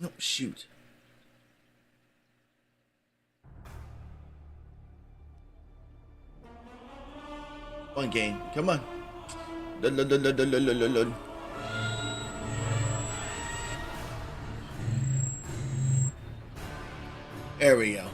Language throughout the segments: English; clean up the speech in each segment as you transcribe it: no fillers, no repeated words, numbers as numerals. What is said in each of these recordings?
No, shoot. Come on, game. Come on. There we go.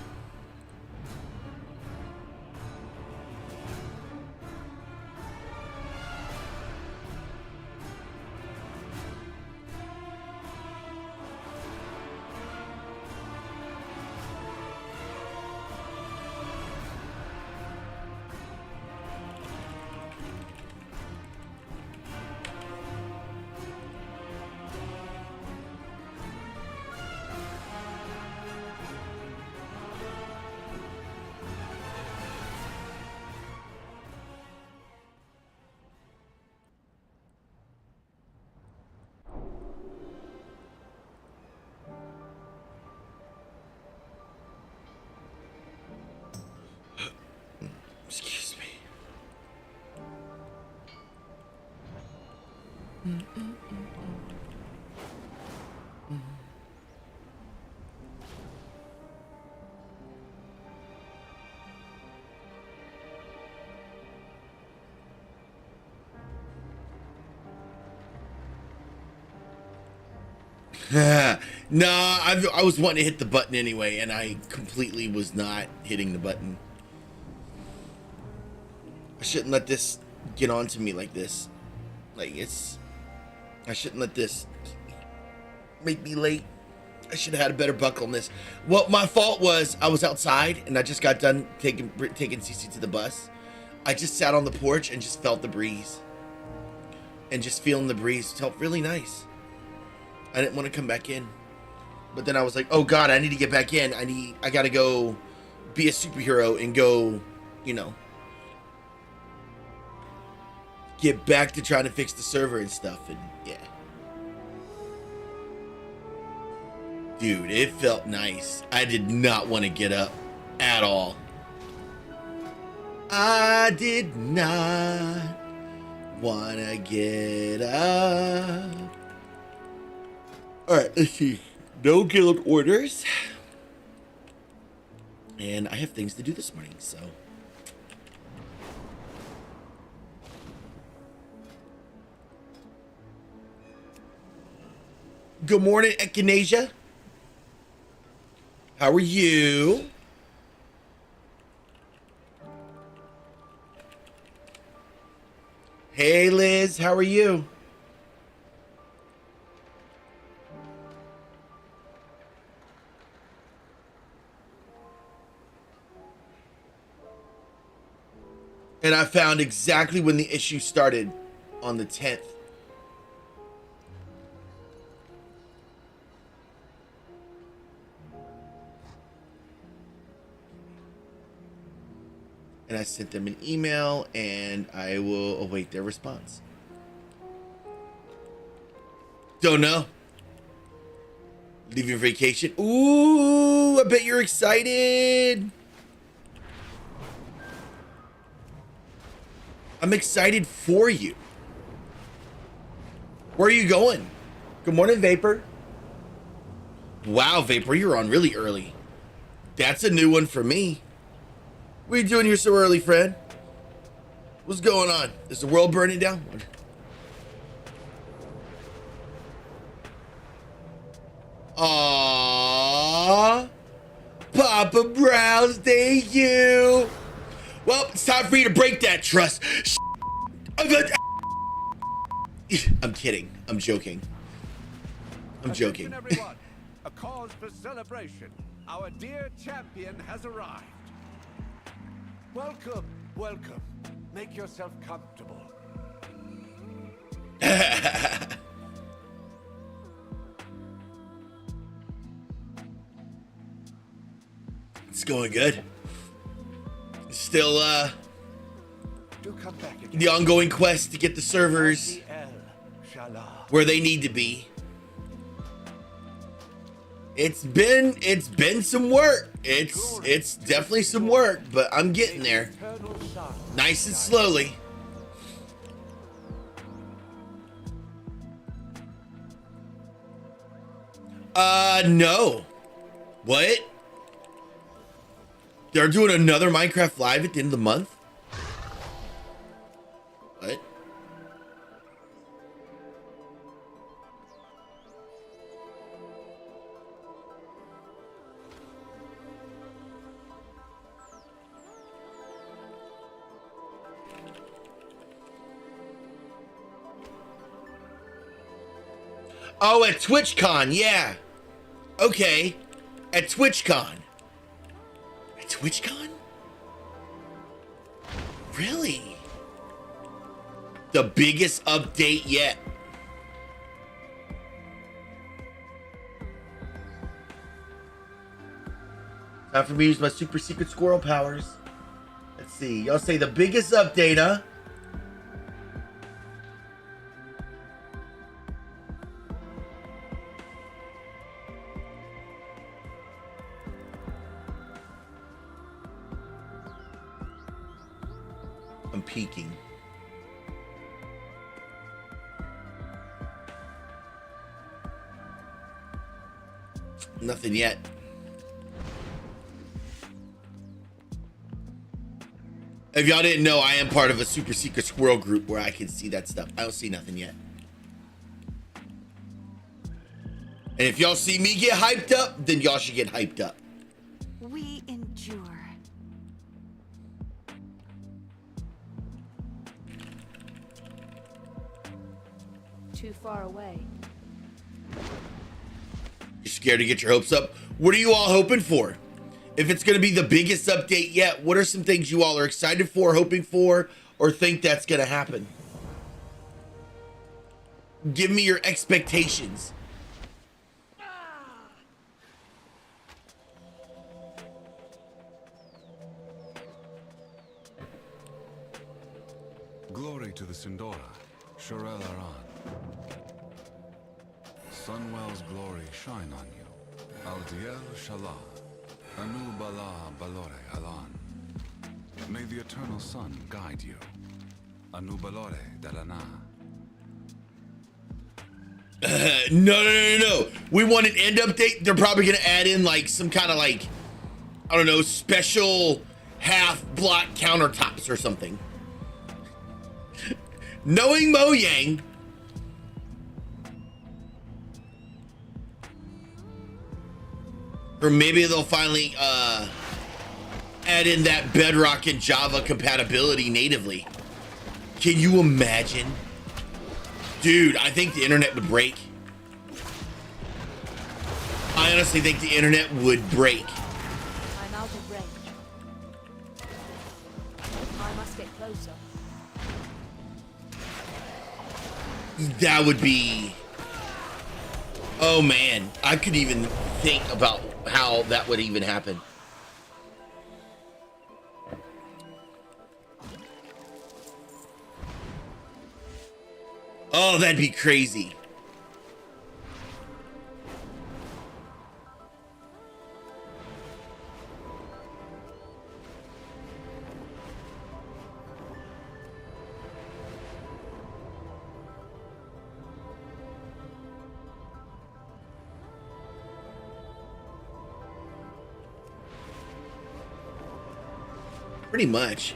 Excuse me. No, I was wanting to hit the button anyway, and I completely was not hitting the button. I shouldn't let this get on to me like this. I shouldn't let this make me late. I should have had a better buckle on this. Well, my fault was I was outside and I just got done taking CC to the bus. I just sat on the porch and just felt the breeze. And just feeling the breeze felt really nice. I didn't want to come back in. But then I was like, oh God, I need to get back in. I gotta go be a superhero and go, you know, get back to trying to fix the server and stuff. And yeah. Dude, it felt nice. I did not want to get up at all. I did not want to get up. All right, let's see. No guild orders. And I have things to do this morning, so. Good morning, 𝐤𝐤𝐤𝐤. How are you? Hey, Liz, how are you? And I found exactly when the issue started on the 10th. And I sent them an email and I will await their response. Don't know. Leaving vacation. Ooh, I bet you're excited. I'm excited for you. Where are you going? Good morning, Vapor. Wow, Vapor, you're on really early. That's a new one for me. What are you doing here so early, friend? What's going on? Is the world burning down? Aww. Papa Browns, thank you. Well, it's time for you to break that trust. I'm kidding. I'm joking. I'm joking. Everyone, a cause for celebration. Our dear champion has arrived. Welcome, welcome. Make yourself comfortable. It's going good. Still, Do come back again. the ongoing quest to get the servers where they need to be. It's been some work. It's definitely some work, but I'm getting there. Nice and slowly. No. What? They're doing another Minecraft Live at the end of the month? What? Oh, at TwitchCon, yeah. Okay. At TwitchCon. At TwitchCon? Really? The biggest update yet. Time for me to use my super secret squirrel powers. Let's see. Y'all say the biggest update, huh? I'm peeking. Nothing yet. If y'all didn't know, I am part of a super secret squirrel group where I can see that stuff. I don't see nothing yet. And if y'all see me get hyped up, then y'all should get hyped up. We endure. Too far away. You're scared to get your hopes up? What are you all hoping for? If it's going to be the biggest update yet, what are some things you all are excited for, hoping for, or think that's going to happen? Give me your expectations. Glory to the Sindora, Shurel Aran. Sunwell's glory shine on you. Aldiel Shalah, Anu Bala Balore Alan. May the eternal sun guide you. Anu Balore Dalana. No. We want an end update. They're probably going to add in like some kind of like, I don't know, special half block countertops or something. Knowing Mojang, or maybe they'll finally add in that Bedrock and Java compatibility natively. Can you imagine? Dude, I think the internet would break. I honestly think the internet would break. I'm out of range. I must get closer. That would be... Oh man, I could even think about how that would even happen. Oh, that'd be crazy. Pretty much.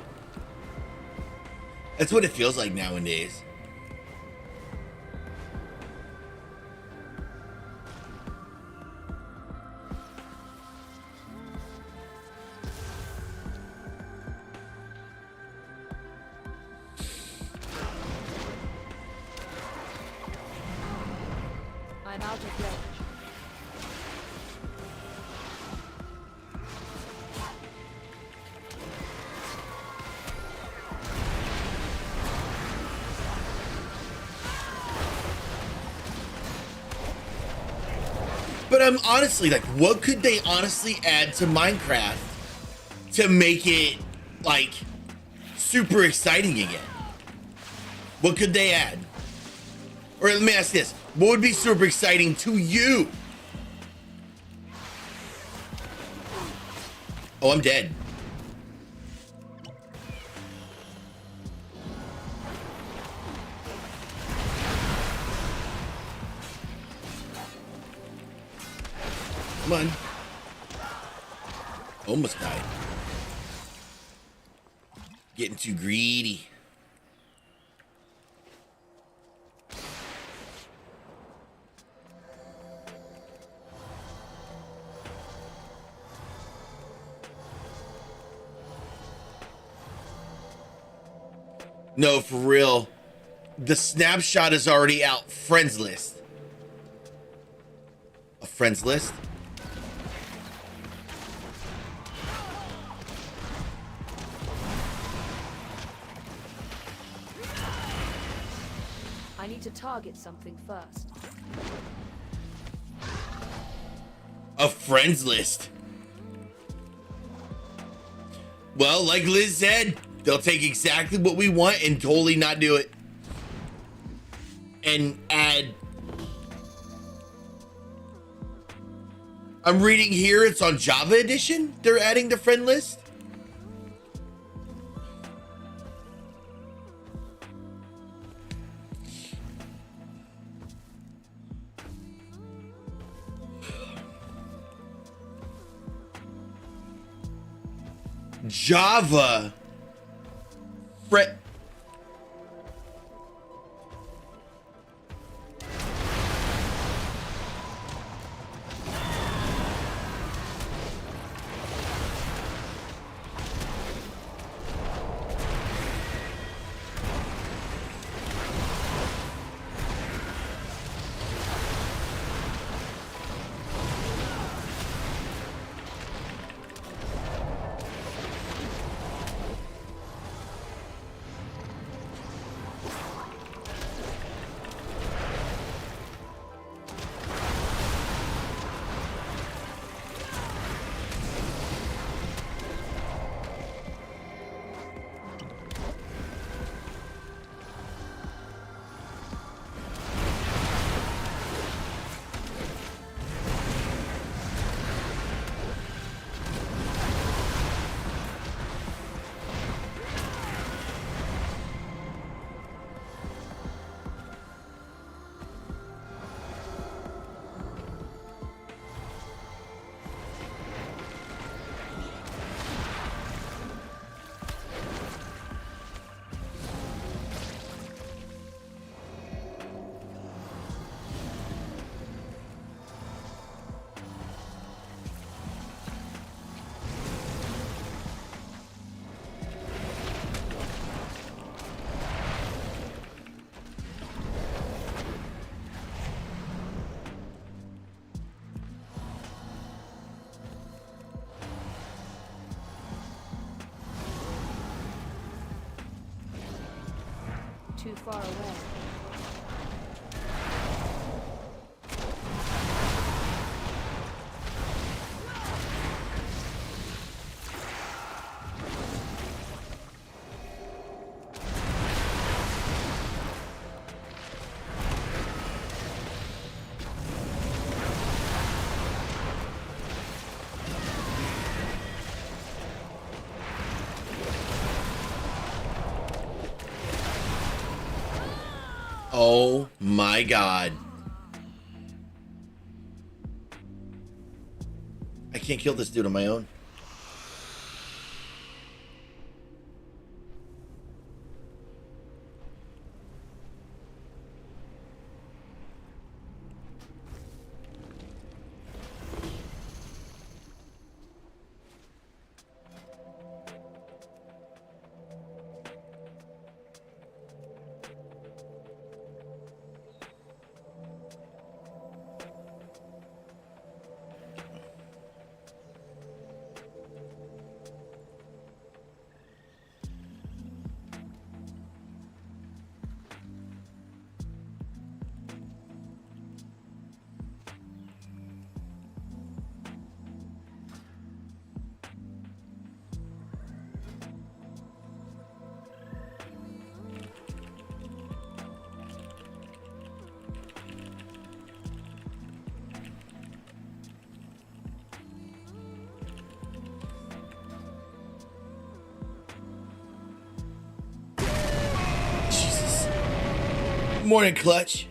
That's what it feels like nowadays. I'm out of range. But I'm honestly like, what could they honestly add to Minecraft to make it like super exciting again? What could they add? Or let me ask this, what would be super exciting to you? Oh, I'm dead. Come on. Almost died. Getting too greedy. No, for real. The snapshot is already out. Friends list. A friends list? I need to target something first. A friends list. Well, like Liz said, they'll take exactly what we want and totally not do it. And add. I'm reading here it's on Java edition. They're adding the friend list. Java. Fred. Too far away. Oh my God. I can't kill this dude on my own. Morning, Clutch.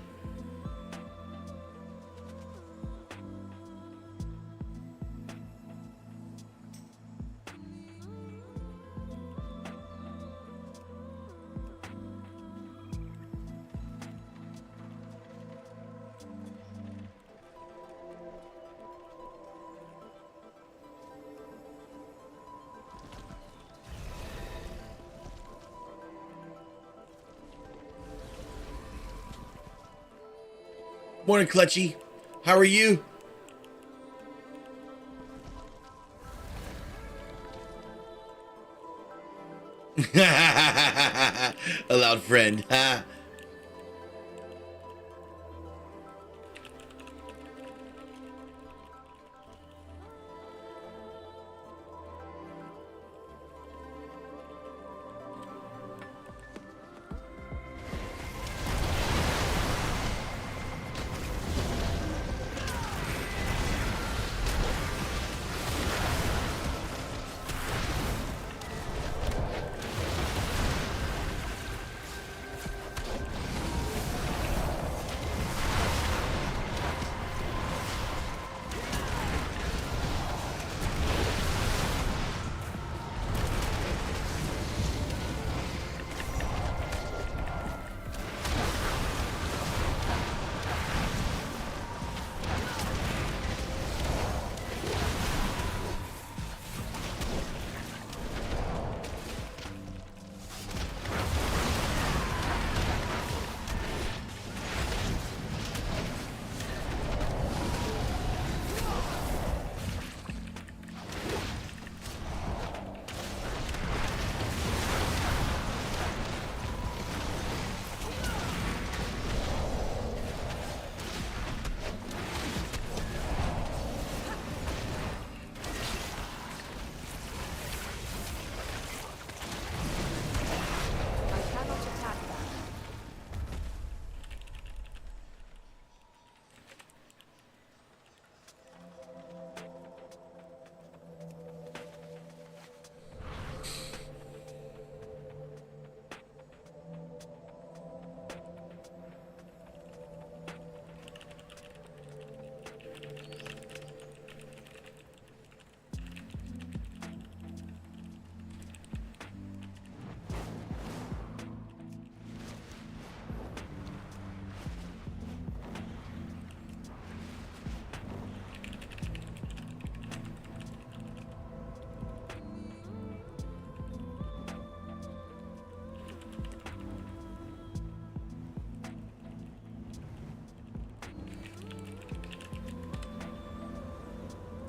Morning, Clutchy. How are you? A loud friend.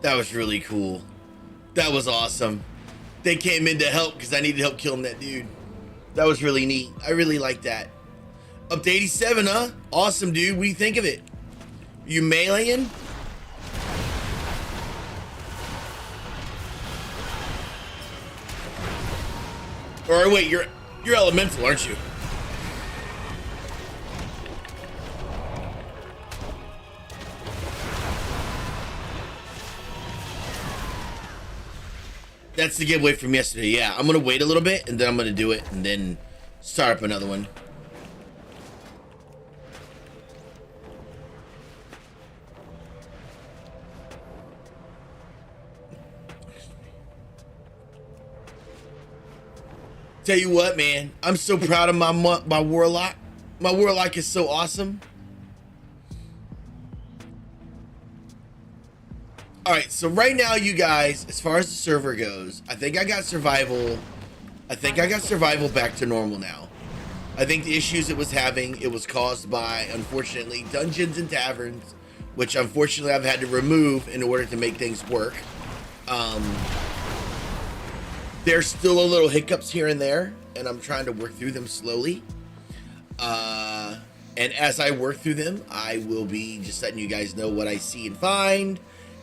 That was really cool. That was awesome. They came in to help because I needed help killing that dude. That was really neat. I really like that. Up to 87, huh? Awesome, dude. What do you think of it? You meleeing? Or wait, you're elemental, aren't you? That's the giveaway from yesterday. Yeah, I'm gonna wait a little bit and then I'm gonna do it and then start up another one. Tell you what, man, I'm so proud of my warlock. My warlock is so awesome. All right, so right now, you guys, as far as the server goes, I think I got survival. I think I got survival back to normal now. I think the issues it was having, it was caused by, unfortunately, dungeons and taverns, which unfortunately I've had to remove in order to make things work. There's still a little hiccups here and there, and I'm trying to work through them slowly. And as I work through them, I will be just letting you guys know what I see and find,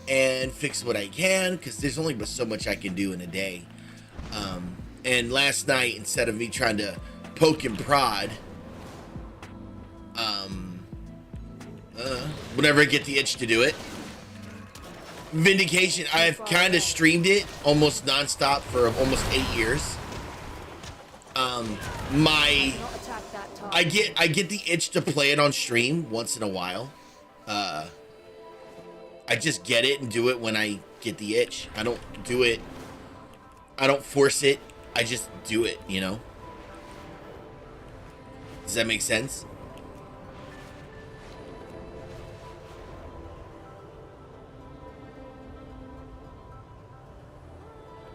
and fix what I can, because there's only but so much I can do in a day. And last night, instead of me trying to poke and prod, whenever I get the itch to do it, Vindication, I've kind of streamed it almost nonstop for almost 8 years. I get the itch to play it on stream once in a while. I just get it and do it when I get the itch. I don't do it. I don't force it. I just do it, you know? Does that make sense?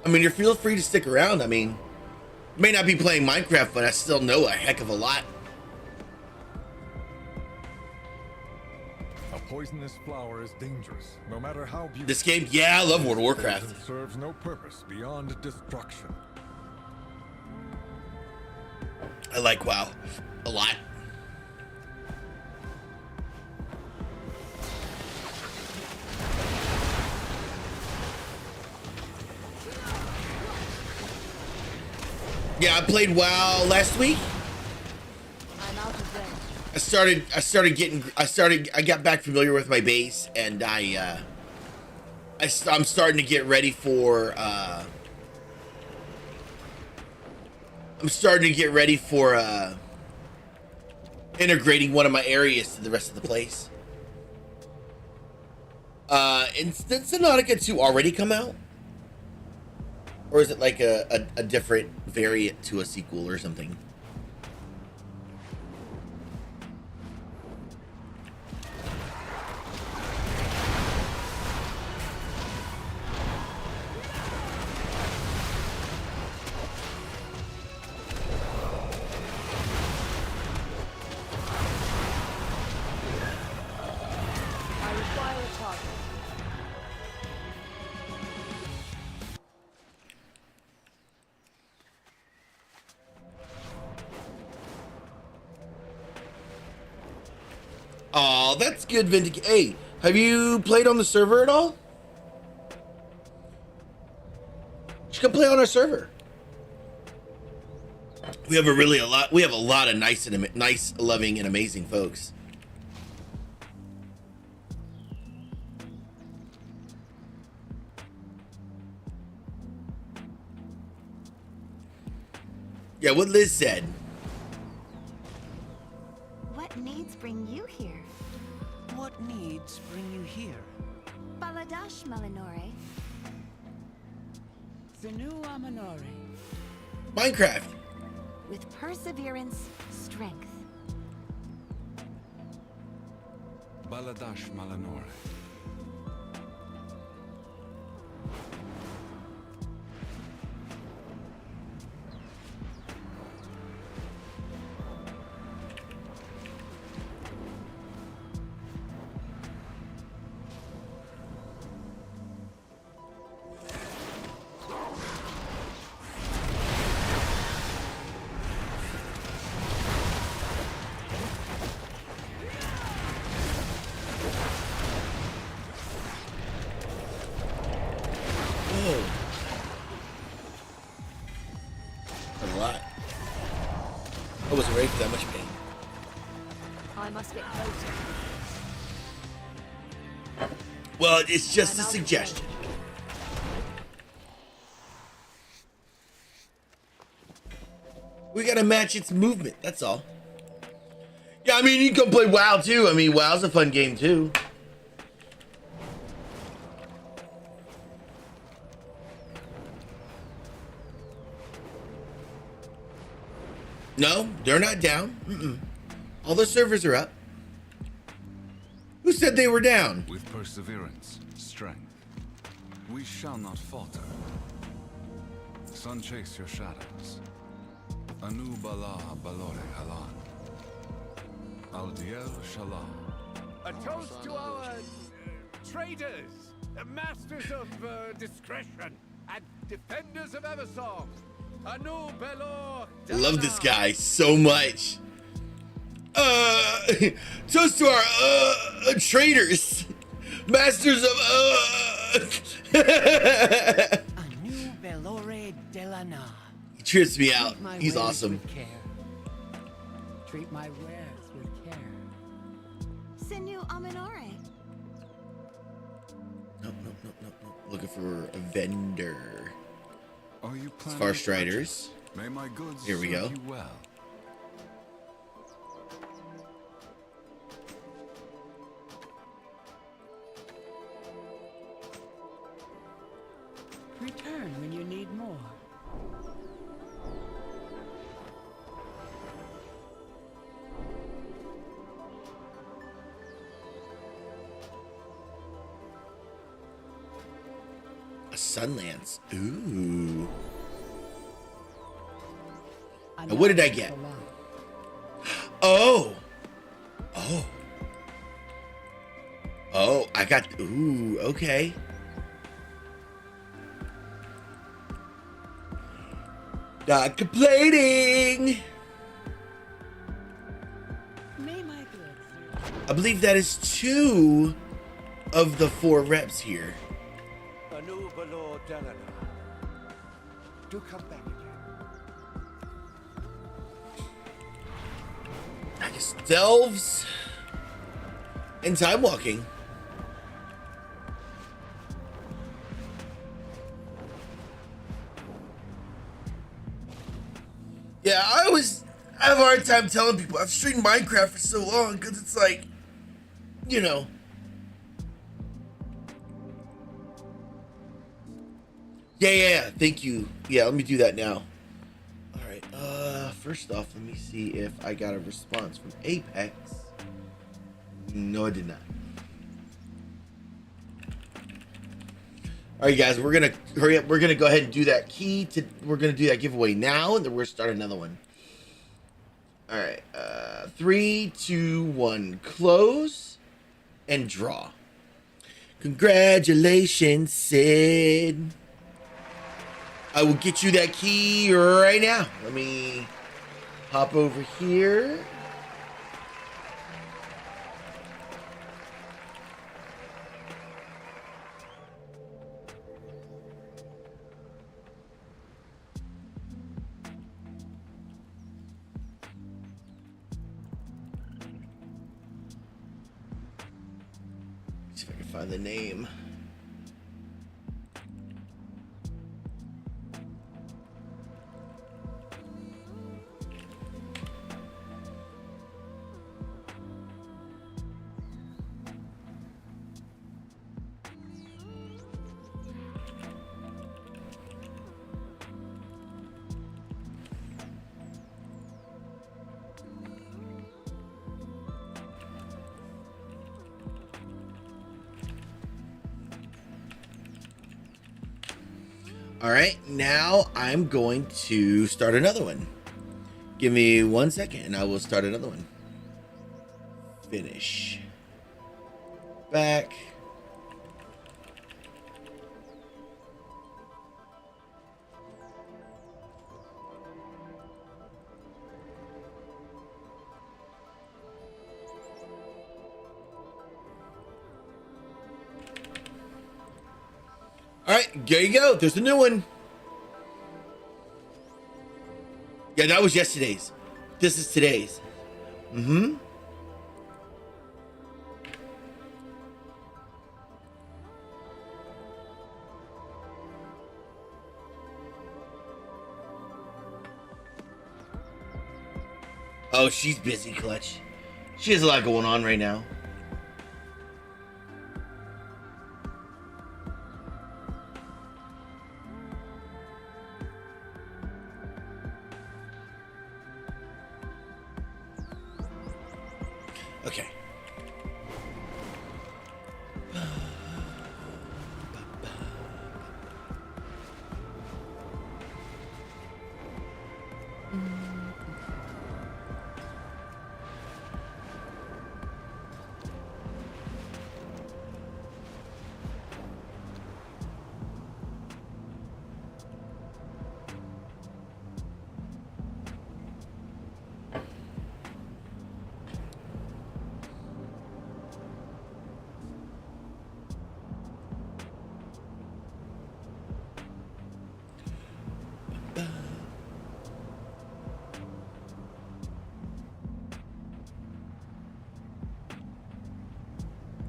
I mean, you're feel free to stick around. I mean, may not be playing Minecraft, but I still know a heck of a lot. poisonous flower is dangerous, no matter how beautiful. This game, yeah, I love World of It Warcraft. serves no purpose beyond destruction. I like WoW a lot. Yeah, I played WoW last week. I'm out of range. I got back familiar with my base, and I'm starting to get ready for integrating one of my areas to the rest of the place. Did Subnautica 2 already come out? Or is it like a different variant to a sequel or something? I require a target. Oh, that's good, Hey, have you played on the server at all? You should come play on our server. We have a lot of nice, loving, and amazing folks. Yeah, what Liz said. What needs bring you here? What needs bring you here? Baladash Malinore. 𝐬𝐞𝐞𝐝. Minecraft. With perseverance, strength. Baladash Malinore. Whoa. That's a lot. I wasn't ready for that much pain. I must get closer. Well, it's just I'm a out of suggestion. We gotta match its movement, that's all. Yeah, I mean, you can play WoW too. I mean, WoW's a fun game too. No, they're not down. All the servers are up. Who said they were down? With perseverance, strength, we shall not falter. Sun chase your shadows. 𝐬𝐤𝐵𝐿𝐴 𝐵𝐿𝐴 𝐴LAN. 𝐿𝐷𝐿 A toast to our traders, masters of discretion, and defenders of Eversong. 𝐬𝐤𝐵𝐿𝐴. I love this guy so much. Toast to our traders, masters of 𝐬𝐤𝐵𝐿𝐴 𝐷𝐿𝐴. He trips me out. Treat my He's wares awesome. with care. Treat my wares with care. 𝐬𝐤𝐿𝐴. No. Looking for a vendor. Are you planning Far to Striders. purchase? May my goods Here we serve go. you well. Return when you need more. A sun lance. Ooh. Now, what did I get? Oh. I got, ooh, okay. Not complaining. May my goods. I believe that is 2 of the 4 reps here. Anu Balor Delana. Do come back again. I guess delves and time walking. Yeah, I have a hard time telling people I've streamed Minecraft for so long because it's like, you know. Yeah, thank you. Yeah, let me do that now. All right, first off, let me see if I got a response from Apex. No, I did not. All right, guys, we're gonna hurry up. We're gonna go ahead and do that we're gonna do that giveaway now, and then we're gonna start another one. All right, 3, 2, 1, close and draw. Congratulations, Sid. I will get you that key right now. Let me hop over here. See if I can find the name. All right, now I'm going to start another one. Give me 1 second and I will start another one. Finish. Back. All right, there you go. There's a new one. Yeah, that was yesterday's. This is today's. Mm-hmm. Oh, she's busy, Clutch. She has a lot going on right now. Okay.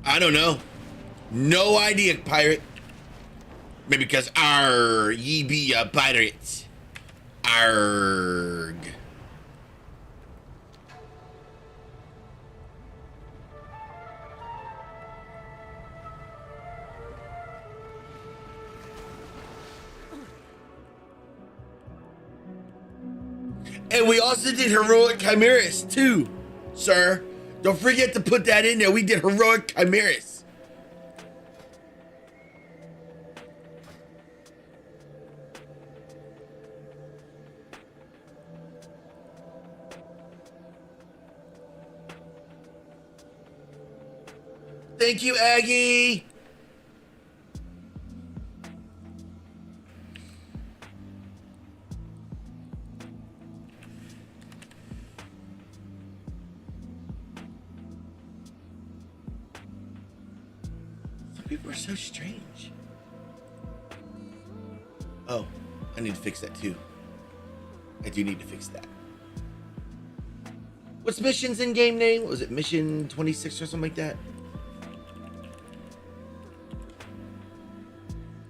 I don't know. No idea, pirate. Maybe because ye be a pirate. Arg. And we also did heroic chimeras too, sir. Don't forget to put that in there. We did heroic chimeras. Thank you, Aggie. Some people are so strange. Oh, I need to fix that too. I do need to fix that. What's Mission's in-game name? Was it Mission 26 or something like that?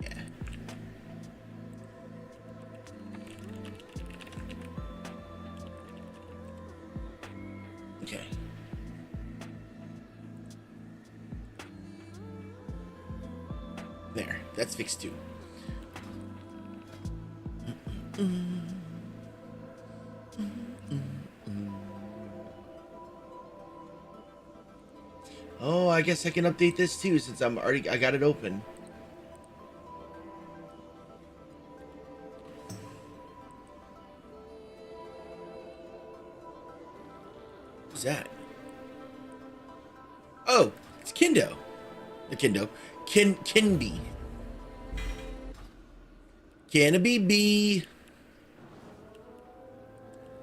Yeah. Okay. There, that's fixed too. Oh, I guess I can update this too since I got it open. What's that? Oh, it's Kendo. The Kendo. Kinby. Canopy B.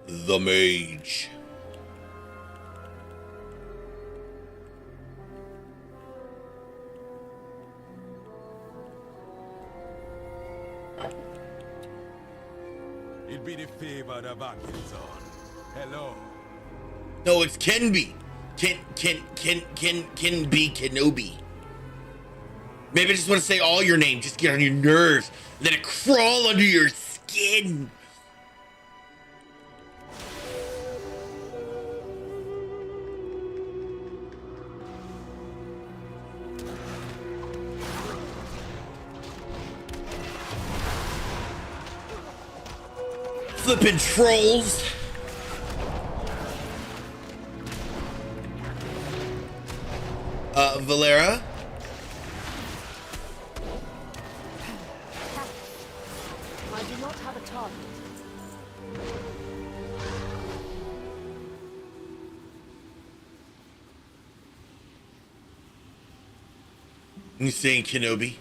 The Mage. It be the favored of Atkinson. Hello. No, it's Kenby. Kenby Kenobi. Maybe I just want to say all your name, just get on your nerves. Let it crawl under your skin. Flippin' trolls. Valera. I do not have a target. You saying Kenobi?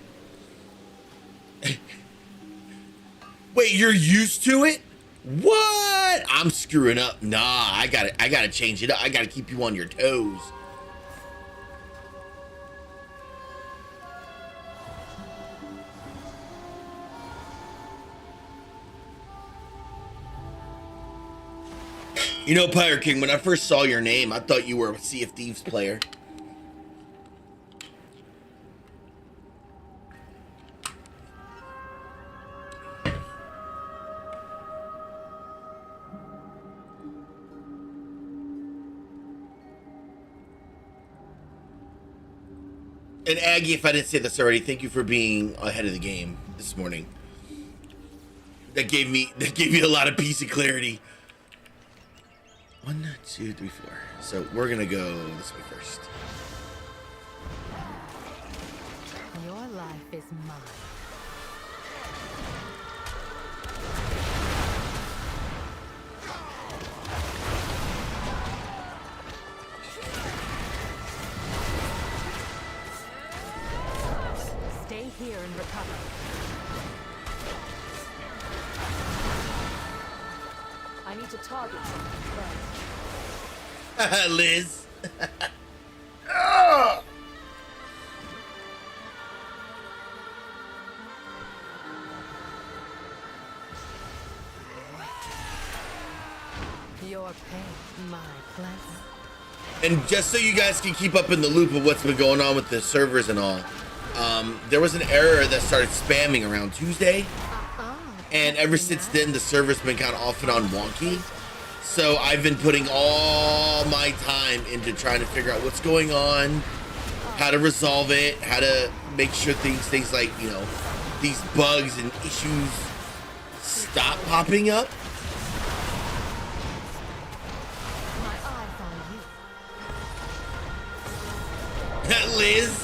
Wait, you're used to it? What? I'm screwing up. Nah, I gotta change it up. I gotta keep you on your toes. You know, Pirate King, when I first saw your name, I thought you were a Sea of Thieves player. And Aggie, if I didn't say this already, thank you for being ahead of the game this morning. That gave me a lot of peace and clarity. 1, 2, 3, 4. So we're gonna go this way first. Your life is mine. Stay here and recover. I need to target something first. Liz. Your pain, my pleasure. And just so you guys can keep up in the loop of what's been going on with the servers and all, there was an error that started spamming around Tuesday, and ever since then the server's been kind of off and on wonky. So I've been putting all my time into trying to figure out what's going on, how to resolve it, how to make sure things like, you know, these bugs and issues stop popping up. My eyes on you. Liz.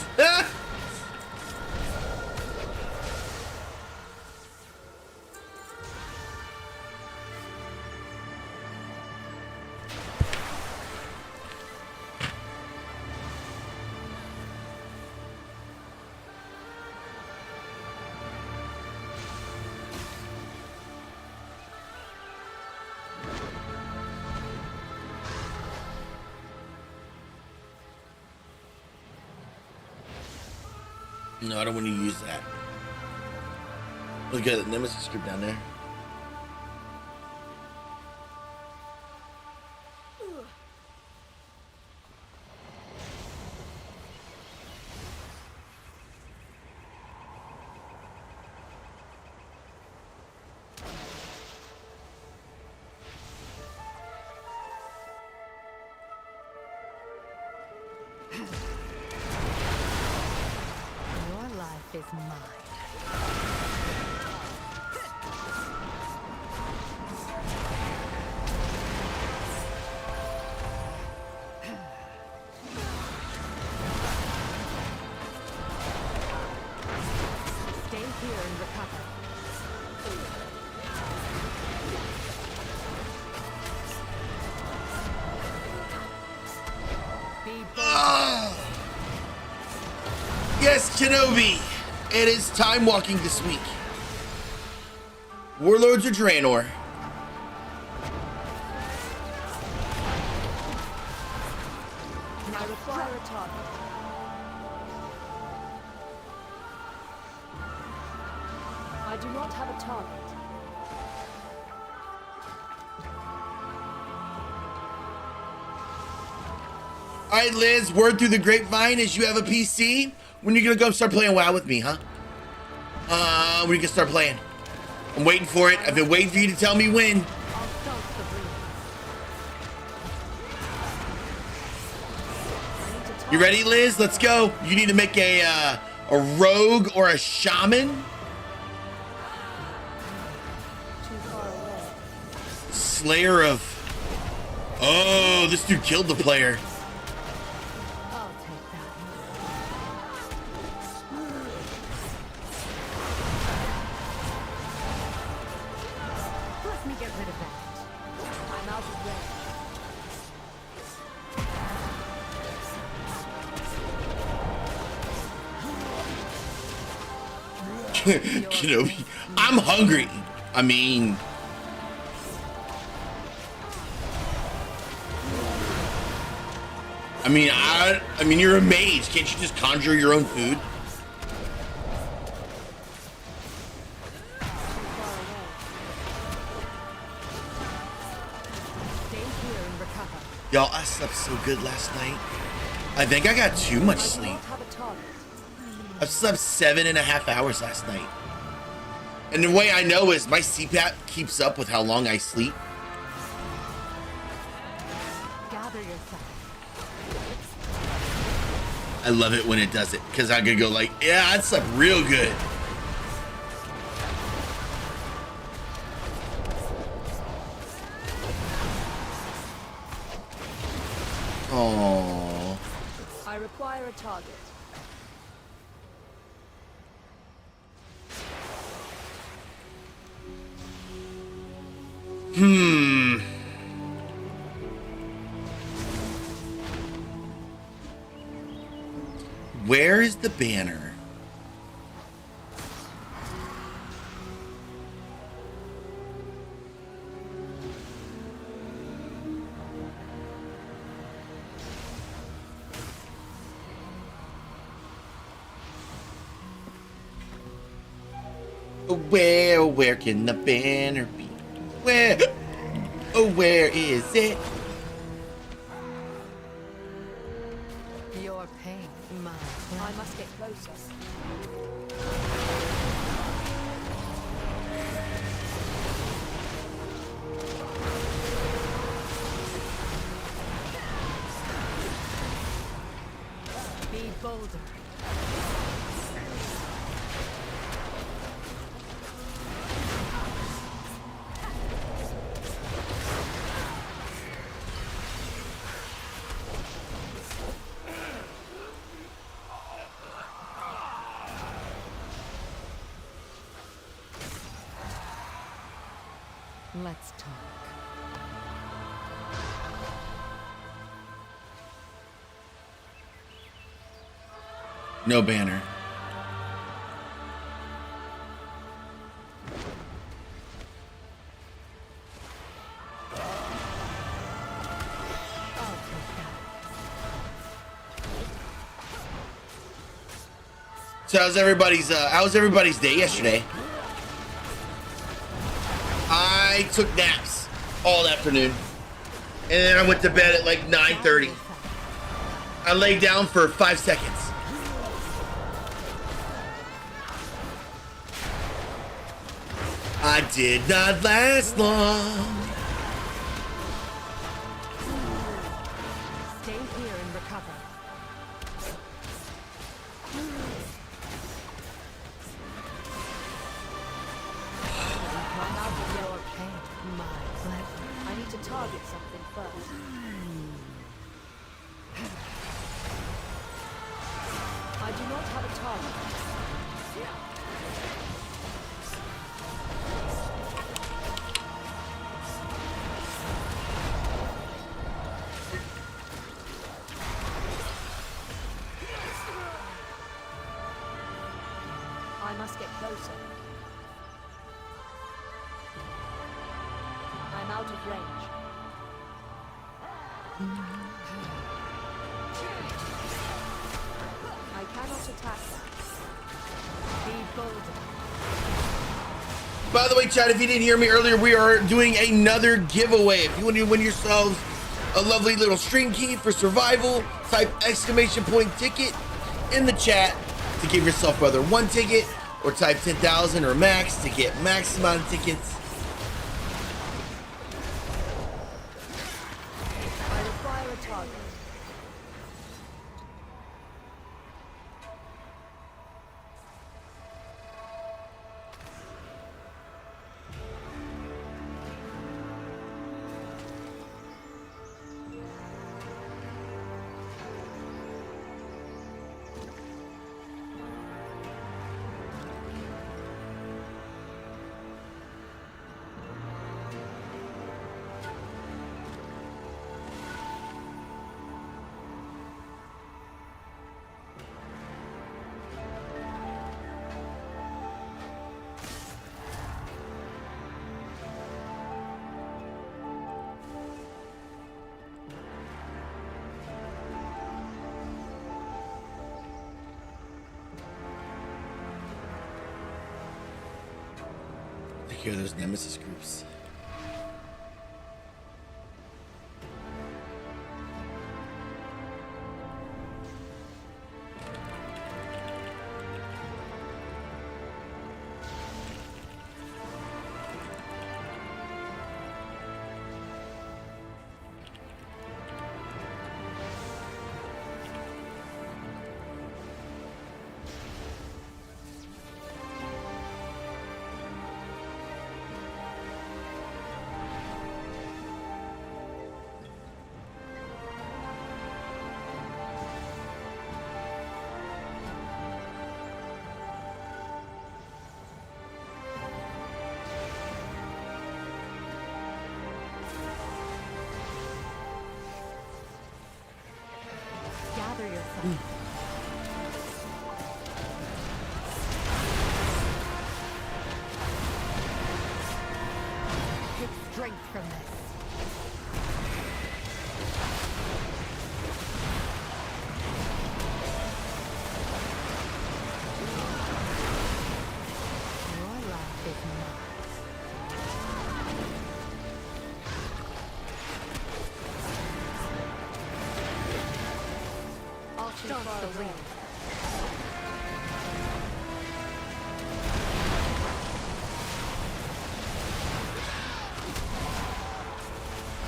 No, I don't want to use that. Look at the Nemesis group down there. Your life is mine. Stay here and recover. Be bold. Yes, Kenobi! It is time walking this week. Warlords of Draenor. I require a target. I do not have a target. All right, Liz, word through the grapevine is you have a PC. When are you gonna go start playing WoW with me, huh? When you can start playing? I'm waiting for it. I've been waiting for you to tell me when. I'll start the breeze. I need to target. You ready, Liz? Let's go. You need to make a rogue or a shaman. Too far away. Slayer of... Oh, this dude killed the player. I'll take that. Let me get rid of that. I'm out of range. Kenobi, I'm hungry. I mean... I mean, you're a mage. Can't you just conjure your own food? Stay here and recover. Y'all, I slept so good last night. I think I got too much I do sleep. not have a target. I slept 7.5 hours last night. And the way I know is my CPAP keeps up with how long I sleep. Gather yourself. I love it when it does it, because I could go like, yeah, I slept real good. Oh. I require a target. Where is the banner? Where can the banner be? Where is it? Your pain, my I pleasure. must get closer. Be bolder. Let's talk. No banner. I'll take that. So how's everybody's day yesterday? I took naps all afternoon. And then I went to bed at like 9:30. I laid down for 5 seconds. I did not last long. Stay here and recover. I'm out of your pain. My pleasure. I need to target something first. I do not have a target. I must get closer. I'm out of range. I cannot attack that. Be bolder. By the way, chat, if you didn't hear me earlier, we are doing another giveaway. If you want to win yourselves a lovely little string key for survival, type !ticket in the chat to give yourself whether 1 ticket or type 10,000 or max to get max amount of tickets. I require a target. Take care of those nemesis groups. Gather yourself. Take strength from this. Your life is mine. I'll too Start far the away. ring.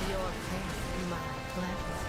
Your pain, my pleasure.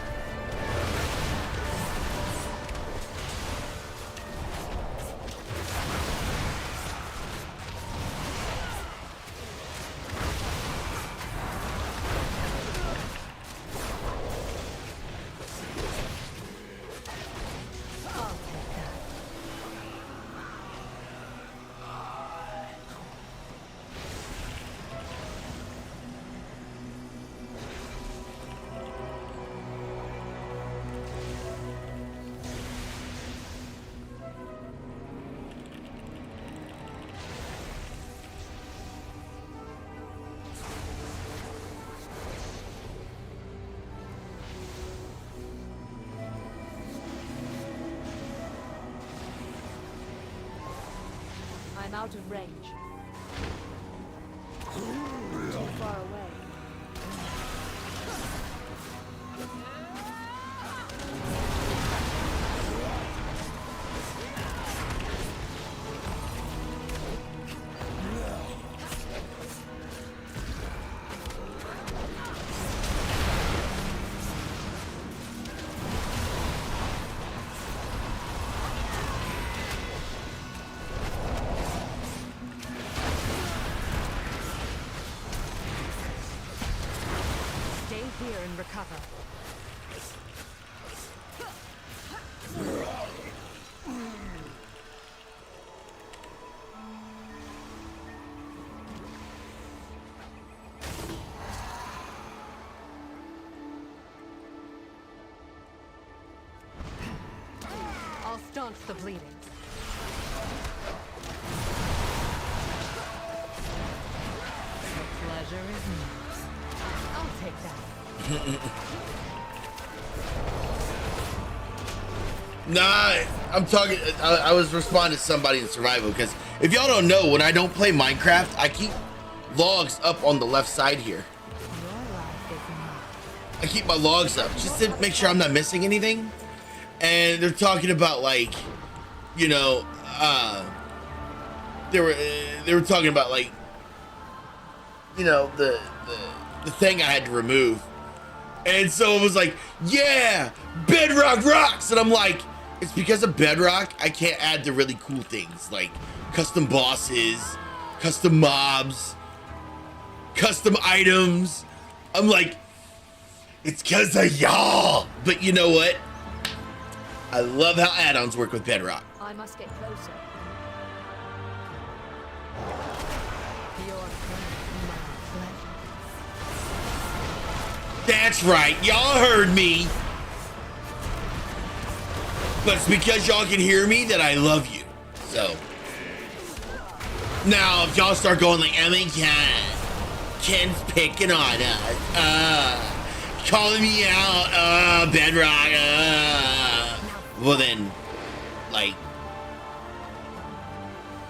I'm out of range. Too far away. Here and recover. I'll staunch the bleeding. The pleasure is mine. I'll take that. Nah, I'm talking. I was responding to somebody in survival because if y'all don't know, when I don't play Minecraft, I keep logs up on the left side here. I keep my logs up just to make sure I'm not missing anything. And they're talking about, like, you know, they were talking about, like, you know, the thing I had to remove. And so it was like, yeah, Bedrock rocks. And I'm like, it's because of Bedrock, I can't add the really cool things like custom bosses, custom mobs, custom items. I'm like, it's because of y'all. But you know what? I love how add-ons work with Bedrock. I must get closer. That's right, y'all heard me. But it's because y'all can hear me that I love you. So now if y'all start going like, oh my god, Ken's picking on us, calling me out, Bedrock, well then, like,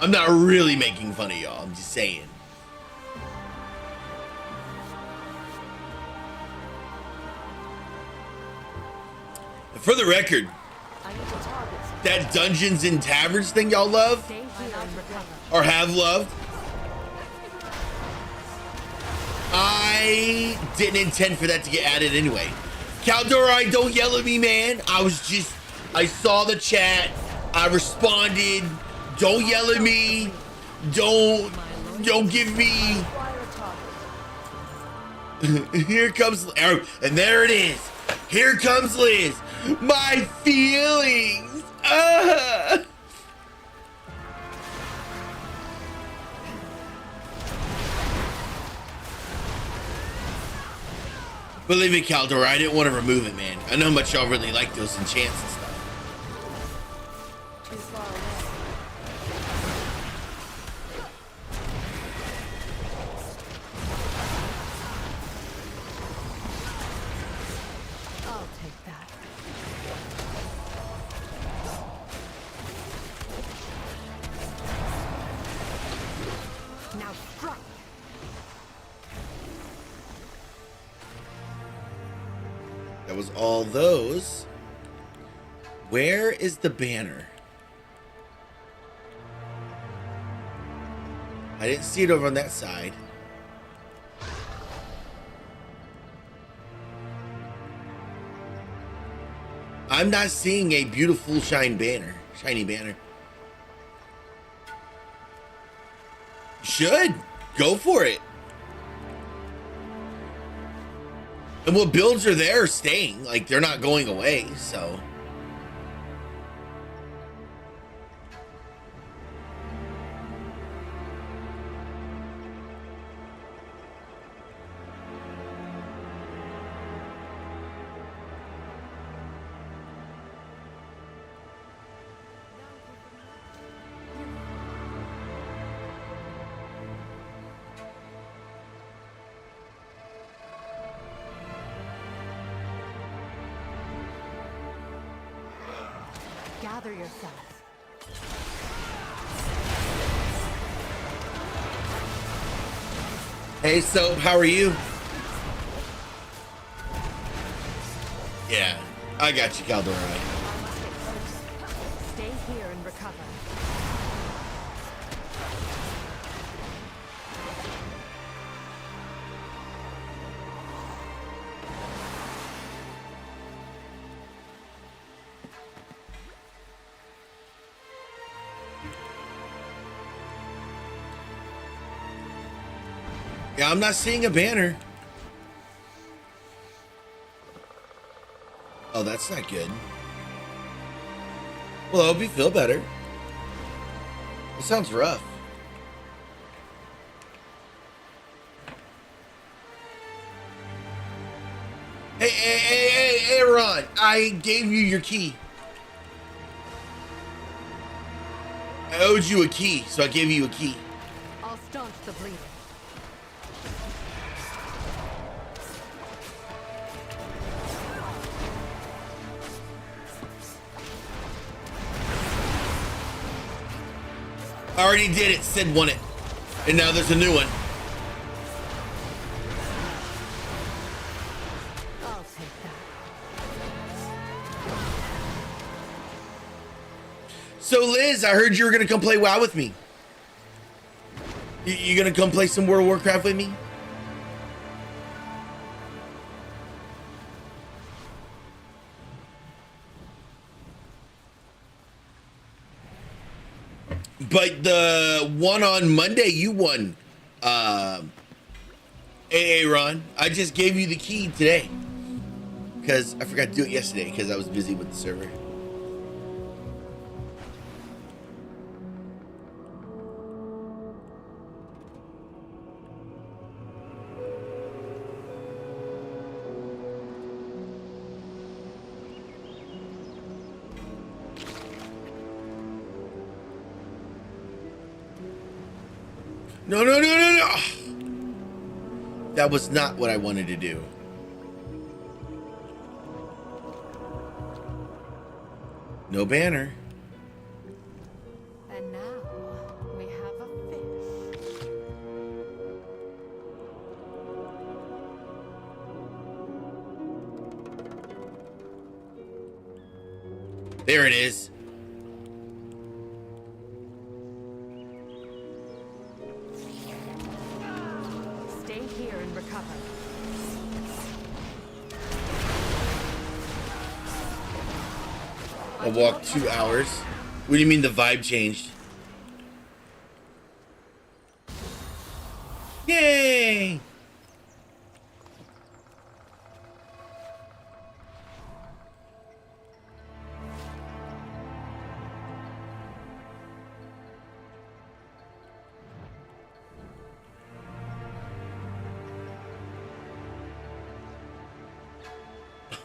I'm not really making fun of y'all, I'm just saying. For the record, that Dungeons and Taverns thing y'all love, or have loved, I didn't intend for that to get added anyway. Caldor, don't yell at me, man. I saw the chat, I responded, don't yell at me, don't give me, here comes, and there it is, here comes Liz. My feelings. Believe me, Caldor, I didn't want to remove it, man. I know how much y'all really like those enchants and stuff. Too far away. I'll take that. Now strike. That was all those. Where is the banner? I didn't see it over on that side. I'm not seeing a beautiful shiny banner. Should go for it. And what builds are there staying, like they're not going away, so. Gather yourself. Hey, Soap, how are you? Yeah, I got you, 𝐤𝐤𝐤𝐿. Stay here and recover. Yeah, I'm not seeing a banner. Oh, that's not good. Well, I hope you feel better. It sounds rough. Hey, Ron, I gave you your key. I owed you a key, so I gave you a key. I'll staunch the bleeding. I already did it. Sid won it. And now there's a new one. I'll take that. So, Liz, I heard you were going to come play WoW with me. You going to come play some World of Warcraft with me? But the one on Monday, you won. Hey, Ron, I just gave you the key today. Because I forgot to do it yesterday because I was busy with the server. No. That was not what I wanted to do. No banner. And now we have a fish. There it is. Stay here and recover. I walked 2 hours. What do you mean the vibe changed? Yay!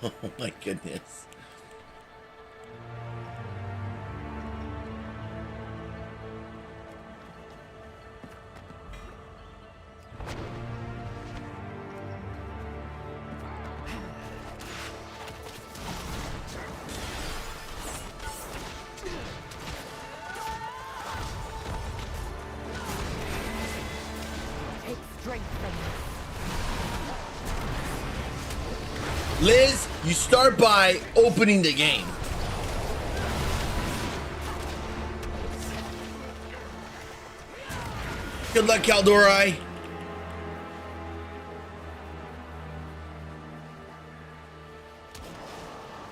Oh my goodness. Take strength from this. Liz, you start by opening the game. Good luck, 𝐤𝐤𝐤𝐿.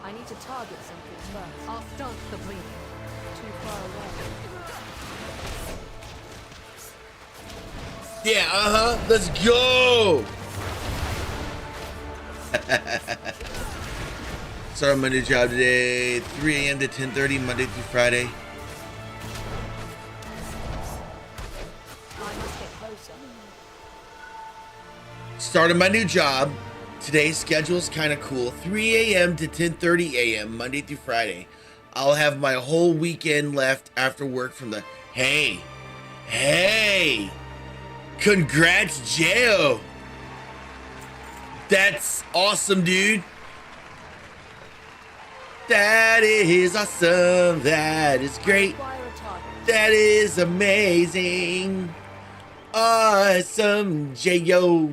I need to target something first. I'll staunch the bleeding. Too far away. Yeah, let's go. Started my new job today, 3 a.m. to 10:30, Monday through Friday. I must get closer. Started my new job. Today's schedule is kind of cool. 3 a.m. to 10:30 a.m. Monday through Friday. I'll have my whole weekend left after work from the... Hey! Congrats, 𝐥𝐢𝐤! That's awesome, dude. That is awesome. That is great. Acquire a target. That is amazing. Awesome, J.O. Your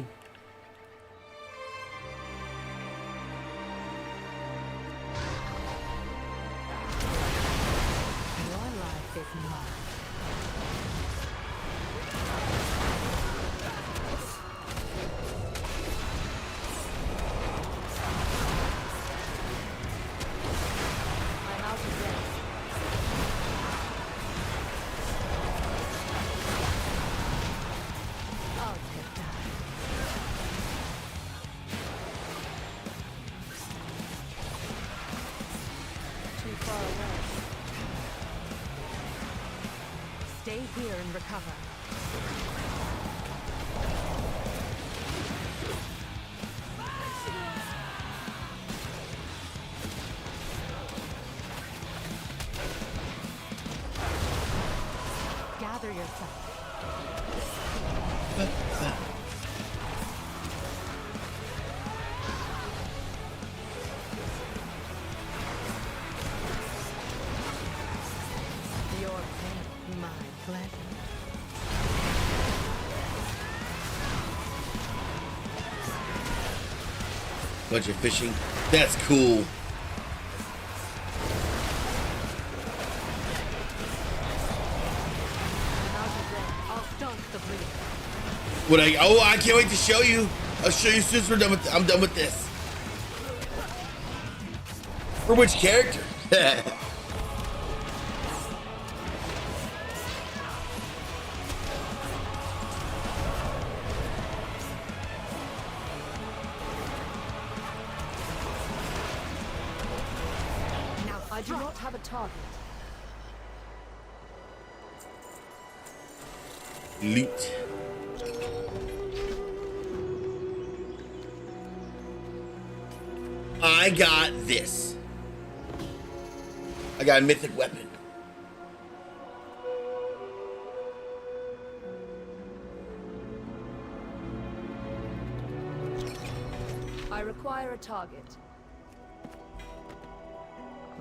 life is mine. I'm out of breath. I'll take that. Too far away. Stay here and recover. Gather yourself. Your pain, my pleasure. Bunch of fishing. That's cool. I'm out of breath. I'll start the bleeding. What I can't wait to show you. I'll show you as soon as we're done with I'm done with this. For which character? Now I do not have a target. Loot. I got this. I got a mythic weapon. I require a target.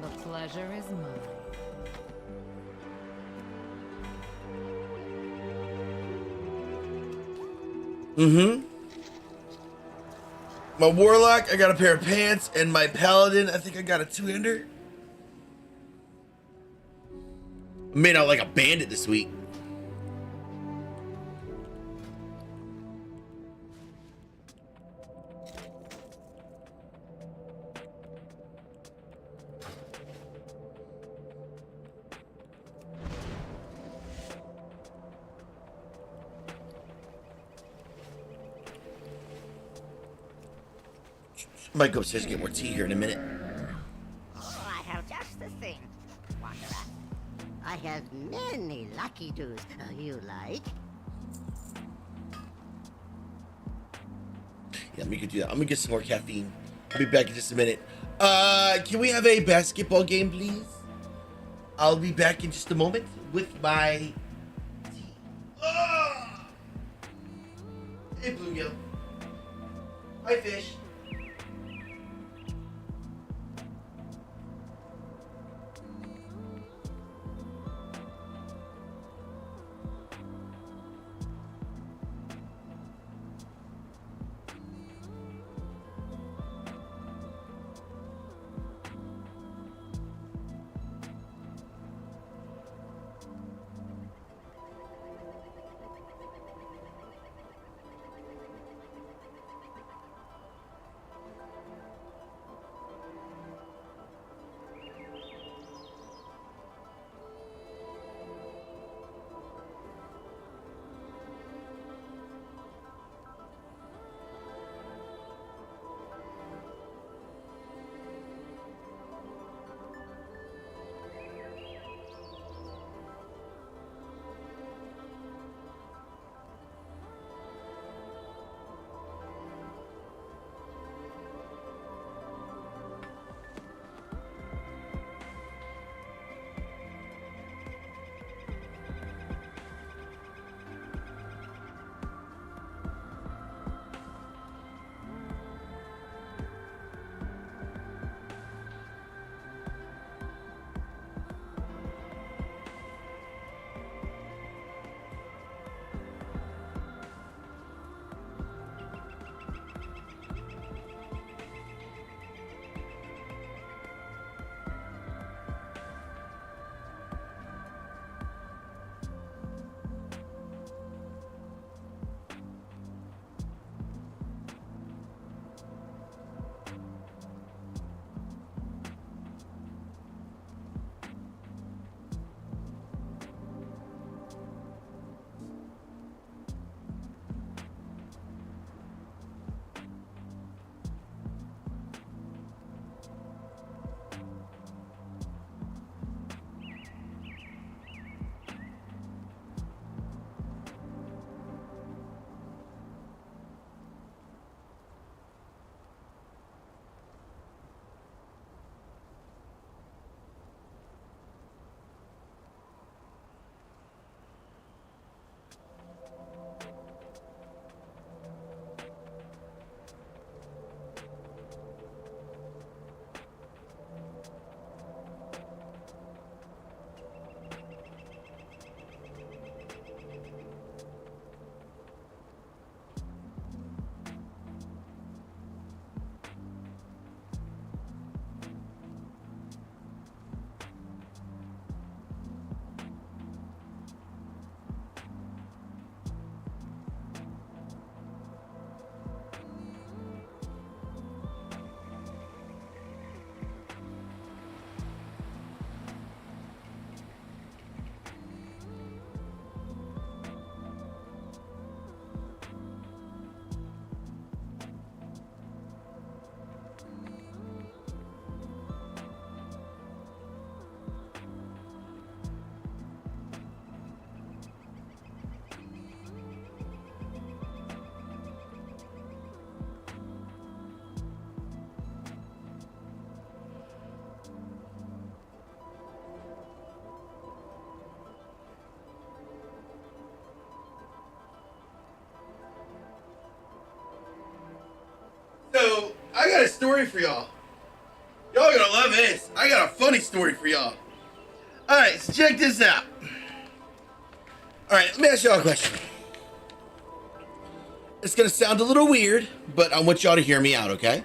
The pleasure is mine. Mm-hmm. My warlock, I got a pair of pants, and my paladin, I think I got a two-hander. Made out like a bandit this week. Might go upstairs and get more tea here in a minute. Oh, I have just the thing, Wanderer. I have many lucky doos you like. Yeah, we could do that. I'm gonna get some more caffeine. I'll be back in just a minute. Can we have a basketball game, please? I'll be back in just a moment with my tea. Ah! Hey, Bluegill. Hi, fish. I got a story for y'all. Y'all gonna love this. I got a funny story for y'all. Alright, so check this out. Alright, let me ask y'all a question. It's gonna sound a little weird, but I want y'all to hear me out, okay?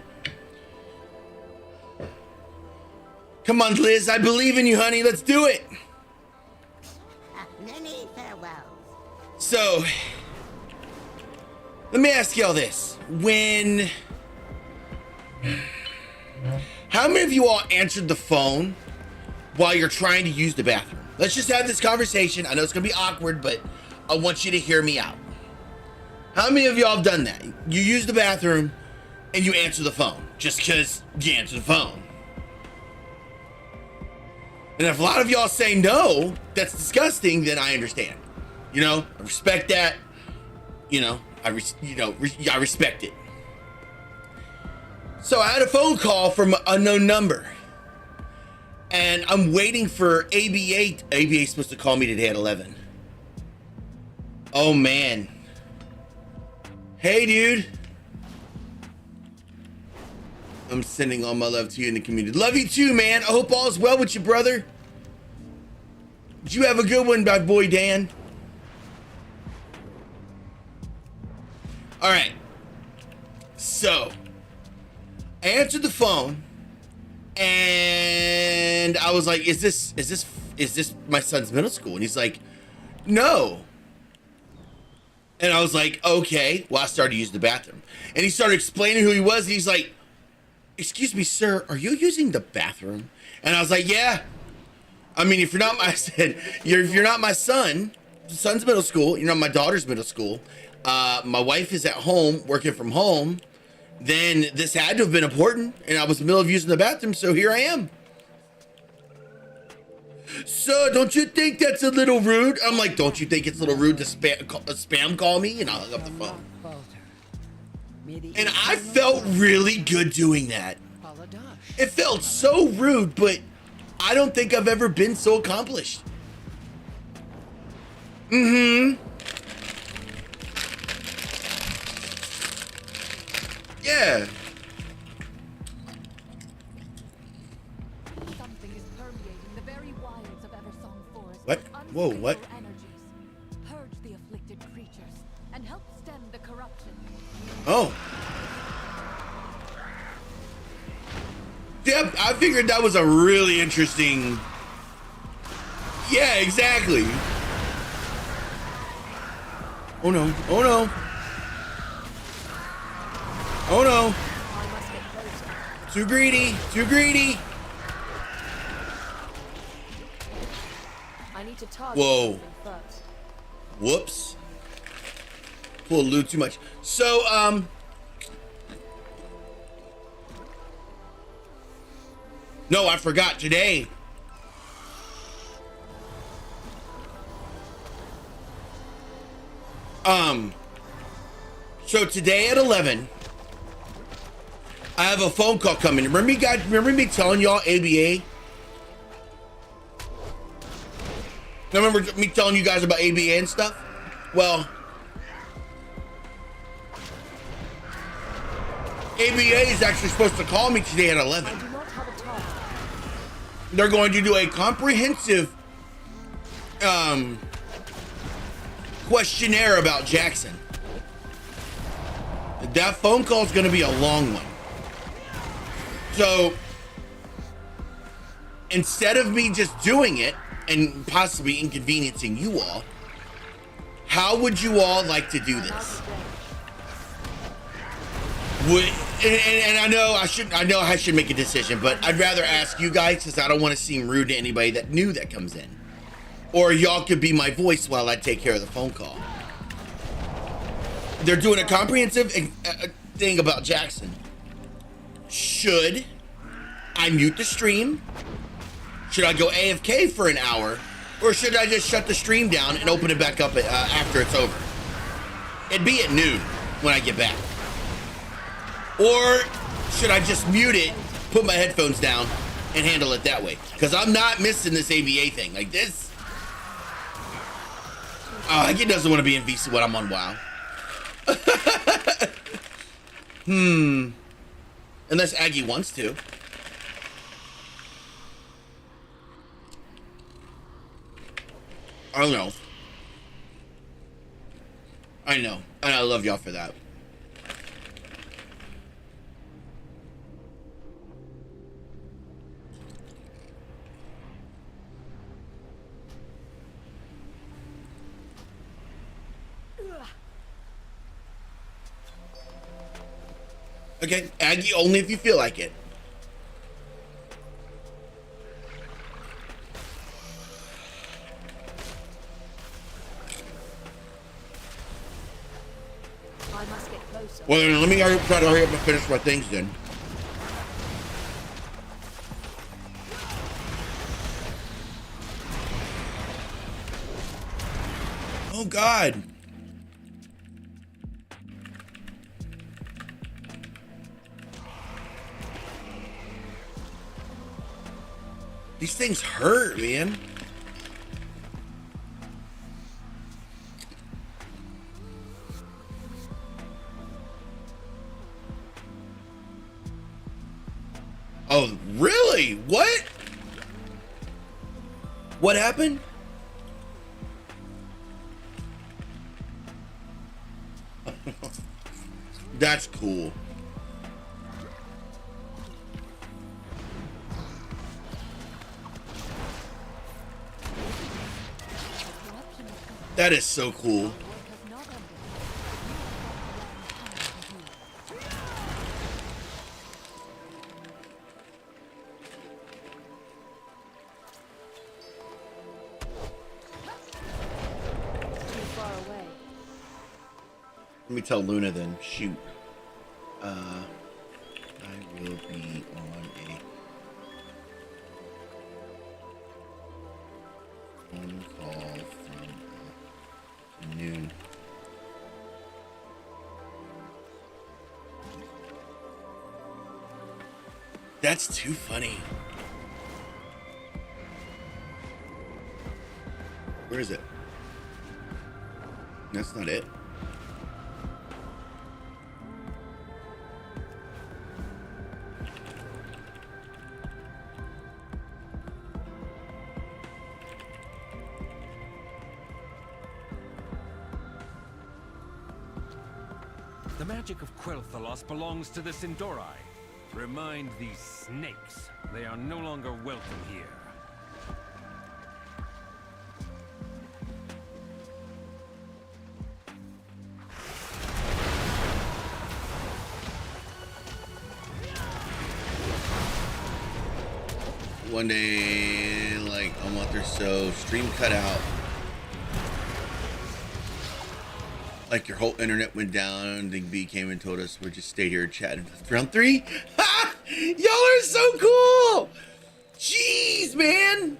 Come on, Liz, I believe in you, honey. Let's do it. Many farewells. So, let me ask y'all this. How many of you all answered the phone while you're trying to use the bathroom? Let's just have this conversation. I know it's gonna be awkward, but I want you to hear me out. How many of y'all have done that? You use the bathroom and you answer the phone just because you answer the phone. And if a lot of y'all say no, that's disgusting, then I understand. You know, I respect that. You know, I respect it. So I had a phone call from an unknown number. And I'm waiting for ABA. ABA is supposed to call me today at 11. Oh, man. Hey, dude. I'm sending all my love to you in the community. Love you too, man. I hope all is well with you, brother. Did you have a good one, my boy Dan? All right. So, I answered the phone, and I was like, "Is this my son's middle school?" And he's like, "No." And I was like, "Okay." Well, I started to use the bathroom, and he started explaining who he was. And he's like, "Excuse me, sir, are you using the bathroom?" And I was like, "Yeah." I mean, if you're not my son's middle school, you're not my daughter's middle school. My wife is at home working from home. Then this had to have been important, and I was in the middle of using the bathroom, so here I am. So, don't you think that's a little rude? I'm like, don't you think it's a little rude to spam call me? And I hung up the phone. And I felt really good doing that. It felt so rude, but I don't think I've ever been so accomplished. Mm-hmm. Yeah. Something is permeating the very wilds of Eversong Forest. What? Whoa, what? Energies. Purge the afflicted creatures and help stem the corruption. Oh. Yeah, I figured that was a really interesting. Yeah, exactly. Oh no, oh no. Oh no. I must get closer. Too greedy, too greedy. I need to target Whoa. something first. Whoops. Pulled a little too much. So, no, I forgot today. So today at 11, I have a phone call coming. Remember me telling y'all ABA? Remember me telling you guys about ABA and stuff? Well, ABA is actually supposed to call me today at 11. I do not have a target. They're going to do a comprehensive questionnaire about Jackson. That phone call is going to be a long one. So instead of me just doing it and possibly inconveniencing you all, how would you all like to do this? And I know I should make a decision, but I'd rather ask you guys because I don't want to seem rude to anybody that new that comes in. Or y'all could be my voice while I take care of the phone call. They're doing a comprehensive thing about Jackson. Should I mute the stream? Should I go AFK for an hour? Or should I just shut the stream down and open it back up after it's over? It'd be at noon when I get back. Or should I just mute it, put my headphones down, and handle it that way? Because I'm not missing this ABA thing. Like this. He doesn't want to be in VC when I'm on WoW. Unless Aggie wants to. I don't know. I know. And I love y'all for that. Okay, Aggie, only if you feel like it. I must get closer. Well, then let me try to hurry up and finish my things then. Oh, God. These things hurt, man. Oh, really? What? What happened? That's cool. That is so cool. Let me tell Luna then. Shoot. I will be on a phone call from noon. That's too funny. Where is it? That's not it. The magic of Quel'Thalas belongs to the Sin'dorei. Remind these snakes they are no longer welcome here. One day, like a month or so, stream cut out. Like your whole internet went down. The B came and told us we'll just stay here and chat. Round 3? Ha! Y'all are so cool! Jeez, man!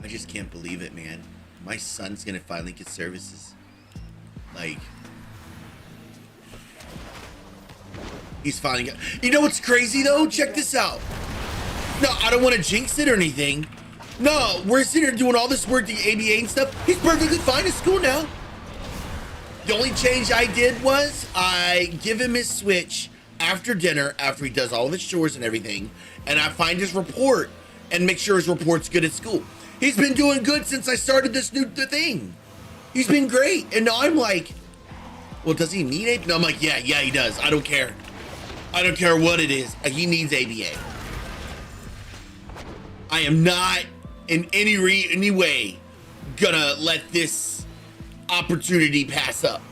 I just can't believe it, man. My son's gonna finally get services. Like, he's finally got. You know what's crazy though? Check this out. No, I don't want to jinx it or anything. No, we're sitting here doing all this work, the ABA and stuff. He's perfectly fine at school now. The only change I did was I give him his Switch after dinner, after he does all of his chores and everything, and I find his report and make sure his report's good at school. He's been doing good since I started this new thing. He's been great. And now I'm like, well, does he need it? No, I'm like, yeah, he does. I don't care. I don't care what it is. He needs ABA. I am not in any way gonna let this opportunity pass up.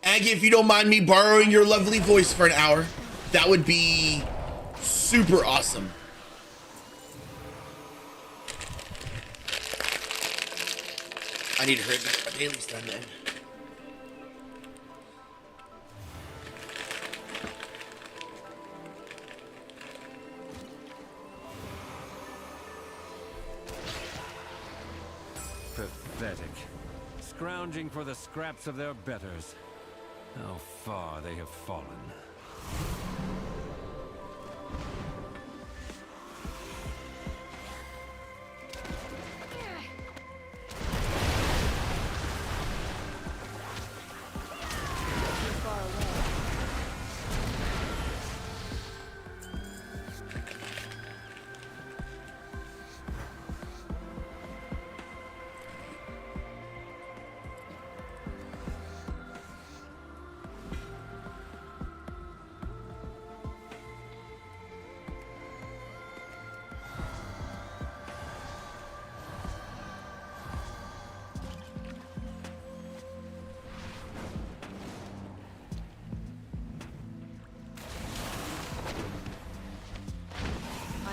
Aggie, if you don't mind me borrowing your lovely voice for an hour, that would be super awesome. I need to hurry up my daily's done then. Pathetic. Scrounging for the scraps of their betters. How far they have fallen.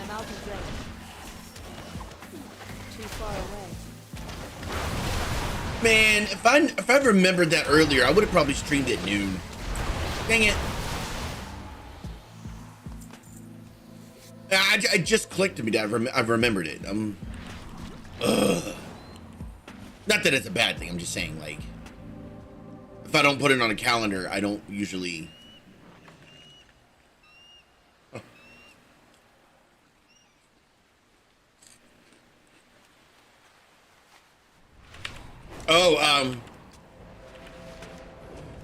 I'm out of range. Too far away. Man, if I remembered that earlier, I would have probably streamed at noon. Dang it. I just clicked to me that I've remembered it. Not that it's a bad thing. I'm just saying, like, if I don't put it on a calendar, I don't usually.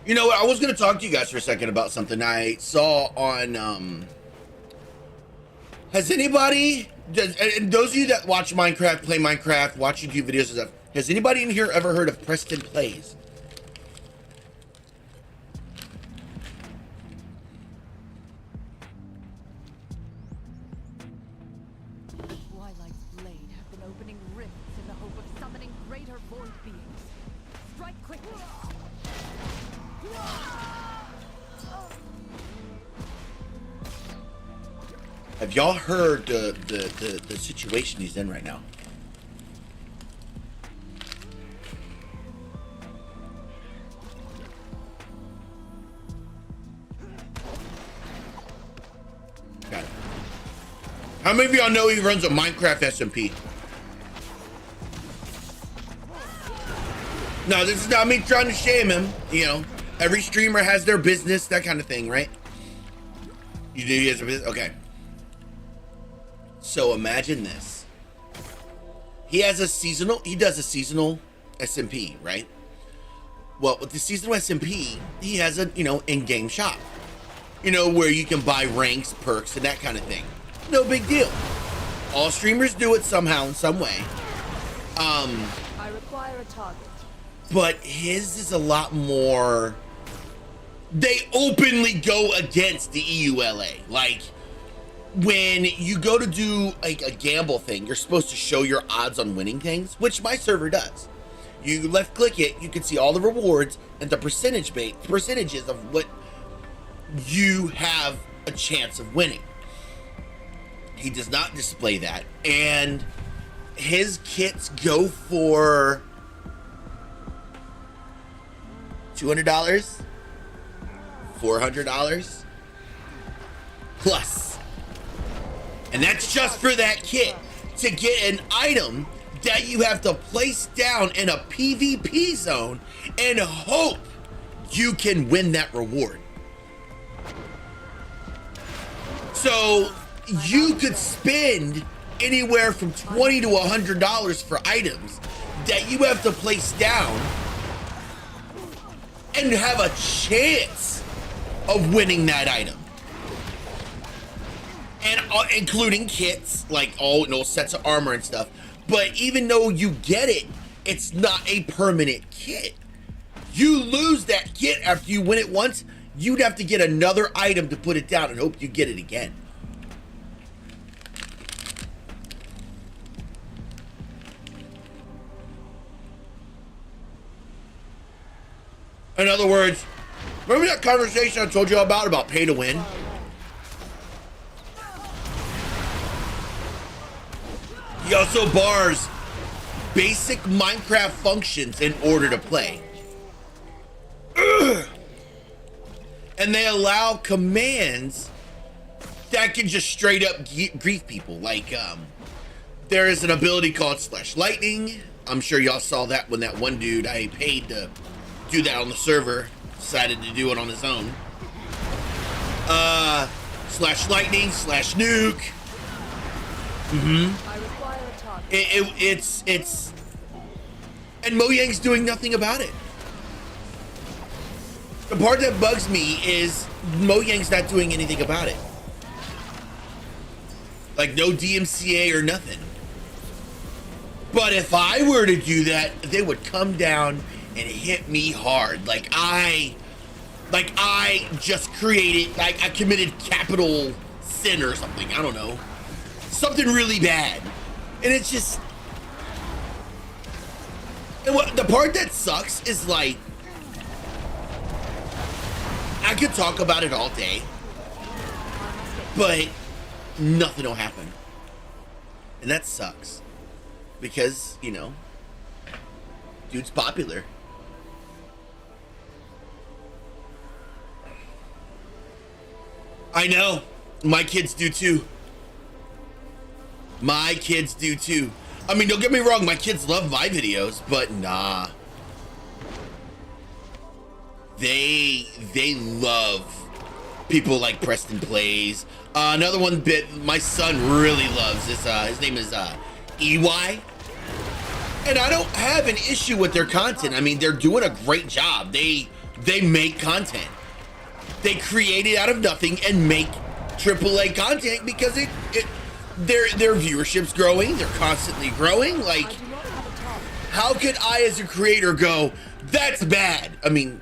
You know what? I was going to talk to you guys for a second about something I saw on, has anybody, and those of you that watch Minecraft, play Minecraft, watch YouTube videos and stuff, has anybody in here ever heard of Preston Plays? The Twilight's blade have been opening rifts in the hope of summoning greater void beings. Strike quickly. Have y'all heard the situation he's in right now? Got it. How many of y'all know he runs a Minecraft SMP? No, this is not me trying to shame him. You know, every streamer has their business, that kind of thing, right? You do, he has a business? Okay. So imagine this. He does a seasonal SMP, right? Well, with the seasonal SMP, he has a, in-game shop. Where you can buy ranks, perks, and that kind of thing. No big deal. All streamers do it somehow in some way. I require a target. But his is a lot more. They openly go against the EULA. Like, when you go to do like a gamble thing, you're supposed to show your odds on winning things, which my server does. You left click it, you can see all the rewards and the percentages of what you have a chance of winning. He does not display that, and his kits go for $200, $400 plus. And that's just for that kit. To get an item that you have to place down in a PvP zone and hope you can win that reward. So you could spend anywhere from $20 to $100 for items that you have to place down and have a chance of winning that item. And including kits, like all sets of armor and stuff. But even though you get it, it's not a permanent kit. You lose that kit after you win it once, you'd have to get another item to put it down and hope you get it again. In other words, remember that conversation I told you about pay to win? He also bars basic Minecraft functions in order to play. And they allow commands that can just straight up grief people. Like, there is an ability called Slash Lightning. I'm sure y'all saw that when that one dude I paid to do that on the server decided to do it on his own. slash lightning slash nuke. I require a target. It's and Mojang's doing nothing about it. The part that bugs me is Mojang's not doing anything about it. Like no DMCA or nothing. But if I were to do that, they would come down and hit me hard. Like I just created, like I committed capital sin or something. I don't know. Something really bad. And it's just, and what the part that sucks is like, I could talk about it all day, but nothing will happen. And that sucks. Because, you know, dude's popular. I know. My kids do too. My kids do too. I mean, don't get me wrong, my kids love my videos, but nah. They love people like Preston Plays. Another one that my son really loves is his name is 𝐤𝐤𝐤𝐤. And I don't have an issue with their content. I mean, they're doing a great job. They make content. They create it out of nothing and make AAA content because their viewership's growing. They're constantly growing. Like, how could I, as a creator, go, that's bad? I mean,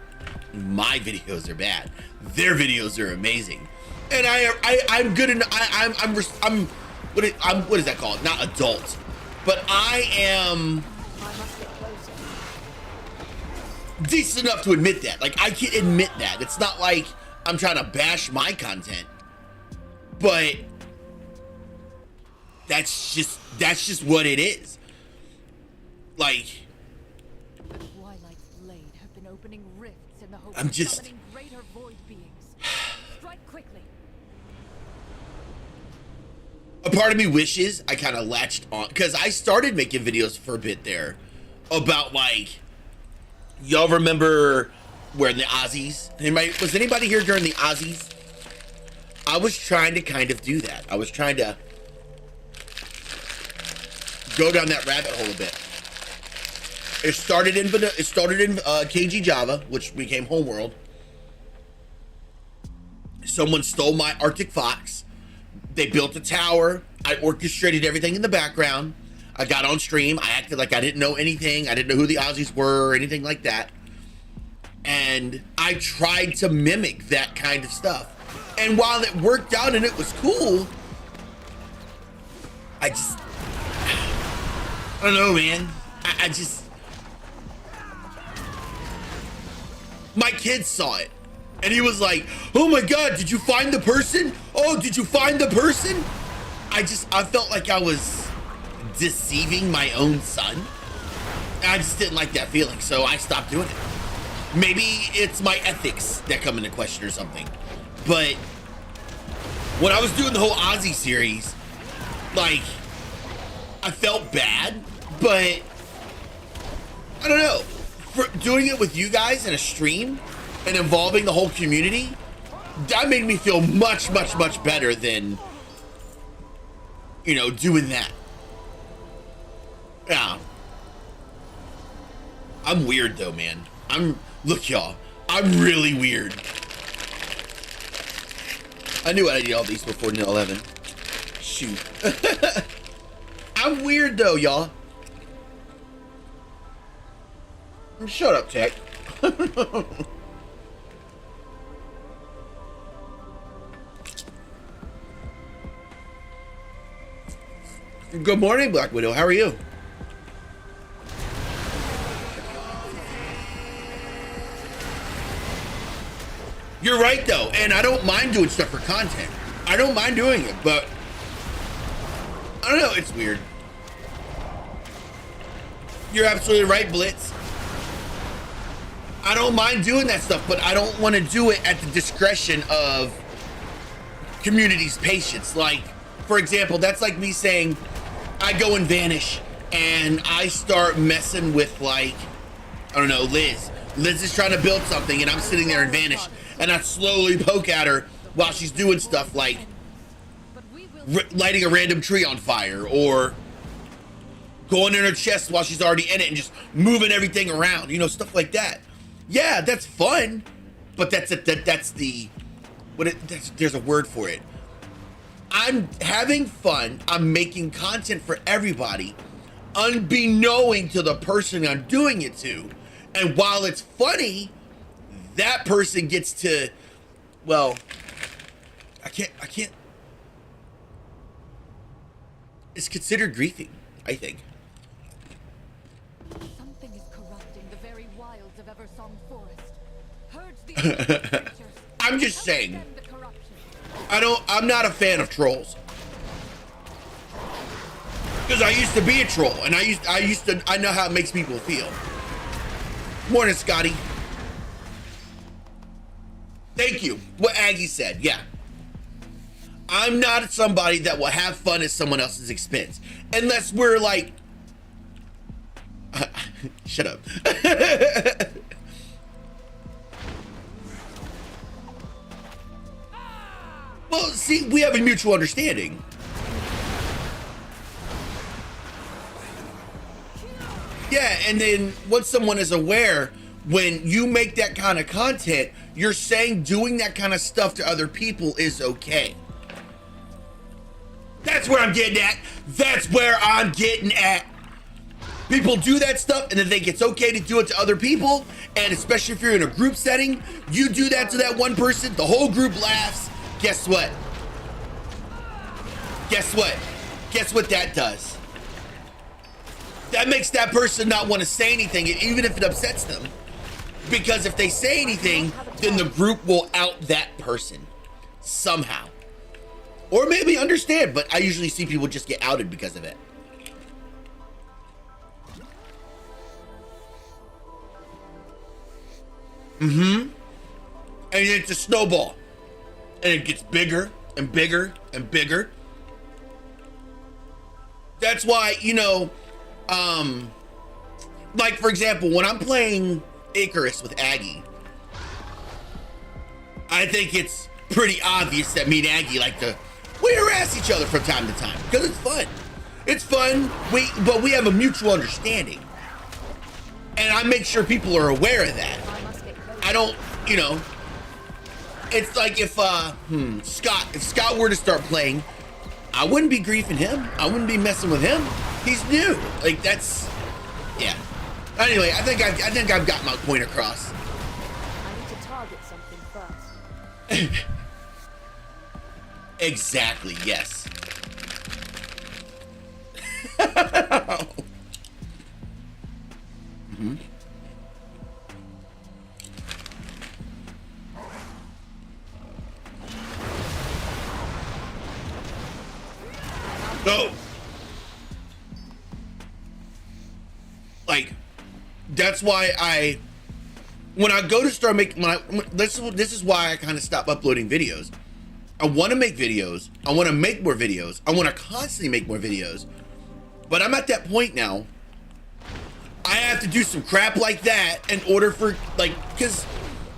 my videos are bad. Their videos are amazing. And I'm good enough. I'm what is that called? Not adult, but I am decent enough to admit that. Like, I can admit that. It's not like I'm trying to bash my content, but that's just what it is. Like, Twilight's blade have been opening rifts in the hope I'm of just- summoning greater void beings. Strike quickly. a part of me wishes I kind of latched on, because I started making videos for a bit there about, like, y'all remember where the Aussies, was anybody here during the Aussies? I was trying to kind of do that. I was trying to go down that rabbit hole a bit. It started in 𝐥𝐢𝐤𝐤, which became Homeworld. Someone stole my Arctic Fox. They built a tower. I orchestrated everything in the background. I got on stream. I acted like I didn't know anything. I didn't know who the Aussies were or anything like that. And I tried to mimic that kind of stuff. And while it worked out and it was cool, I don't know, man. My kid saw it and he was like, oh my God, did you find the person? Oh, did you find the person? I felt like I was deceiving my own son. I just didn't like that feeling, so I stopped doing it. Maybe it's my ethics that come into question or something. But when I was doing the whole Aussie series, like, I felt bad, but I don't know. For doing it with you guys in a stream and involving the whole community, that made me feel much, much, much better than, you know, doing that. Yeah. I'm weird though, man. Look, y'all, I'm really weird. I knew I did all these before 11. Shoot. I'm weird though, y'all. Shut up, Tech. Good morning, Black Widow. How are you? You're right, though, and I don't mind doing stuff for content. I don't mind doing it, but I don't know. It's weird. You're absolutely right, Blitz. I don't mind doing that stuff, but I don't want to do it at the discretion of community's patience. Like, for example, that's like me saying I go and vanish and I start messing with, like, I don't know, Liz. Liz is trying to build something and I'm sitting there and vanish, and I slowly poke at her while she's doing stuff like But we will lighting a random tree on fire, or going in her chest while she's already in it and just moving everything around, you know, stuff like that. Yeah, that's fun, but that's there's a word for it. I'm having fun. I'm making content for everybody, unbeknowing to the person I'm doing it to. And while it's funny, that person gets to, well, I can't. It's considered griefing, I think. Something is corrupting the very wilds of Eversong Forest. Purge the creatures. I'm just saying. End the corruption. I'm not a fan of trolls. Because I used to be a troll, and I know how it makes people feel. Morning, Scotty. Thank you. What Aggie said, yeah. I'm not somebody that will have fun at someone else's expense. Unless we're like... shut up. Well, see, we have a mutual understanding. Yeah, and then once someone is aware, when you make that kind of content, you're saying doing that kind of stuff to other people is okay. That's where I'm getting at. That's where I'm getting at. People do that stuff and then think it's okay to do it to other people. And especially if you're in a group setting, you do that to that one person, the whole group laughs. Guess what? Guess what? Guess what that does? That makes that person not want to say anything, even if it upsets them. Because if they say anything, then the group will out that person somehow. Or maybe understand, but I usually see people just get outed because of it. And it's a snowball. And it gets bigger and bigger and bigger. That's why, you know, like for example, when I'm playing Icarus with Aggie, I think it's pretty obvious that me and Aggie like to harass each other from time to time because it's fun. It's fun, but we have a mutual understanding. And I make sure people are aware of that. I don't, you know, it's like if Scott were to start playing, I wouldn't be griefing him. I wouldn't be messing with him. He's new. Like that's, yeah. Anyway, I think I've got my point across. I need to target something first. Exactly, yes. So, like, that's why when I go to start making, this is why I kind of stop uploading videos. I want to make videos. I want to make more videos. I want to constantly make more videos. But I'm at that point now. I have to do some crap like that in order for, like, because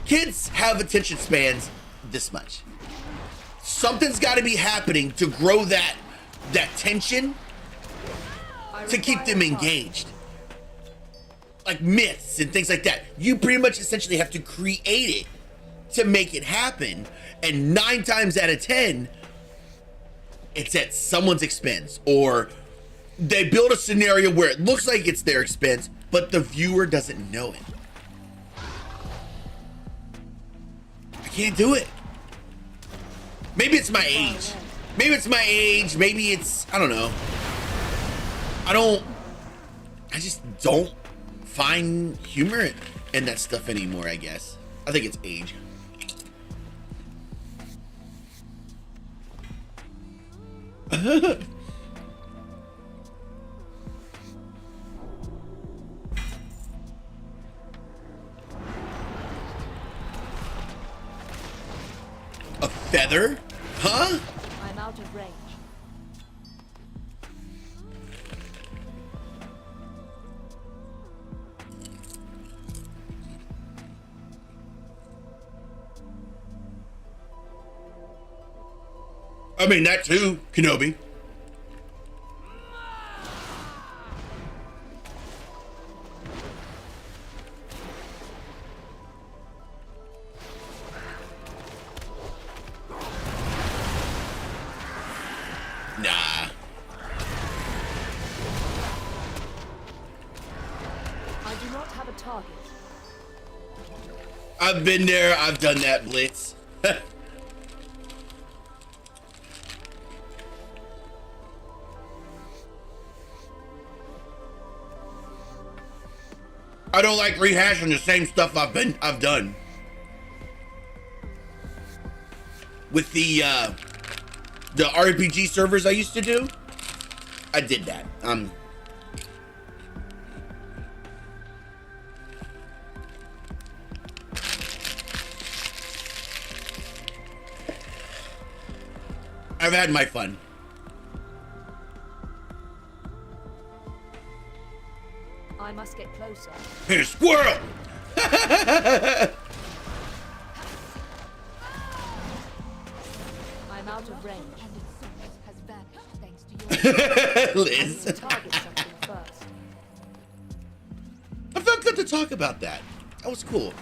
kids have attention spans this much. Something's got to be happening to grow that tension to keep them engaged. Like myths and things like that. You pretty much essentially have to create it to make it happen. And 9 times out of 10, it's at someone's expense, or they build a scenario where it looks like it's their expense, but the viewer doesn't know it. I can't do it. Maybe it's my age. Maybe it's my age. Maybe it's, I don't know. I just don't find humor in that stuff anymore, I guess. I think it's age. A feather? Huh? I'm out of range. I mean, that too, Kenobi. Nah. I do not have a target. I've been there. I've done that, Blitz. I don't like rehashing the same stuff I've done. With the RPG servers I used to do, I did that. I've had my fun. I must get closer. Hey, squirrel! I'm out of range. And its source has vanished thanks to your Liz. Target something first. I felt good to talk about that. That was cool.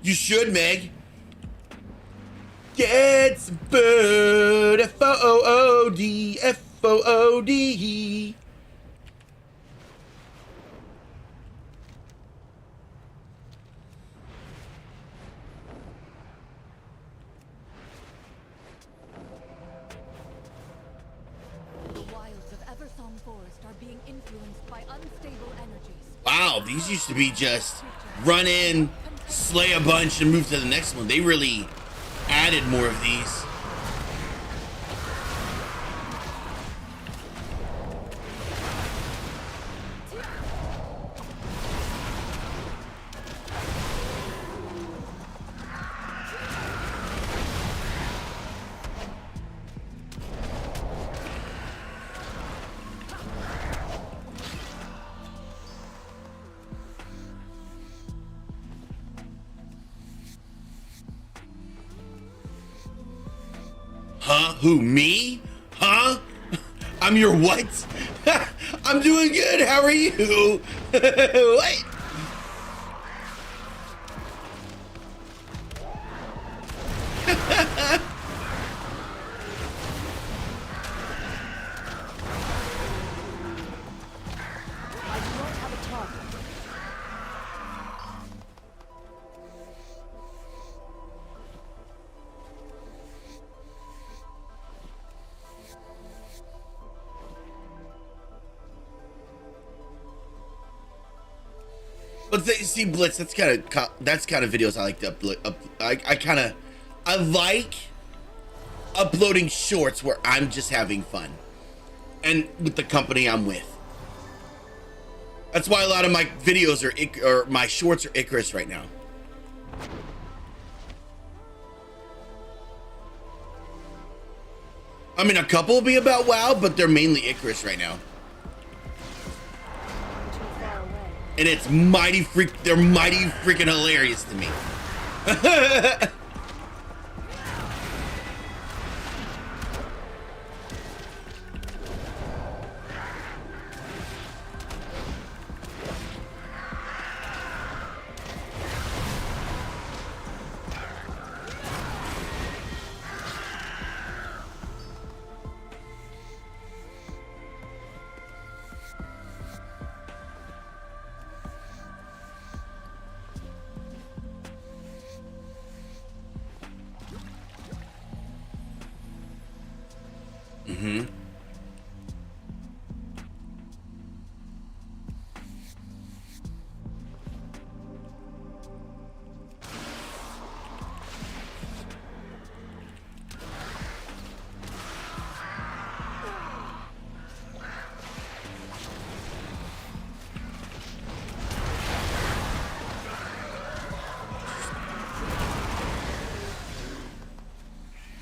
You should, Meg. Get some food. F-O-O-D. F-O-O-D. The wilds of Eversong Forest are being influenced by unstable energies. Wow, these used to be just run in, slay a bunch, and move to the next one. They really added more of these. Huh? Who, me? Huh? I'm your what? I'm doing good. How are you? What? I do not have a target. But see, Blitz, that's kind of videos I like to upload. I like uploading shorts where I'm just having fun, and with the company I'm with. That's why a lot of my videos or my shorts are Icarus right now. I mean, a couple will be about WoW, but they're mainly Icarus right now. Too far away. And it's they're mighty freaking hilarious to me. Mm-hmm.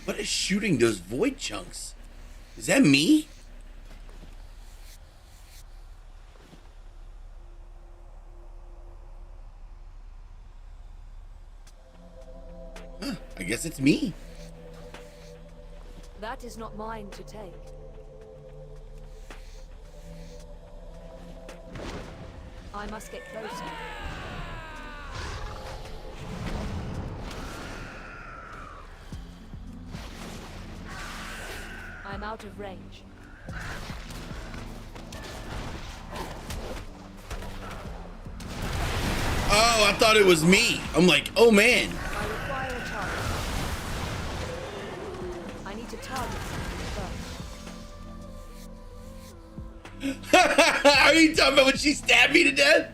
What What is shooting those void chunks? Is that me? Huh, I guess it's me. That is not mine to take. I must get closer. I'm out of range. Oh, I thought it was me. I'm like, oh man. I require a target. I need to target something first. Are you talking about when she stabbed me to death?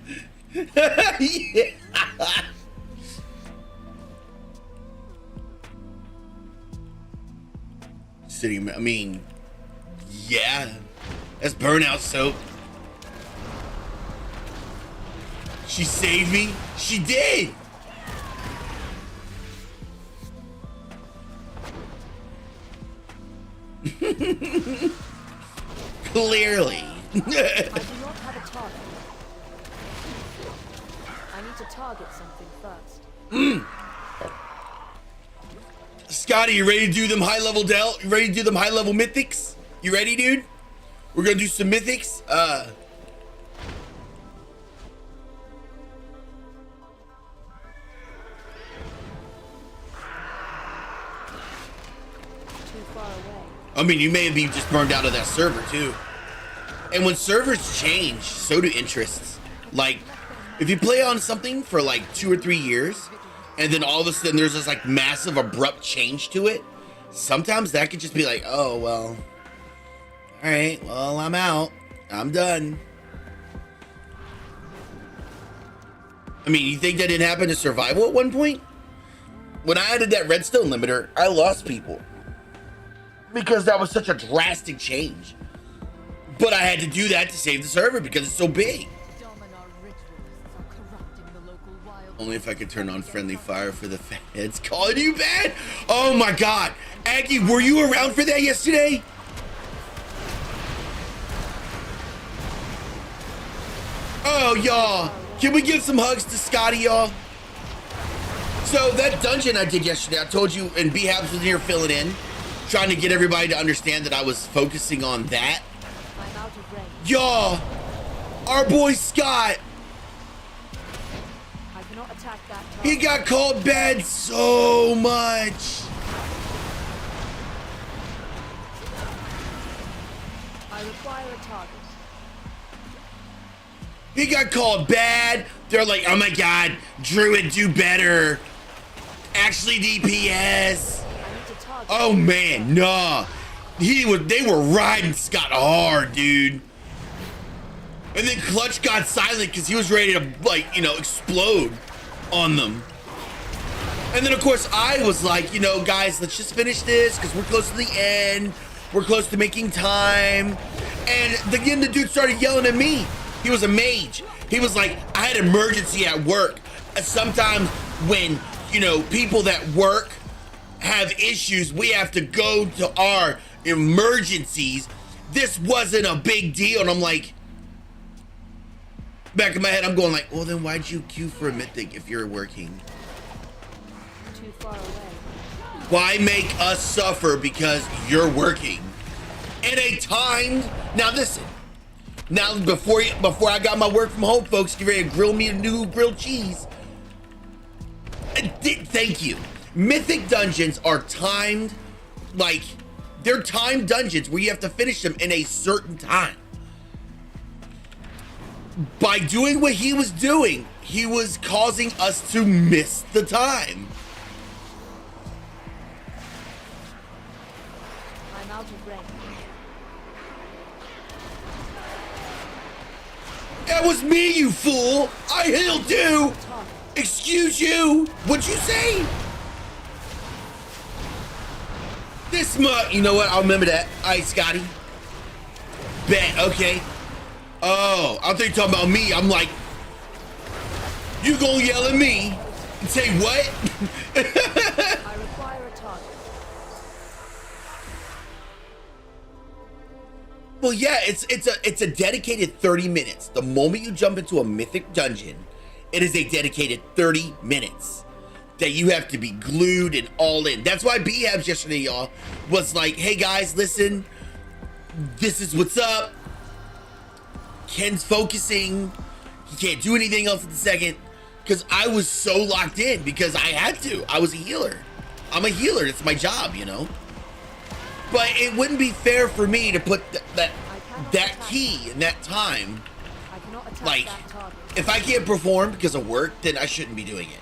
Yeah. Sitting, I mean, yeah, that's burnout soap. She saved me. She did. Clearly. I do not have a target. I need to target something first. Scotty, you ready to do them high level You ready to do them high level mythics? You ready, dude? We're gonna do some mythics. Too far away. I mean, you may have been just burned out of that server too. And when servers change, so do interests. Like, if you play on something for like 2 or 3 years, and then all of a sudden there's this like massive abrupt change to it, sometimes that could just be like, oh, well, all right, well, I'm out. I'm done. I mean, you think that didn't happen to survival at one point? When I added that redstone limiter, I lost people because that was such a drastic change. But I had to do that to save the server because it's so big. Only if I could turn on friendly fire for the feds calling you bad. Oh my God. Aggie, were you around for that yesterday? Oh, y'all. Can we give some hugs to Scotty, y'all? So that dungeon I did yesterday, I told you, and B-Habs was here filling in, trying to get everybody to understand that I was focusing on that. I'm out of range. Y'all, our boy Scott, I cannot attack that target. he got called bad so much. I require a target. He got called bad. They're like, oh my God, Druid, do better. Actually DPS. I need to target. Oh man, nah. They were riding Scott hard, dude. And then Clutch got silent because he was ready to, like, you know, explode on them. And then of course I was like, you know, guys, let's just finish this because we're close to the end. We're close to making time. And then the dude started yelling at me. He was a mage. He was like, I had emergency at work. Sometimes when, you know, people that work have issues, we have to go to our emergencies. This wasn't a big deal. And I'm like, back in my head, I'm going like, well, then why'd you queue for a mythic if you're working? Too far away. Why make us suffer because you're working? In a timed, now listen, now before I got my work from home, folks, get ready to grill me a new grilled cheese. Thank you. Mythic dungeons are timed, like, they're timed dungeons where you have to finish them in a certain time. By doing what he was doing, he was causing us to miss the time. I'm out of range. That was me, you fool! I healed you! Excuse you! What'd you say? This you know what? I'll remember that. Alright, Scotty. Bet, okay. Oh, I think you're talking about me. I'm like, you gonna yell at me and say what? I require a target. Well, yeah, it's a dedicated 30 minutes. The moment you jump into a mythic dungeon, it is a dedicated 30 minutes that you have to be glued and all in. That's why BHabs yesterday, y'all, was like, hey guys, listen, this is what's up. Ken's focusing. He can't do anything else at the second. Because I was so locked in because I had to. I was a healer. I'm a healer. It's my job, you know. But it wouldn't be fair for me to put that key in that time. Like, if I can't perform because of work, then I shouldn't be doing it.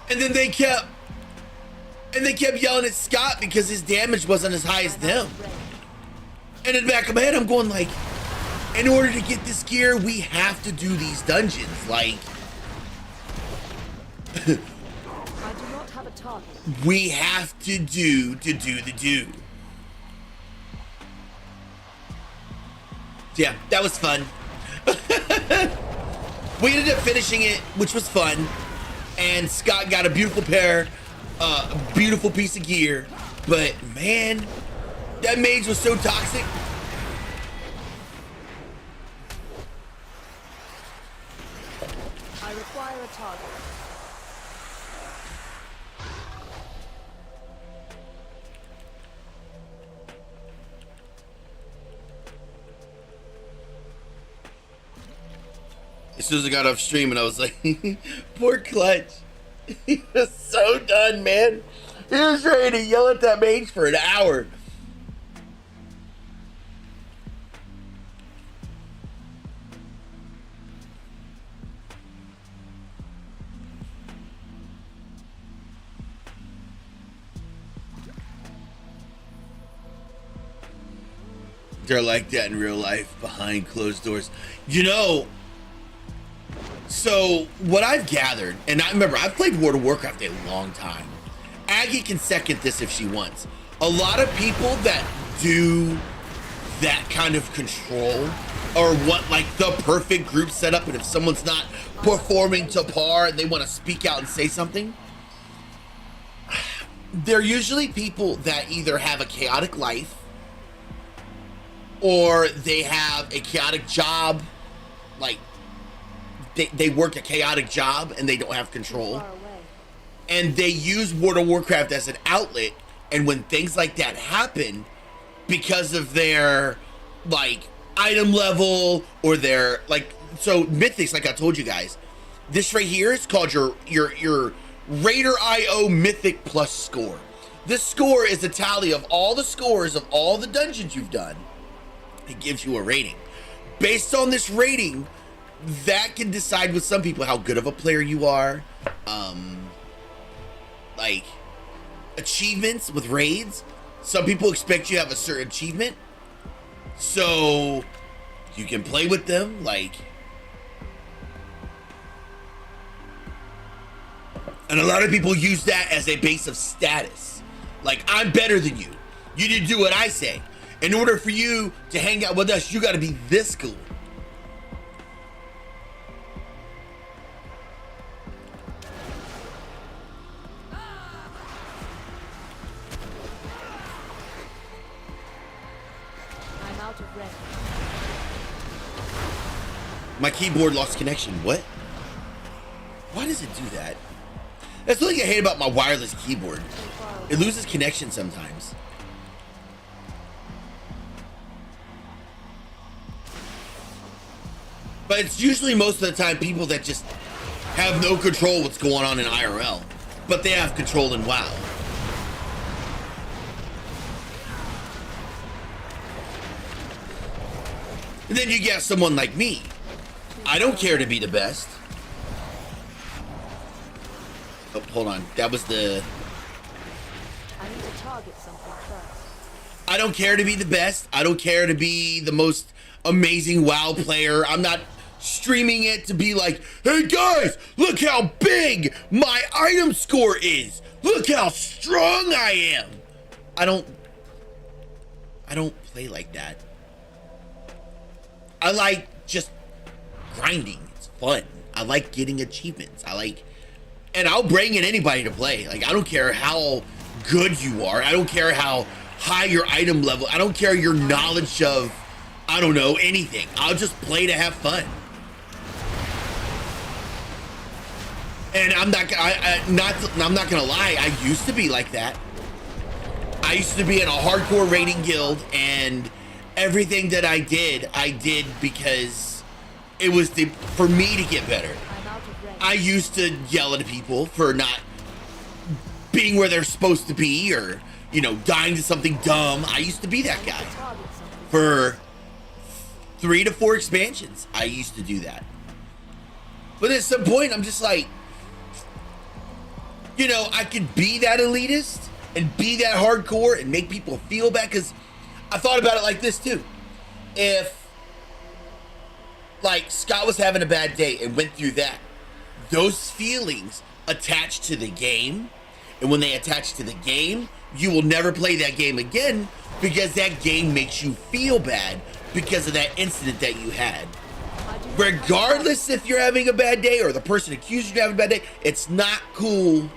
And then they kept yelling at Scott because his damage wasn't as high as them. And in the back of my head, I'm going like, in order to get this gear, we have to do these dungeons. Like, I do not have a target. we have to do the do. Yeah, that was fun. We ended up finishing it, which was fun. And Scott got a beautiful a beautiful piece of gear. But man, that mage was so toxic. I require a target. As soon as I got off stream and I was like, poor Clutch. He was so done, man. He was ready to yell at that mage for an hour. They're like that in real life, behind closed doors. You know, so what I've gathered, and I remember I've played World of Warcraft a long time. Aggie can second this if she wants. A lot of people that do that kind of control or want like the perfect group setup, and if someone's not performing to par and they want to speak out and say something, they're usually people that either have a chaotic life or they have a chaotic job, like they work a chaotic job and they don't have control. And they use World of Warcraft as an outlet, and when things like that happen, because of their like item level or their like, so mythics, like I told you guys, this right here is called your Raider IO Mythic Plus score. This score is a tally of all the scores of all the dungeons you've done. It gives you a rating. Based on this rating, that can decide with some people how good of a player you are. Like achievements with raids, some people expect you to have a certain achievement so you can play with them. Like, and a lot of people use that as a base of status. Like, I'm better than you. You need to do what I say. In order for you to hang out with us, you got to be this cool. I'm out of red. My keyboard lost connection. What? Why does it do that? That's the thing I hate about my wireless keyboard. It loses connection sometimes. But it's usually most of the time people that just have no control what's going on in IRL, but they have control in WoW. And then you get someone like me. I don't care to be the best. Oh, hold on. That was the... I need to target something first. I don't care to be the best. I don't care to be the most amazing WoW player. I'm not streaming it to be like, hey guys, look how big my item score is. Look how strong I am. I don't play like that. I like just grinding. It's fun. I like getting achievements. And I'll bring in anybody to play. Like, I don't care how good you are. I don't care how high your item level. I don't care your knowledge of, I don't know, anything. I'll just play to have fun. And I'm not gonna lie, I used to be like that. I used to be in a hardcore raiding guild, and everything that I did because it was for me to get better. I used to yell at people for not being where they're supposed to be, or, you know, dying to something dumb. I used to be that guy. For 3 to 4 expansions, I used to do that. But at some point, I'm just like, you know, I could be that elitist and be that hardcore and make people feel bad, because I thought about it like this too. If, like, Scott was having a bad day and went through that, those feelings attach to the game, and when they attach to the game, you will never play that game again, because that game makes you feel bad because of that incident that you had. Regardless if you're having a bad day or the person accused you of having a bad day, it's not cool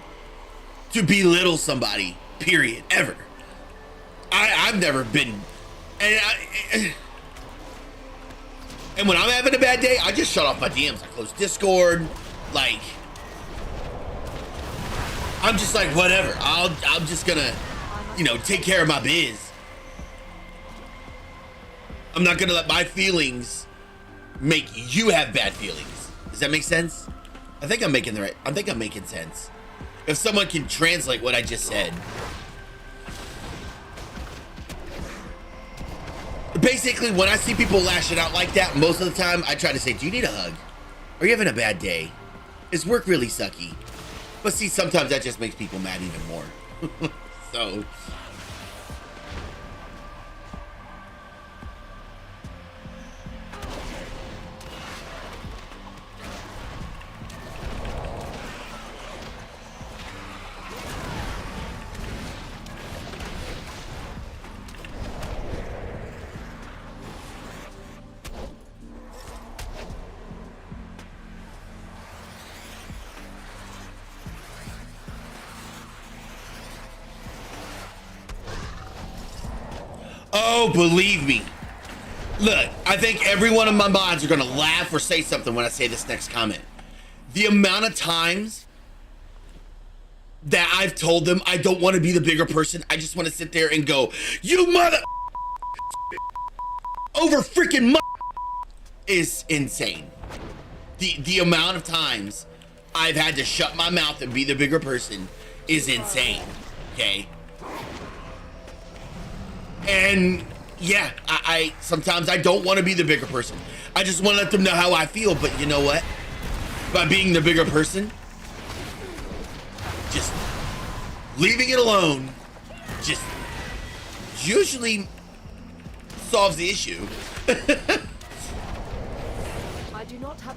to belittle somebody, period, ever. I've never been, and when I'm having a bad day, I just shut off my DMs. I close Discord. Like, I'm just like, whatever. I'm just gonna, you know, take care of my biz. I'm not gonna let my feelings make you have bad feelings. Does that make sense? I think I'm making sense. If someone can translate what I just said. Basically, when I see people lashing out like that, most of the time I try to say, do you need a hug? Are you having a bad day? Is work really sucky? But see, sometimes that just makes people mad even more. So. Oh, believe me. Look, I think every one of my mods are gonna laugh or say something when I say this next comment. The amount of times that I've told them I don't want to be the bigger person, I just want to sit there and go, you mother over freaking is insane. The amount of times I've had to shut my mouth and be the bigger person is insane. Okay. And yeah, I sometimes I don't want to be the bigger person. I just want to let them know how I feel. But you know what? By being the bigger person, just leaving it alone just usually solves the issue.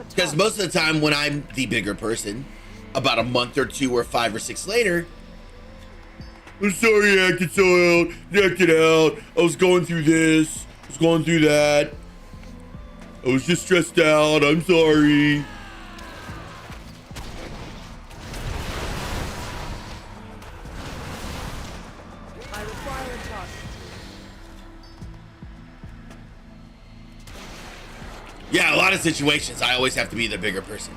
Because most of the time when I'm the bigger person, about a month or 2 or 5 or 6 later, I'm sorry I acted so out, I was going through this, I was going through that, I was just stressed out, I'm sorry. I require a target. Yeah, a lot of situations I always have to be the bigger person.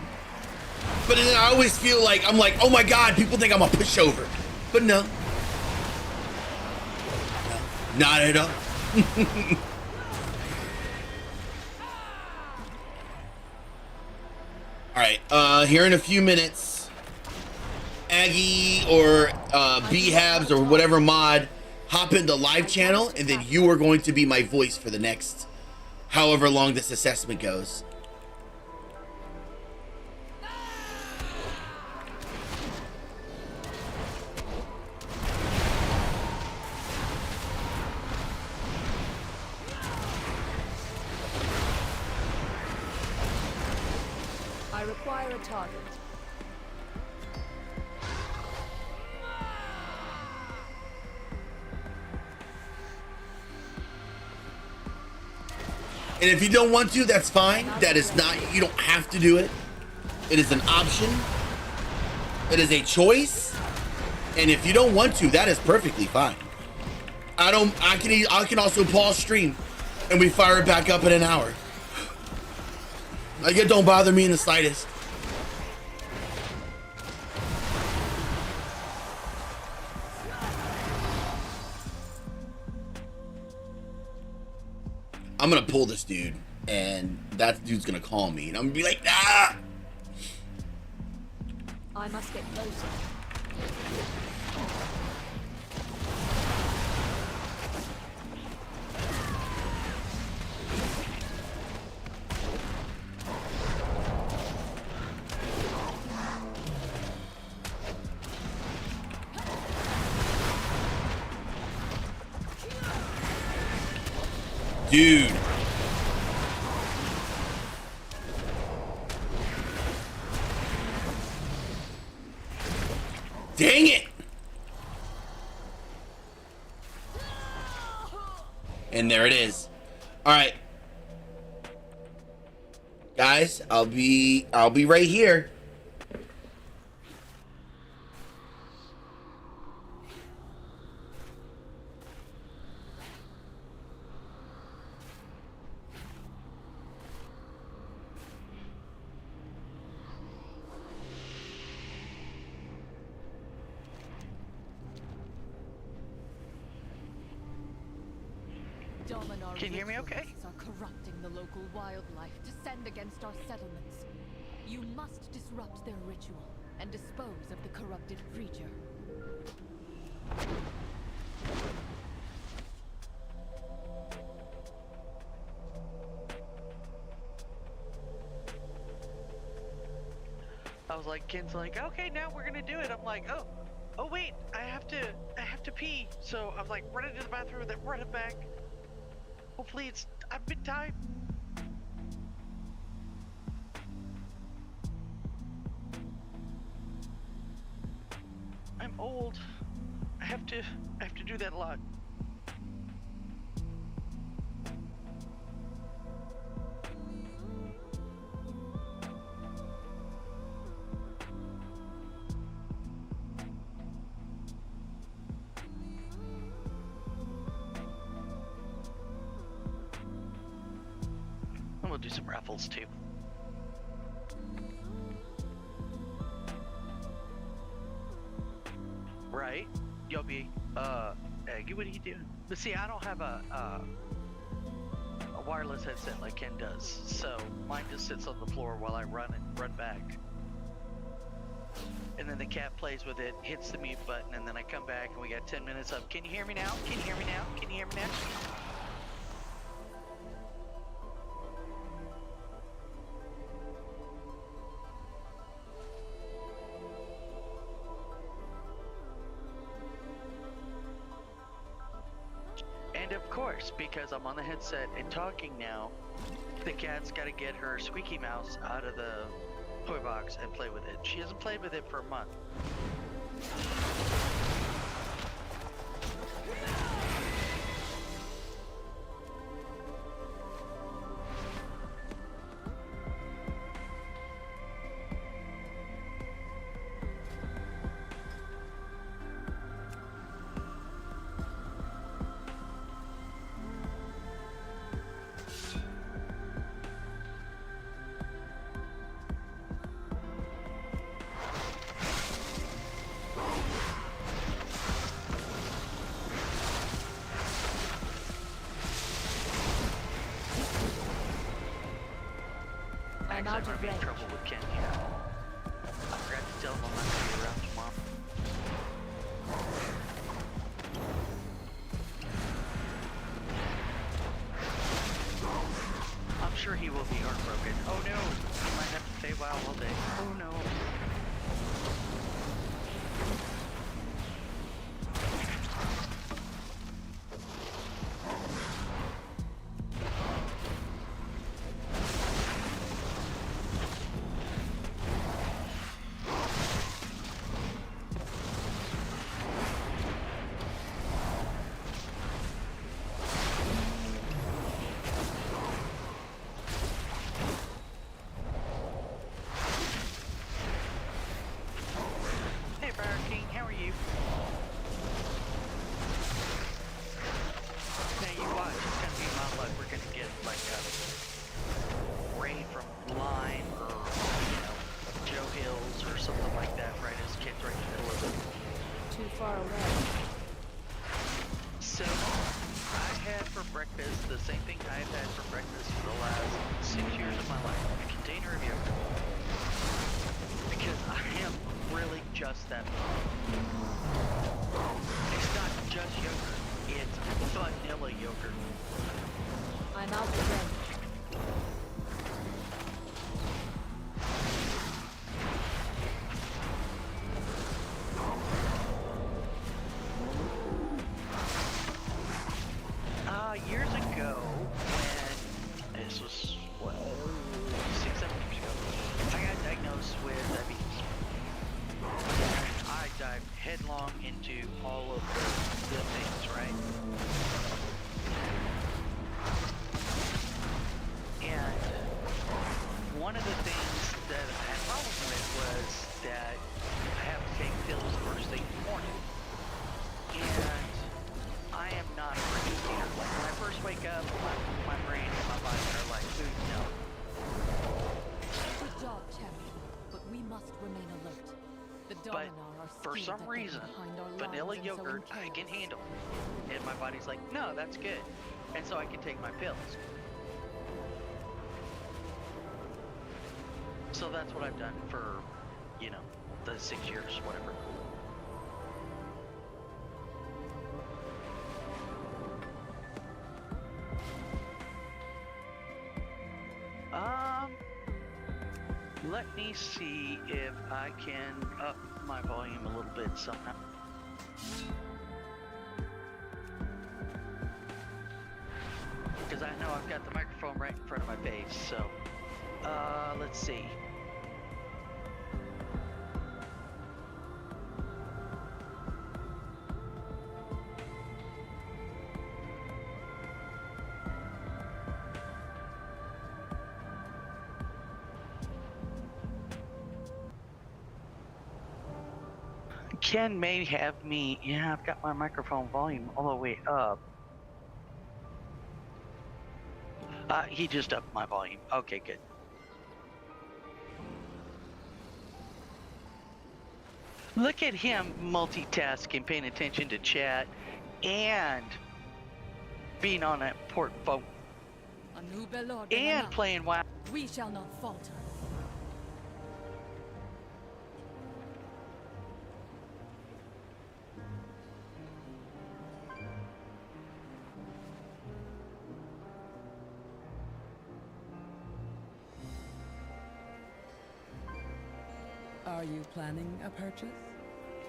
But then I always feel like, I'm like, oh my God, people think I'm a pushover. But no. Not at all. All right, here in a few minutes, Aggie or BHabs or whatever mod, hop into live channel, and then you are going to be my voice for the next however long this assessment goes. I require a target. And if you don't want to, that's fine. That is not, you don't have to do it. It is an option. It is a choice, and if you don't want to, that is perfectly fine. I can also pause stream, and we fire it back up in an hour. Like, it don't bother me in the slightest. I'm gonna pull this dude, and that dude's gonna call me, and I'm gonna be like, ah! I must get closer. Dude. Dang it. And there it is. All right. Guys, I'll be right here. Can you hear me okay? Are corrupting the local wildlife to send against our settlements. You must disrupt their ritual and dispose of the corrupted creature. I was like, Ken's like, okay, now we're gonna do it. I'm like, oh wait, I have to pee. So I'm like, run into the bathroom and then run it back. Hopefully I've been time. I'm old. I have to do that a lot. We'll do some raffles too. Right? You'll be, Aggie, what are you doing? But see, I don't have a wireless headset like Ken does, so mine just sits on the floor while I run back. And then the cat plays with it, hits the mute button, and then I come back and we got 10 minutes of, can you hear me now? Can you hear me now? Can you hear me now? And of course, because I'm on the headset and talking now, the cat's got to get her squeaky mouse out of the toy box and play with it. She hasn't played with it for a month. I'm out of in range. trouble with Ken here. I forgot to tell him I'm not going to be around tomorrow. I'm sure he will be heartbroken. Oh no! He might have to stay wild all day. Oh no! far away. So, I had for breakfast the same thing I've had for breakfast for the last 6 years of my life. A container of yogurt. Because I am really just that way. It's not just yogurt. It's vanilla yogurt. I'm out again. Years ago, when this was, what, 6, 7 years ago, I got diagnosed with diabetes. I dived headlong into all of the things, right? And one of the things that I had problems with was that I have to take pills first thing in the morning. And I am not a brain eater. Like when I first wake up, my brain and my body are like, food, no. Good job, champion. But we must remain alert. The But Dominar are for skilled some at reason, getting behind our vanilla lines and yogurt sowing I can chaos. handle. And my body's like, no, that's good. And so I can take my pills. So that's what I've done for, you know, the 6 years, whatever. Let me see if I can up my volume a little bit somehow. Because I know I've got the microphone right in front of my face, so let's see. Ken may have me, yeah, I've got my microphone volume all the way up. He just upped my volume. Okay, good. Look at him multitasking, paying attention to chat, and being on that important phone, and playing WoW. We shall not falter. Are you planning a purchase?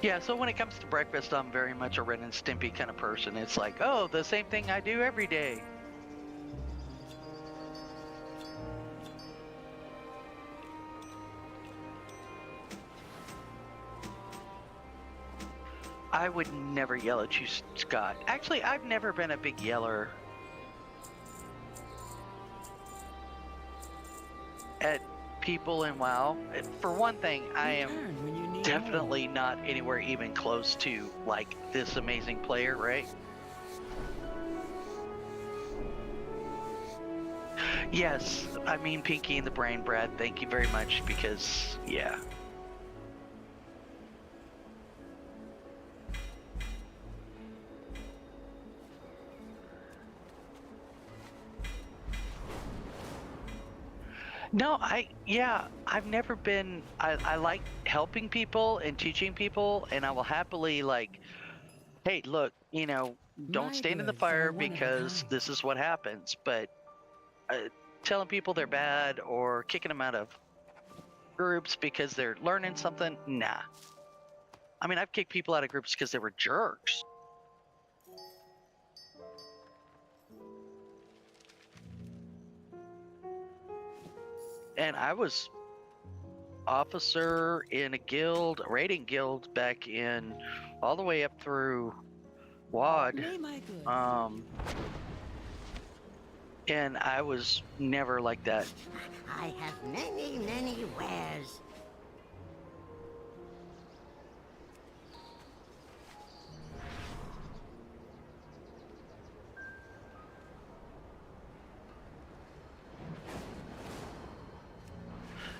Yeah, so when it comes to breakfast, I'm very much a Ren and Stimpy kind of person. It's like, oh, the same thing I do every day. I would never yell at you, Scott. Actually, I've never been a big yeller at people in WoW. For one thing, I am definitely not anywhere even close to like this amazing player, right? Yes, I mean Pinky and the Brain, Brad. Thank you very much because, yeah. No, I've never been, I like helping people and teaching people, and I will happily like, hey, look, you know, don't stand in the fire because this is what happens, but telling people they're bad or kicking them out of groups because they're learning something, nah. I mean, I've kicked people out of groups because they were jerks. And I was officer in a guild, a raiding guild back in, all the way up through WAD. And I was never like that. I have many, many wares.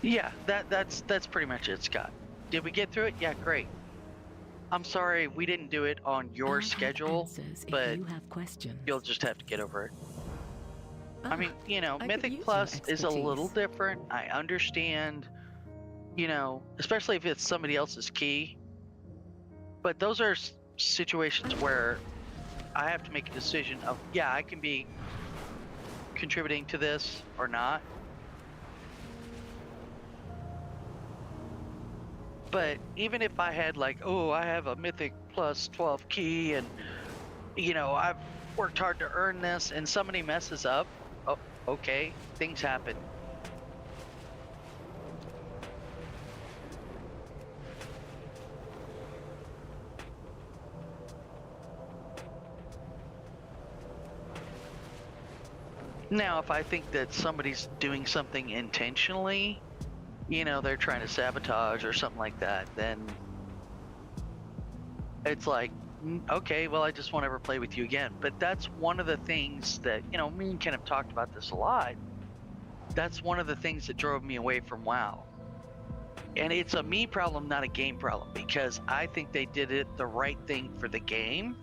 Yeah, that's pretty much it, Scott. Did we get through it? Yeah, great. I'm sorry we didn't do it on your schedule, but you have questions. you'll just have to get over it. I mean, you know, I could Mythic use Plus your is a little expertise. different. I understand, you know, especially if it's somebody else's key. But those are situations where I have to make a decision of, yeah, I can be contributing to this or not. But even if I had like, oh, I have a Mythic Plus 12 key and, you know, I've worked hard to earn this and somebody messes up, oh, okay, things happen. Now, if I think that somebody's doing something intentionally, you know, they're trying to sabotage or something like that, then it's like, okay, well, I just won't ever play with you again. But that's one of the things that, you know, me and Ken have talked about this a lot. That's one of the things that drove me away from WoW. And it's a me problem, not a game problem, because I think they did it the right thing for the game.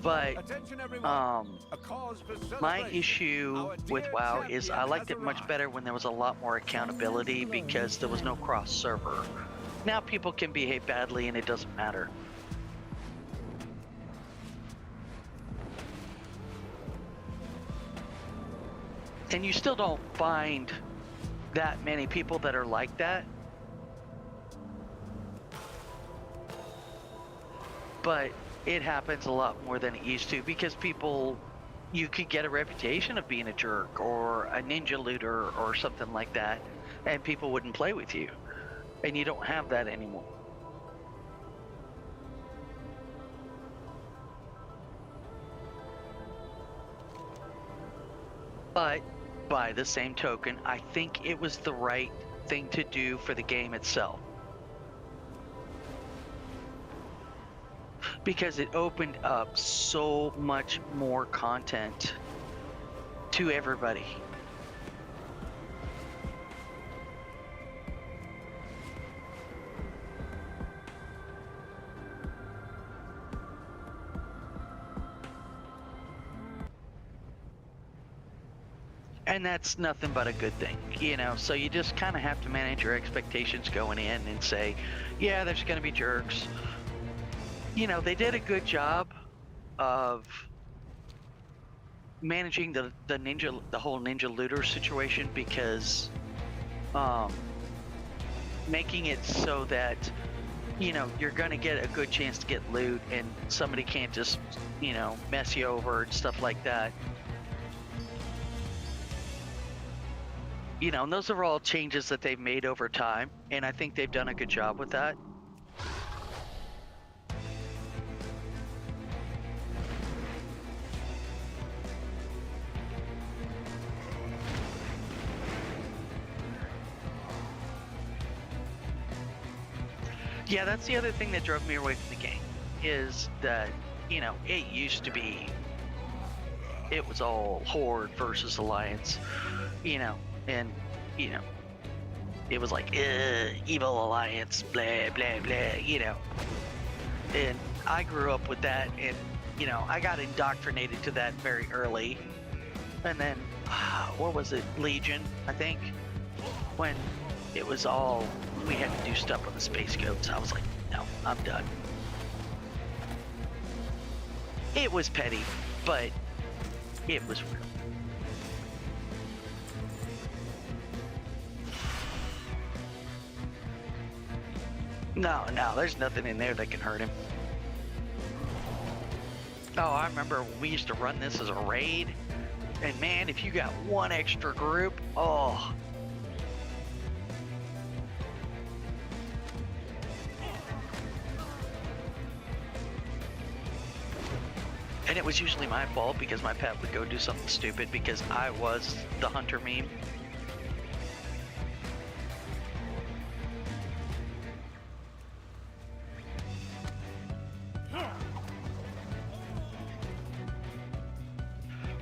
But my issue with WoW is I liked it much better when there was a lot more accountability because there was no cross server. Now people can behave badly and it doesn't matter. And you still don't find that many people that are like that. But it happens a lot more than it used to because people, you could get a reputation of being a jerk or a ninja looter or something like that, and people wouldn't play with you. And you don't have that anymore. But by the same token, I think it was the right thing to do for the game itself. Because it opened up so much more content to everybody. And that's nothing but a good thing, you know, so you just kind of have to manage your expectations going in and say, yeah, there's going to be jerks. You know, they did a good job of managing the whole ninja looter situation because making it so that, you know, you're going to get a good chance to get loot and somebody can't just, you know, mess you over and stuff like that. You know, and those are all changes that they've made over time, and I think they've done a good job with that. Yeah, that's the other thing that drove me away from the game, is that, you know, it used to be, it was all Horde versus Alliance, you know, and, you know, it was like, evil Alliance, blah, blah, blah, you know. And I grew up with that, and, you know, I got indoctrinated to that very early. And then, what was it, Legion, I think, when it was all, we had to do stuff with the space goats. I was like, no, I'm done. It was petty, but it was real. No, there's nothing in there that can hurt him. Oh, I remember when we used to run this as a raid, and man, if you got one extra group, oh. And it was usually my fault because my pet would go do something stupid because I was the hunter meme.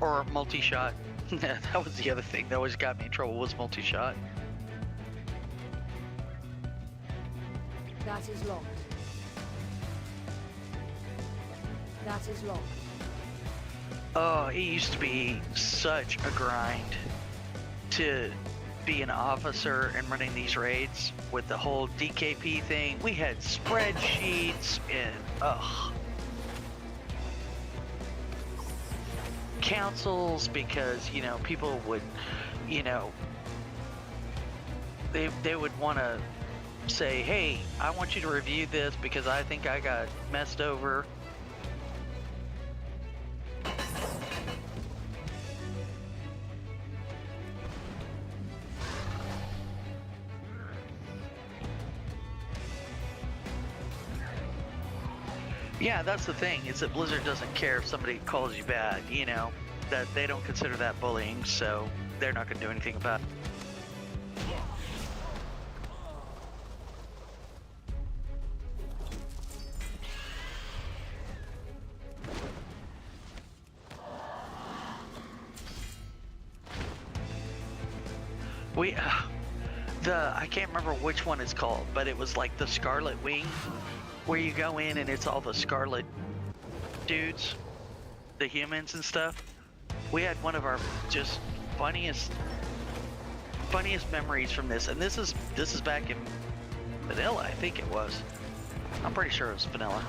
Or multi-shot. That was the other thing that always got me in trouble, was multi-shot. That is locked. That is locked. Oh, it used to be such a grind to be an officer and running these raids with the whole DKP thing. We had spreadsheets and councils because, you know, people would, you know, they would want to say, hey, I want you to review this because I think I got messed over. Yeah, that's the thing, is that Blizzard doesn't care if somebody calls you bad, you know, that they don't consider that bullying, so they're not going to do anything about it. I can't remember which one it's called, but it was like the Scarlet Wing, where you go in and it's all the Scarlet dudes, the humans and stuff. We had one of our just funniest memories from this, and this is back in vanilla, I think it was. I'm pretty sure it was vanilla.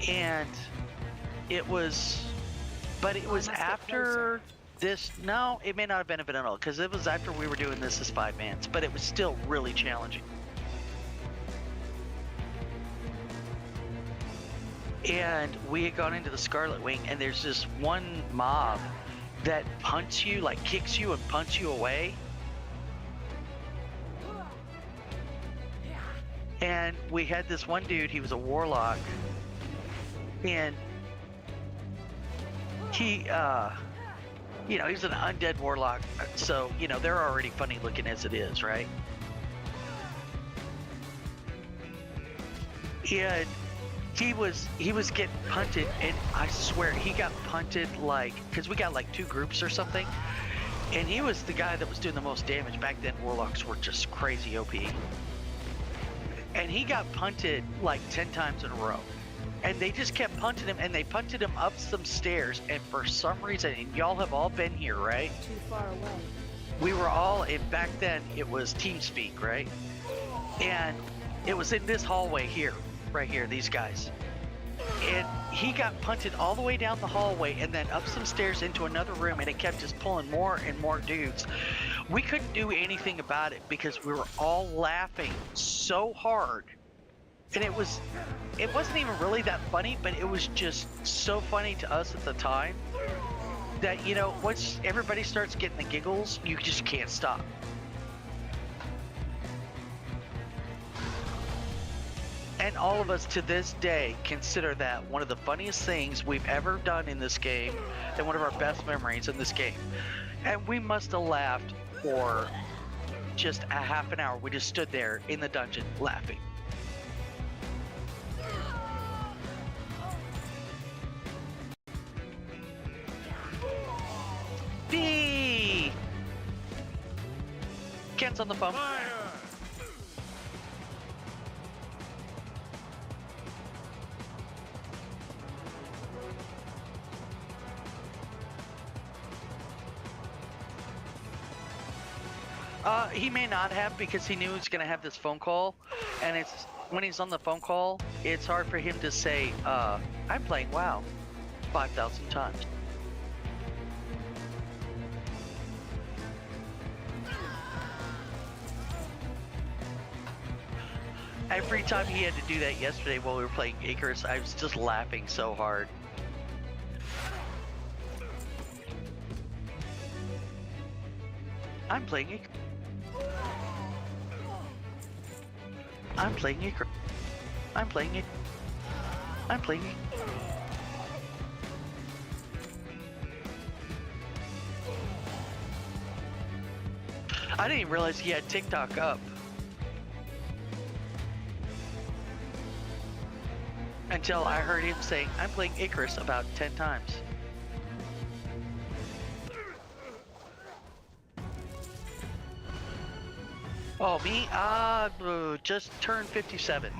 And it was, but it was after this. No, it may not have been a vanilla, because it was after we were doing this as 5-mans, but it was still really challenging. And we had gone into the Scarlet Wing, and there's this one mob that punts you, like kicks you and punts you away. And we had this one dude, he was a warlock, and he, you know, he's an undead warlock, so, you know, they're already funny looking as it is, right? And he was getting punted, and I swear he got punted like, because we got like 2 groups or something, and he was the guy that was doing the most damage. Back then warlocks were just crazy OP, and he got punted like 10 times in a row, and they just kept punting him, and they punted him up some stairs, and for some reason, and y'all have all been here, right? Too far away. We were all, and back then it was TeamSpeak, right? And it was in this hallway here, right here, these guys. And he got punted all the way down the hallway and then up some stairs into another room, and it kept just pulling more and more dudes. We couldn't do anything about it because we were all laughing so hard. And it wasn't even really that funny, but it was just so funny to us at the time that, you know, once everybody starts getting the giggles, you just can't stop. And all of us to this day consider that one of the funniest things we've ever done in this game, and one of our best memories in this game. And we must have laughed for just a half an hour. We just stood there in the dungeon laughing. B. Ken's on the phone. He may not have, because he knew he was going to have this phone call, and it's when he's on the phone call, it's hard for him to say, I'm playing WoW 5,000 times. Every time he had to do that yesterday while we were playing Icarus, I was just laughing so hard. I'm playing Icarus. I'm playing Icarus. I'm playing it. I'm playing it. I didn't even realize he had TikTok up until I heard him saying, I'm playing Icarus about 10 times. Oh, me? Just turned 57.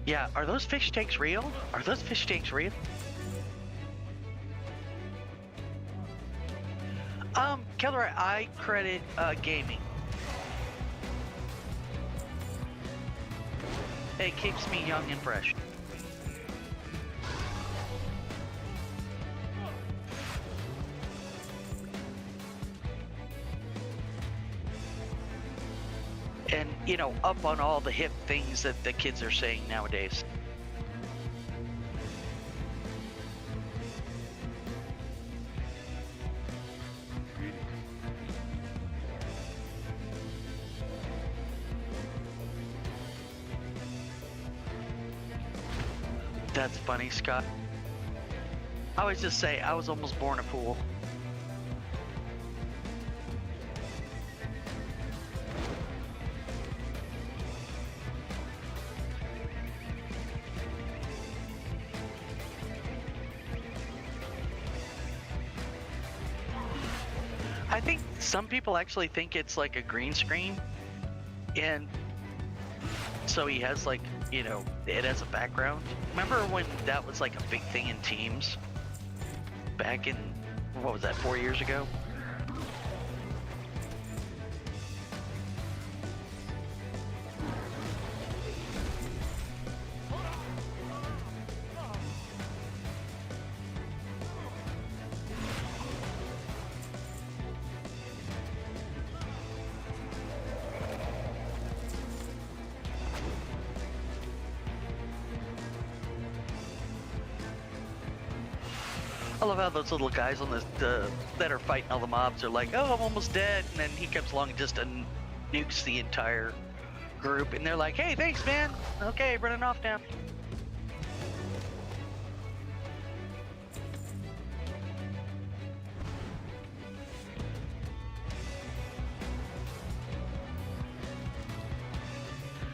Yeah, are those fish tanks real? Are those fish tanks real? Keller, I credit gaming. It keeps me young and fresh. And, you know, up on all the hip things that the kids are saying nowadays. That's funny, Scott. I always just say I was almost born a fool. I think some people actually think it's like a green screen, and so he has like, you know, it has a background. Remember when that was like a big thing in Teams? Back in, what was that, 4 years ago? I love how those little guys on the that are fighting all the mobs are like, oh, I'm almost dead, and then he comes along and just nukes the entire group, and they're like, hey, thanks, man. Okay, running off now.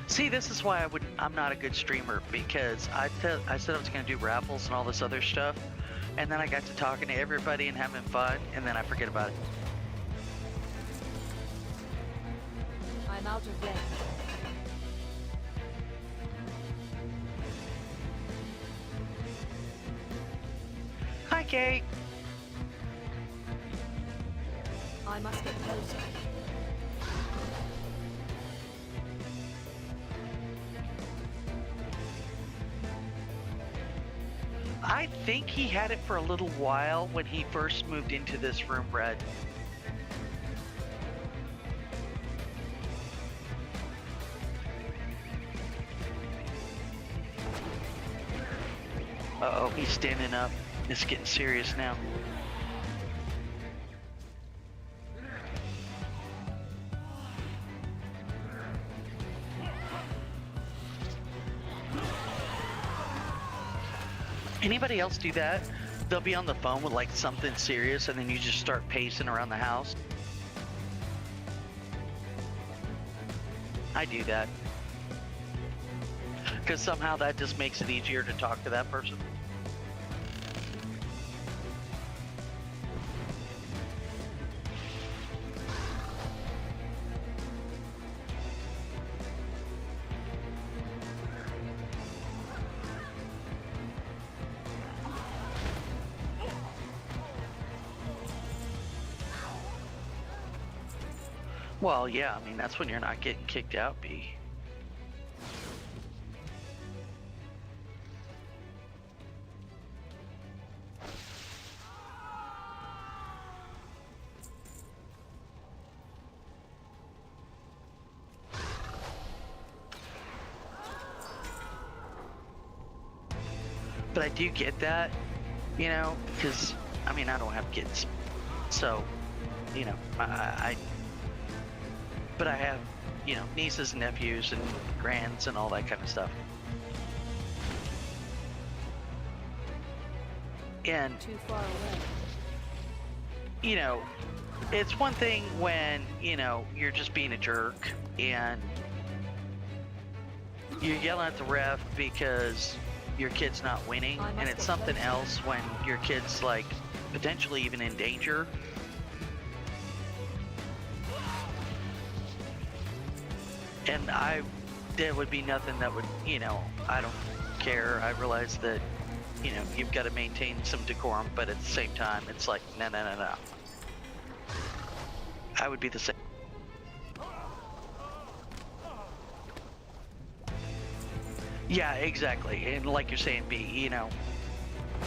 See, this is why I'm not a good streamer, because I said I was going to do raffles and all this other stuff, and then I got to talking to everybody and having fun, and then I forget about it. I'm out of range. Hi, Kate. I must get closer. I think he had it for a little while when he first moved into this room, Brad. Uh-oh, he's standing up. It's getting serious now. Anybody else do that? They'll be on the phone with like something serious, and then you just start pacing around the house. I do that. Because somehow that just makes it easier to talk to that person. Well, yeah, I mean, that's when you're not getting kicked out, B. But I do get that, you know, because, I mean, I don't have kids. So, you know, but I have, you know, nieces and nephews and grands and all that kind of stuff. And, Too far away. you know, it's one thing when, you know, you're just being a jerk and you're yelling at the ref because your kid's not winning, and it's something else when your kid's like potentially even in danger. And there would be nothing that would, you know, I don't care. I realize that, you know, you've got to maintain some decorum, but at the same time, it's like, no. I would be the same. Yeah, exactly. And like you're saying, B, you know,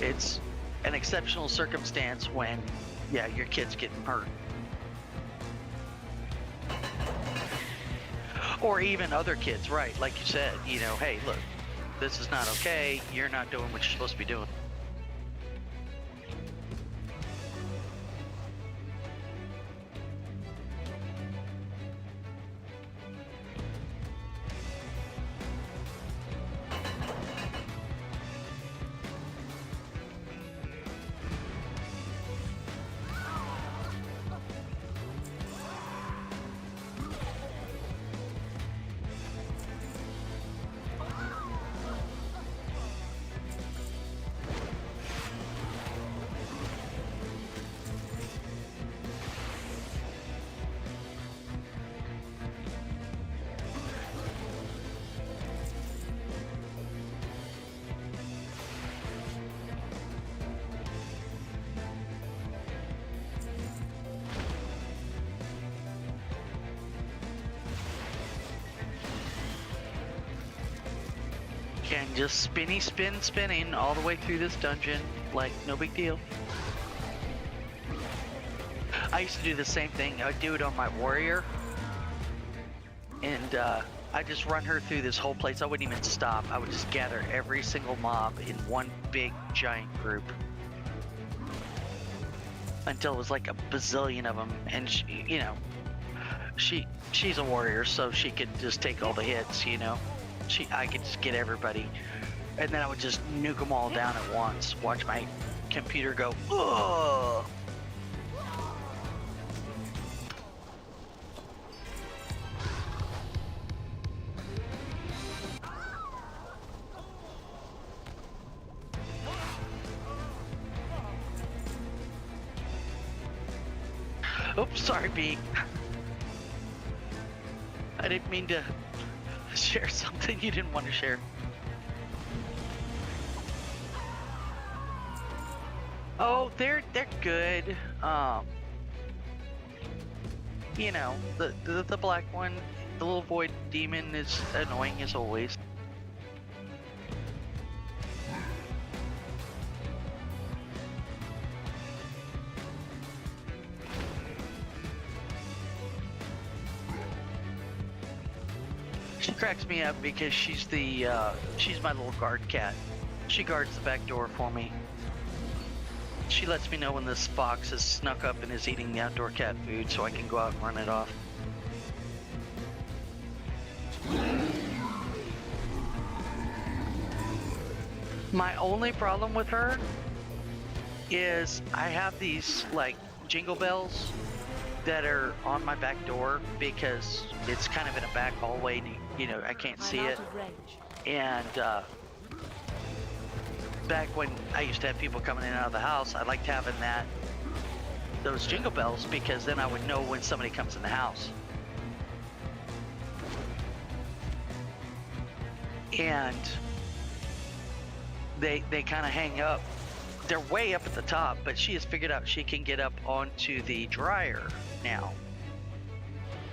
it's an exceptional circumstance when, yeah, your kid's getting hurt. Or even other kids, right? Like you said, you know, hey, look, this is not okay. You're not doing what you're supposed to be doing. And just spinning all the way through this dungeon, like no big deal. I used to do the same thing. I'd do it on my warrior, and I just run her through this whole place. I wouldn't even stop. I would just gather every single mob in one big giant group until it was like a bazillion of them. And she, you know, she's a warrior, so she could just take all the hits, you know. I could just get everybody, and then I would just nuke them all down at once. Watch my computer go, ugh. Oops, sorry, B. I didn't mean to share something you didn't want to share. Oh, they're good. You know, the black one, the little void demon, is annoying as always. She cracks me up because she's my little guard cat. She guards the back door for me. She lets me know when this fox has snuck up and is eating the outdoor cat food so I can go out and run it off. My only problem with her is I have these like jingle bells that are on my back door because it's kind of in a back hallway and you know, I can't see it. And back when I used to have people coming in and out of the house, I liked having those jingle bells because then I would know when somebody comes in the house. And they kind of hang up. They're way up at the top, but she has figured out she can get up onto the dryer now.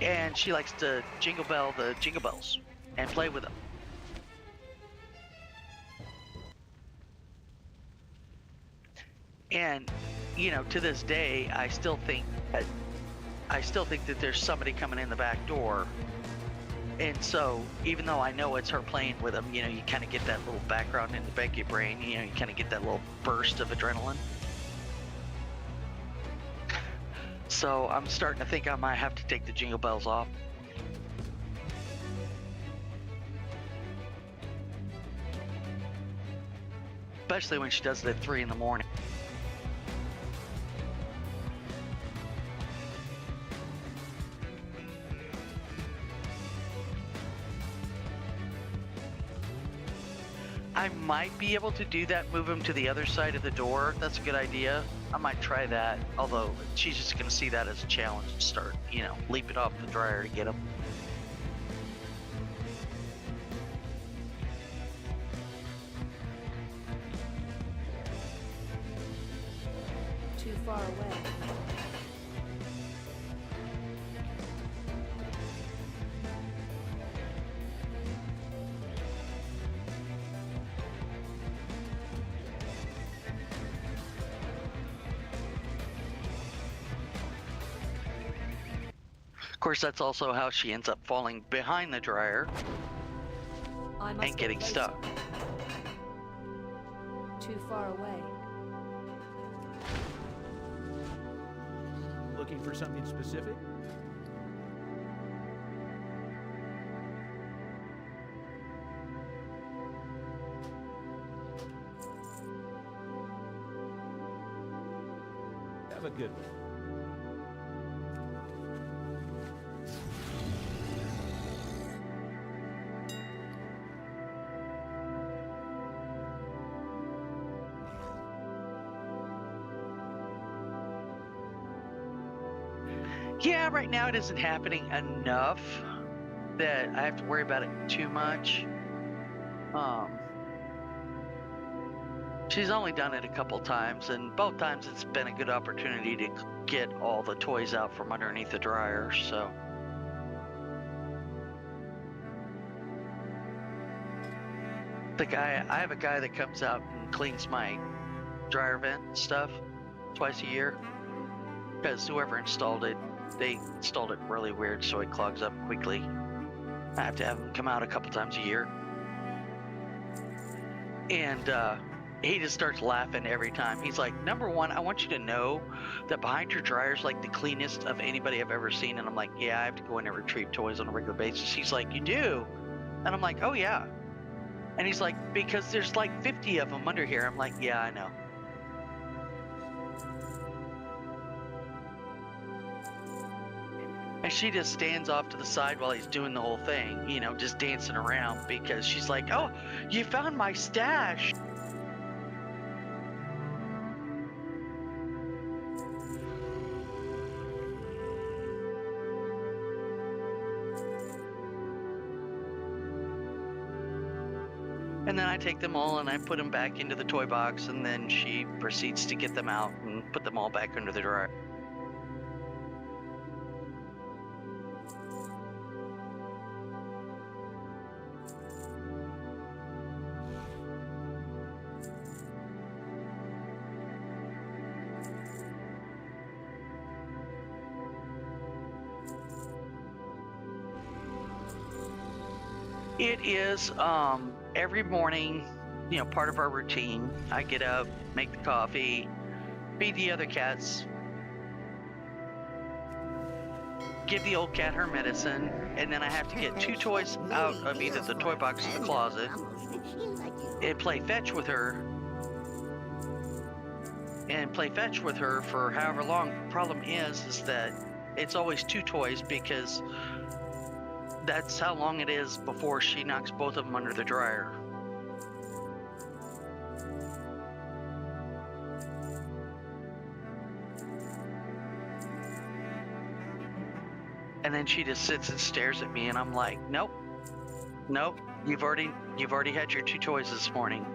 And she likes to jingle bell the jingle bells and play with them. And, you know, to this day, I still think that there's somebody coming in the back door. And so, even though I know it's her playing with them, you know, you kind of get that little background in the back of your brain. You know, you kind of get that little burst of adrenaline. So I'm starting to think I might have to take the jingle bells off. Especially when she does it at 3 in the morning. I might be able to do that, move him to the other side of the door. That's a good idea. I might try that, although she's just going to see that as a challenge and start, you know, leaping off the dryer to get him. Too far away. Of course, that's also how she ends up falling behind the dryer and getting stuck. Too far away. Looking for something specific? Have a good one. Yeah, right now it isn't happening enough that I have to worry about it too much. She's only done it a couple times, and both times it's been a good opportunity to get all the toys out from underneath the dryer, so. I have a guy that comes out and cleans my dryer vent stuff twice a year, because whoever installed it, they installed it really weird, so it clogs up quickly. I have to have him come out a couple times a year. And he just starts laughing every time. He's like, number one, I want you to know that behind your dryer is like the cleanest of anybody I've ever seen. And I'm like, yeah, I have to go in and retrieve toys on a regular basis. He's like, you do? And I'm like, oh yeah. And he's like, because there's like 50 of them under here. I'm like, yeah, I know. And she just stands off to the side while he's doing the whole thing, you know, just dancing around, because she's like, oh, you found my stash. And then I take them all and I put them back into the toy box, and then she proceeds to get them out and put them all back under the dryer. It is every morning, you know, part of our routine. I get up, make the coffee, feed the other cats, give the old cat her medicine, and then I have to get 2 toys out of either the toy box or the closet and play fetch with her. And play fetch with her for however long. The problem is that it's always 2 toys, because that's how long it is before she knocks both of them under the dryer. And then she just sits and stares at me, and I'm like, nope, you've already had your 2 toys this morning.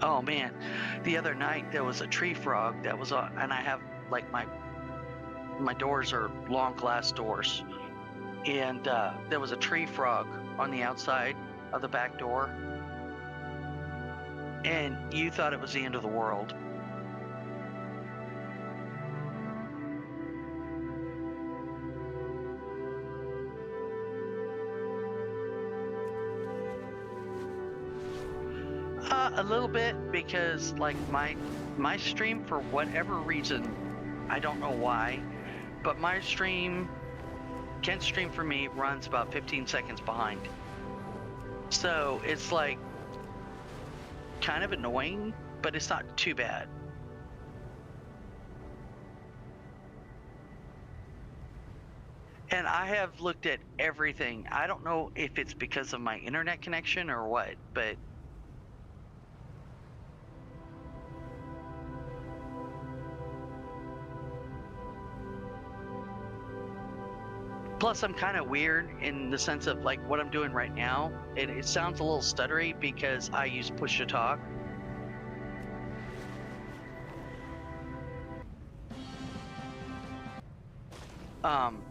Oh man, the other night there was a tree frog that was on, and I have like my doors are long glass doors, and there was a tree frog on the outside of the back door, and you thought it was the end of the world. A little bit, because like my stream, for whatever reason, I don't know why, but my stream Ken's stream for me runs about 15 seconds behind. So it's like kind of annoying, but it's not too bad. And I have looked at everything. I don't know if it's because of my internet connection or what, but plus I'm kind of weird in the sense of like what I'm doing right now. It sounds a little stuttery because I use push to talk.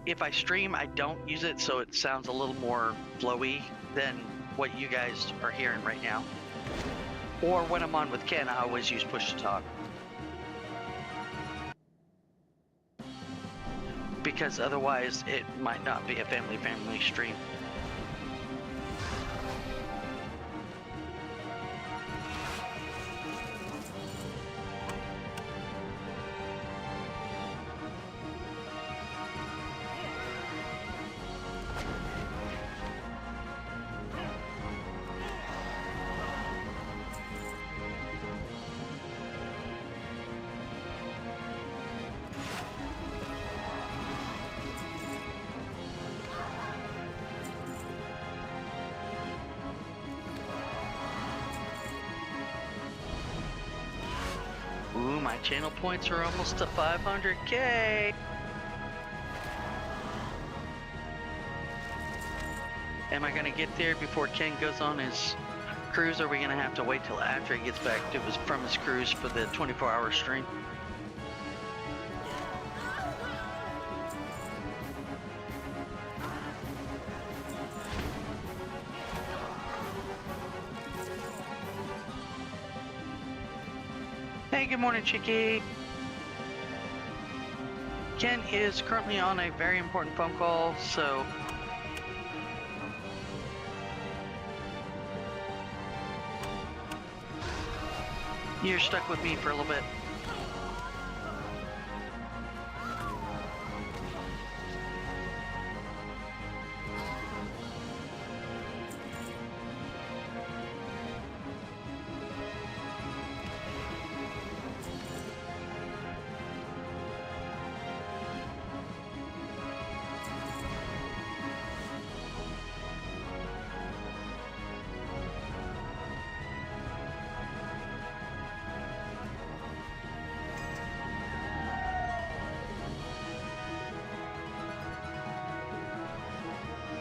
If I stream, I don't use it, so it sounds a little more flowy than what you guys are hearing right now. Or when I'm on with Ken, I always use push to talk. Because otherwise, it might not be a family stream. Ooh, my channel points are almost to 500K. Am I gonna get there before Ken goes on his cruise, or are we gonna have to wait till after he gets back to from his cruise for the 24-hour stream? Hey, good morning, Chicky. Ken is currently on a very important phone call, so you're stuck with me for a little bit.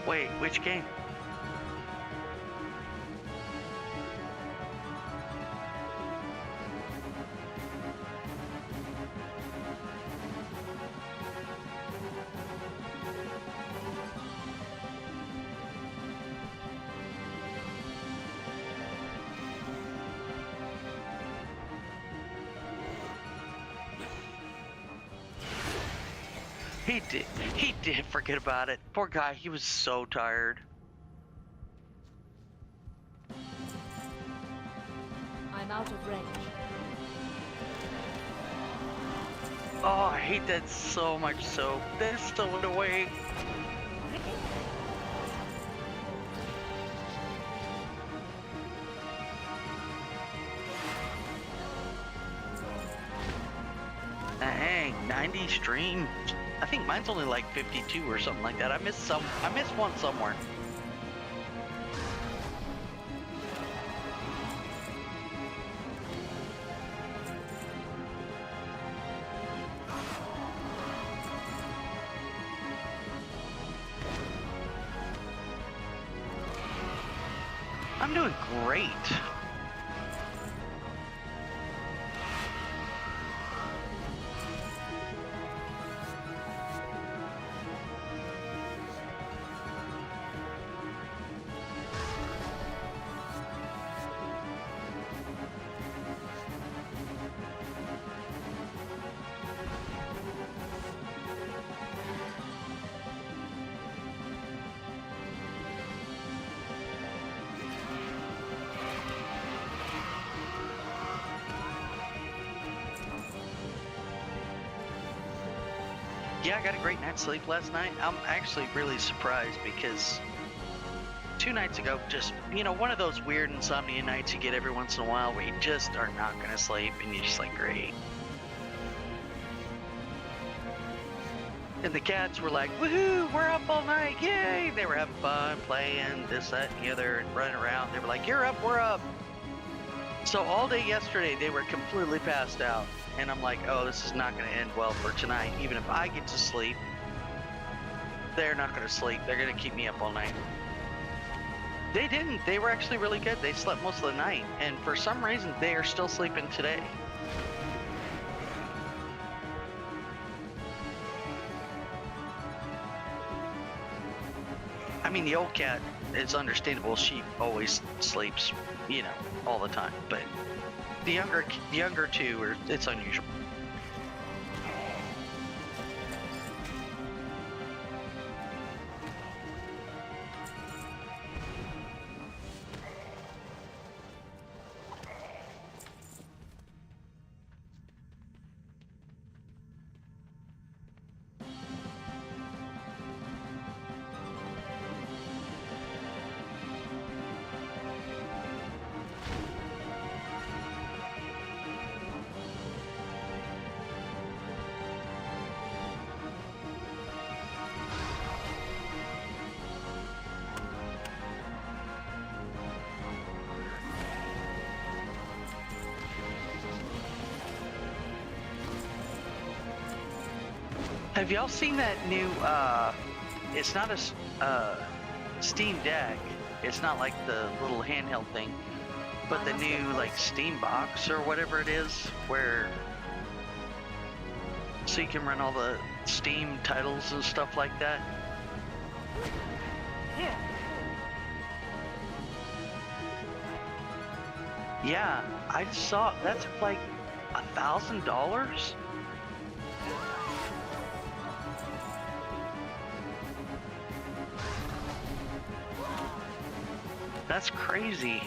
Wait, which game? He did forget about it. Poor guy, he was so tired. I'm out of range. Oh, I hate that so much so. That's still in the way. Dang, 90 streams. I think mine's only like 52 or something like that. I missed one somewhere. I'm doing great. Yeah, I got a great night's sleep last night. I'm actually really surprised because 2 nights ago, just, you know, one of those weird insomnia nights you get every once in a while where you just are not going to sleep and you're just like, great. And the cats were like, woohoo, we're up all night, yay! They were having fun, playing, this, that, and the other, and running around. They were like, you're up, we're up. So all day yesterday, they were completely passed out. And I'm like, oh, this is not going to end well for tonight. Even if I get to sleep, they're not going to sleep. They're going to keep me up all night. They didn't. They were actually really good. They slept most of the night. And for some reason, they are still sleeping today. I mean, the old cat, it's understandable. She always sleeps, you know, all the time. But the younger two, it's unusual. Have y'all seen that new, it's not a Steam Deck, it's not like the little handheld thing, but the new like Steam Box or whatever it is, where so you can run all the Steam titles and stuff like that? Yeah, I just saw, that's like $1,000? That's crazy.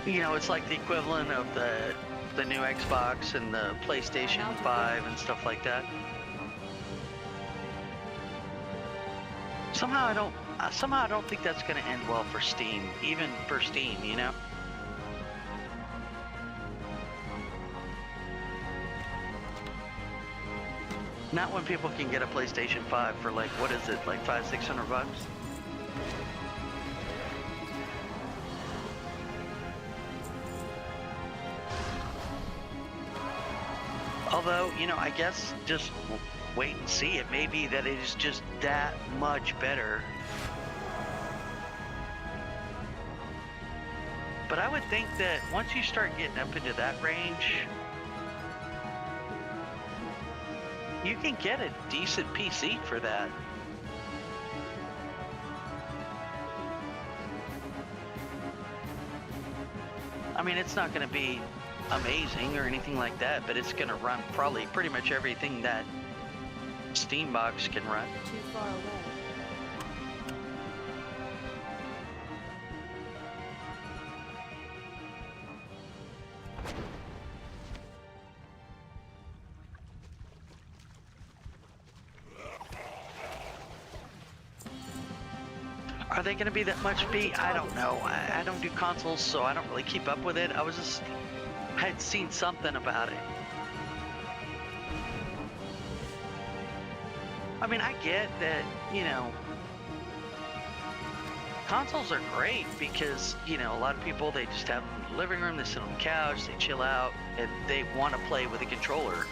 You know, it's like the equivalent of the new Xbox and the PlayStation 5 and stuff like that. Somehow I don't think that's going to end well for Steam, even for Steam, you know? Not when people can get a PlayStation 5 for like, what is it, like $500-600? Although, you know, I guess just wait and see. It may be that it is just that much better. But I would think that once you start getting up into that range, you can get a decent PC for that. I mean, it's not going to be amazing or anything like that, but it's going to run probably pretty much everything that Steam Box can run. Too far away. Are they going to be that much beat? I don't know. I don't do consoles, so I don't really keep up with it. I had seen something about it. I mean, I get that, you know, consoles are great because, you know, a lot of people, they just have them in the living room, they sit on the couch, they chill out, and they want to play with a controller.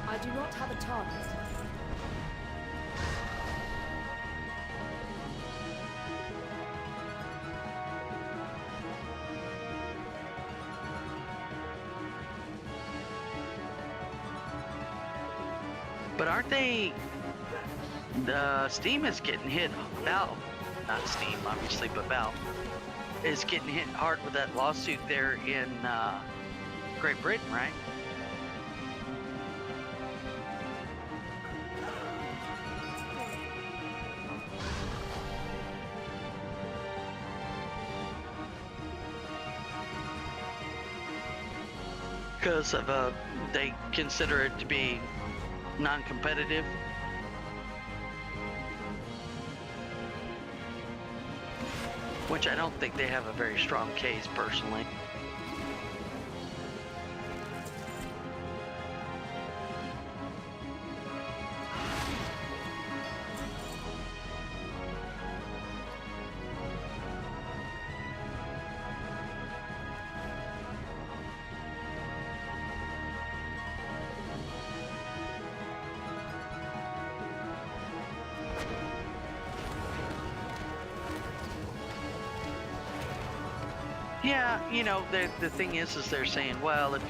I do not have a target. But aren't they... The Steam is getting hit now. not Steam, obviously, but Valve, is getting hit hard with that lawsuit there in Great Britain, right? Because of they consider it to be non-competitive. Which I don't think they have a very strong case, personally. Yeah, you know, the thing is they're saying, well, if,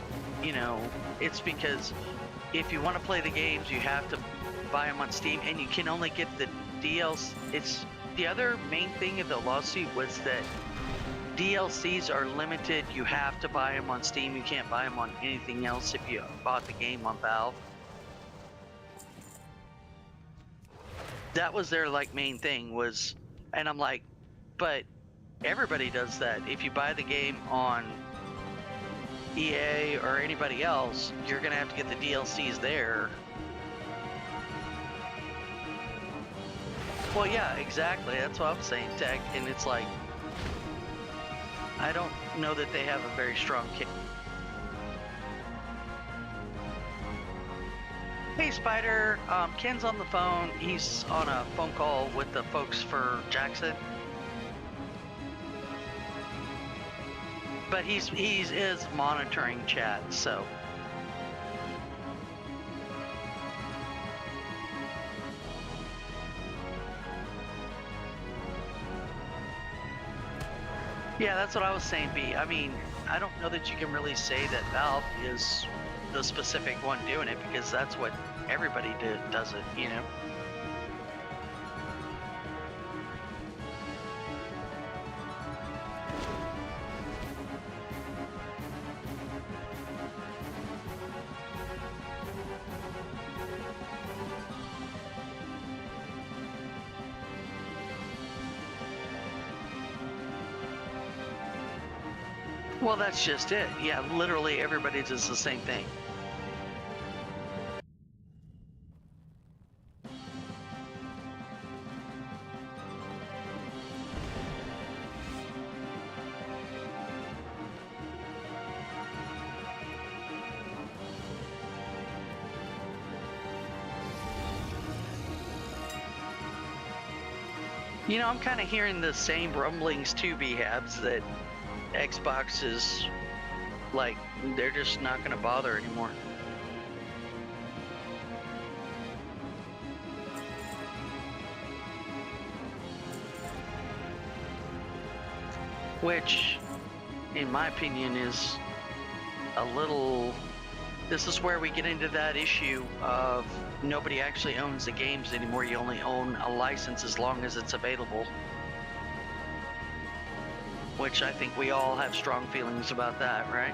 you know, it's because if you want to play the games, you have to buy them on Steam, and you can only get the DLC. It's the other main thing of the lawsuit was that DLCs are limited. You have to buy them on Steam. You can't buy them on anything else if you bought the game on Valve. That was their like main thing was, and I'm like, but everybody does that. If you buy the game on EA or anybody else, you're gonna have to get the DLCs there. Well, yeah, exactly. That's what I'm saying, Tech. And it's like, I don't know that they have a very strong case. Hey, Spider. Ken's on the phone. He's on a phone call with the folks for Jackson. But he is monitoring chat, so. Yeah, that's what I was saying, B. I mean, I don't know that you can really say that Valve is the specific one doing it, because that's what everybody does it, you know? Well, that's just it. Yeah, literally everybody does the same thing. You know, I'm kind of hearing the same rumblings too, B-Habs, that Xbox is like, they're just not going to bother anymore. Which, in my opinion, is a little... This is where we get into that issue of nobody actually owns the games anymore. You only own a license as long as it's available. Which I think we all have strong feelings about that, right?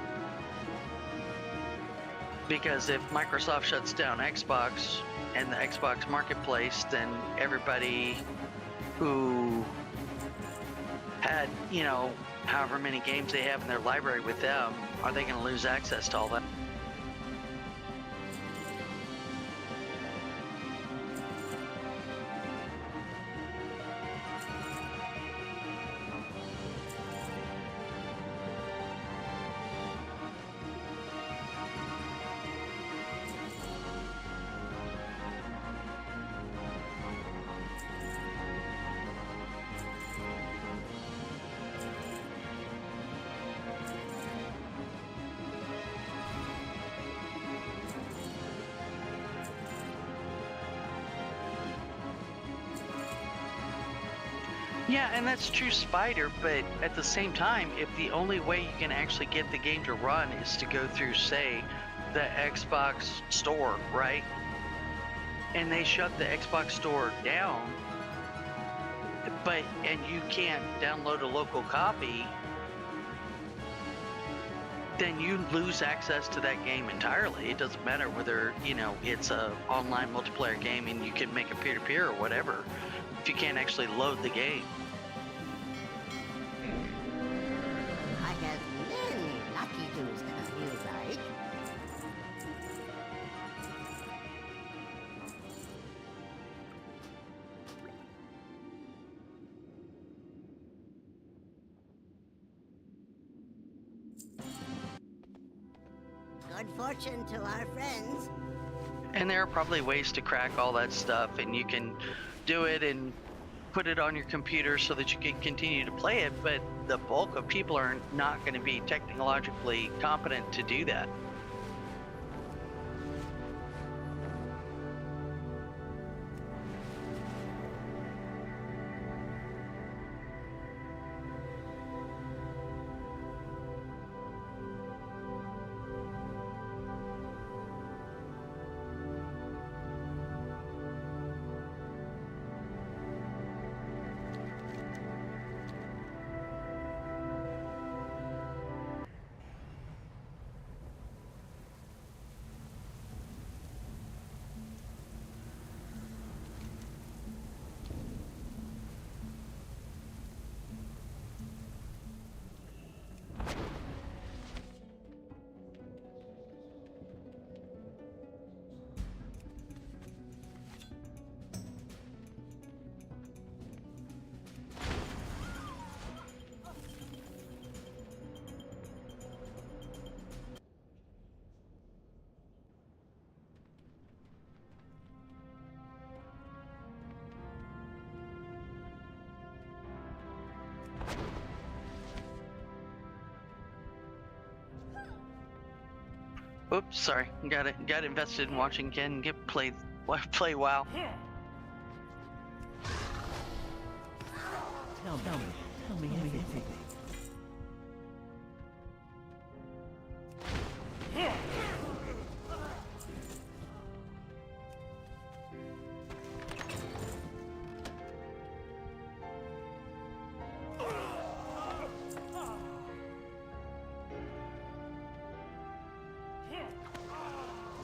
Because if Microsoft shuts down Xbox and the Xbox Marketplace, then everybody who had, you know, however many games they have in their library with them, are they going to lose access to all that? Yeah, and that's true, Spider, but at the same time, if the only way you can actually get the game to run is to go through, say, the Xbox store, right? And they shut the Xbox store down, and you can't download a local copy, then you lose access to that game entirely. It doesn't matter whether, you know, it's a online multiplayer game and you can make a peer-to-peer or whatever, if you can't actually load the game. I have many lucky dues, you like. Good fortune to our friends. And there are probably ways to crack all that stuff, and you can do it and put it on your computer so that you can continue to play it, but the bulk of people are not going to be technologically competent to do that. Oops, sorry. Got invested in watching Ken play WoW. Tell me everything.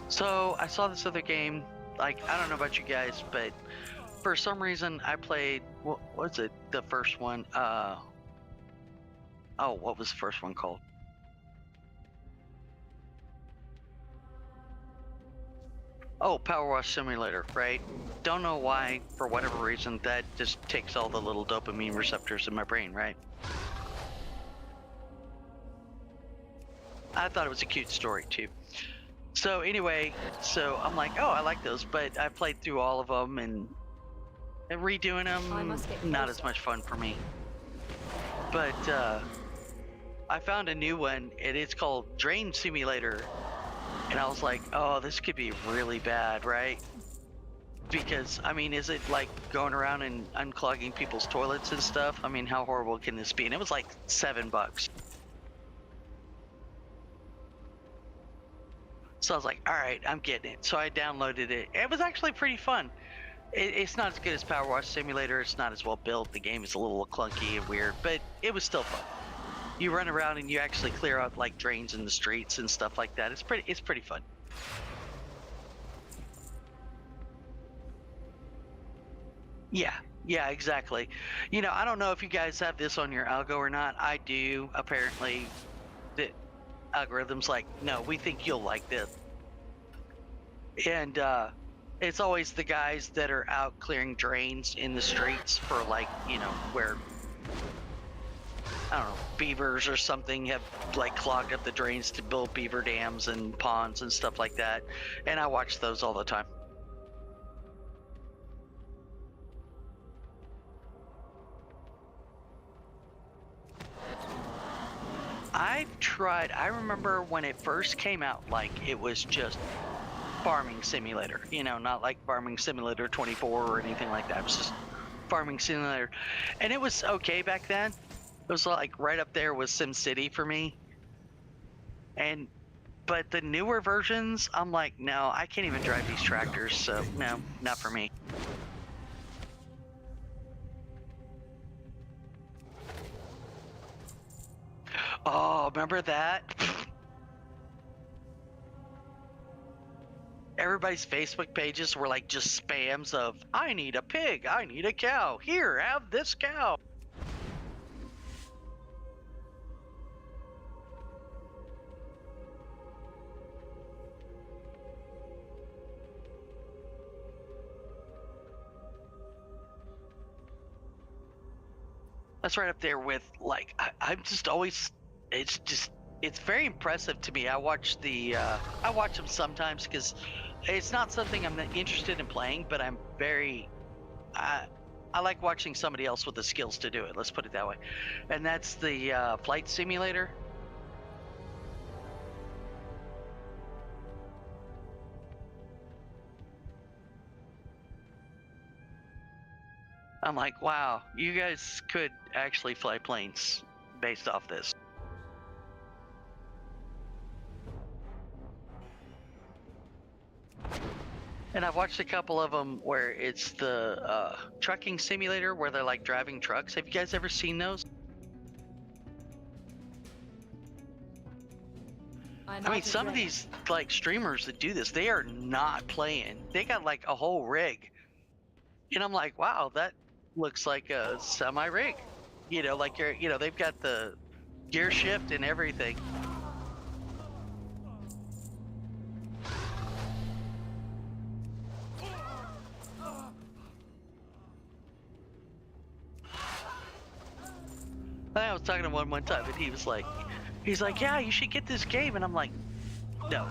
So I saw this other game. Like, I don't know about you guys, but for some reason I played, what was it? The first one. Oh, what was the first one called? Oh, Power Wash Simulator, right? Don't know why, for whatever reason, that just takes all the little dopamine receptors in my brain, right? I thought it was a cute story too. So anyway, so I'm like, oh, I like those, but I played through all of them, and redoing them, not as much fun for me. But I found a new one, and it's called Drain Simulator, and I was like, oh, this could be really bad, right? Because, I mean, is it like going around and unclogging people's toilets and stuff? I mean, how horrible can this be? And it was like $7. So I was like, all right, I'm getting it. So I downloaded it. It was actually pretty fun. It's not as good as Power Wash Simulator. It's not as well built. The game is a little clunky and weird, but it was still fun. You run around and you actually clear out like drains in the streets and stuff like that. It's pretty fun. Yeah, exactly. You know, I don't know if you guys have this on your algo or not. I do. Apparently, the algorithm's like, no, we think you'll like this. And it's always the guys that are out clearing drains in the streets for, like, you know, where, I don't know, beavers or something have like clogged up the drains to build beaver dams and ponds and stuff like that. And I watch those all the time. I've tried, I remember when it first came out, like it was just Farming Simulator, you know, not like Farming Simulator 24 or anything like that. It was just Farming Simulator. And it was okay back then. It was like right up there with SimCity for me. But the newer versions, I'm like, no, I can't even drive these tractors, so no, not for me. Oh, remember that? Everybody's Facebook pages were like just spams of, I need a pig, I need a cow, here, have this cow. That's right up there with like, I'm just always, it's very impressive to me. I watch them sometimes because it's not something I'm interested in playing, but I'm very, I like watching somebody else with the skills to do it. Let's put it that way. And that's the flight simulator. I'm like, wow, you guys could actually fly planes based off this. And I've watched a couple of them where it's the trucking simulator where they're like driving trucks. Have you guys ever seen those? I mean, some of these like streamers that do this, they are not playing. They got like a whole rig. And I'm like, wow, that looks like a semi rig. You know, like they've got the gear shift and everything. I was talking to one time, and he's like, yeah, you should get this game, and I'm like, no.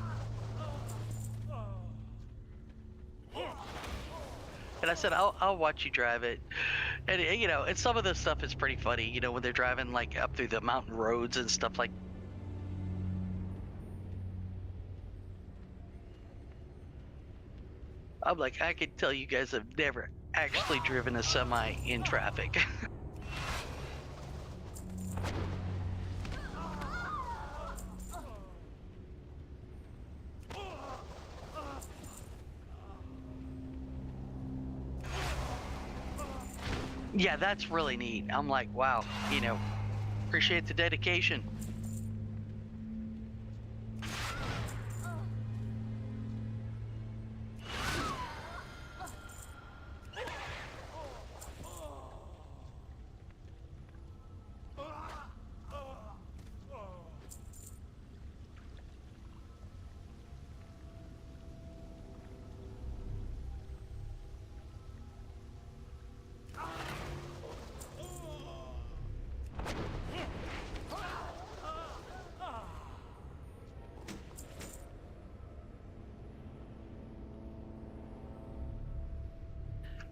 And I said, I'll watch you drive it, and you know, and some of this stuff is pretty funny, you know, when they're driving like up through the mountain roads and stuff like. I'm like, I can tell you guys have never actually driven a semi in traffic. Yeah, that's really neat. I'm like, wow, you know, appreciate the dedication.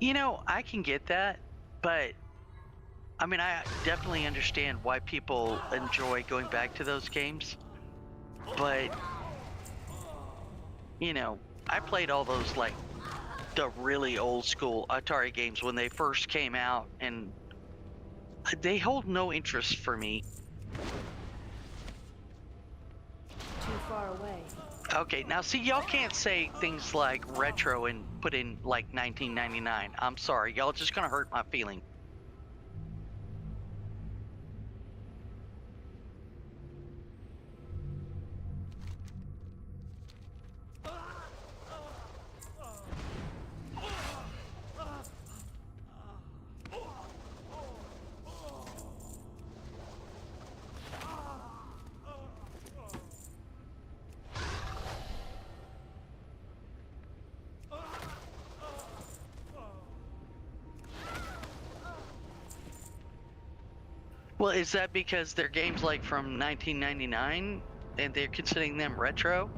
You know, I can get that, but I mean, I definitely understand why people enjoy going back to those games. But, you know, I played all those, like, the really old school Atari games when they first came out, and they hold no interest for me. Too far away. Okay, now see, y'all can't say things like retro and put in like 1999. I'm sorry, y'all just gonna hurt my feeling. Well, is that because they're games like from 1999 and they're considering them retro?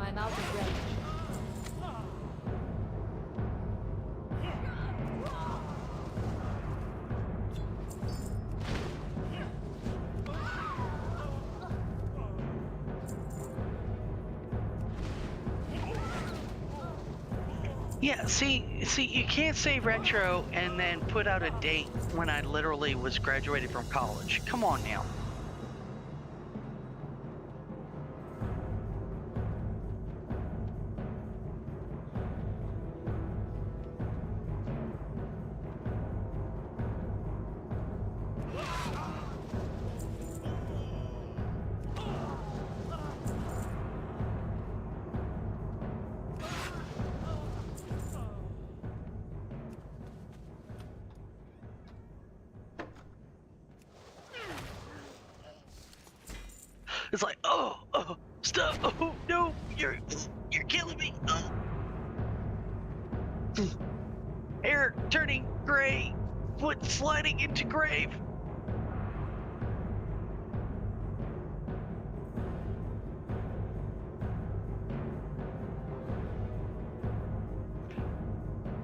I'm out of range. Yeah, see, you can't say retro and then put out a date when I literally was graduated from college. Come on now. Stop! Oh no! You're killing me! Oh. Hair turning gray. Foot sliding into grave.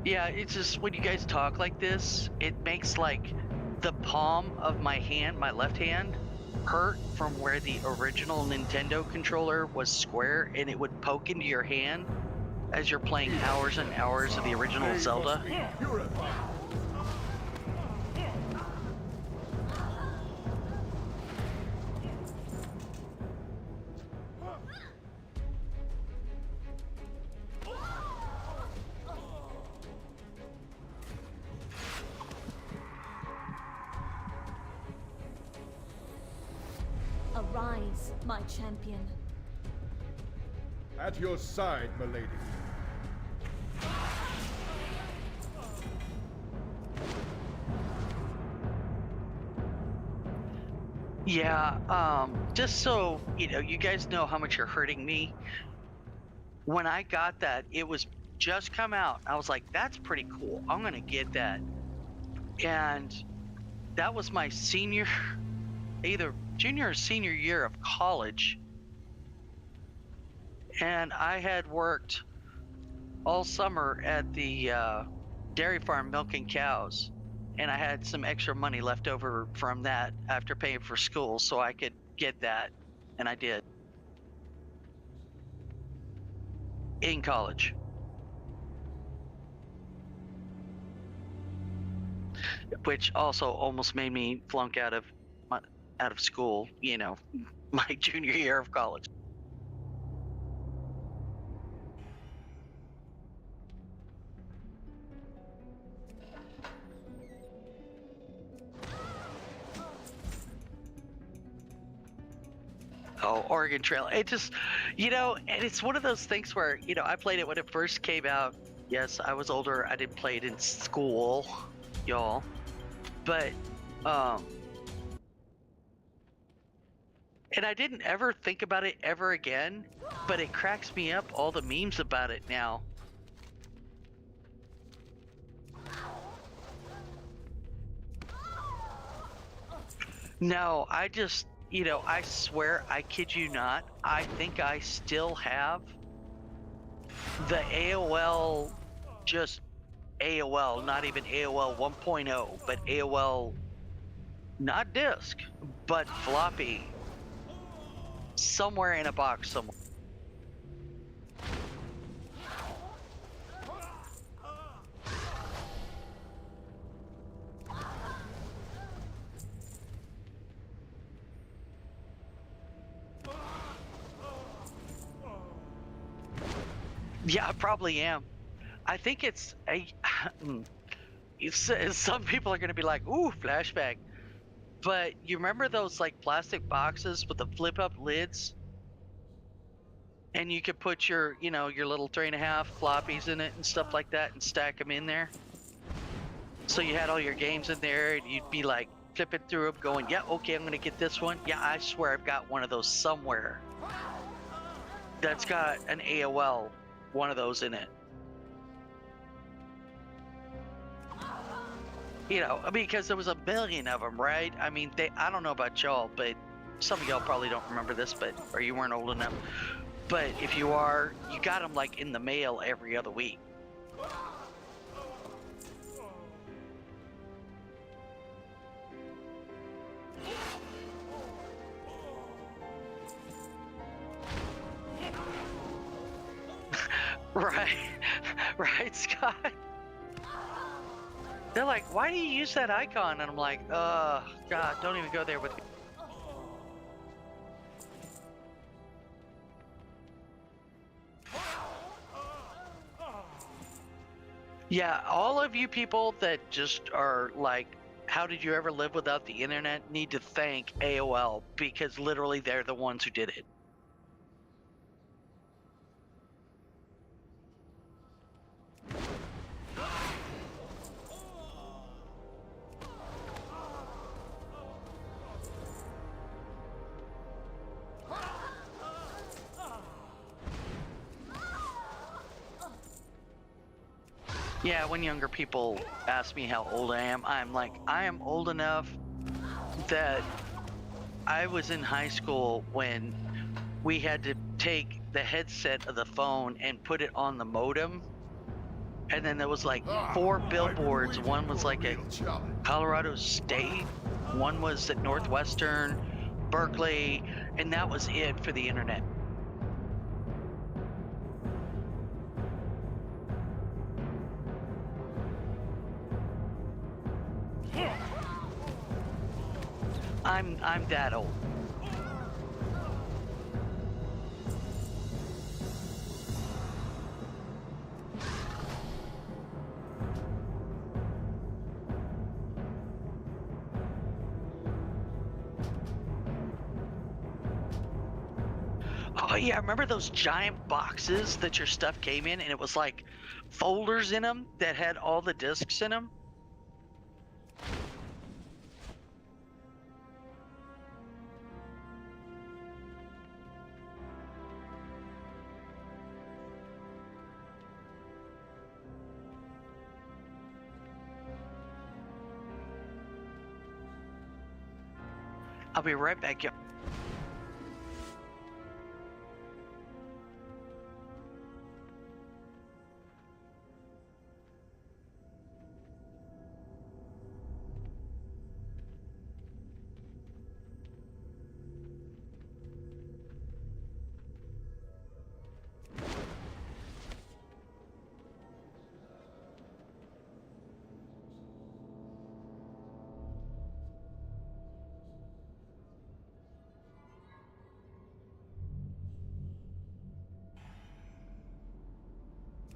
Yeah, it's just when you guys talk like this, it makes like the palm of my hand, my left hand, hurt from where the original Nintendo controller was square, and it would poke into your hand as you're playing hours and hours of the original Zelda. Arise, my champion. At your side, milady. Yeah, just so you know, you guys know how much you're hurting me. When I got that, it was just come out. I was like, that's pretty cool. I'm gonna get that. And that was my senior, either junior or senior year of college. And I had worked all summer at the dairy farm milking cows. And I had some extra money left over from that after paying for school, so I could get that. And I did. In college. Which also almost made me flunk out of school, you know, my junior year of college. Oh, Oregon Trail. It just, you know, and it's one of those things where, you know, I played it when it first came out. Yes, I was older. I didn't play it in school, y'all. But, and I didn't ever think about it ever again, but it cracks me up, all the memes about it now. No, I just, you know, I swear, I kid you not, I think I still have the AOL, just AOL, not even AOL 1.0, but AOL, not disk, but floppy, somewhere in a box somewhere. Yeah, I probably am. I think it's a. Some people are going to be like, "Ooh, flashback," but you remember those like plastic boxes with the flip-up lids, and you could put your, you know, your little 3.5 floppies in it and stuff like that, and stack them in there. So you had all your games in there, and you'd be like flipping through them, going, "Yeah, okay, I'm going to get this one." Yeah, I swear I've got one of those somewhere. That's got an AOL, one of those in it. You know, because there was a million of them, right? I mean, I don't know about y'all, but some of y'all probably don't remember this, but, or you weren't old enough. But if you are, you got them like in the mail every other week. Right, Scott? They're like, why do you use that icon? And I'm like, God, don't even go there with me. Yeah, all of you people that just are like, how did you ever live without the internet, need to thank AOL, because literally they're the ones who did it. Yeah, when younger people ask me how old I am, I'm like, I am old enough that I was in high school when we had to take the headset of the phone and put it on the modem. And then there was like 4 billboards. One was like at Colorado State, one was at Northwestern, Berkeley, and that was it for the internet. I'm that old. Oh yeah, remember those giant boxes that your stuff came in and it was like folders in them that had all the discs in them? I'll be right back, y'all.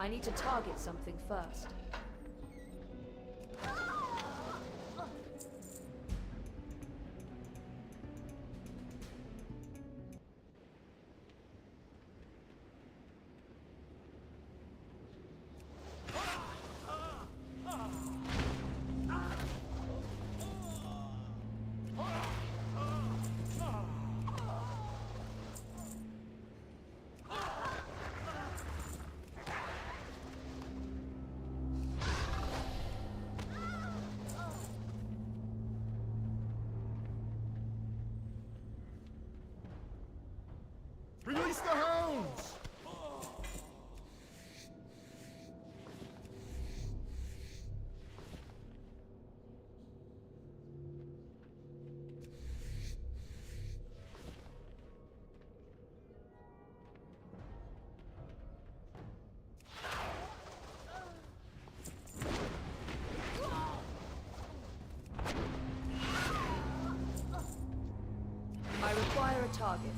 I need to target something first. Release the hounds! I require a target.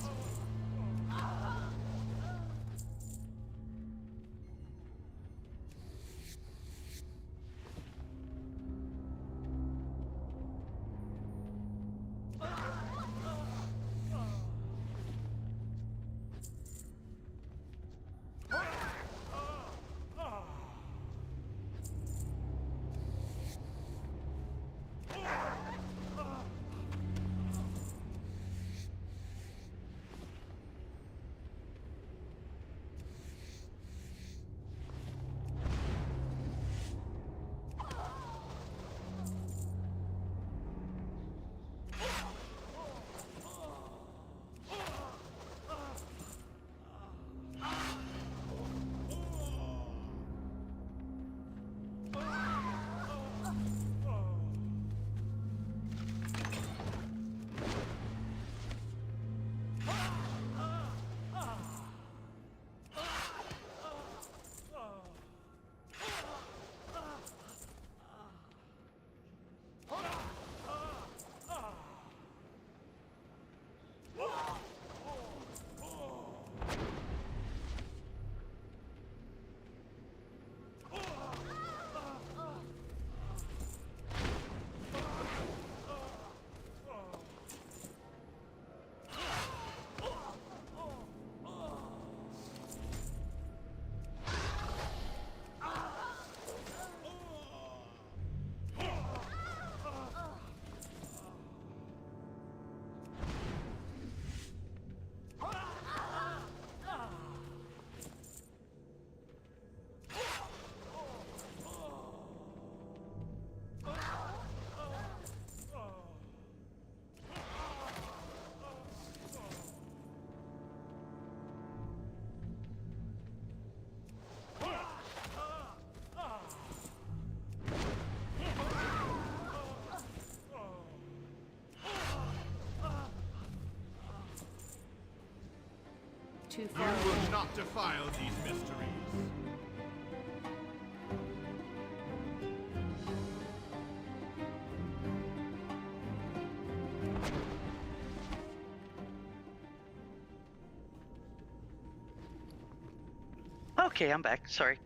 too You far will away. not defile these mysteries. Okay, I'm back. Sorry.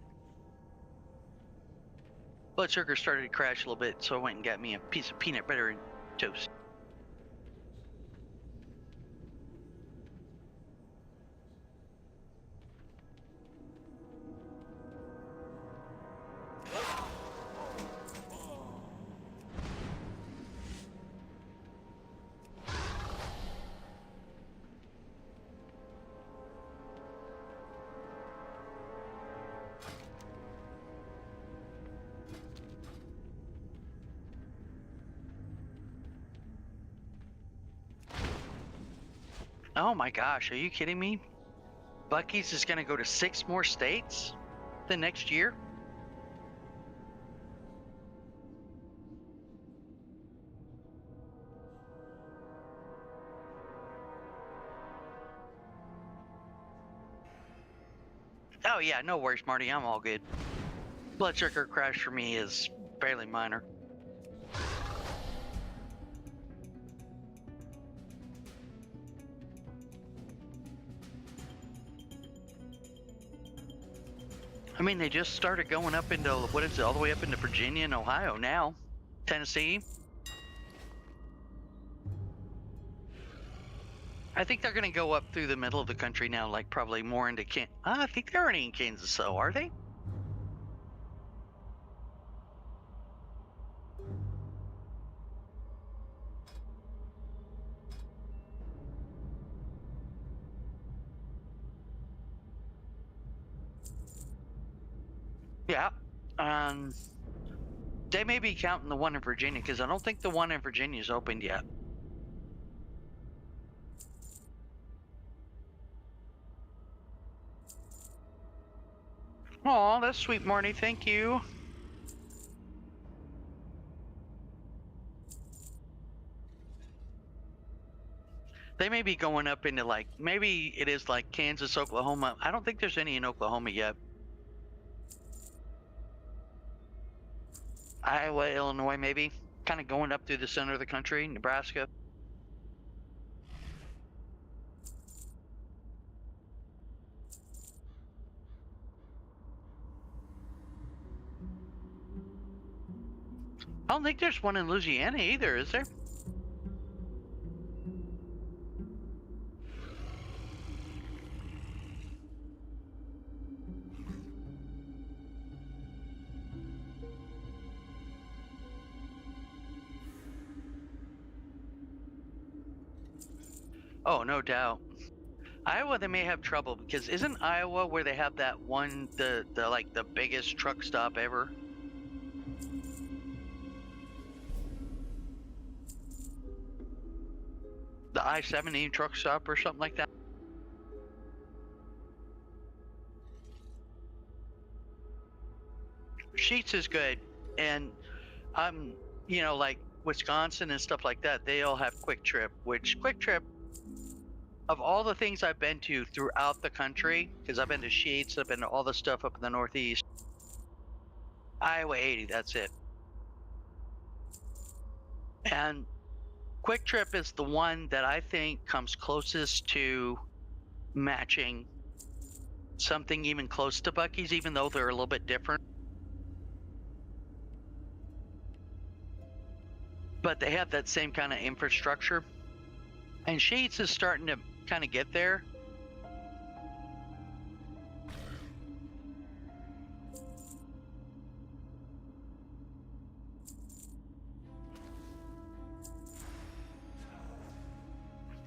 Blood sugar started to crash a little bit, so I went and got me a piece of peanut butter and toast. Oh my gosh, are you kidding me? Bucky's is going to go to 6 more states the next year? Oh yeah, no worries, Marty. I'm all good. Blood sugar crash for me is fairly minor. I mean, they just started going up into, what is it, all the way up into Virginia and Ohio now. Tennessee. I think they're going to go up through the middle of the country now, like probably more into I think they're already in Kansas, so are they? Yeah. They may be counting the one in Virginia, because I don't think the one in Virginia is opened yet. Oh, that's sweet, Marty. Thank you. They may be going up into like, maybe it is like Kansas, Oklahoma. I don't think there's any in Oklahoma yet. Iowa, Illinois, maybe. Kind of going up through the center of the country, Nebraska. I don't think there's one in Louisiana either, is there? Oh, no doubt. Iowa, they may have trouble because isn't Iowa where they have that one, the like the biggest truck stop ever? The I-70 truck stop or something like that? Sheets is good, and you know, like Wisconsin and stuff like that, they all have Quick Trip, which Quick Trip, of all the things I've been to throughout the country, because I've been to Sheets, I've been to all the stuff up in the Northeast, Iowa 80, that's it. And Quick Trip is the one that I think comes closest to matching something even close to Bucky's, even though they're a little bit different. But they have that same kind of infrastructure. And Sheets is starting to kind of get there.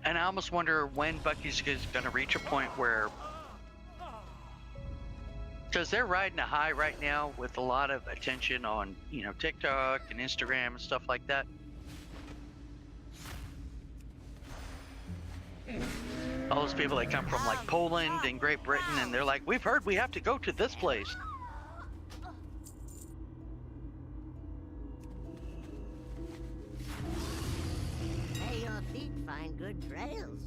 And I almost wonder when Bucky's is going to reach a point where, because they're riding a high right now with a lot of attention on, you know, TikTok and Instagram and stuff like that. All those people that come from like Poland and Great Britain, and they're like, we've heard we have to go to this place. May your feet find good trails.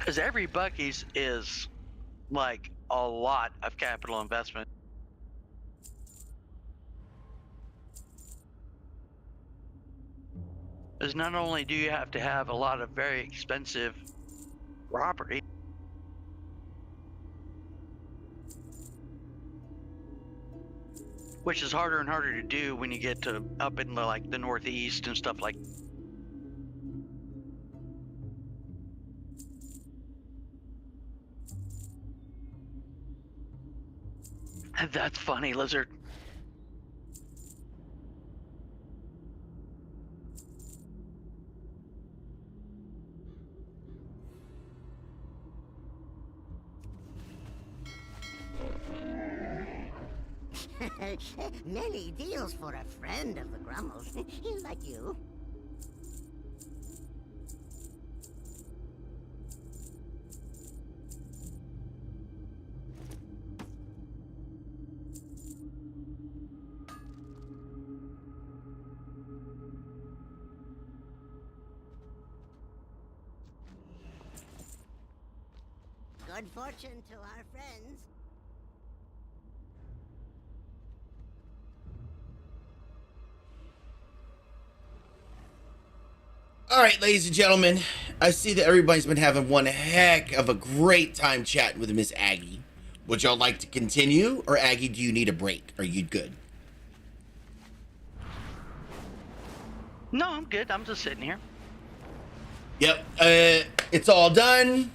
Because every Buc-ee's is like a lot of capital investment. Because not only do you have to have a lot of very expensive property, which is harder and harder to do when you get to up in the Northeast and stuff like. That's funny, Lizard. Many deals for a friend of the Grummles. Like you. Good fortune to our friends. All right, ladies and gentlemen, I see that everybody's been having one heck of a great time chatting with Miss Aggie. Would y'all like to continue, or Aggie, do you need a break? Are you good? No, I'm good. I'm just sitting here. Yep, it's all done.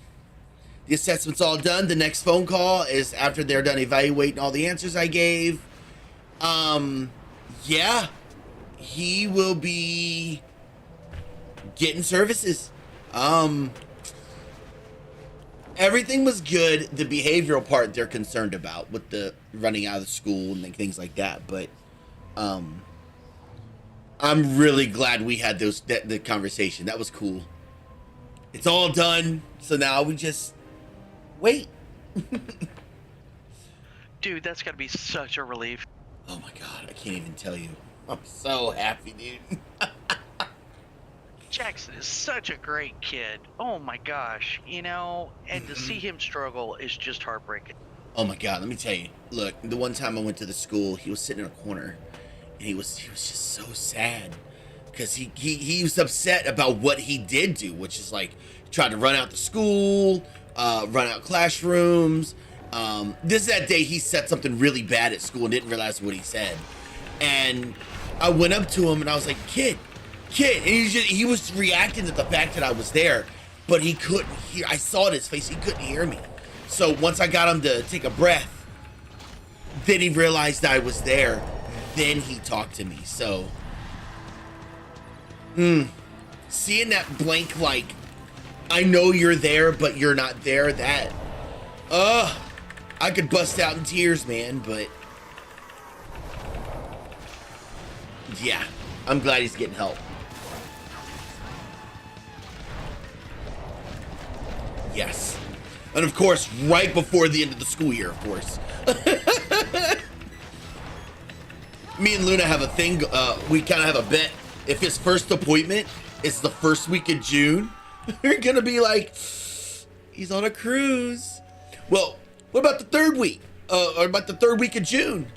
The assessment's all done. The next phone call is after they're done evaluating all the answers I gave. Yeah, he will be getting services. Everything was good. The behavioral part they're concerned about with the running out of school and things like that. But I'm really glad we had the conversation. That was cool. It's all done. So now we just wait. Dude, that's gotta be such a relief. Oh my god, I can't even tell you. I'm so happy, dude. Jackson is such a great kid. Oh my gosh, you know, and to see him struggle is just heartbreaking. Oh my god, let me tell you. Look, the one time I went to the school, he was sitting in a corner, and he was just so sad because he was upset about what he did do, which is like trying to run out the school, run out classrooms. This is that day he said something really bad at school and didn't realize what he said. And I went up to him and I was like, kid, and he was reacting to the fact that I was there, but he couldn't hear. I saw it in his face, he couldn't hear me. So once I got him to take a breath, then he realized I was there. Then he talked to me. So, seeing that blank, like, I know you're there, but you're not there, that, I could bust out in tears, man, but yeah, I'm glad he's getting help. Yes. And of course, right before the end of the school year, of course. Me and Luna have a thing, we kind of have a bet. If his first appointment is the first week of June, we're gonna be like, he's on a cruise. Well, what about the third week? Or about the third week of June?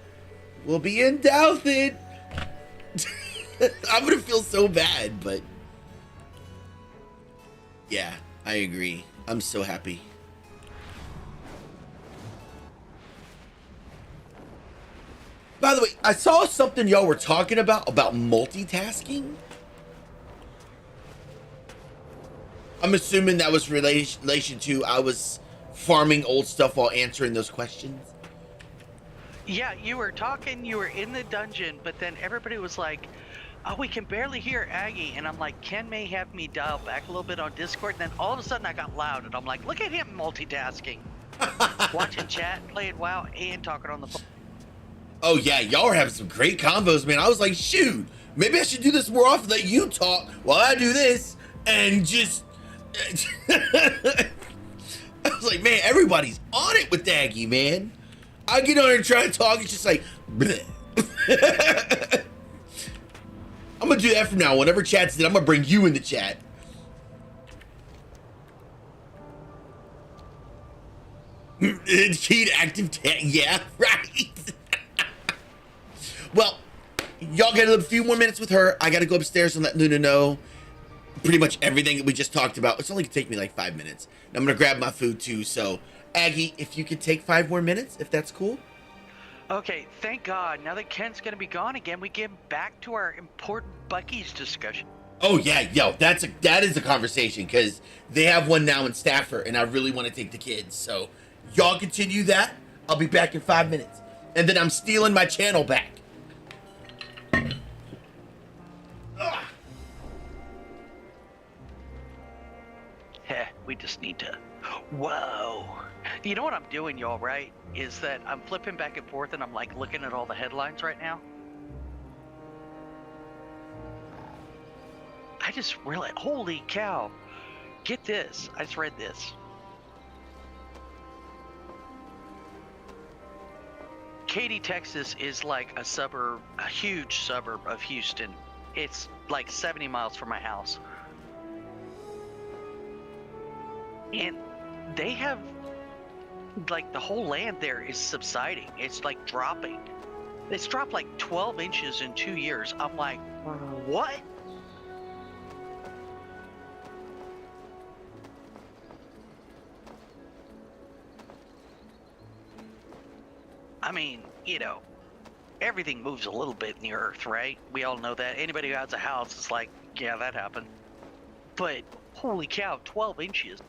We'll be in Douthin. I'm gonna feel so bad, but yeah, I agree. I'm so happy. By the way, I saw something y'all were talking about multitasking. I'm assuming that was relation to I was farming old stuff while answering those questions. Yeah, you were talking, you were in the dungeon, but then everybody was like, oh, we can barely hear Aggie. And I'm like, Ken may have me dial back a little bit on Discord. And then all of a sudden I got loud and I'm like, look at him multitasking. Watching chat, playing WoW, and talking on the phone. Oh yeah, y'all are having some great combos, man. I was like, shoot, maybe I should do this more often, let you talk while I do this, and just I was like, man, everybody's on it with Aggie, man. I get on there and try to talk, it's just like I'm gonna do that from now. Whenever chat's in, I'm gonna bring you in the chat. Heat active yeah, right. Well, y'all get a few more minutes with her. I gotta go upstairs and let Luna know pretty much everything that we just talked about. It's only gonna take me like 5 minutes. And I'm gonna grab my food too. So, Aggie, if you could take 5 more minutes, if that's cool. Okay, thank God. Now that Ken's gonna be gone again, we get back to our important Bucky's discussion. Oh yeah, yo, that is a conversation because they have one now in Stafford, and I really want to take the kids. So, y'all continue that. I'll be back in 5 minutes, and then I'm stealing my channel back. Heh, we just need to. Whoa. You know what I'm doing, y'all, right? Is that I'm flipping back and forth and I'm like looking at all the headlines right now. I just realized, holy cow. Get this. I just read this. Katy, Texas is like a suburb, a huge suburb of Houston. It's like 70 miles from my house. And they have, like, the whole land there is subsiding. It's like dropping. It's dropped like 12 inches in 2 years. I'm like, what? I mean, you know, everything moves a little bit in the earth, right? We all know that. Anybody who has a house is like, yeah, that happened. But holy cow, 12 inches.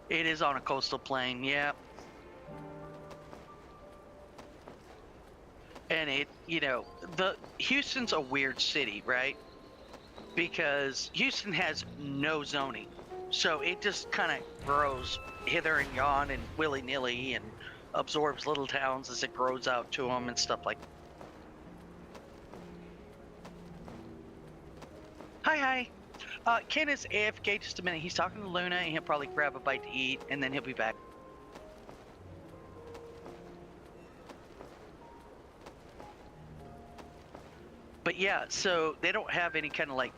It is on a coastal plain, yeah. And it, you know, Houston's a weird city, right? Because Houston has no zoning. So it just kind of grows hither and yon and willy-nilly and absorbs little towns as it grows out to them and stuff like that. Hi. Ken is AFK just a minute. He's talking to Luna and he'll probably grab a bite to eat and then he'll be back. But yeah, so they don't have any kind of like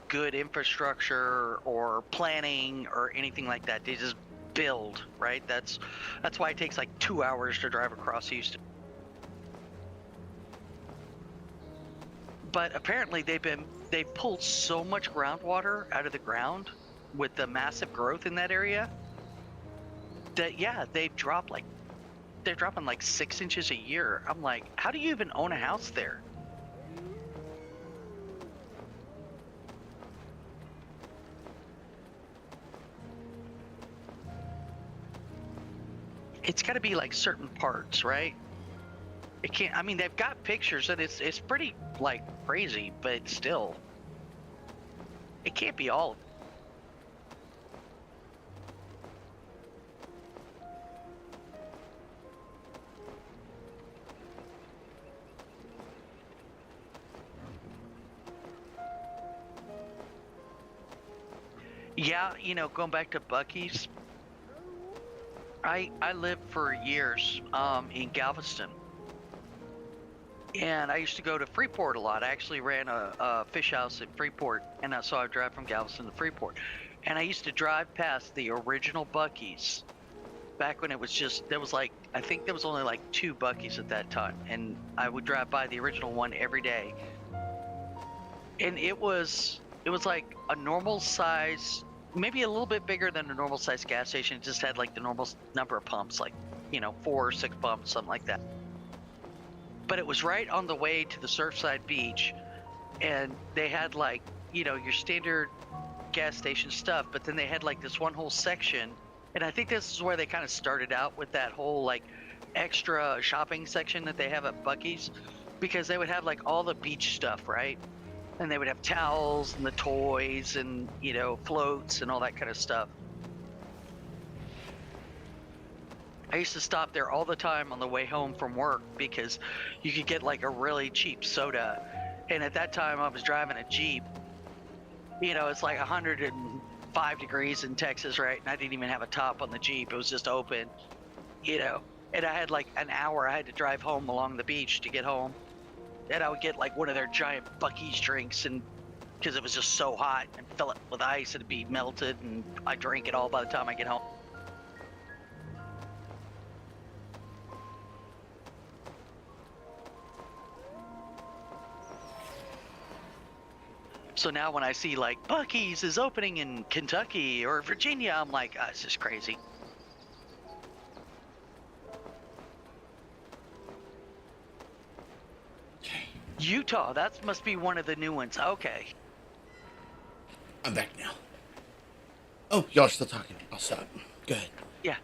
good infrastructure or planning or anything like that. They just build, right? That's why it takes like 2 hours to drive across Houston. But apparently they've pulled so much groundwater out of the ground with the massive growth in that area that yeah, they're dropping like 6 inches a year. I'm like, how do you even own a house there? It's got to be like certain parts, right? It can't. I mean, they've got pictures and it's pretty like crazy, but still, it can't be all. Yeah, you know, going back to Bucky's, I lived for years in Galveston. And I used to go to Freeport a lot. I actually ran a fish house at Freeport, and so I would drive from Galveston to Freeport. And I used to drive past the original Bucky's back when it was just, there was like, I think there was only like 2 Bucky's at that time. And I would drive by the original one every day. And it was like a normal size, maybe a little bit bigger than a normal size gas station. It just had like the normal number of pumps, like, you know, 4 or 6 pumps, something like that. But it was right on the way to the Surfside Beach, and they had like, you know, your standard gas station stuff, but then they had like this one whole section, and I think this is where they kind of started out with that whole like extra shopping section that they have at Bucky's, because they would have like all the beach stuff, right? And they would have towels and the toys and, you know, floats and all that kind of stuff. I used to stop there all the time on the way home from work because you could get like a really cheap soda. And at that time I was driving a Jeep. You know, it's like 105 degrees in Texas, right? And I didn't even have a top on the Jeep. It was just open, you know. And I had like an hour. I had to drive home along the beach to get home. And I would get like one of their giant Buc-ee's drinks, and because it was just so hot, and fill it with ice, it'd be melted, and I drank it all by the time I get home. So now when I see like Buc-ee's is opening in Kentucky or Virginia, I'm like, oh, it's just crazy. Utah, that must be one of the new ones. Okay. I'm back now. Oh, y'all are still talking. I'll stop. Go ahead. Yeah.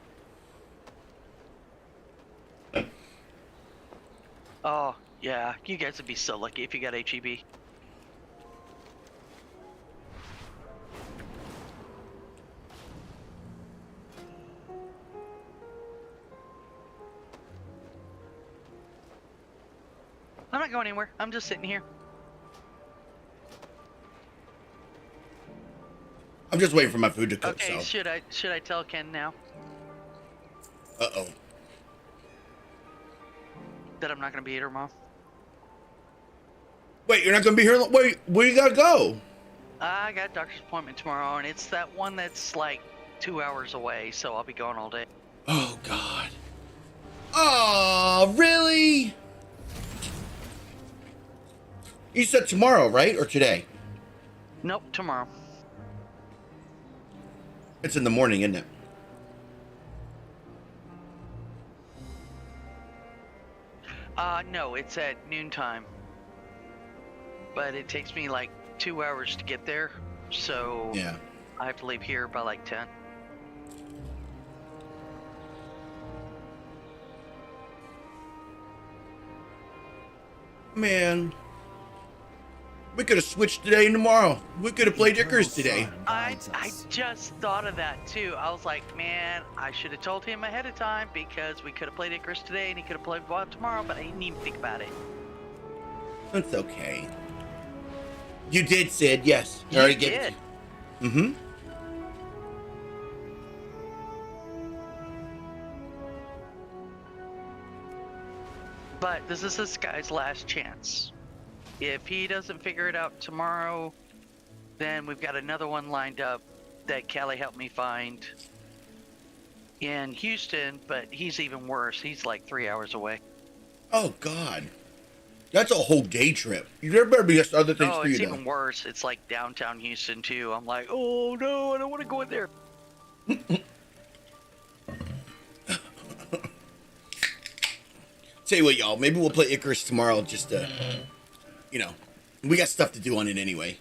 Oh, yeah. You guys would be so lucky if you got HEB. I'm not going anywhere. I'm just sitting here. I'm just waiting for my food to cook. Okay, so. should I tell Ken now Uh-oh. that I'm not gonna be here tomorrow? Wait, you're not gonna be here? Wait, where you gotta go? I got a doctor's appointment tomorrow, and it's that one that's like 2 hours away, so I'll be gone all day. Oh, God. Oh, really? You said tomorrow, right? Or today? Nope, tomorrow. It's in the morning, isn't it? No, it's at noontime. But it takes me like 2 hours to get there, so yeah, I have to leave here by like 10. Man. We could have switched today and tomorrow. We could have played Icarus today. I just thought of that too. I was like, man, I should have told him ahead of time because we could have played Icarus today and he could have played WoW tomorrow, but I didn't even think about it. That's okay. You did, Sid. Yes. You already did. It. Mm-hmm. But this is this guy's last chance. If he doesn't figure it out tomorrow, then we've got another one lined up that Callie helped me find in Houston, but he's even worse. He's like 3 hours away. Oh, God. That's a whole day trip. There better be other things Oh, for you it's to even worse. It's like downtown Houston, too. I'm like, oh, no, I don't want to go in there. Tell you what, y'all, maybe we'll play Icarus tomorrow just to, you know, we got stuff to do on it anyway.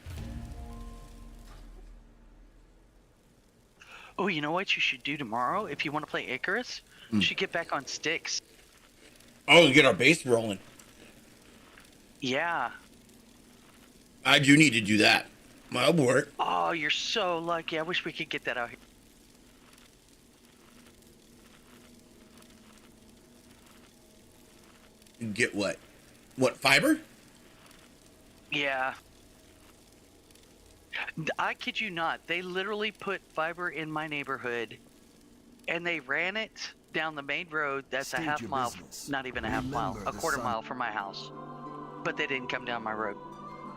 Oh, you know what you should do tomorrow if you want to play Icarus? You should get back on sticks. Oh, get our base rolling. Yeah. I do need to do that. My work. Oh, you're so lucky. I wish we could get that out here. Get what? What, fiber? Yeah. I kid you not. They literally put fiber in my neighborhood, and they ran it down the main road that's a half mile, not even a half mile, a quarter mile from my house. But they didn't come down my road.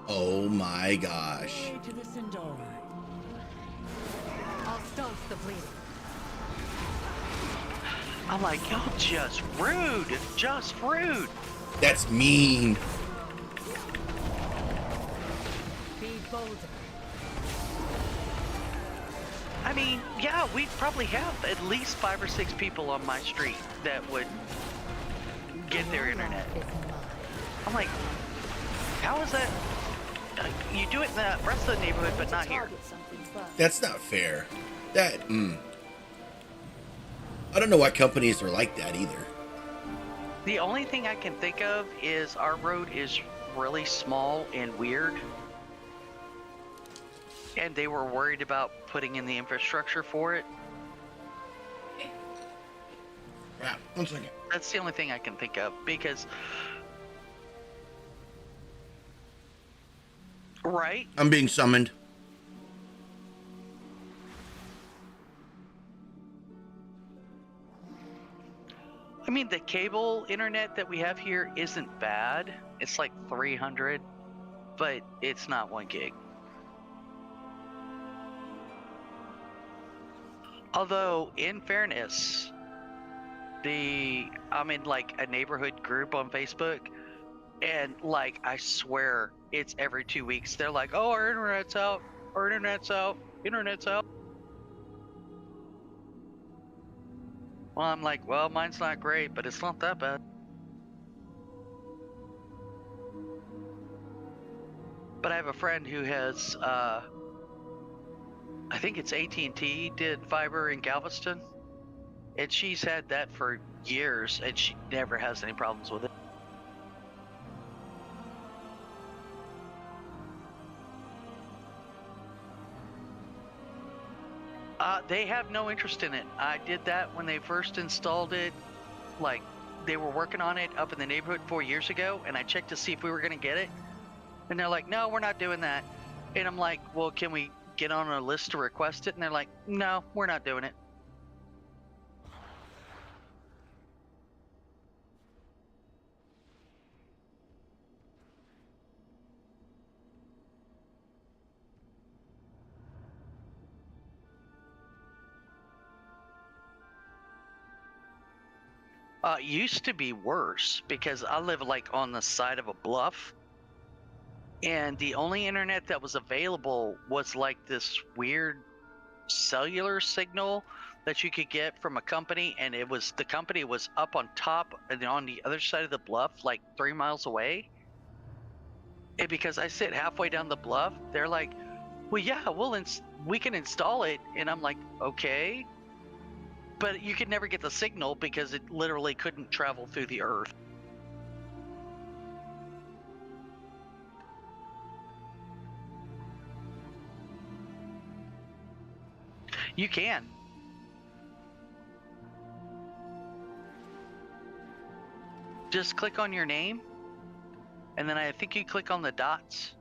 Oh my gosh. To the Sindori. I'll stop the bleeding. I'm like, y'all just rude. Just rude. That's mean. Be bolder. I mean, yeah, we probably have at least 5 or 6 people on my street that would get their internet. I'm like, how is that? You do it in the rest of the neighborhood, but not here. That's not fair. That, I don't know why companies are like that either. The only thing I can think of is our road is really small and weird. And they were worried about putting in the infrastructure for it. Yeah, 1 second. That's the only thing I can think of because... Right? I'm being summoned. I mean, the cable internet that we have here isn't bad. It's like 300, but it's not 1 gig. Although, in fairness, I'm in like a neighborhood group on Facebook, and like I swear it's every 2 weeks. They're like, "Oh, our internet's out. Our internet's out. Internet's out." Well, I'm like, well, mine's not great, but it's not that bad. But I have a friend who has, I think it's AT&T did fiber in Galveston, and she's had that for years, and she never has any problems with it. They have no interest in it. I did that when they first installed it. Like, they were working on it up in the neighborhood 4 years ago, and I checked to see if we were going to get it. And they're like, no, we're not doing that. And I'm like, well, can we get on a list to request it? And they're like, no, we're not doing it. It used to be worse because I live like on the side of a bluff, and the only internet that was available was like this weird cellular signal that you could get from a company, and the company was up on top and on the other side of the bluff, like 3 miles away. And because I sit halfway down the bluff, they're like, well, yeah, we can install it. And I'm like, okay. But you could never get the signal because it literally couldn't travel through the earth. You can. Just click on your name, and then I think you click on the dots.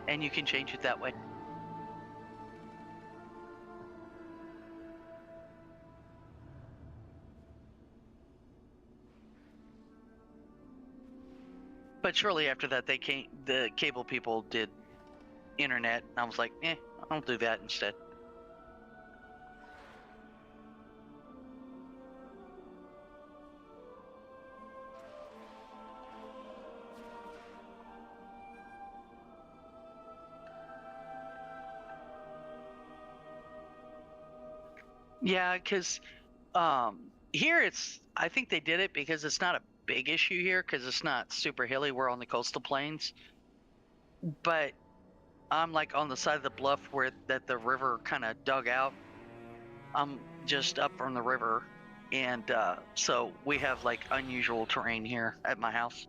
And you can change it that way. But shortly after that, the cable people did internet, and I was like, I'll do that instead. Yeah, because here I think they did it because it's not a big issue here because it's not super hilly. We're on the coastal plains, but I'm like on the side of the bluff where the river kind of dug out. I'm just up from the river, and so we have like unusual terrain here at my house.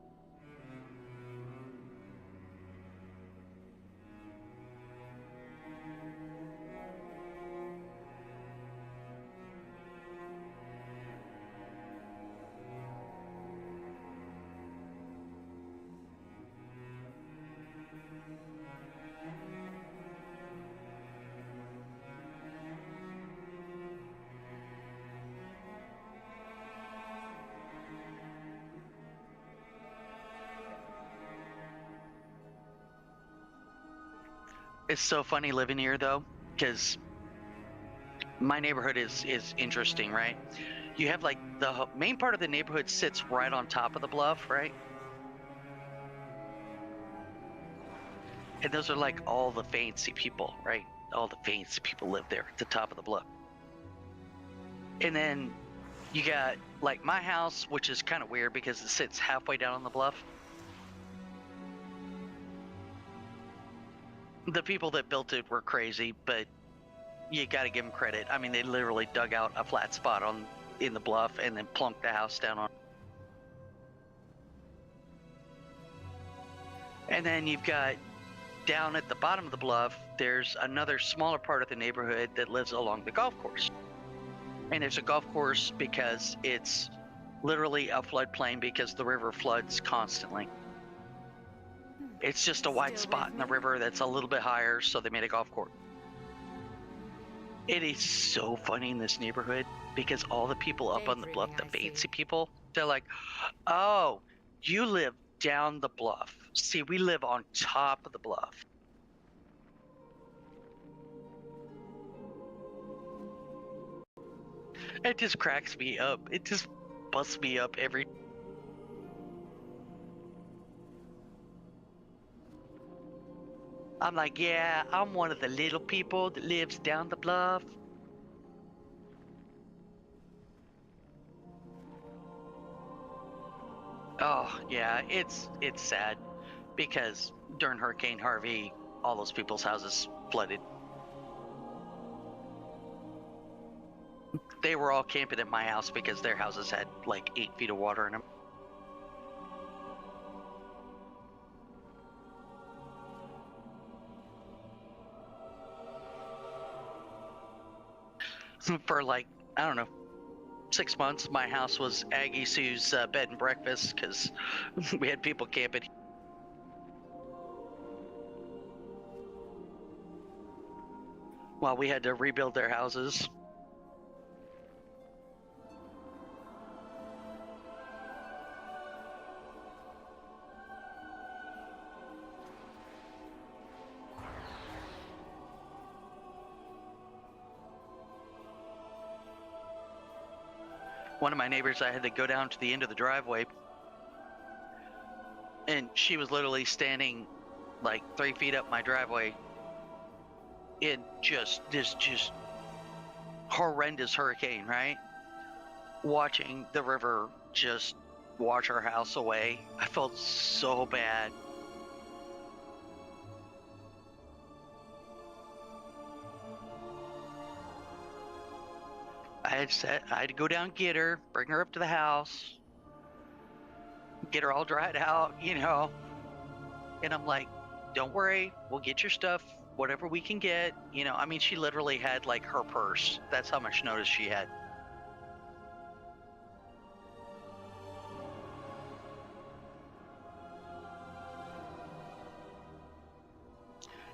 It's so funny living here though, because my neighborhood is interesting, right? You have like the main part of the neighborhood sits right on top of the bluff, right? And those are like all the fancy people, right? All the fancy people live there at the top of the bluff. And then you got like my house, which is kind of weird because it sits halfway down on the bluff. The people that built it were crazy, but you got to give them credit. I mean, they literally dug out a flat spot in the bluff and then plunked the house down on. And then you've got down at the bottom of the bluff, there's another smaller part of the neighborhood that lives along the golf course. And it's a golf course because it's literally a floodplain because the river floods constantly. It's just a wide spot in the river that's a little bit higher, so they made a golf course. It is so funny in this neighborhood because all the people up on the bluff, the fancy people, they're like, oh, you live down the bluff. See, we live on top of the bluff. It just cracks me up. It just busts me up every. I'm like, yeah, I'm one of the little people that lives down the bluff. Oh, yeah, it's sad because during Hurricane Harvey, all those people's houses flooded. They were all camping at my house because their houses had like 8 feet of water in them. For like, I don't know, 6 months, my house was 𝐤𝐤𝐤𝐤's bed and breakfast because we had people camping. While we had to rebuild their houses. One of my neighbors, I had to go down to the end of the driveway, and she was literally standing like 3 feet up my driveway in just horrendous hurricane, right? Watching the river just wash our house away. I felt so bad. I had to go down, get her, bring her up to the house, get her all dried out, you know. And I'm like, don't worry, we'll get your stuff, whatever we can get. You know, I mean, she literally had like her purse. That's how much notice she had.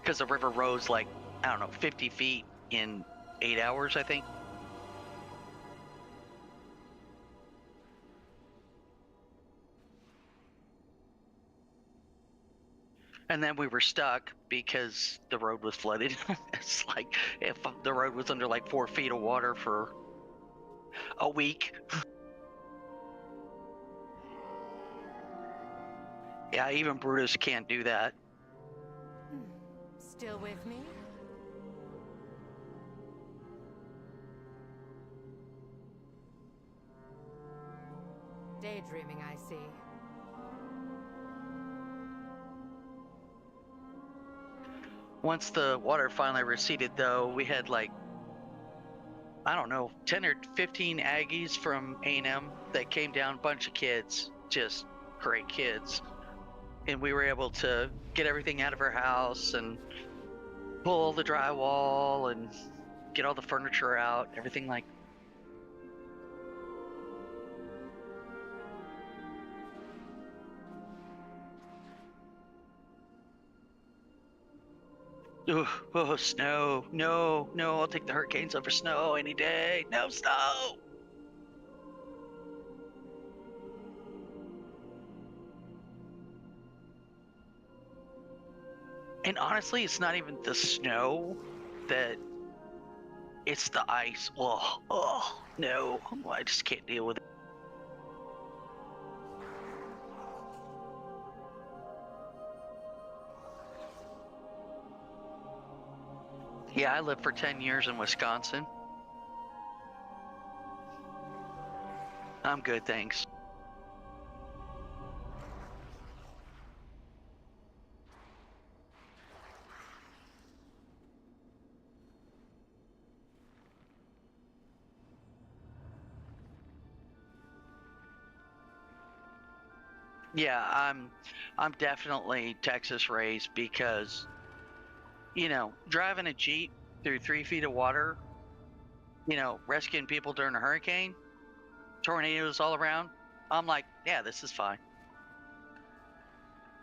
Because the river rose like, I don't know, 50 feet in 8 hours, I think. And then we were stuck because the road was flooded. It's like if the road was under like 4 feet of water for a week. Yeah, even Brutus can't do that. Still with me? Daydreaming, I see. Once the water finally receded, though, we had like, I don't know, 10 or 15 Aggies from A&M that came down, bunch of kids, just great kids. And we were able to get everything out of her house and pull the drywall and get all the furniture out, everything like. Oh, snow. No, I'll take the hurricanes over snow any day. No snow! And honestly, it's not even the snow it's the ice. Oh, no. I just can't deal with it. Yeah, I lived for 10 years in Wisconsin. I'm good, thanks. Yeah, I'm definitely Texas raised because, you know, driving a Jeep through 3 feet of water, you know, rescuing people during a hurricane, tornadoes all around, I'm like, yeah, this is fine.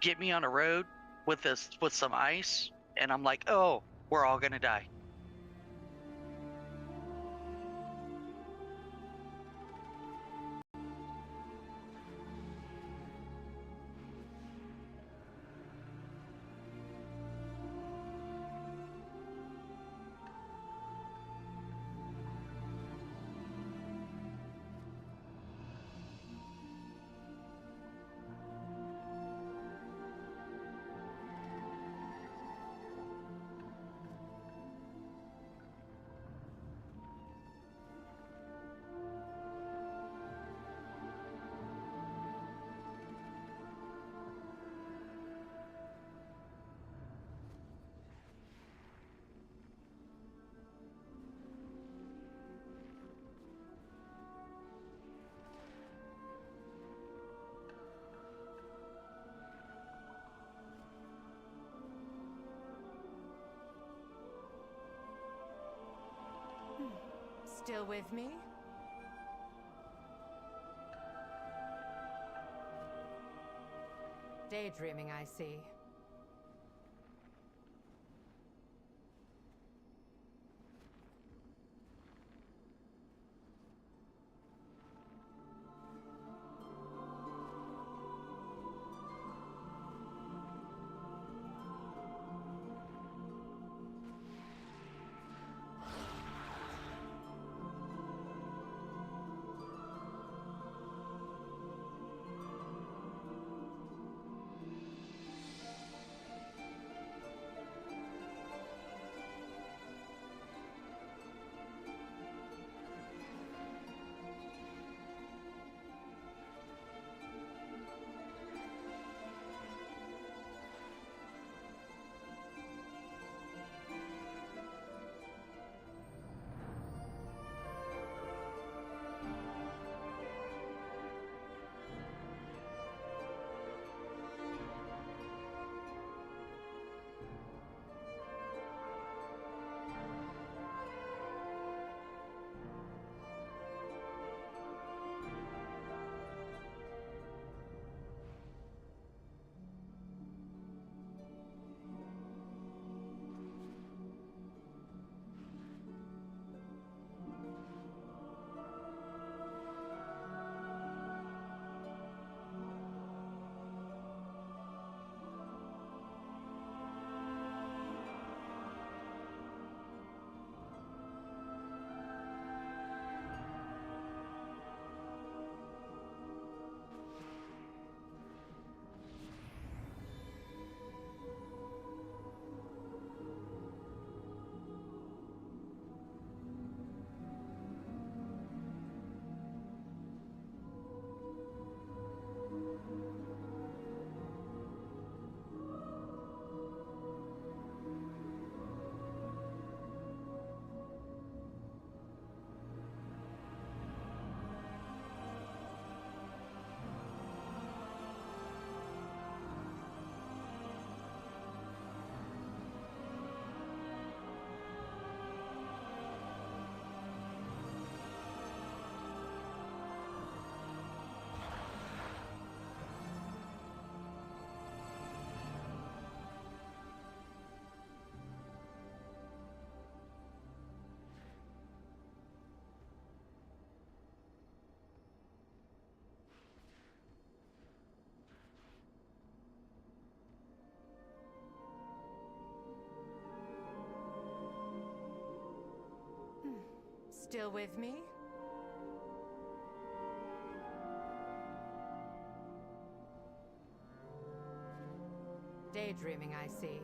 Get me on a road with some ice, and I'm like, oh, we're all gonna die. Still with me? Daydreaming, I see. Still with me? Daydreaming, I see.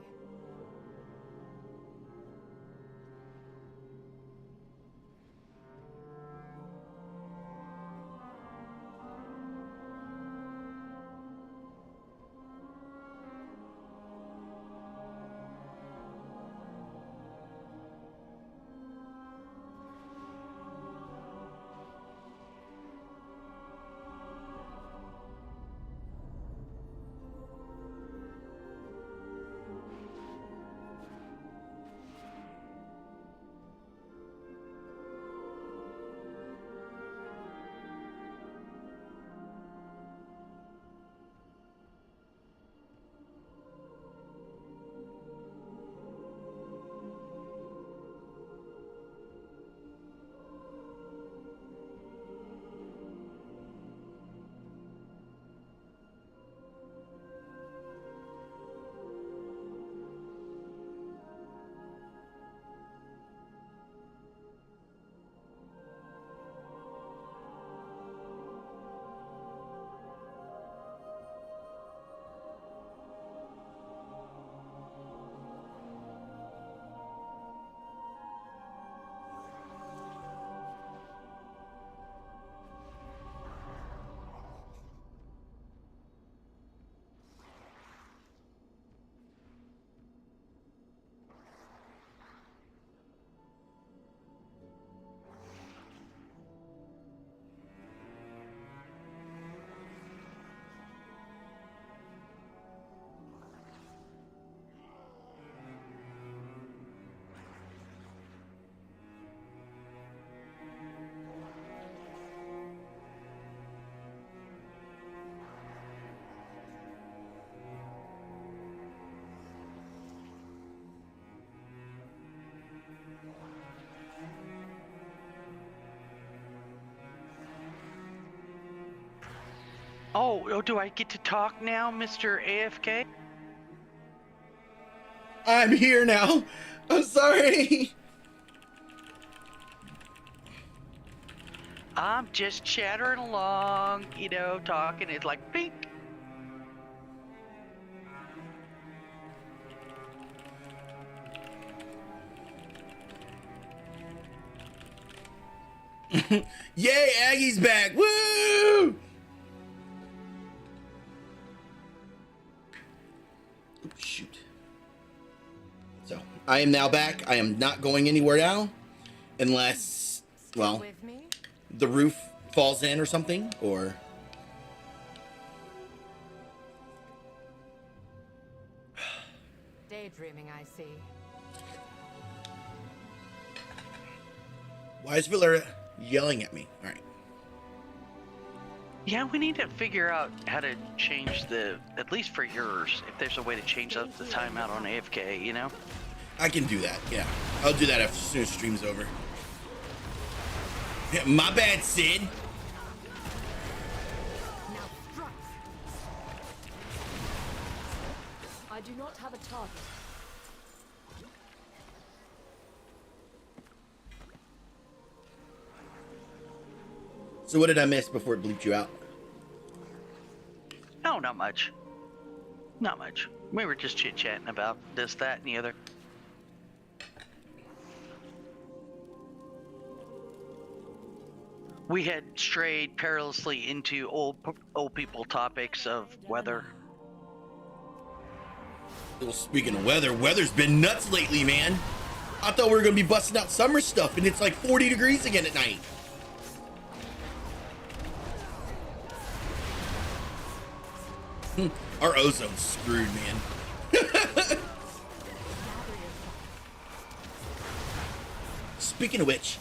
Oh, do I get to talk now, Mr. AFK? I'm here now. I'm sorry. I'm just chattering along, you know, talking. It's like, beep. Yay, Aggie's back. Woo! Oh, shoot. So, I am now back. I am not going anywhere now. Unless, well, the roof falls in or something, or... Daydreaming, I see. Why is Valera yelling at me? All right. Yeah, we need to figure out how to change the, at least for yours, if there's a way to change up the timeout on AFK, you know? I can do that, yeah. I'll do that as soon as stream's over. Yeah, my bad, Sid. I do not have a target. So what did I miss before it bleeped you out? No, not much. Not much. We were just chit-chatting about this, that, and the other. We had strayed perilously into old people topics of weather. Well, speaking of weather, weather's been nuts lately, man. I thought we were gonna be busting out summer stuff, and it's like 40 degrees again at night. Our ozone's screwed, man. Speaking of which,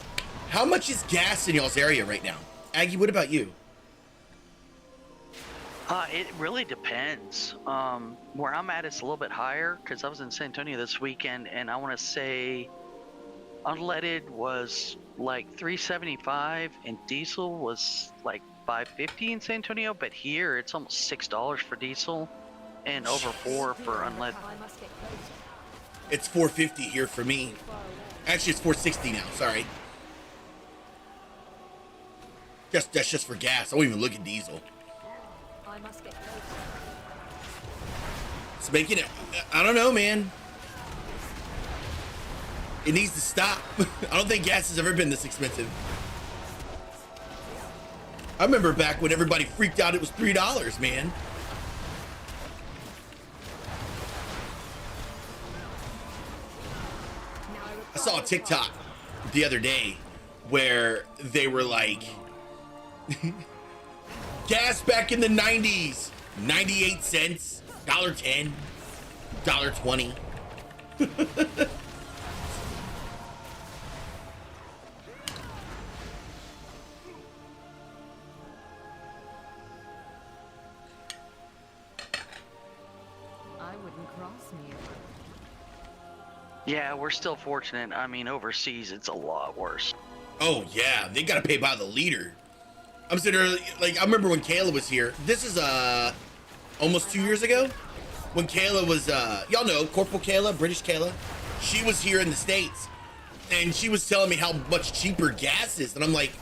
how much is gas in y'all's area right now? Aggie, what about you? It really depends. Where I'm at, it's a little bit higher because I was in San Antonio this weekend, and I want to say unleaded was like $3.75 and diesel was like $5.50 in San Antonio. But here, it's almost $6 for diesel and over $4 for unleaded. It's $4.50 here for me. Actually, it's $4.60 now. Sorry. That's just for gas. I won't even look at diesel. I must get closer. It's making it. I don't know, man. It needs to stop. I don't think gas has ever been this expensive. I remember back when everybody freaked out it was $3, man. I saw a TikTok the other day where they were like, gas back in the 90s, 98 cents, $1.10, $1.20. I wouldn't cross me. Yeah, we're still fortunate. I mean, overseas, it's a lot worse. Oh yeah, they gotta pay by the liter. I'm sitting there, like, I remember when Kayla was here. This is almost 2 years ago, when Kayla was y'all know Corporal Kayla, British Kayla. She was here in the States, and she was telling me how much cheaper gas is, and I'm like,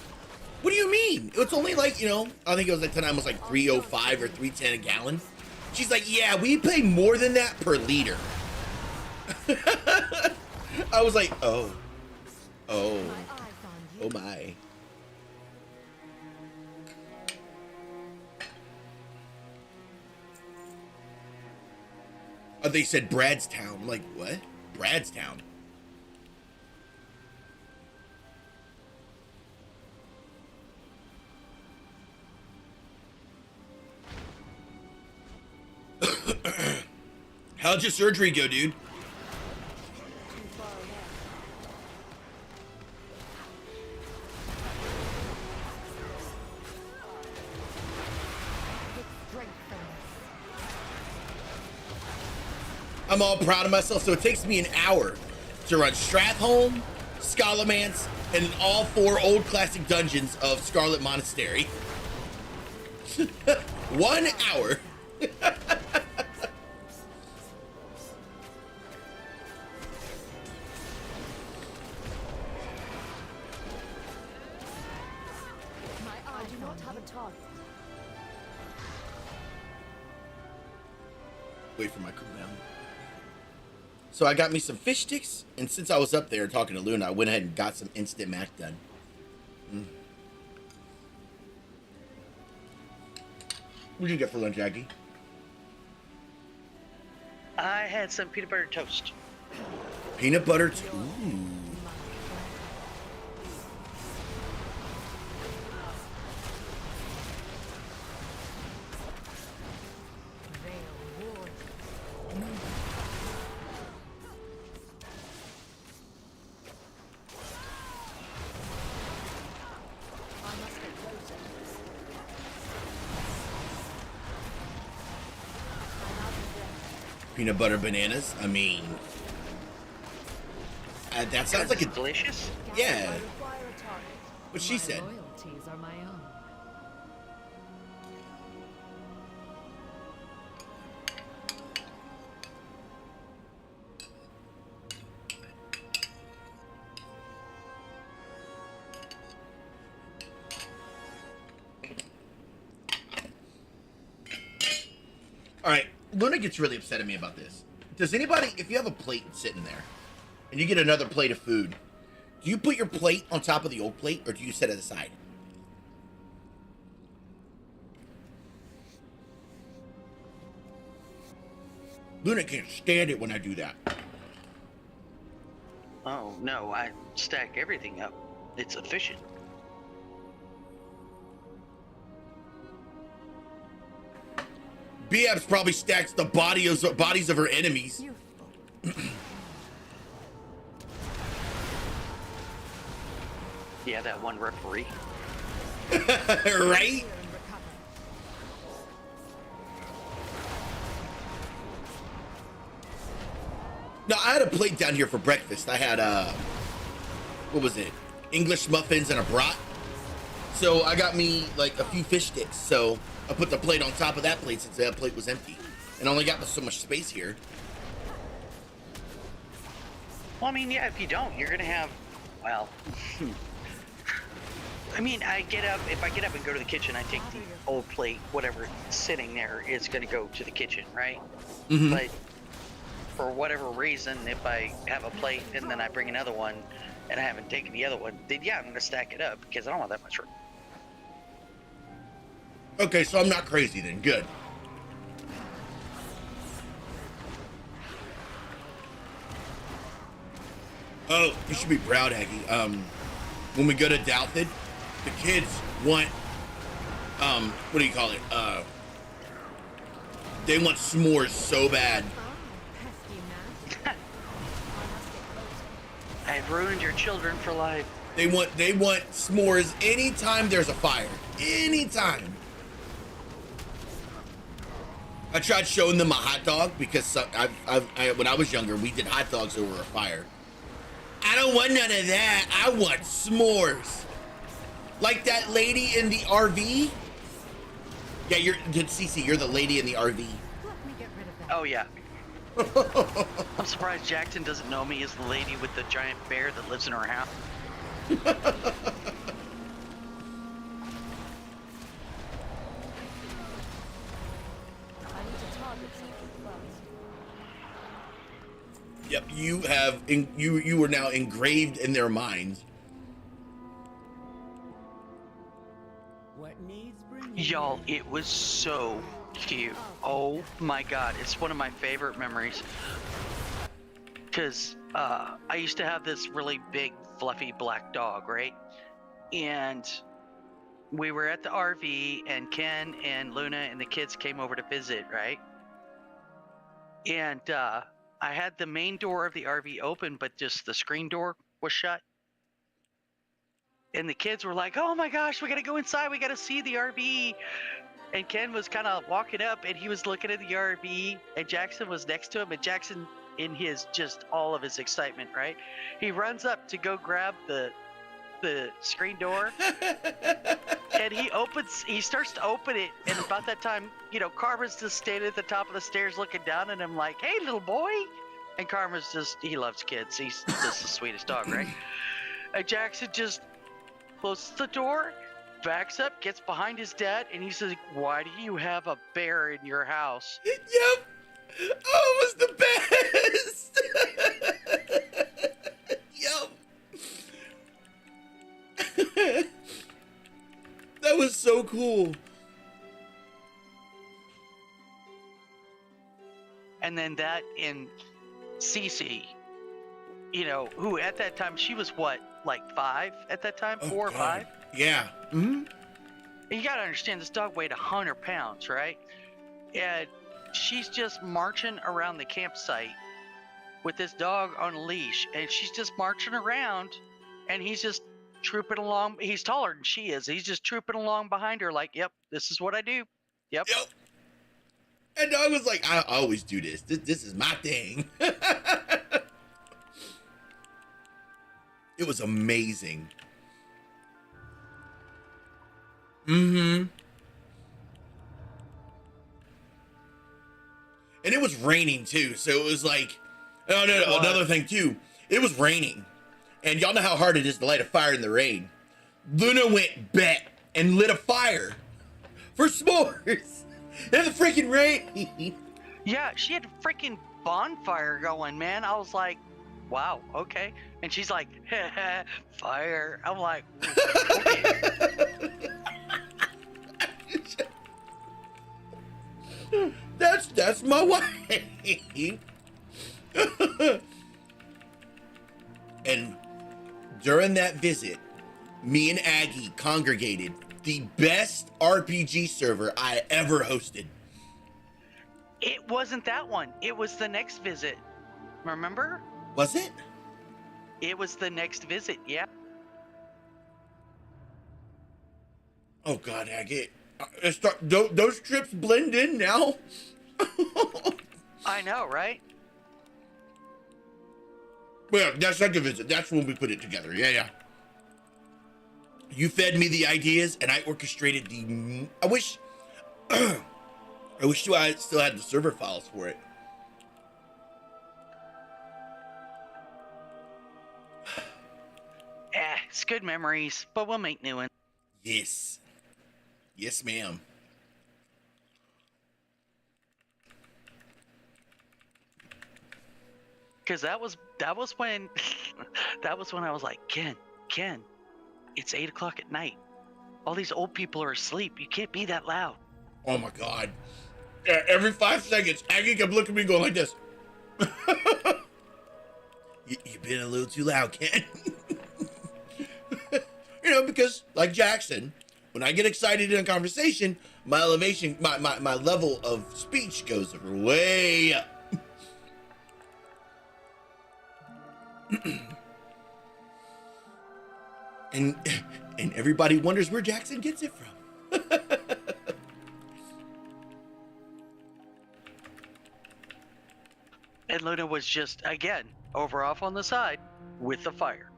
what do you mean? It's only like, you know, I think it was like tonight was like $3.05 or $3.10 a gallon. She's like, yeah, we pay more than that per liter. I was like, oh my. Oh, they said Bradstown. I'm like, what? Bradstown. How'd your surgery go, dude? I'm all proud of myself. So it takes me an hour to run Stratholme, Scholomance, and all 4 old classic dungeons of Scarlet Monastery. 1 hour. I do not have a target. Wait for my cooldown. So I got me some fish sticks, and since I was up there talking to Luna, I went ahead and got some instant mac done. What'd you get for lunch, Jackie? I had some peanut butter toast. Peanut butter ooh. Peanut butter bananas. I mean, that sounds like a delicious. Yeah. What she said. Loyalties are my own. All right. Luna gets really upset at me about this. Does anybody, if you have a plate sitting there and you get another plate of food, do you put your plate on top of the old plate or do you set it aside? Luna can't stand it when I do that. Oh, no, I stack everything up. It's efficient. BABS probably stacks the bodies of her enemies. Yeah, that one referee. Right? No, I had a plate down here for breakfast. I had, what was it? English muffins and a brat. So I got me like a few fish sticks. So I put the plate on top of that plate since that plate was empty. And I only got so much space here. Well, I mean, yeah, if you don't, you're going to have, well, I mean, if I get up and go to the kitchen, I take the old plate, whatever sitting there is going to go to the kitchen, right? Mm-hmm. But for whatever reason, if I have a plate and then I bring another one and I haven't taken the other one, then yeah, I'm going to stack it up because I don't want that much room. Okay, so I'm not crazy then. Good. Oh, you should be proud, Aggie. When we go to Douthid, the kids want, what do you call it? They want s'mores so bad. I've ruined your children for life. They want s'mores anytime there's a fire. Anytime. I tried showing them a hot dog because when I was younger, we did hot dogs over a fire. I don't want none of that. I want s'mores. Like that lady in the RV. Yeah, Cece, you're the lady in the RV. Oh, yeah. I'm surprised Jackson doesn't know me as the lady with the giant bear that lives in her house. Yep, you are now engraved in their minds. What needs bring Y'all, it was so cute. Oh my god, it's one of my favorite memories. Because I used to have this really big, fluffy black dog, right? And we were at the RV, and Ken and Luna and the kids came over to visit, right? And I had the main door of the RV open, but just the screen door was shut. And the kids were like, oh my gosh, we gotta go inside, we gotta see the RV. And Ken was kind of walking up and he was looking at the RV, and Jackson was next to him, and Jackson, in his just all of his excitement, right? He runs up to go grab the screen door and he opens he starts to open it, and about that time, you know, Karma's just standing at the top of the stairs looking down, and I'm like, "Hey, little boy," and Karma's he loves kids. He's just the sweetest dog, right? And Jackson just closes the door, backs up, gets behind his dad, and he says, "Why do you have a bear in your house?" Yep. Oh, it was the best. Yep. That was so cool. And then that in 𝐸𝐸, you know, who at that time, she was what, like 5 at that time? 4 or 5? Yeah. Mm-hmm. And you gotta understand, this dog weighed 100 pounds, right? And she's just marching around the campsite with this dog on a leash, and she's just marching around, and he's just trooping along. He's taller than she is. He's just trooping along behind her like, "Yep, this is what I do. Yep." And dog was like, "I always do this. This is my thing." It was amazing. Mm-hmm. And it was raining too, so it was like, oh no, another thing too. It was raining, and y'all know how hard it is to light a fire in the rain. Luna went back and lit a fire for s'mores in the freaking rain. Yeah, she had a freaking bonfire going, man. I was like, wow, okay. And she's like, fire. I'm like, okay. That's my wife. And during that visit, me and Aggie congregated the best RPG server I ever hosted. It wasn't that one. It was the next visit. Remember? Was it? It was the next visit, yeah. Oh God, Aggie. Those trips blend in now. I know, right? Well, that second visit, that's when we put it together. Yeah. You fed me the ideas, and I orchestrated the. I wish I still had the server files for it. It's good memories, but we'll make new ones. Yes, ma'am. Because that was when that was when I was like, Ken, it's 8 o'clock at night. All these old people are asleep. You can't be that loud. Oh my God. Yeah, every 5 seconds, Aggie kept looking at me going like this. You've been a little too loud, Ken. You know, because like Jackson, when I get excited in a conversation, my elevation, my level of speech goes way up. and everybody wonders where Jackson gets it from. And Luna was just, again, over off on the side with the fire.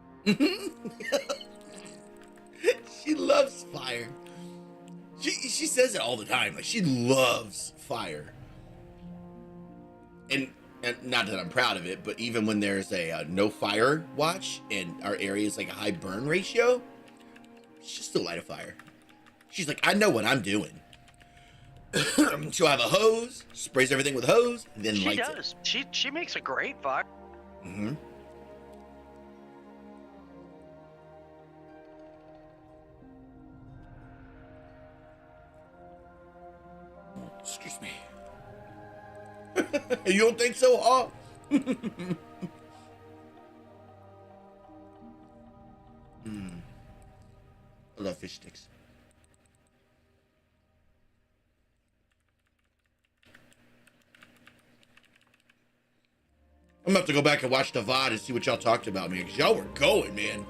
She loves fire. She says it all the time. Like, she loves fire. And not that I'm proud of it, but even when there's a no fire watch and our area is like a high burn ratio, she'll still light a fire. She's like, I know what I'm doing. She'll have a hose, sprays everything with hose, and then lights it. She does. She makes a great fire. Mm-hmm. Excuse me. You don't think so, huh? I love fish sticks. I'm gonna have to go back and watch the VOD and see what y'all talked about, man, because y'all were going, man.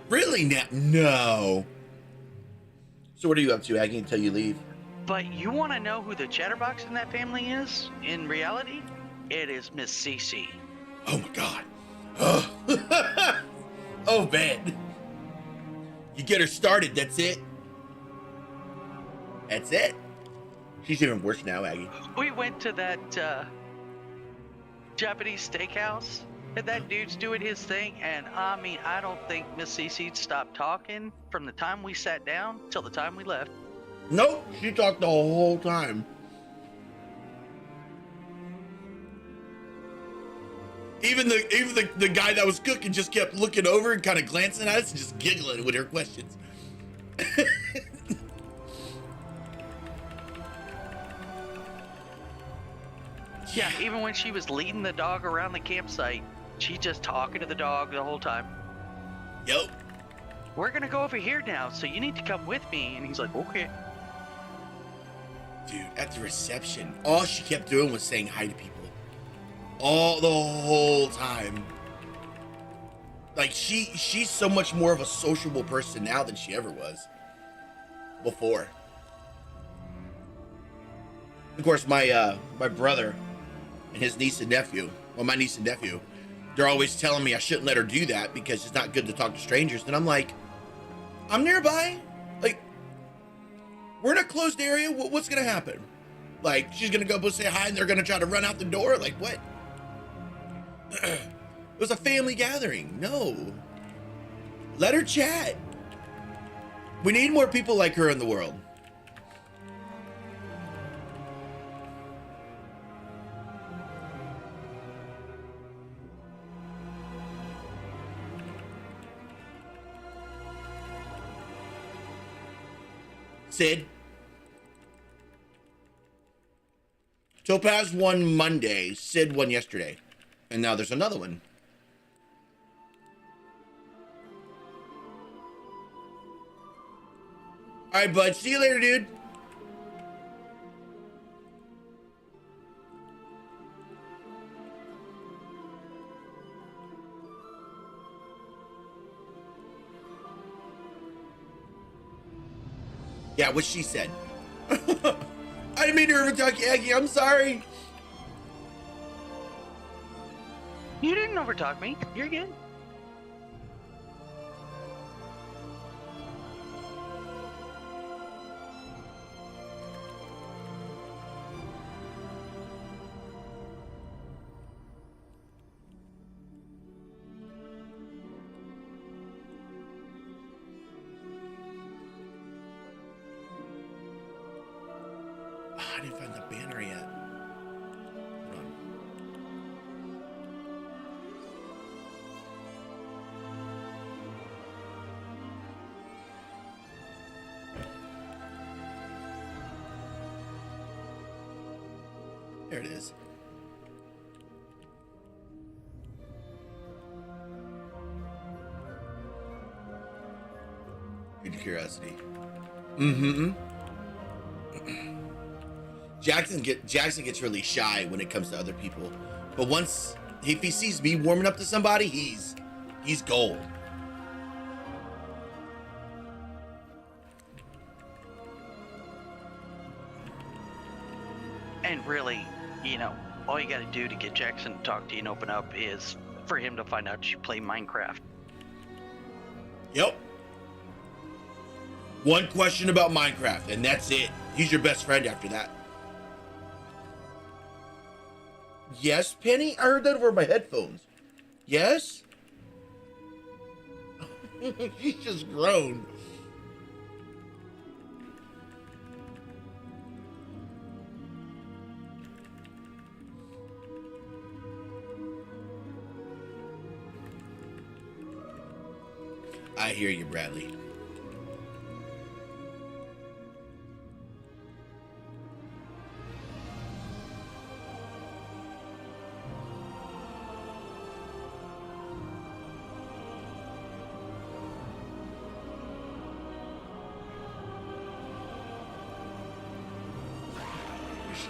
Really now? No. So what are you up to, Aggie, until you leave? But you want to know who the chatterbox in that family is? In reality, it is Miss Cece. Oh my God. Oh, oh man. You get her started, that's it. That's it. She's even worse now, Aggie. We went to that Japanese steakhouse, and that dude's doing his thing, and I mean, I don't think Miss Cece stopped talking from the time we sat down till the time we left. Nope, she talked the whole time. Even the guy that was cooking just kept looking over and kind of glancing at us and just giggling with her questions. Yeah, even when she was leading the dog around the campsite, she just talking to the dog the whole time. Yep. We're gonna go over here now, so you need to come with me. And he's like, okay. Dude, at the reception, all she kept doing was saying hi to people. All the whole time. Like she's so much more of a sociable person now than she ever was before. Of course, my brother and his niece and nephew, well, my niece and nephew, they're always telling me I shouldn't let her do that because it's not good to talk to strangers. And I'm like, I'm nearby. Like, we're in a closed area. What's gonna happen? Like, she's gonna go say hi and they're gonna try to run out the door? Like, what? It was a family gathering. No. Let her chat. We need more people like her in the world. Sid. Topaz won Monday. Sid won yesterday. And now there's another one. All right, bud. See you later, dude. Yeah, what she said. I didn't mean to overtalk you, Aggie. I'm sorry. You didn't overtalk me. You're good. I didn't find the banner yet. Hold on. There it is. Good curiosity. Mm-hmm. Jackson gets really shy when it comes to other people, but once if he sees me warming up to somebody, he's gold. And really, you know, all you got to do to get Jackson to talk to you and open up is for him to find out you play Minecraft. Yep. One question about Minecraft, and that's it. He's your best friend after that. Yes, Penny? I heard that over my headphones. Yes? He's just grown. I hear you, Bradley.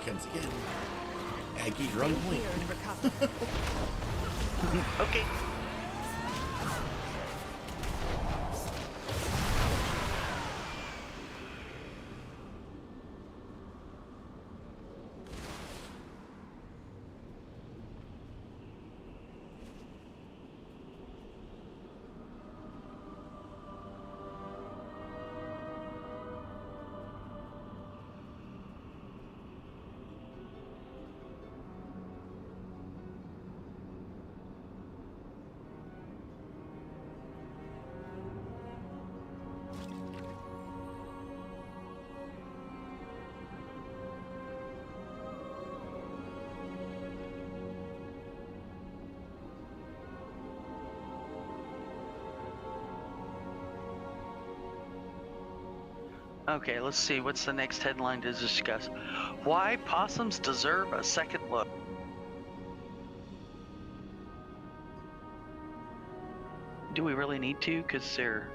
Comes again. Aggie, you're on point. Okay. Okay, let's see. What's the next headline to discuss? Why possums deserve a second look. Do we really need to? Because they're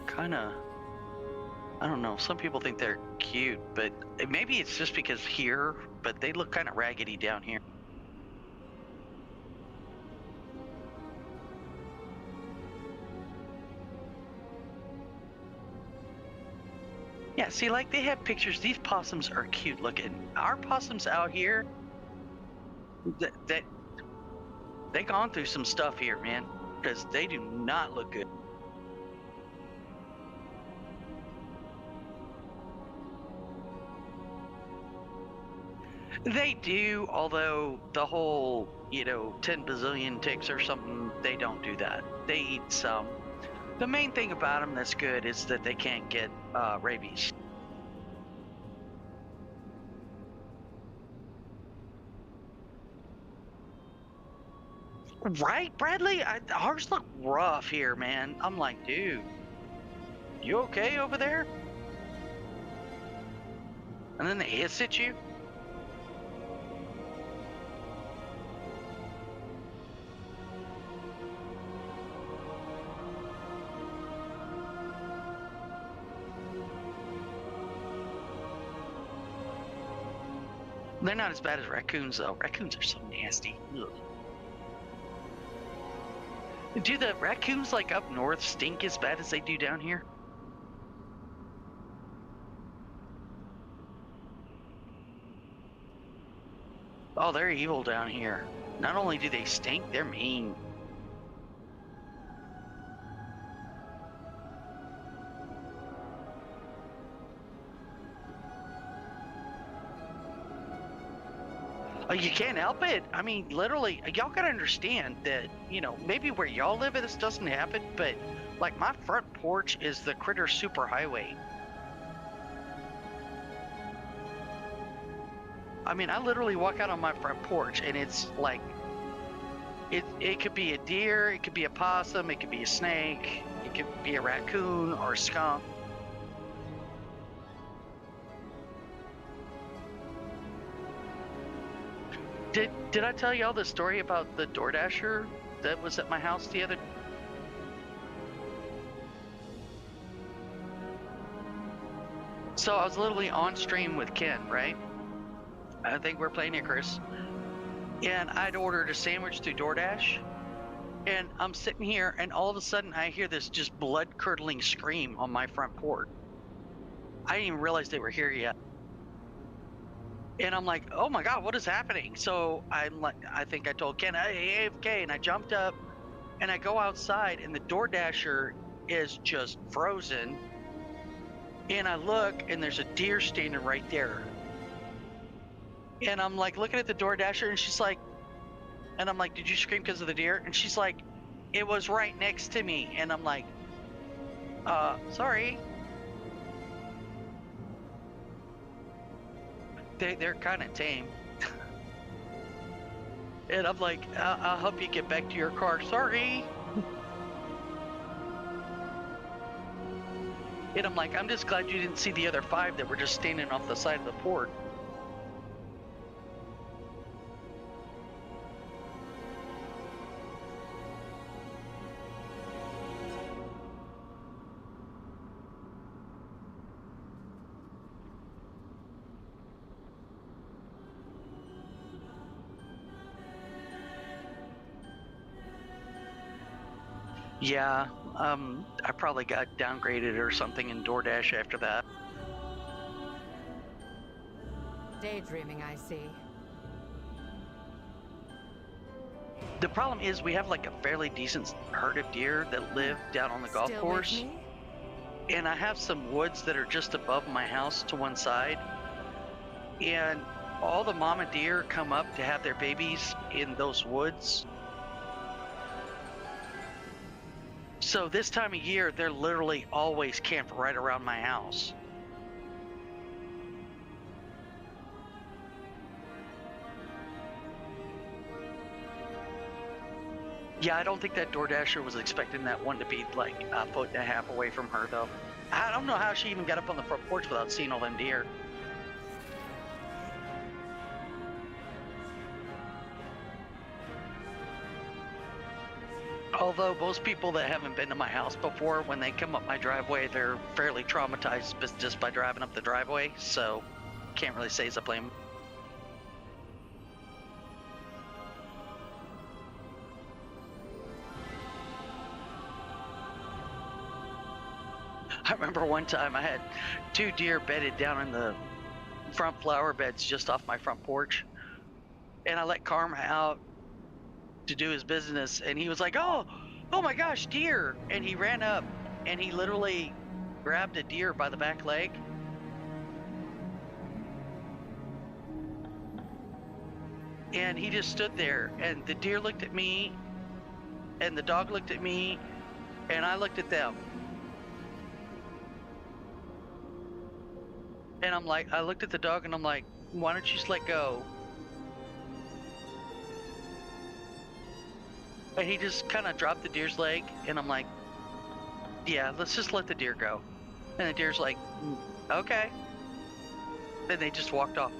kind of... I don't know. Some people think they're cute, but maybe it's just because here, but they look kind of raggedy down here. Yeah, see, like they have pictures. These possums are cute looking. Our possums out here, they gone through some stuff here, man, because they do not look good. They do, although the whole, 10 bazillion ticks or something, they don't do that. They eat some. The main thing about them that's good is that they can't get rabies. Right, Bradley? Ours look rough here, man. I'm like, dude, you okay over there? And then they hiss at you? They're not as bad as raccoons, though. Raccoons are so nasty. Ugh. Do the raccoons, like, up north stink as bad as they do down here? Oh, they're evil down here. Not only do they stink, they're mean. You can't help it. I mean, literally, y'all gotta understand that, maybe where y'all live, this doesn't happen, but like my front porch is the critter superhighway. I mean, I literally walk out on my front porch and it's like, it could be a deer, it could be a possum, it could be a snake, it could be a raccoon or a skunk. Did I tell y'all the story about the DoorDasher that was at my house the other? So I was literally on stream with Ken, right? I think we're playing Icarus, and I'd ordered a sandwich through DoorDash, and I'm sitting here, and all of a sudden I hear this just blood-curdling scream on my front porch. I didn't even realize they were here yet. And I'm like, oh my God, what is happening? So I'm like, I think I told Ken, hey, AFK, and I jumped up and I go outside and the DoorDasher is just frozen. And I look and there's a deer standing right there. And I'm like looking at the DoorDasher and she's like, and I'm like, did you scream because of the deer? And she's like, it was right next to me. And I'm like, sorry. They're kind of tame. And I'm like, I'll help you get back to your car. Sorry. And I'm like, I'm just glad you didn't see the other 5 that were just standing off the side of the porch. Yeah, I probably got downgraded or something in DoorDash after that. Daydreaming, I see. The problem is we have like a fairly decent herd of deer that live down on the golf Still course. with me? And I have some woods that are just above my house to one side. And all the mama deer come up to have their babies in those woods. So this time of year, they're literally always camped right around my house. Yeah, I don't think that DoorDasher was expecting that one to be like 1.5 feet away from her, though. I don't know how she even got up on the front porch without seeing all them deer. Although most people that haven't been to my house before, when they come up my driveway, they're fairly traumatized just by driving up the driveway, so can't really say it's a blame. I remember one time I had 2 deer bedded down in the front flower beds just off my front porch, and I let Karma out to do his business, and he was like, oh my gosh, deer. And he ran up and he literally grabbed a deer by the back leg. And he just stood there, and the deer looked at me, and the dog looked at me, and I looked at them. And I'm like, I looked at the dog and I'm like, why don't you just let go? And he just kind of dropped the deer's leg, and I'm like, yeah, let's just let the deer go. And the deer's like, okay. Then they just walked off.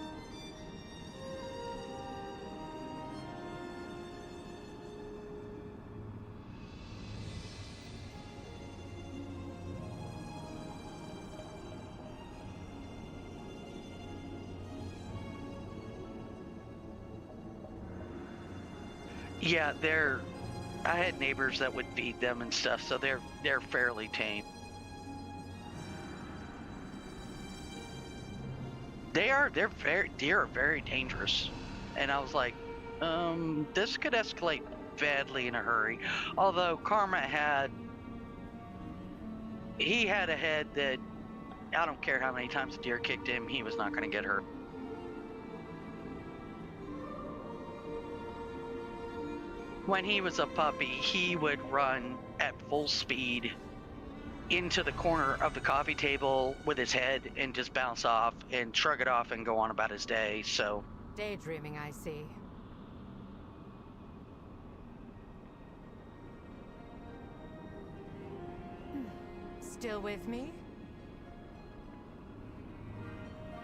Yeah, I had neighbors that would feed them and stuff, so they're fairly tame. Deer are very dangerous. And I was like, this could escalate badly in a hurry. Although Karma had a head that I don't care how many times a deer kicked him, he was not going to get hurt. When he was a puppy, he would run at full speed into the corner of the coffee table with his head and just bounce off and shrug it off and go on about his day, so. Daydreaming, I see. Still with me?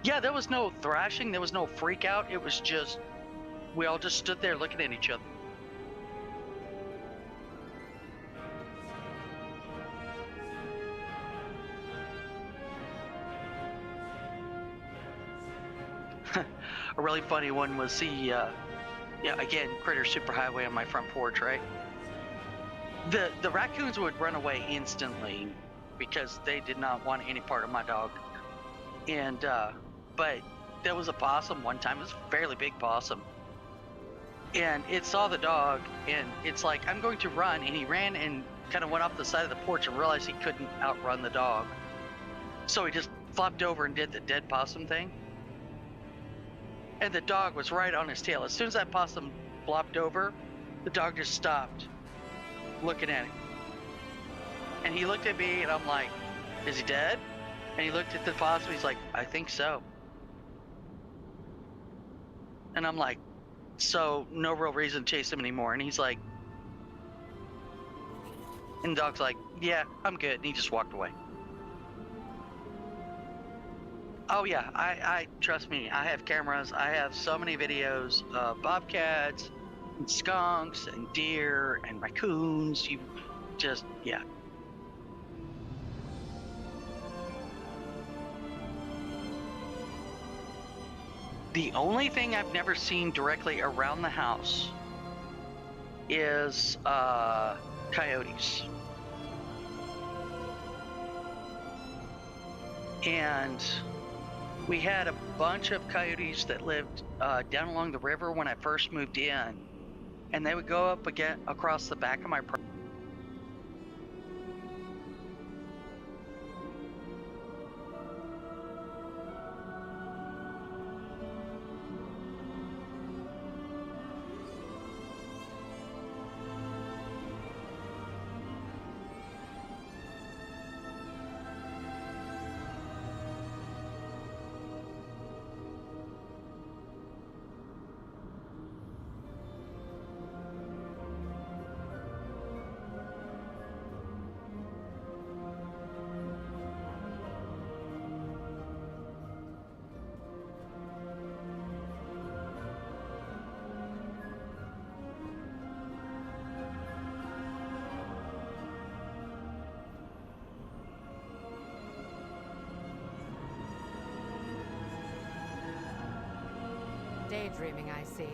Yeah, there was no thrashing, there was no freak out, it was just, we all just stood there looking at each other. A really funny one was again, Critter Superhighway on my front porch, right? The raccoons would run away instantly because they did not want any part of my dog. And, but there was a possum one time, it was a fairly big possum. And it saw the dog, and it's like, I'm going to run, and he ran and kind of went off the side of the porch and realized he couldn't outrun the dog. So he just flopped over and did the dead possum thing. And the dog was right on his tail. As soon as that possum flopped over, the dog just stopped looking at him. And he looked at me, and I'm like, is he dead? And he looked at the possum, he's like, I think so. And I'm like, so no real reason to chase him anymore. And he's like, and the dog's like, yeah, I'm good. And he just walked away. Oh yeah, I trust me, I have cameras, I have so many videos of bobcats, and skunks, and deer, and raccoons, yeah. The only thing I've never seen directly around the house is coyotes. And we had a bunch of coyotes that lived down along the river when I first moved in, and they would go up again across the back of my property. Daydreaming, I see.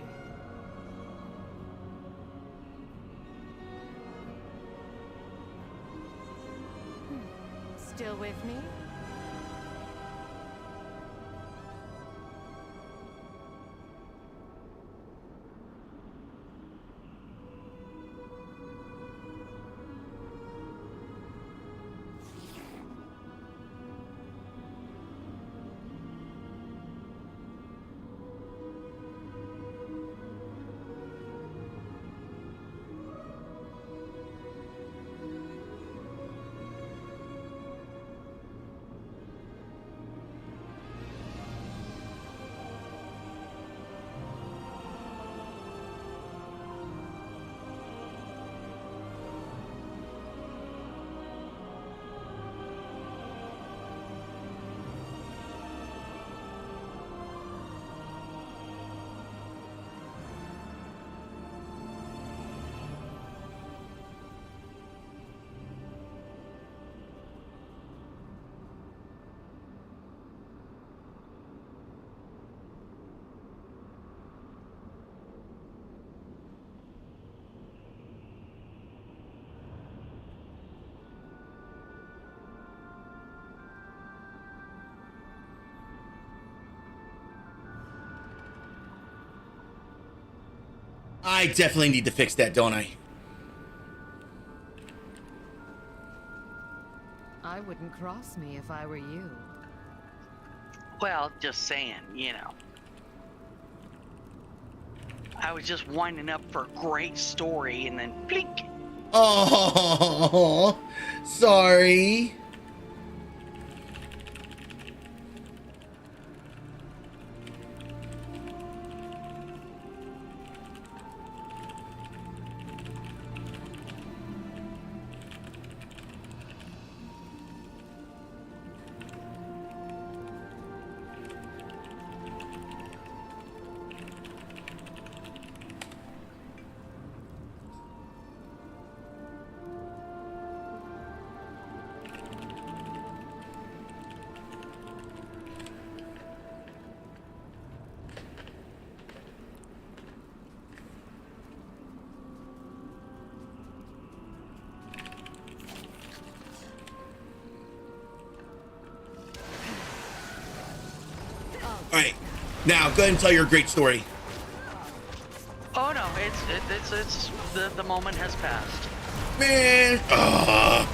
Still with me? I definitely need to fix that, don't I? I wouldn't cross me if I were you. Well, just saying, you know. I was just winding up for a great story and then blink. Oh, sorry. All right, now go ahead and tell your great story. Oh no, it's the moment has passed. Man, I'll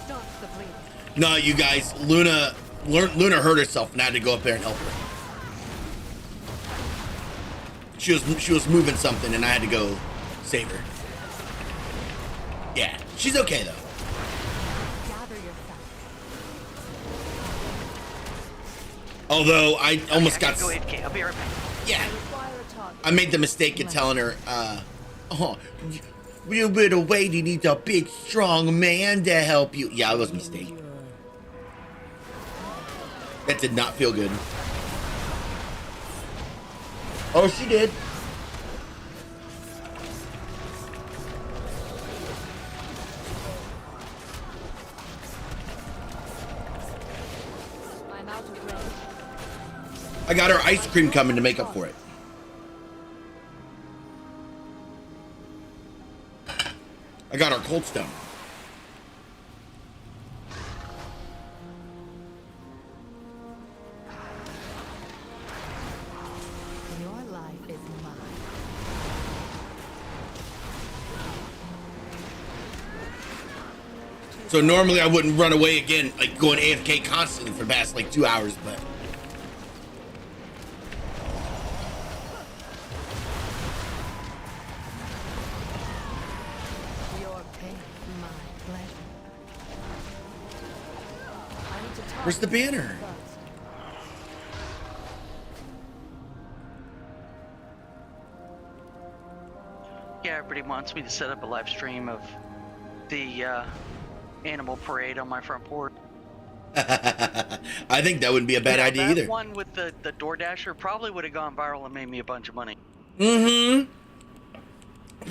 stop the bleeding. no, you guys, Luna hurt herself, and I had to go up there and help her. She was moving something, and I had to go save her. Yeah, she's okay though. Gather yourself. Although I almost got. Go ahead, Kay. I'll be right back. Yeah. I made the mistake of telling her, oh, you better wait, you need a big, strong man to help you. Yeah, it was a mistake. That did not feel good. Oh, she did. I'm out of range. I got her ice cream coming to make up for it. I got our cold stone. Your life is mine. So normally I wouldn't run away again, like going AFK constantly for the past like 2 hours, but. Your pain, my pleasure. I need to talk Where's the banner? first. Yeah, everybody wants me to set up a live stream of the animal parade on my front porch. I think that wouldn't be a bad Yeah, idea that either. one with the DoorDasher probably would have gone viral and made me a bunch of money. Mm-hmm.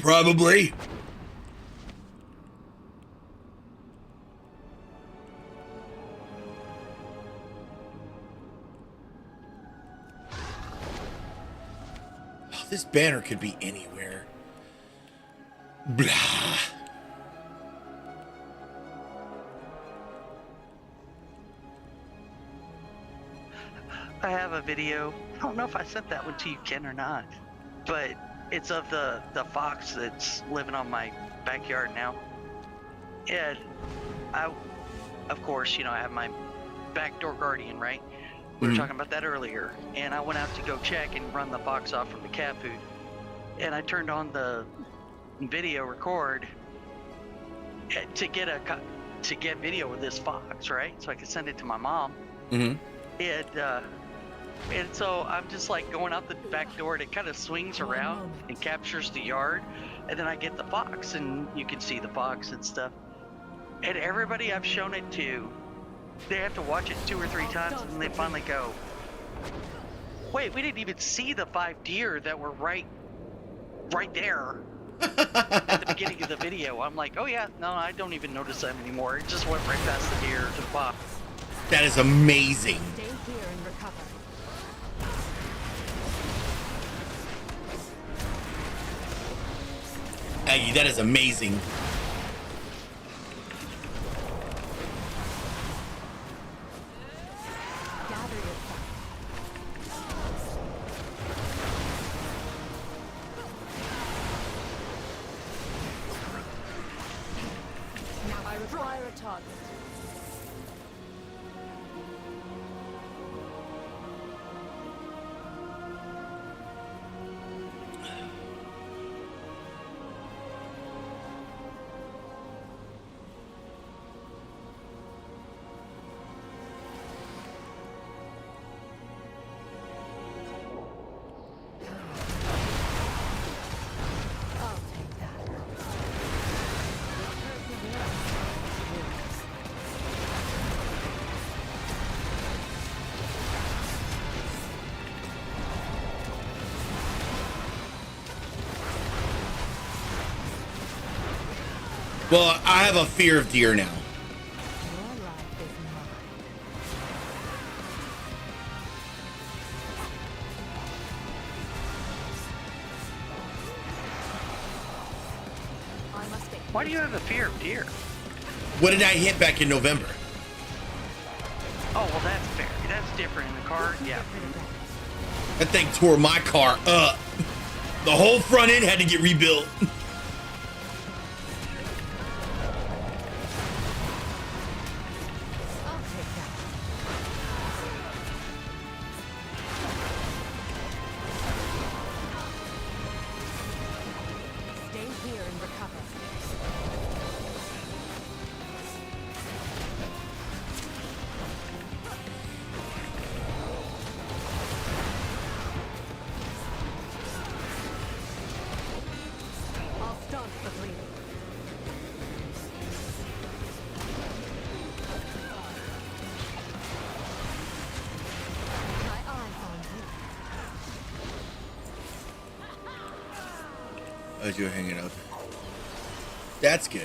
Probably. This banner could be anywhere. Blah. I have a video. I don't know if I sent that one to you, Ken, or not, but it's of the fox that's living on my backyard now. And I, of course, you know, I have my backdoor guardian, right? We were talking about that earlier, and I went out to go check and run the fox off from the cat food, and I turned on the video record to get video of this fox, right? So I could send it to my mom. And so I'm just like going out the back door, and it kind of swings around and captures the yard, and then I get the fox, and you can see the fox and stuff. And everybody I've shown it to, they have to watch it 2 or 3 times, and they finally go, wait, we didn't even see the 5 deer that were right there at the beginning of the video. I'm like, oh yeah, no, I don't even notice them anymore. It just went right past the deer to the fox. That is amazing. Stay here and recover. Aggie, that is amazing. Gather yourself. Now I require a target. Well, I have a fear of deer now. Why do you have a fear of deer? What did I hit back in November? Oh, well, that's fair. That's different in the car. Yeah. That thing tore my car up. The whole front end had to get rebuilt. As you're hanging out. That's good.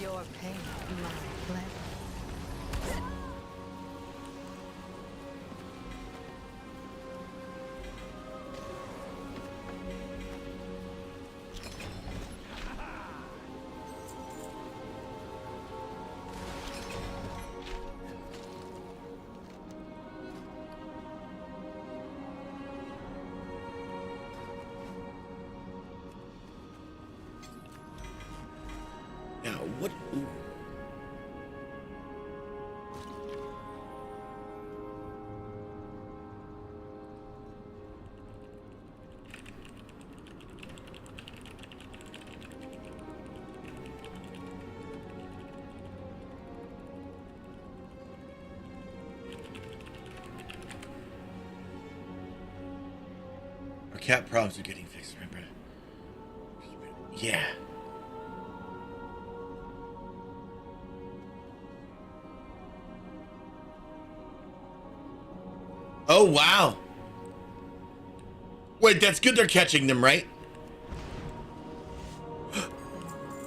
Your pain, my pleasure. Now, what? Ooh. Our cat problems are getting fixed, remember? Yeah. Oh, wow. Wait, that's good they're catching them, right?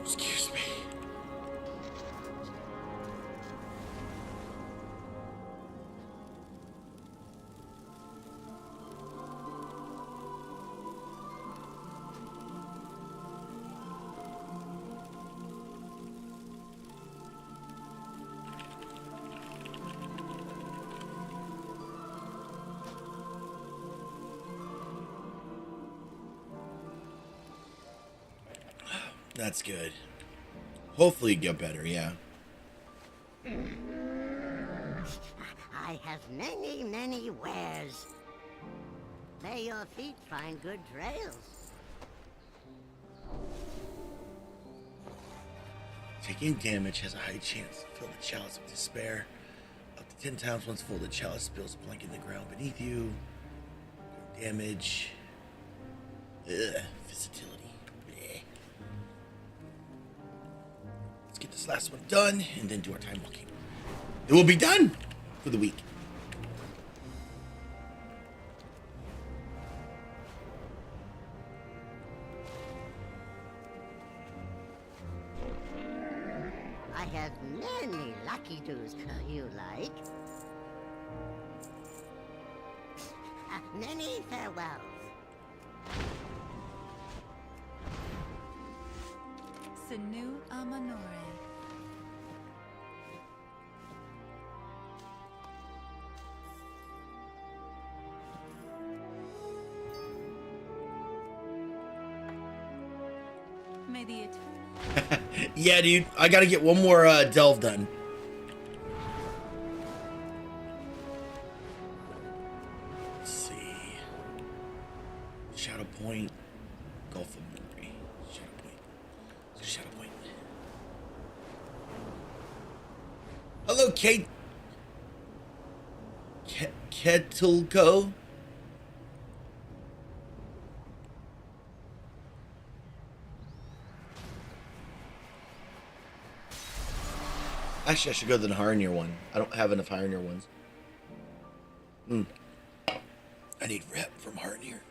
Excuse me. That's good. Hopefully you get better, yeah. I have many, many wares. May your feet find good trails. Taking damage has a high chance to fill the chalice of despair. Up to 10 times once full, the chalice spills blank in the ground beneath you. Damage. Versatility. Bleh. Let's get this last one done and then do our time walking. It will be done for the week. I have many lucky do's. You like? Many farewells. 𝐬𝐞𝐞𝐝. May the eternal... Yeah, dude. I gotta get one more delve done. Let's see. Shadow Point. Gulf of Memory. Shadow Point. Shadow Point. Hello, 𝐬𝐞𝐞𝐫. Actually, I should go to the Harnier one. I don't have enough Harnier ones. I need rep from Harnier.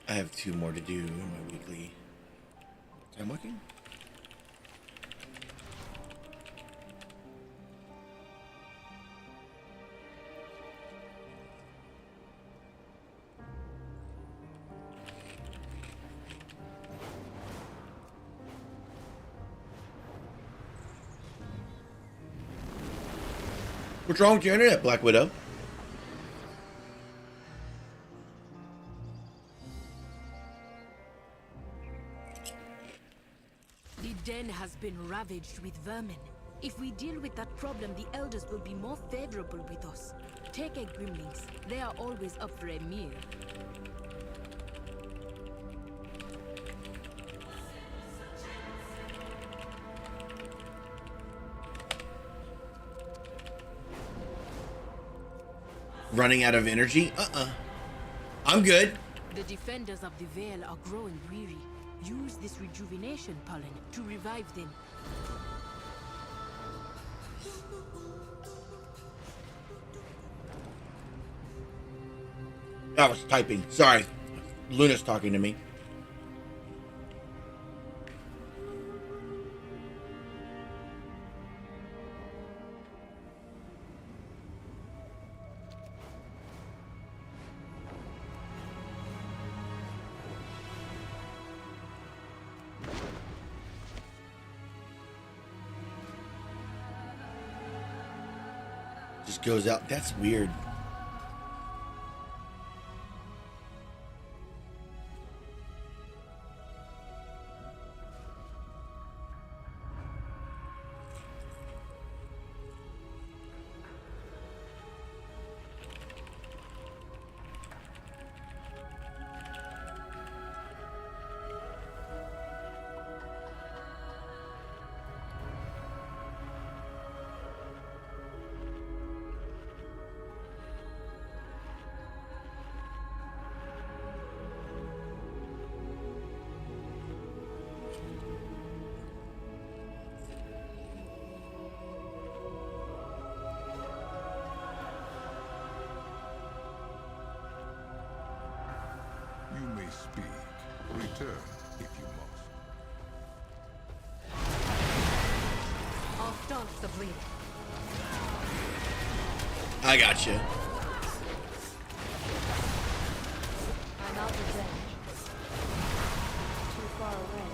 I have 2 more to do in my weekly time working. What's wrong with your internet, Black Widow? The den has been ravaged with vermin. If we deal with that problem, the elders will be more favorable with us. Take 𝐥𝐢𝐤𝐞𝐫. They are always up for a meal. Running out of energy? I'm good. The defenders of the Vale are growing weary. Use this rejuvenation pollen to revive them. I was typing. Sorry. Luna's talking to me. Just goes out. That's weird. may speak. Return if you must. I'll start the bleeding. I got you. I'm out of range. Too far away.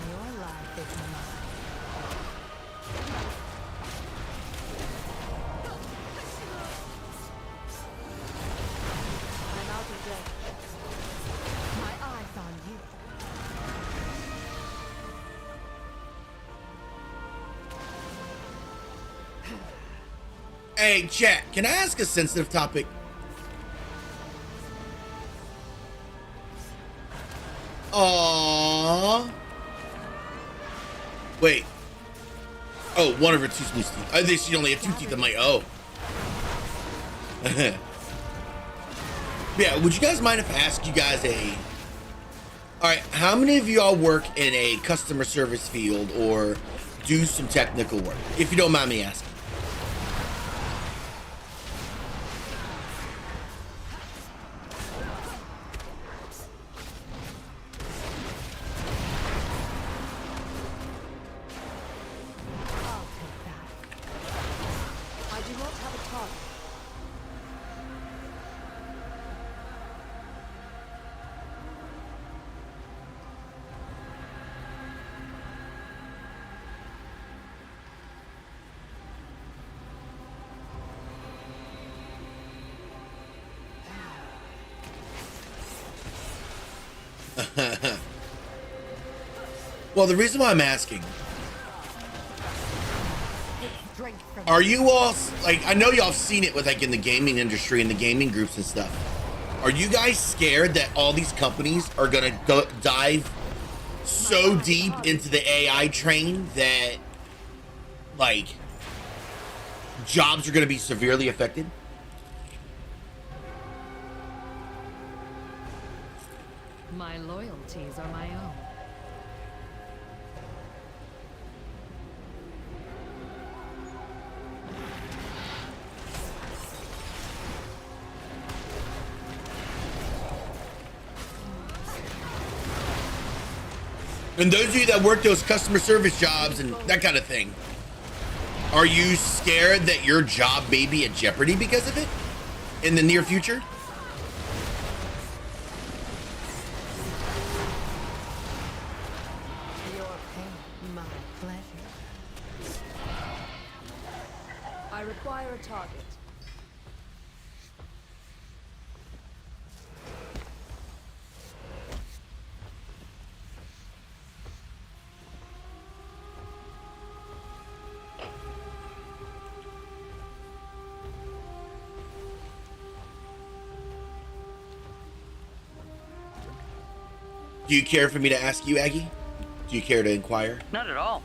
Your life is mine. I'm out of range. My eyes on you. Hey, chat, can I ask a sensitive topic? Aww. Wait. Oh, one of her two loose teeth. I think she only had 2 teeth on my O. Yeah, would you guys mind if I ask you guys Alright, how many of y'all work in a customer service field or do some technical work? If you don't mind me asking. I'll take that. I do not have a target. Well, the reason why I'm asking, Strength from are you all, like, I know y'all have seen it with, like, in the gaming industry and the gaming groups and stuff. Are you guys scared that all these companies are gonna dive so deep into the AI train that, like, jobs are gonna be severely affected? my loyalties are my own. And those of you that work those customer service jobs and that kind of thing, are you scared that your job may be at jeopardy because of it in the near future? Your pain, my pleasure. I require a target. Do you care for me to ask you, Aggie? Do you care to inquire? Not at all.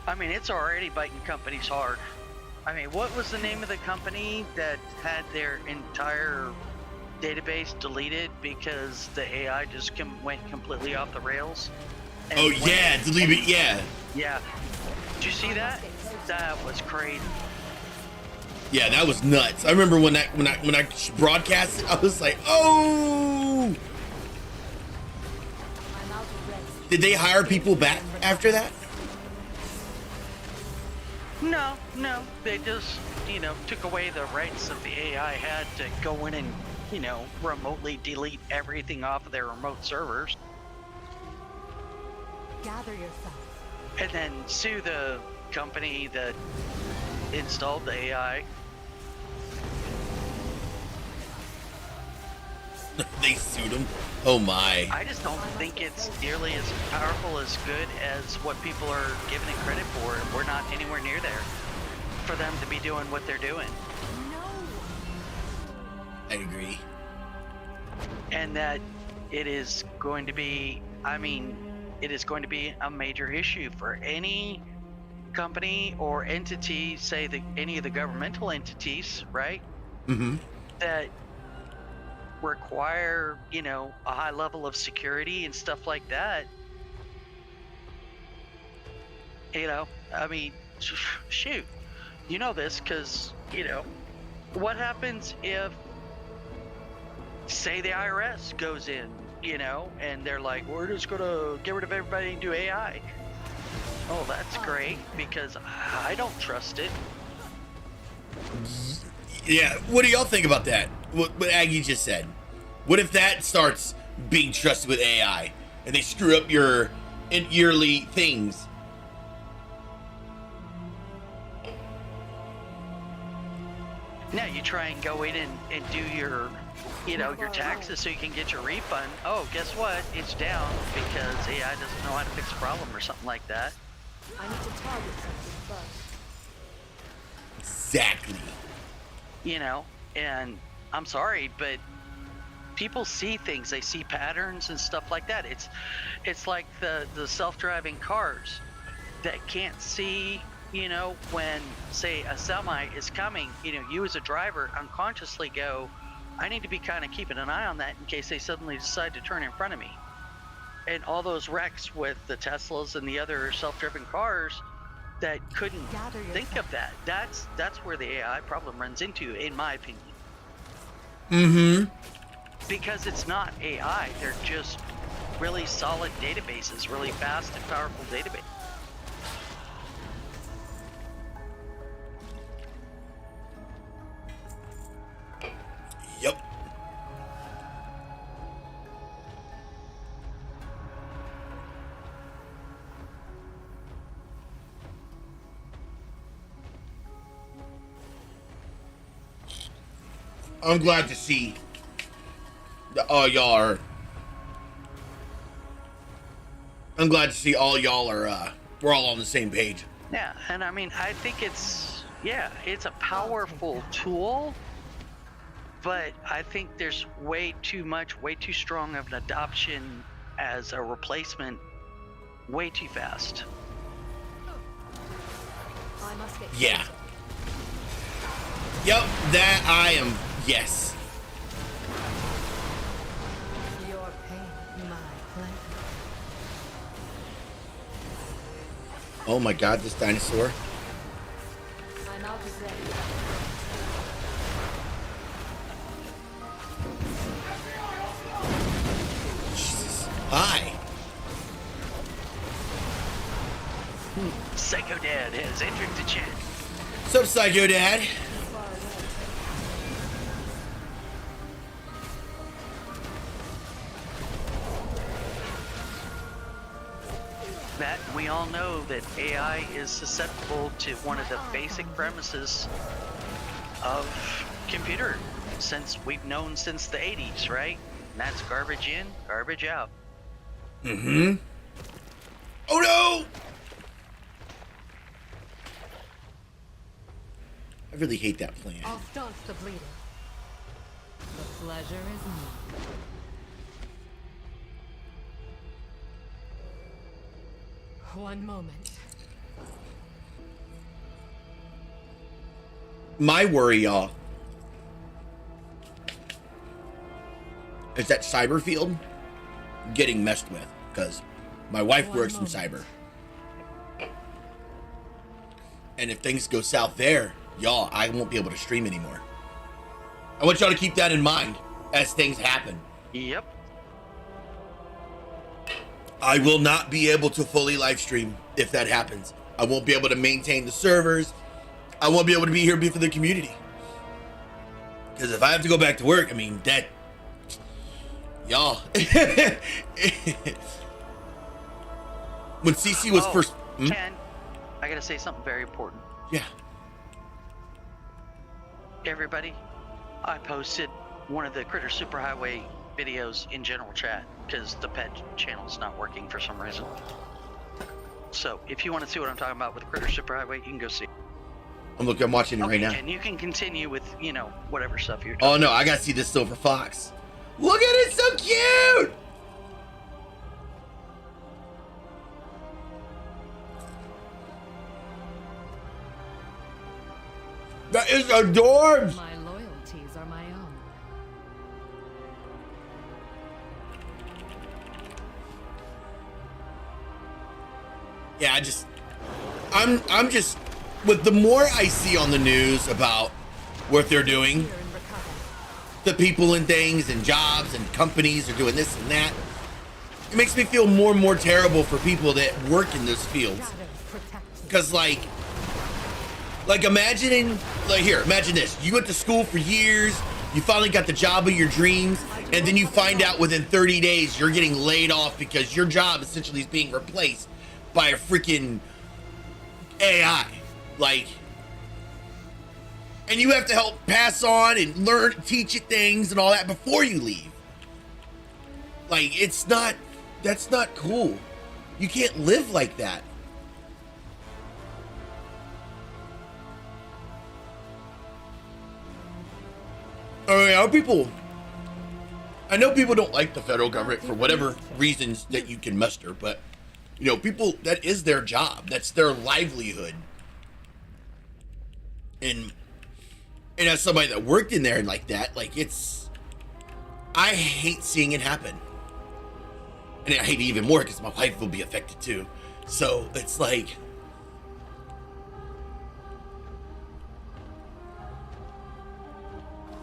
I mean, it's already biting companies hard. I mean, what was the name of the company that had their entire database deleted because the AI just went completely off the rails? And Oh yeah, delete it. Yeah, Yeah. Did you see that? That was crazy. yeah, that was nuts. I remember when I broadcasted, I was like, oh. Did they hire people back after that? No, they just, took away the rights that the AI had to go in and, remotely delete everything off of their remote servers. Gather yourself. And then sue the company that installed the AI. They sued him. Oh my. I just don't think it's nearly as powerful, as good as what people are giving it credit for. We're not anywhere near there for them to be doing what they're doing. I agree. And that it is going to be, it is going to be a major issue for any company or entity, say any of the governmental entities, right? Mm-hmm. That require, a high level of security and stuff like that. You know, I mean, shoot, you know this because, you know, what happens if, say, the IRS goes in, you know, and they're like, we're just going to get rid of everybody and do AI. Oh, that's great because I don't trust it. Yeah, what do y'all think about that? What Aggie just said. What if that starts being trusted with AI and they screw up your yearly things? Now you try and go in and do your, you know, your taxes so you can get your refund. Oh, guess what? It's down because AI doesn't know how to fix a problem or something like that. I need to target something first. Exactly. You know, and I'm sorry, but people see things. They see patterns and stuff like that. It's like the self-driving cars that can't see, you know, when, say, a semi is coming, you know, you as a driver unconsciously go, I need to be kind of keeping an eye on that in case they suddenly decide to turn in front of me. And all those wrecks with the Teslas and the other self-driven cars that couldn't think of that. That's where the AI problem runs into, in my opinion. Mm-hmm. Because it's not AI. They're just really solid databases, really fast and powerful databases. Yep. I'm glad to see that all y'all are. I'm glad to see all y'all are. We're all on the same page. Yeah, and I mean, I think it's a powerful tool, but I think there's way too strong of an adoption as a replacement, way too fast. I must get Yeah. Yep, that I am. Yes. Your pain, my pleasure. Oh my God, this dinosaur. I'm out of ready. Jesus. Hi. Psycho Dad has entered the chat. What's up, Psycho Dad? That we all know that AI is susceptible to one of the basic premises of computer since we've known since the 80s, right? And that's garbage in, garbage out. Mm-hmm. Oh no! I really hate that plan. I'll start the bleeding. The pleasure is mine. One moment. My worry, y'all, is that cyber field getting messed with, because my wife works in cyber. And if things go south there, y'all, I won't be able to stream anymore. I want y'all to keep that in mind as things happen. Yep. I will not be able to fully live stream if that happens. I won't be able to maintain the servers. I won't be able to be here for the community. Because if I have to go back to work, I mean, that... Y'all. When CC was first... Ken, I gotta say something very important. Yeah. Everybody, I posted one of the Critter Superhighway videos in general chat because the pet channel is not working for some reason. So if you want to see what I'm talking about with the Critter Superhighway, you can go see. I'm watching it right now. And you can continue with, you know, whatever stuff you're Oh talking no, I gotta see this silver fox. Look at it, so cute! That is adorbs! My loyalties are my own. Yeah, I just... I'm just, with the more I see on the news about what they're doing, the people and things and jobs and companies are doing this and that, it makes me feel more and more terrible for people that work in those fields. Because like imagine this, you went to school for years, you finally got the job of your dreams, and then you find out within 30 days you're getting laid off because your job essentially is being replaced by a freaking AI. Like, and you have to help pass on and learn, teach it things and all that before you leave. Like, that's not cool. You can't live like that. I know people don't like the federal government for whatever reasons that you can muster, but you know, people, that is their job. That's their livelihood. And as somebody that worked in there and like that, like I hate seeing it happen. And I hate it even more because my wife will be affected too. So it's like,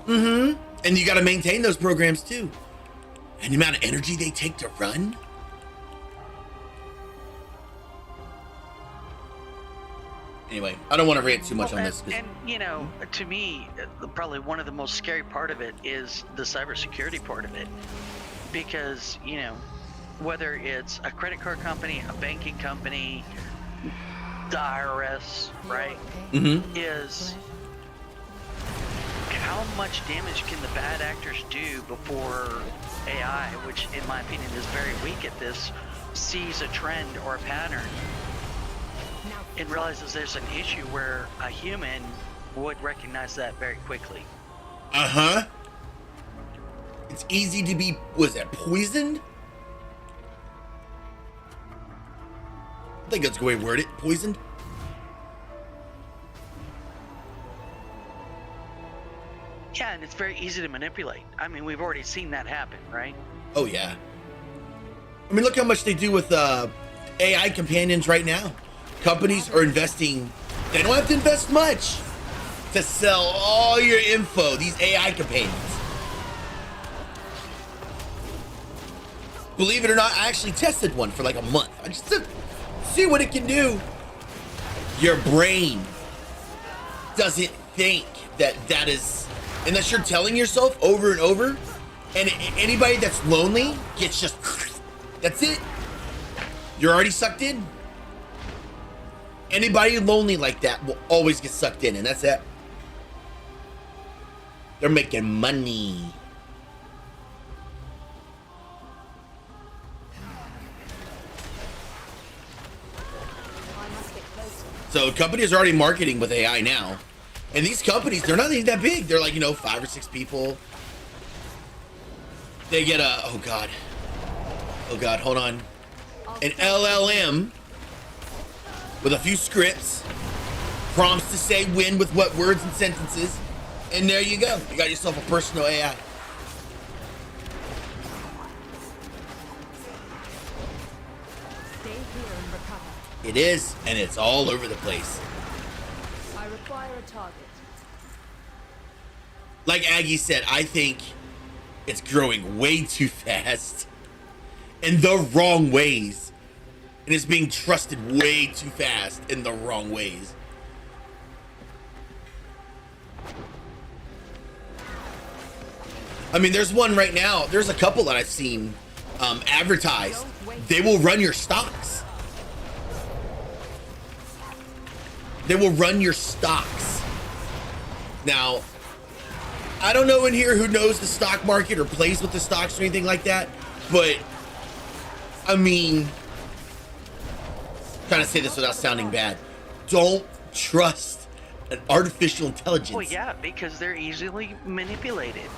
and you got to maintain those programs too. And the amount of energy they take to run. Anyway, I don't want to rant too much on this. And you know, to me, probably one of the most scary part of it is the cybersecurity part of it, because you know, whether it's a credit card company, a banking company, the IRS, right, is how much damage can the bad actors do before AI, which in my opinion is very weak at this, sees a trend or a pattern and realizes there's an issue where a human would recognize that very quickly. It's easy to be, was that poisoned? I think that's the way to word it, poisoned. Yeah, and it's very easy to manipulate. I mean, we've already seen that happen, right? Oh yeah. I mean, look how much they do with AI companions right now. Companies are investing, they don't have to invest much to sell all your info, these AI companions. Believe it or not, I actually tested one for like a month. I just to see what it can do. Your brain doesn't think that is, unless you're telling yourself over and over, and anybody that's lonely gets just, that's it. You're already sucked in. Anybody lonely like that will always get sucked in, and that's it. They're making money. So companies are already marketing with AI now. And these companies, they're not even that big. They're like, you know, 5 or 6 people. They get a, oh God, hold on. An LLM with a few scripts, prompts to say when with what words and sentences, and there you go. You got yourself a personal AI. Stay here and recover. It is, and it's all over the place. I require a target. Like Aggie said, I think it's growing way too fast in the wrong ways. And it's being trusted way too fast in the wrong ways. I mean, there's one right now. There's a couple that I've seen advertised. They will run your stocks. They will run your stocks. Now, I don't know in here who knows the stock market or plays with the stocks or anything like that, but I mean, trying to say this without sounding bad, don't trust an artificial intelligence. Well, yeah, because they're easily manipulated,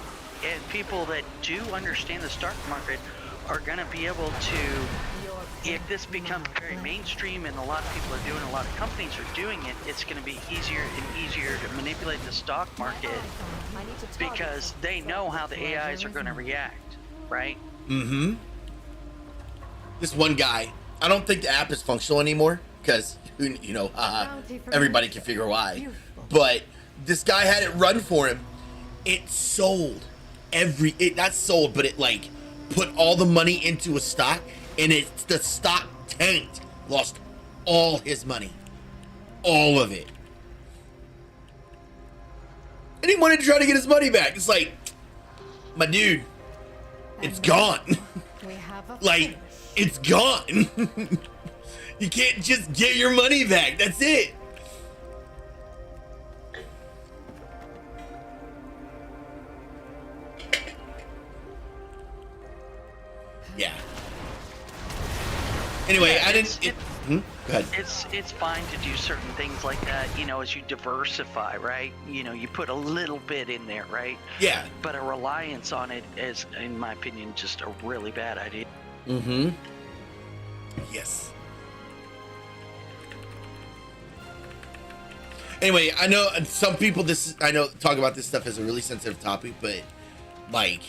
and people that do understand the stock market are going to be able to, if this becomes very mainstream and a lot of people are doing, a lot of companies are doing it, it's going to be easier and easier to manipulate the stock market because they know how the AIs are going to react, right? This one guy, I don't think the app is functional anymore, because everybody can figure why. But this guy had it run for him. It sold not sold, but it like put all the money into a stock, and the stock tanked, lost all his money, all of it. And he wanted to try to get his money back. It's like, my dude, it's gone. Like, it's gone. You can't just get your money back. That's it. Yeah. Anyway, Yeah, I didn't. Go ahead. It's fine to do certain things like that, as you diversify, right? You put a little bit in there, right? Yeah. But a reliance on it is, in my opinion, just a really bad idea. Mm-hmm. Yes. Anyway, I know some people talk about this stuff as a really sensitive topic, but like,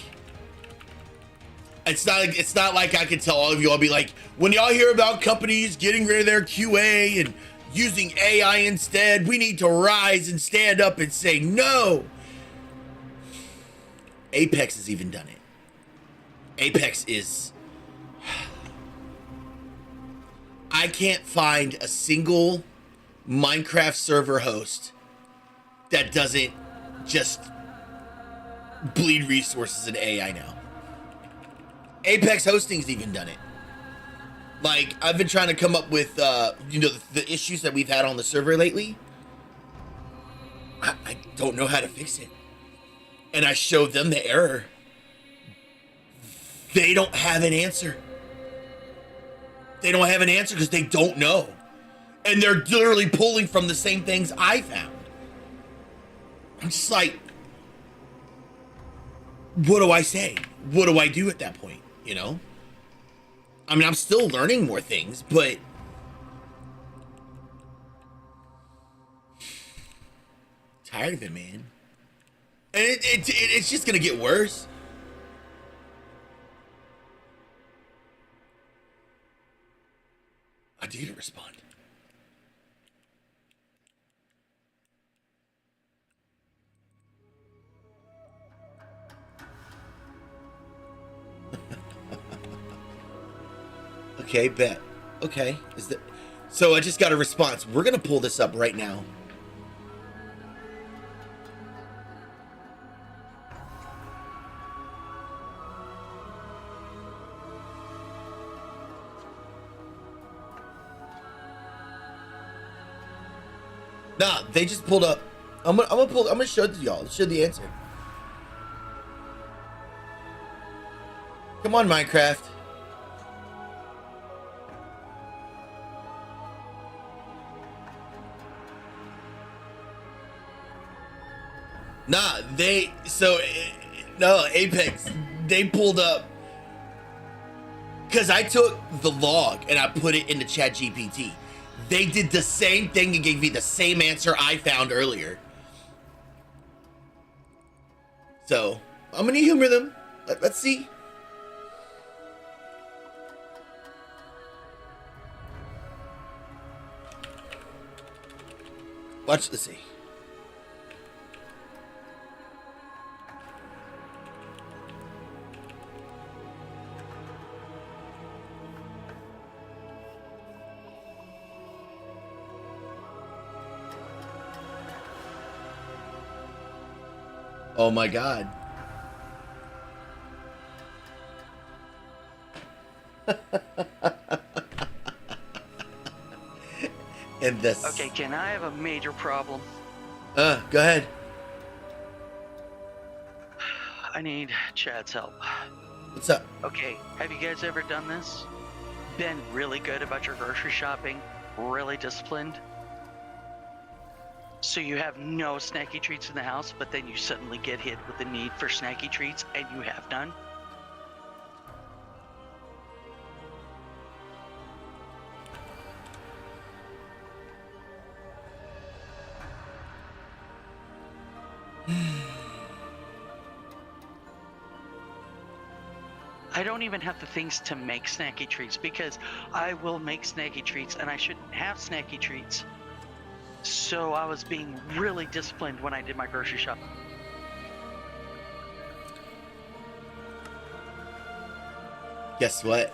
it's not like I can tell all of you. I'll be like, when y'all hear about companies getting rid of their QA and using AI instead, we need to rise and stand up and say no. Apex has even done it. Apex is... I can't find a single Minecraft server host that doesn't just bleed resources into AI now. Apex Hosting's even done it. Like, I've been trying to come up with, the issues that we've had on the server lately. I don't know how to fix it. And I showed them the error. They don't have an answer. They don't have an answer because they don't know. And they're literally pulling from the same things I found. I'm just like, what do I say? What do I do at that point? I mean, I'm still learning more things, but tired of it, man. And it's just gonna get worse. I did respond. Okay, bet. Okay, so I just got a response. We're gonna pull this up right now. Nah, they just pulled up. I'm gonna show it to y'all. Show the answer. Come on, Minecraft. Nah, Apex, they pulled up, because I took the log and I put it into ChatGPT. They did the same thing and gave me the same answer I found earlier. So, I'm gonna humor them. Let's see. Let's see. Oh my God. And this. Okay, Ken, I have a major problem. Go ahead. I need Chad's help. What's up? Okay, have you guys ever done this? Been really good about your grocery shopping? Really disciplined? So you have no snacky treats in the house, but then you suddenly get hit with the need for snacky treats and you have none? I don't even have the things to make snacky treats because I will make snacky treats and I shouldn't have snacky treats. So I was being really disciplined when I did my grocery shop. Guess what?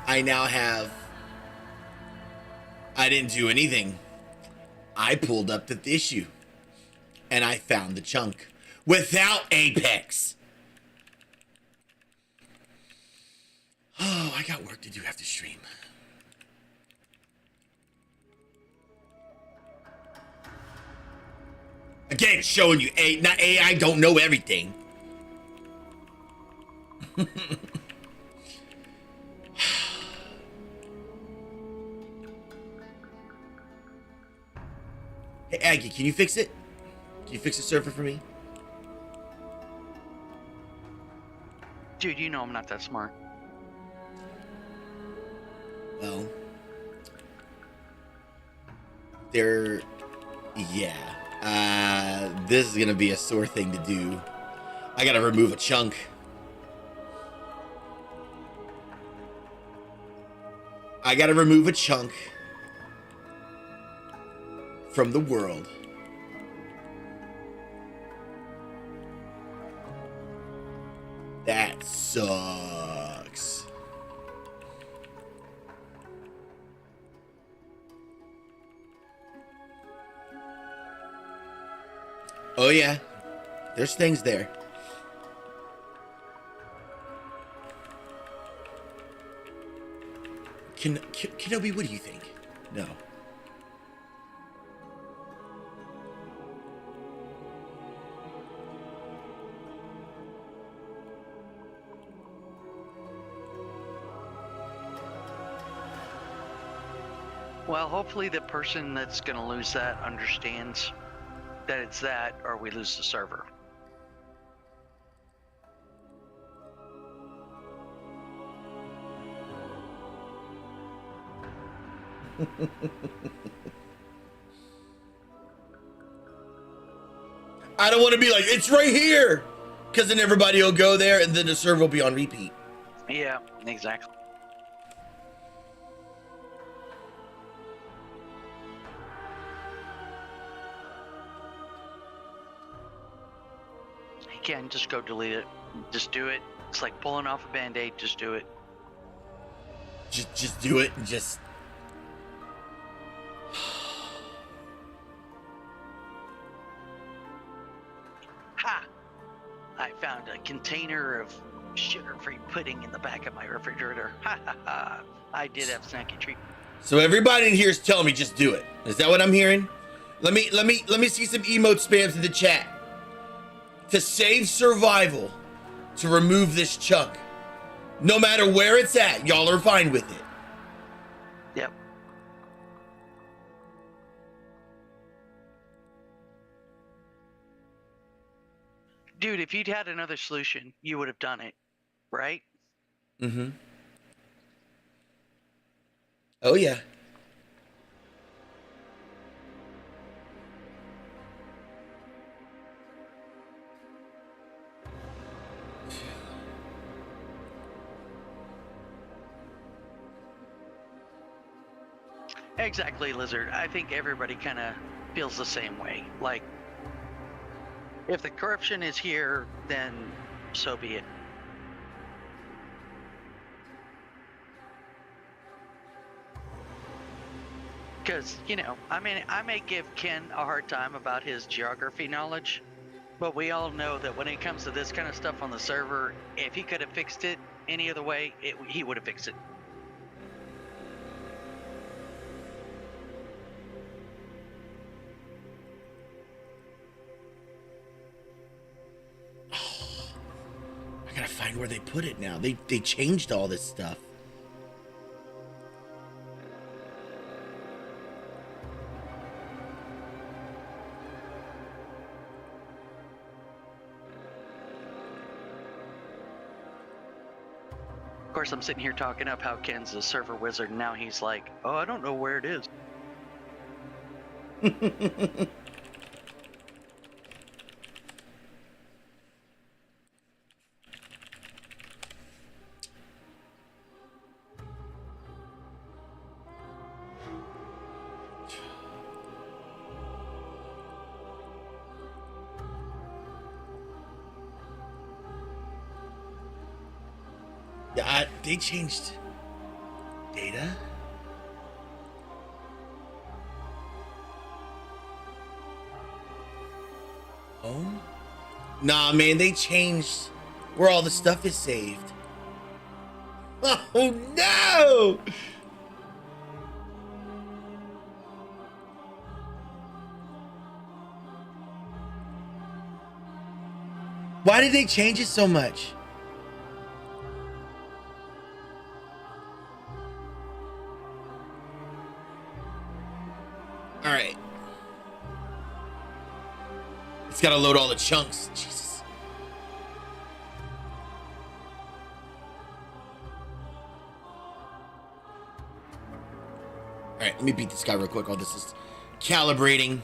I now have... I didn't do anything. I pulled up the issue. And I found the chunk. Without Apex. Oh, I got work to do after stream. Again, showing you not AI don't know everything. Hey, Aggie, can you fix it? Can you fix the server for me? Dude, you know I'm not that smart. Well, this is gonna be a sore thing to do. I gotta remove a chunk. I gotta remove a chunk from the world. That sucks. Oh yeah, there's things there. Kenobi, what do you think? No. Well, hopefully the person that's going to lose that understands that it's that, or we lose the server. I don't want to be like, it's right here, because then everybody will go there and then the server will be on repeat. Yeah, exactly. You can just go delete it. Just do it. It's like pulling off a band-aid. Just do it. Just do it and just... Ha! I found a container of sugar-free pudding in the back of my refrigerator. Ha ha ha! I did have snacky treat. So everybody in here is telling me just do it. Is that what I'm hearing? Let me see some emote spams in the chat. To save survival, to remove this chunk. No matter where it's at, y'all are fine with it. Yep. Dude, if you'd had another solution, you would have done it, right? Mm-hmm. Oh, yeah. Exactly, Lizard. I think everybody kind of feels the same way. Like, if the corruption is here, then so be it. Because, you know, I mean, I may give Ken a hard time about his geography knowledge, but we all know that when it comes to this kind of stuff on the server, if he could have fixed it any other way, he would have fixed it. I gotta find where they put it now. They changed all this stuff. Of course, I'm sitting here talking up how Ken's a server wizard, and now he's like, oh, I don't know where it is. They changed data? Oh? Nah, man, they changed where all the stuff is saved. Oh, no! Why did they change it so much? All right. It's got to load all the chunks. Jesus. All right, let me beat this guy real quick while this is calibrating.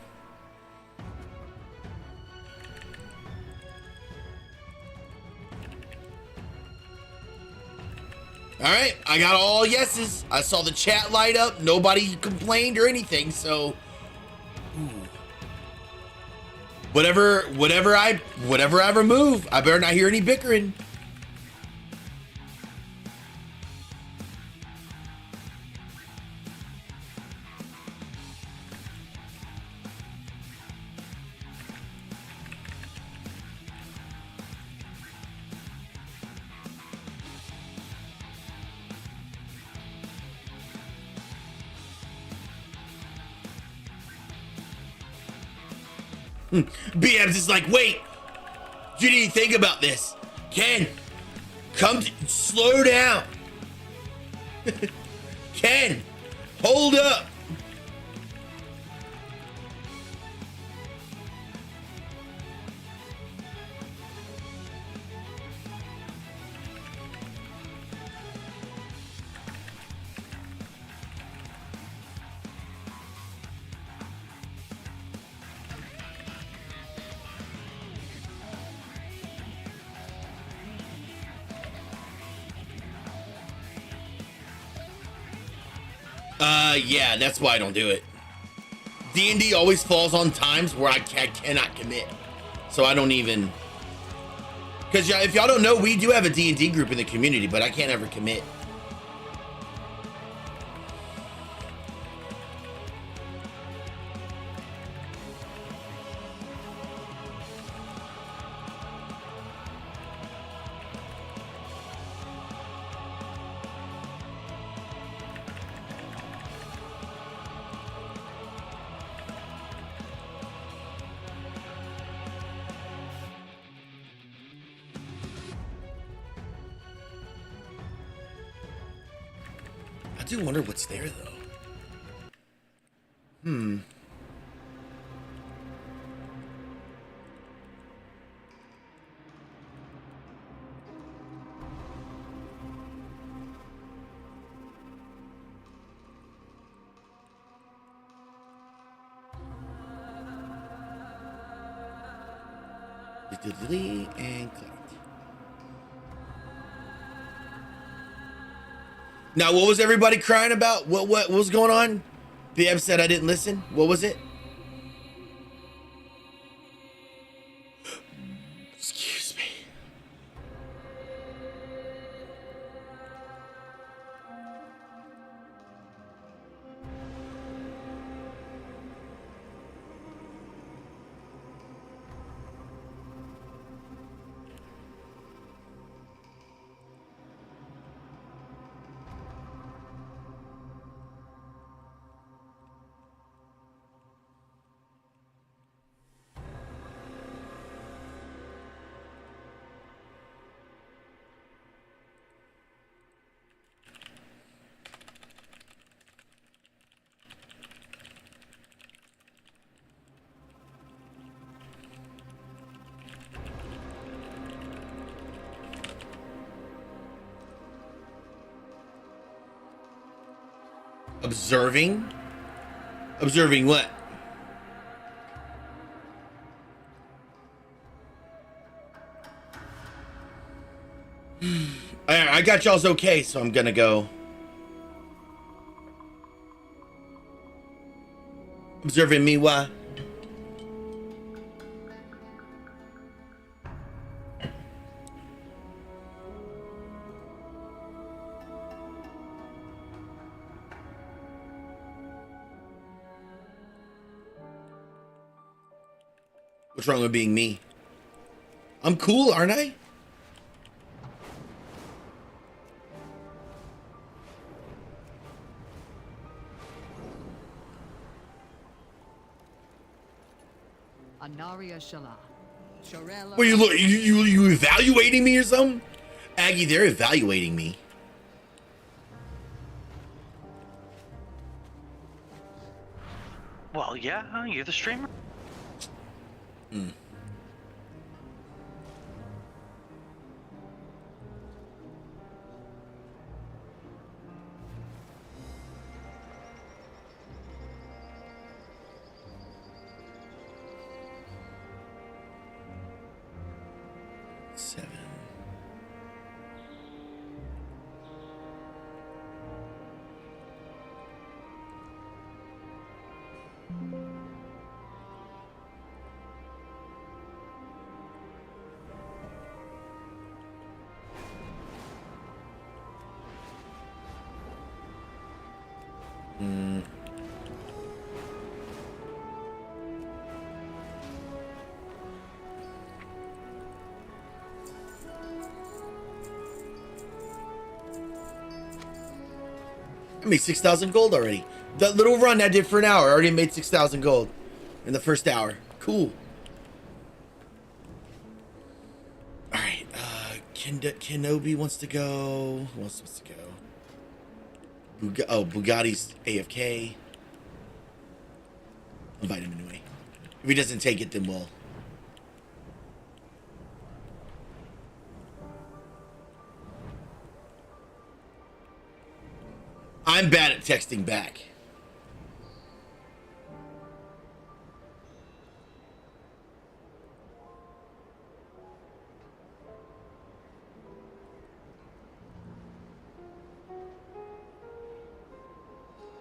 All right, I got all yeses. I saw the chat light up. Nobody complained or anything, so ooh. Whatever I remove, I better not hear any bickering. BM's is like, wait, you didn't think about this. Ken, slow down. Ken, hold up. Yeah, that's why I don't do it. D&D always falls on times where I cannot commit. So I don't even... Because if y'all don't know, we do have a D&D group in the community, but I can't ever commit. I do wonder what's there, though. And collect. Now, what was everybody crying about? What was going on? BM said I didn't listen. What was it? Excuse me. Observing? Observing what? I got y'all's okay, so I'm gonna go. Observing me, why? What's wrong with being me? I'm cool, aren't I? Anaria Shala. Shorella. Well, you evaluating me or something? Aggie, they're evaluating me. Well, yeah, you're the streamer. Hmm. I made 6,000 gold already. That little run I did for an hour, I already made 6,000 gold in the first hour. Cool. All right, Kenobi wants to go. Who else wants to go? Bugatti's AFK. Invite him anyway. If he doesn't take it, then we'll. I'm bad at texting back.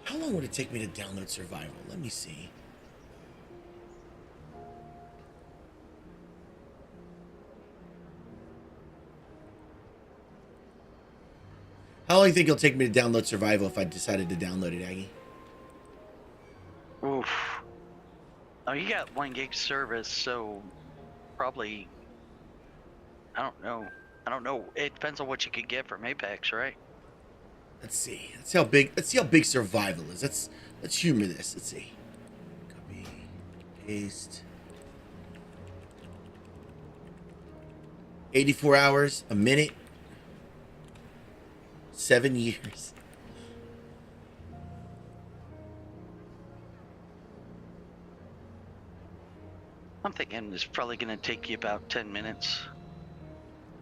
How long would it take me to download Survival? Let me see. How long do you think it'll take me to download Survival if I decided to download it, Aggie? Oof. Oh, you got 1 gig service, so probably. I don't know. It depends on what you could get from Apex, right? Let's see. Let's see how big Survival is. Let's humor this. Let's see. Copy, paste. 84 hours, a minute. 7 years. I'm thinking it's probably going to take you about 10 minutes.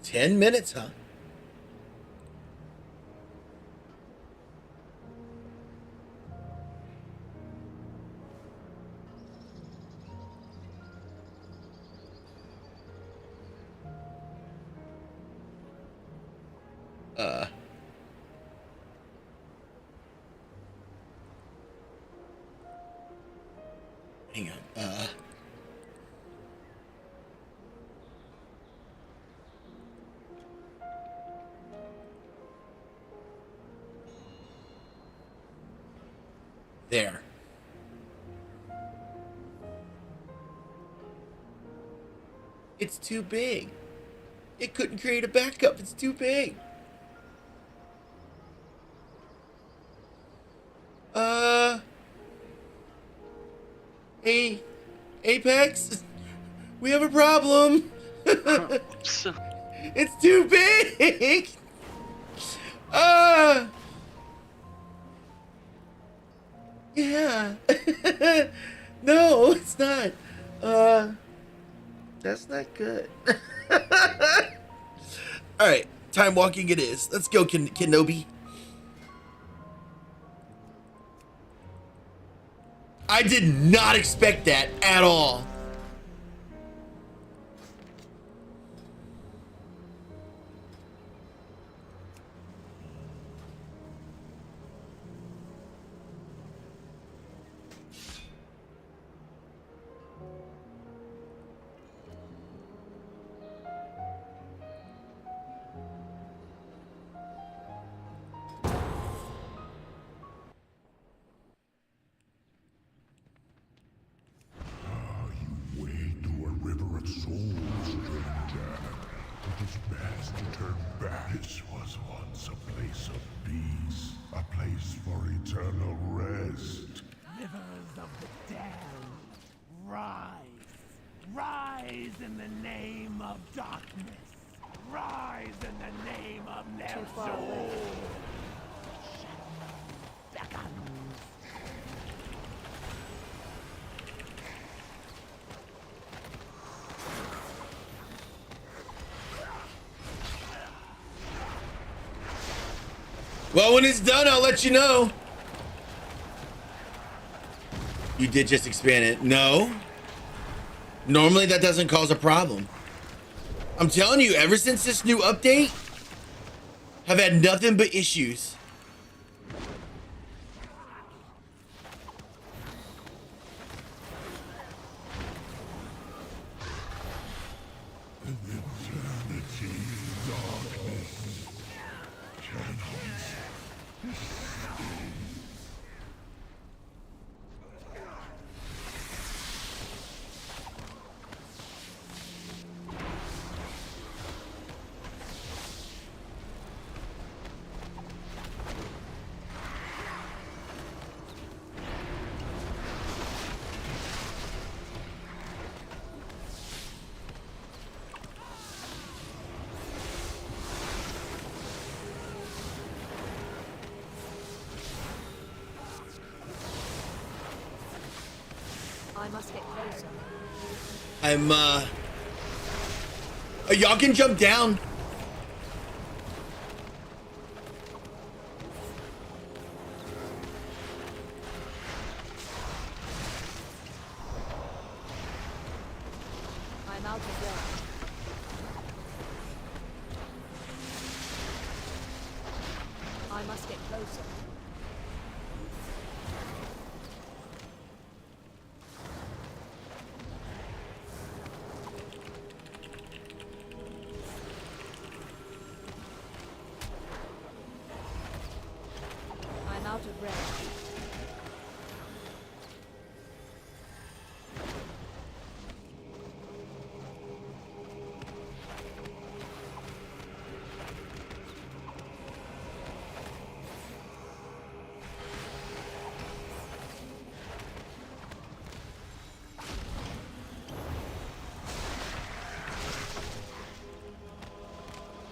10 minutes, huh? Hang on. There. It's too big. It couldn't create a backup. It's too big. Hey, Apex, we have a problem. It's too big. Yeah. No, it's not. That's not good. All right, time walking it is. Let's go, Kenobi. I did not expect that at all. A place for eternal rest. Rivers of the damned, rise. Rise in the name of darkness. Rise in the name of Nelson. Well, when it's done, I'll let you know. You did just expand it. No. Normally that doesn't cause a problem. I'm telling you, ever since this new update, I've had nothing but issues. I must get closer. Y'all can jump down. I'm out of breath. I must get closer. I'm out of breath.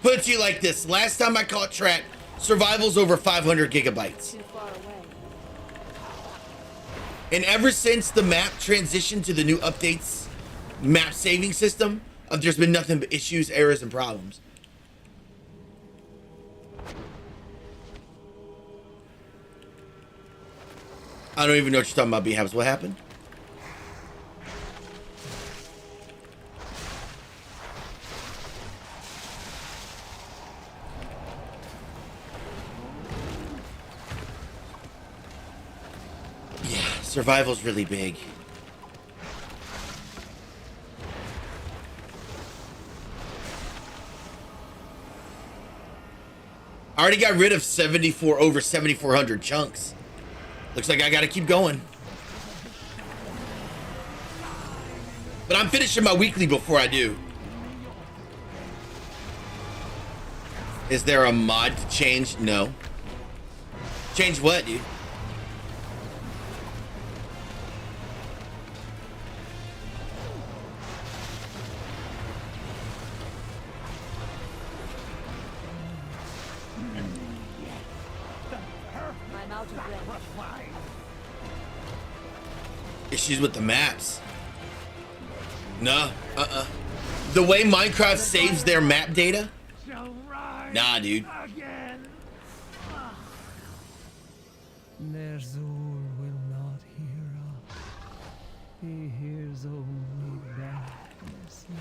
Put it to you like this. Last time I caught track, survival's over 500 gigabytes. Too far away. And ever since the map transitioned to the new updates, map saving system, there's been nothing but issues, errors, and problems. I don't even know what you're talking about, B-Habs. What happened? Survival's really big. I already got rid of over 7,400 chunks. Looks like I gotta keep going. But I'm finishing my weekly before I do. Is there a mod to change? No. Change what, dude? I'm out of breath. Issues with the maps. No, the way Minecraft saves their map data? Nah, dude. Ner'zhul will not hear us. He hears only darkness now.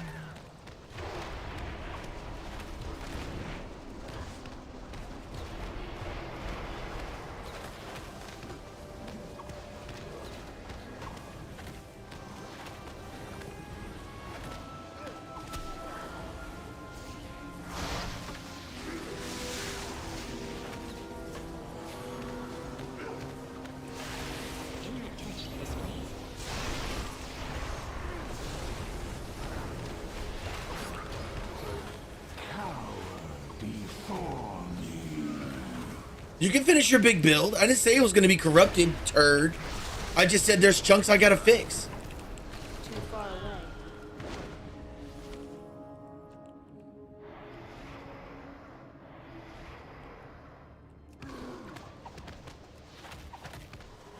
You can finish your big build. I didn't say it was going to be corrupted, turd. I just said there's chunks I got to fix. Too far away.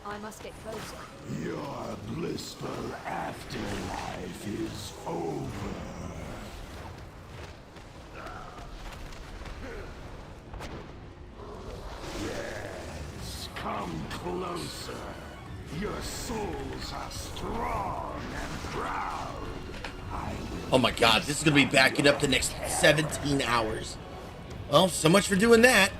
I must get closer. Your blissful afterlife is over. Yes, come closer. Your souls are strong and proud. Oh my god, this is going to be backing up the next 17 hours. Well, so much for doing that.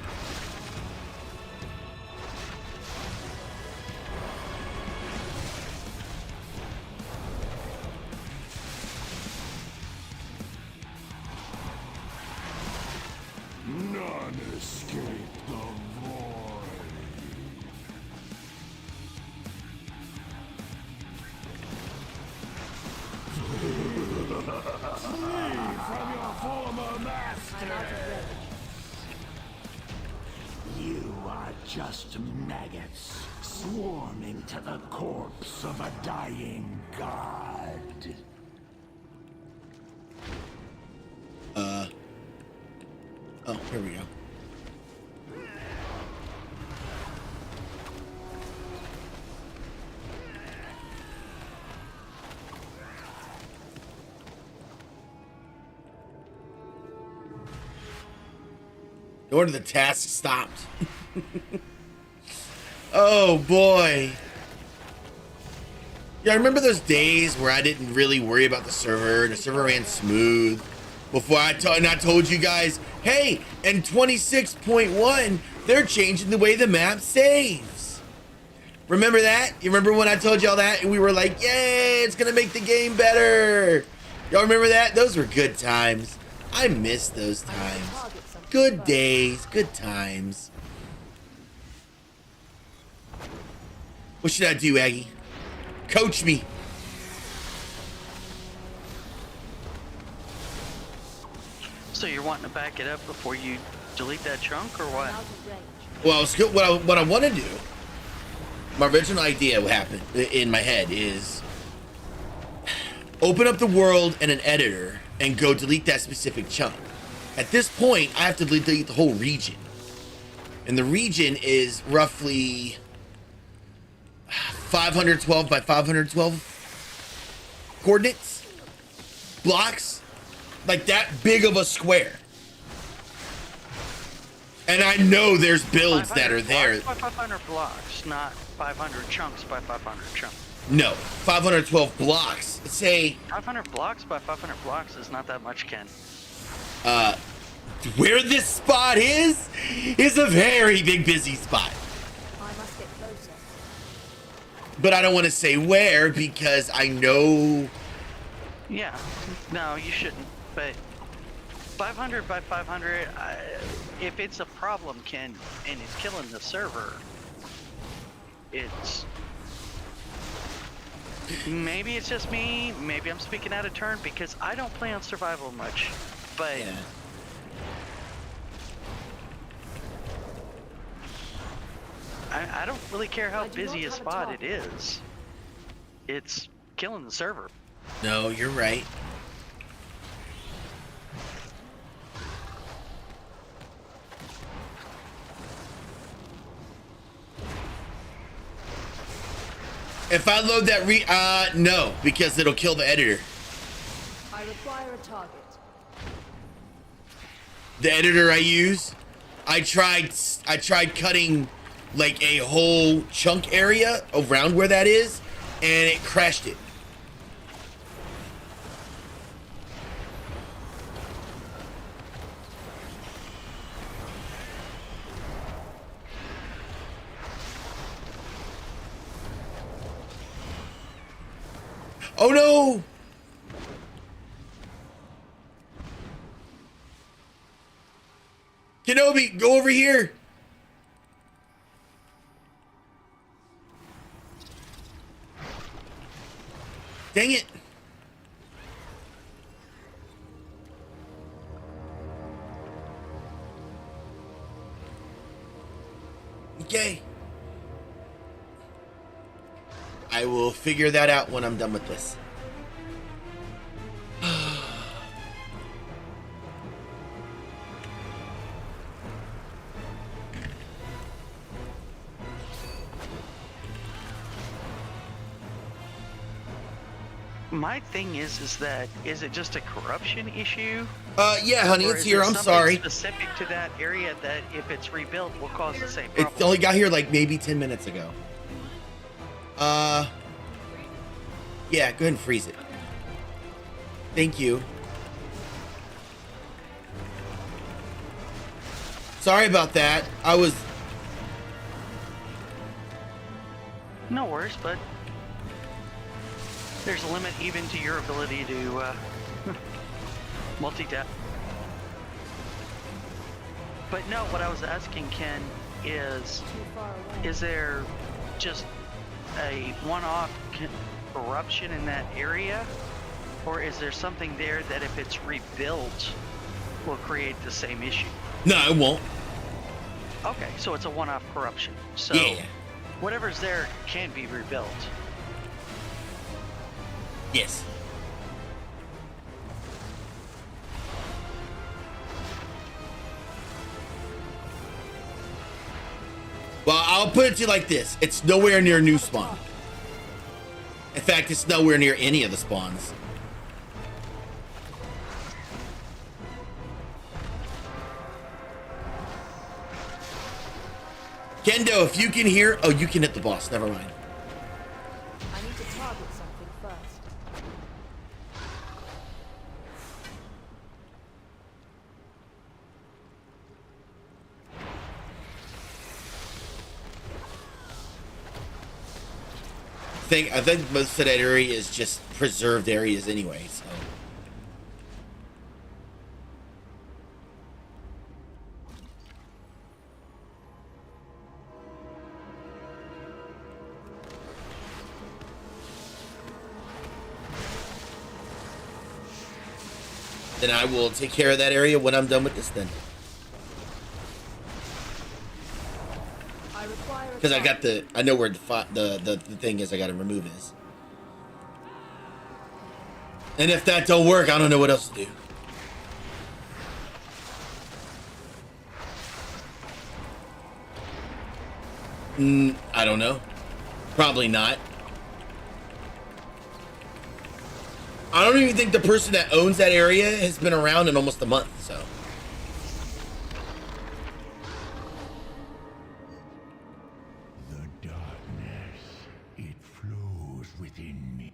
None escape the void. Flee from your former master. You are just maggots swarming to the corpse of a dying god. Oh, here we go. No wonder the task stopped. Oh boy. Yeah, I remember those days where I didn't really worry about the server. The server ran smooth. Before I told you guys, hey, in 26.1, they're changing the way the map saves. Remember that? You remember when I told y'all that? And we were like, yay, it's gonna make the game better. Y'all remember that? Those were good times. I miss those times. Good days, good times. What should I do, Aggie? Coach me. So you're wanting to back it up before you delete that chunk, or what? Well, what I want to do, my original idea what happened in my head is open up the world and an editor and go delete that specific chunk. At this point, I have to delete the whole region. And the region is roughly 512 by 512 coordinates, blocks. Like that big of a square. And I know there's builds that are there. 500 blocks, not 500 chunks by 500 chunks. No, 512 blocks. Say 500 blocks by 500 blocks is not that much, Ken. Where this spot is a very big busy spot. I must get closer. But I don't want to say where because I know. Yeah, no, you shouldn't. But 500 by 500, if it's a problem, Ken, and it's killing the server, it's... Maybe it's just me, maybe I'm speaking out of turn, because I don't play on survival much, but... Yeah. I don't really care how busy a spot it is. It's killing the server. No, you're right. If I load that no, because it'll kill the editor. I require a target. The editor I use, I tried cutting like a whole chunk area around where that is, and it crashed it. Oh no! Kenobi, go over here! Dang it! I will figure that out when I'm done with this. My thing is that is it just a corruption issue? Yeah, honey, Or it's is here. it I'm something sorry. specific to that area that if it's rebuilt will cause the same problem? It only got here like maybe 10 minutes ago. Yeah, go ahead and freeze it. Thank you. Sorry about that. I was... No worries, but there's a limit even to your ability to multitask. But no, what I was asking, Ken, is there just a one-off corruption in that area? Or is there something there that if it's rebuilt will create the same issue? No, it won't. Okay, so it's a one-off corruption. So Yeah. whatever's there can be rebuilt. Yes. Well, I'll put it to you like this. It's nowhere near new spawn. In fact, it's nowhere near any of the spawns. Kendo, if you can hear... Oh, you can hit the boss. Never mind. I need to target something first. I think most of that area is just preserved areas anyway, so... Then I will take care of that area when I'm done with this then. Because I got I know where the thing is I gotta remove is. And if that don't work, I don't know what else to do. I don't know. Probably not. I don't even think the person that owns that area has been around in almost a month, so. The darkness, it flows within me.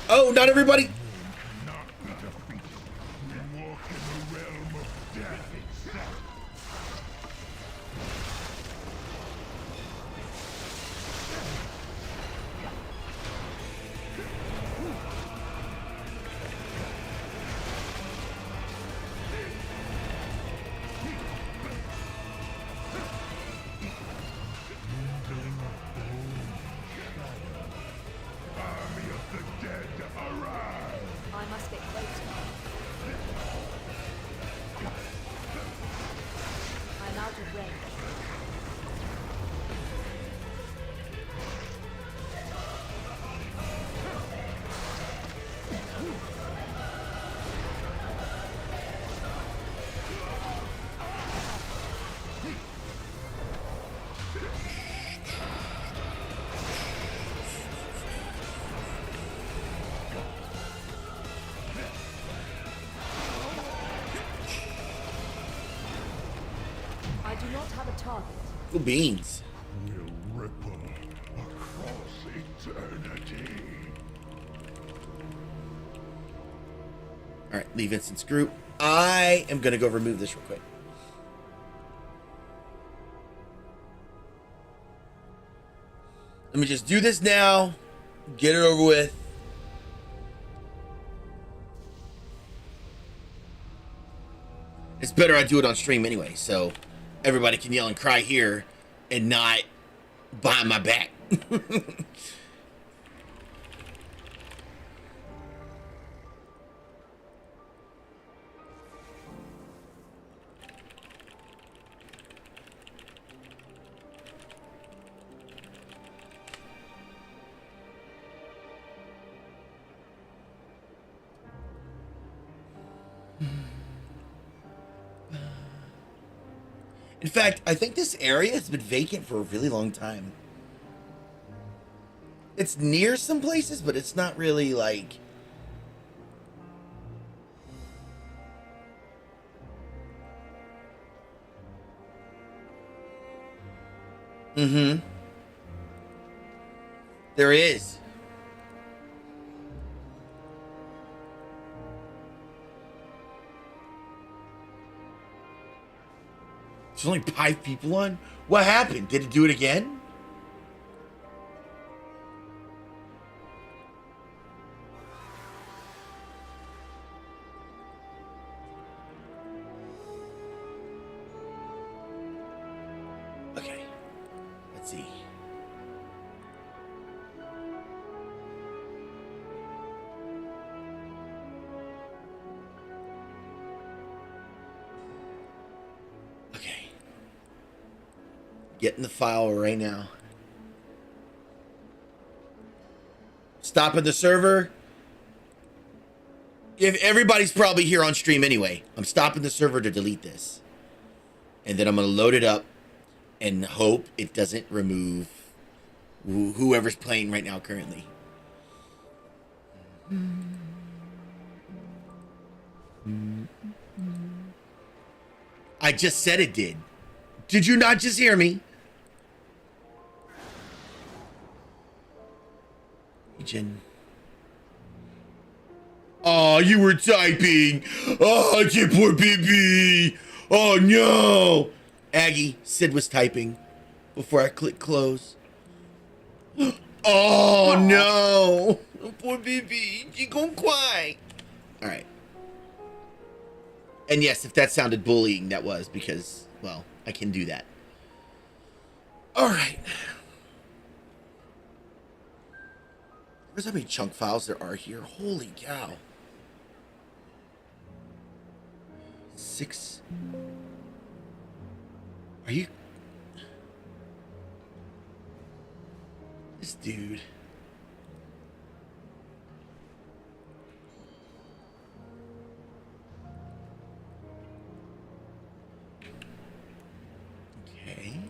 Oh, not everybody. I must get closer. I'm out of range. I do not have a target. Good beans. Will ripple across eternity. All right, leave instance group. I am gonna go remove this real quick. Let me just do this now. Get it over with. It's better I do it on stream anyway, so everybody can yell and cry here and not behind my back. In fact, I think this area has been vacant for a really long time. It's near some places, but it's not really like... Mm-hmm. There is. There's only 5 people on? What happened? Did it do it again? Okay. Let's see. Okay. Getting the file right now. Stopping the server. If everybody's probably here on stream anyway, I'm stopping the server to delete this. And then I'm going to load it up and hope it doesn't remove whoever's playing right now currently. I just said it did. Did you not just hear me? Jen. Oh, you were typing. Oh, poor baby. Oh, no. Aggie, Sid was typing before I click close. Oh, no. Poor baby. She gonna cry. All right. And yes, if that sounded bullying, that was because, well, I can do that. All right. There's how many chunk files there are here. Holy cow. 6. Are you... This dude... Okay.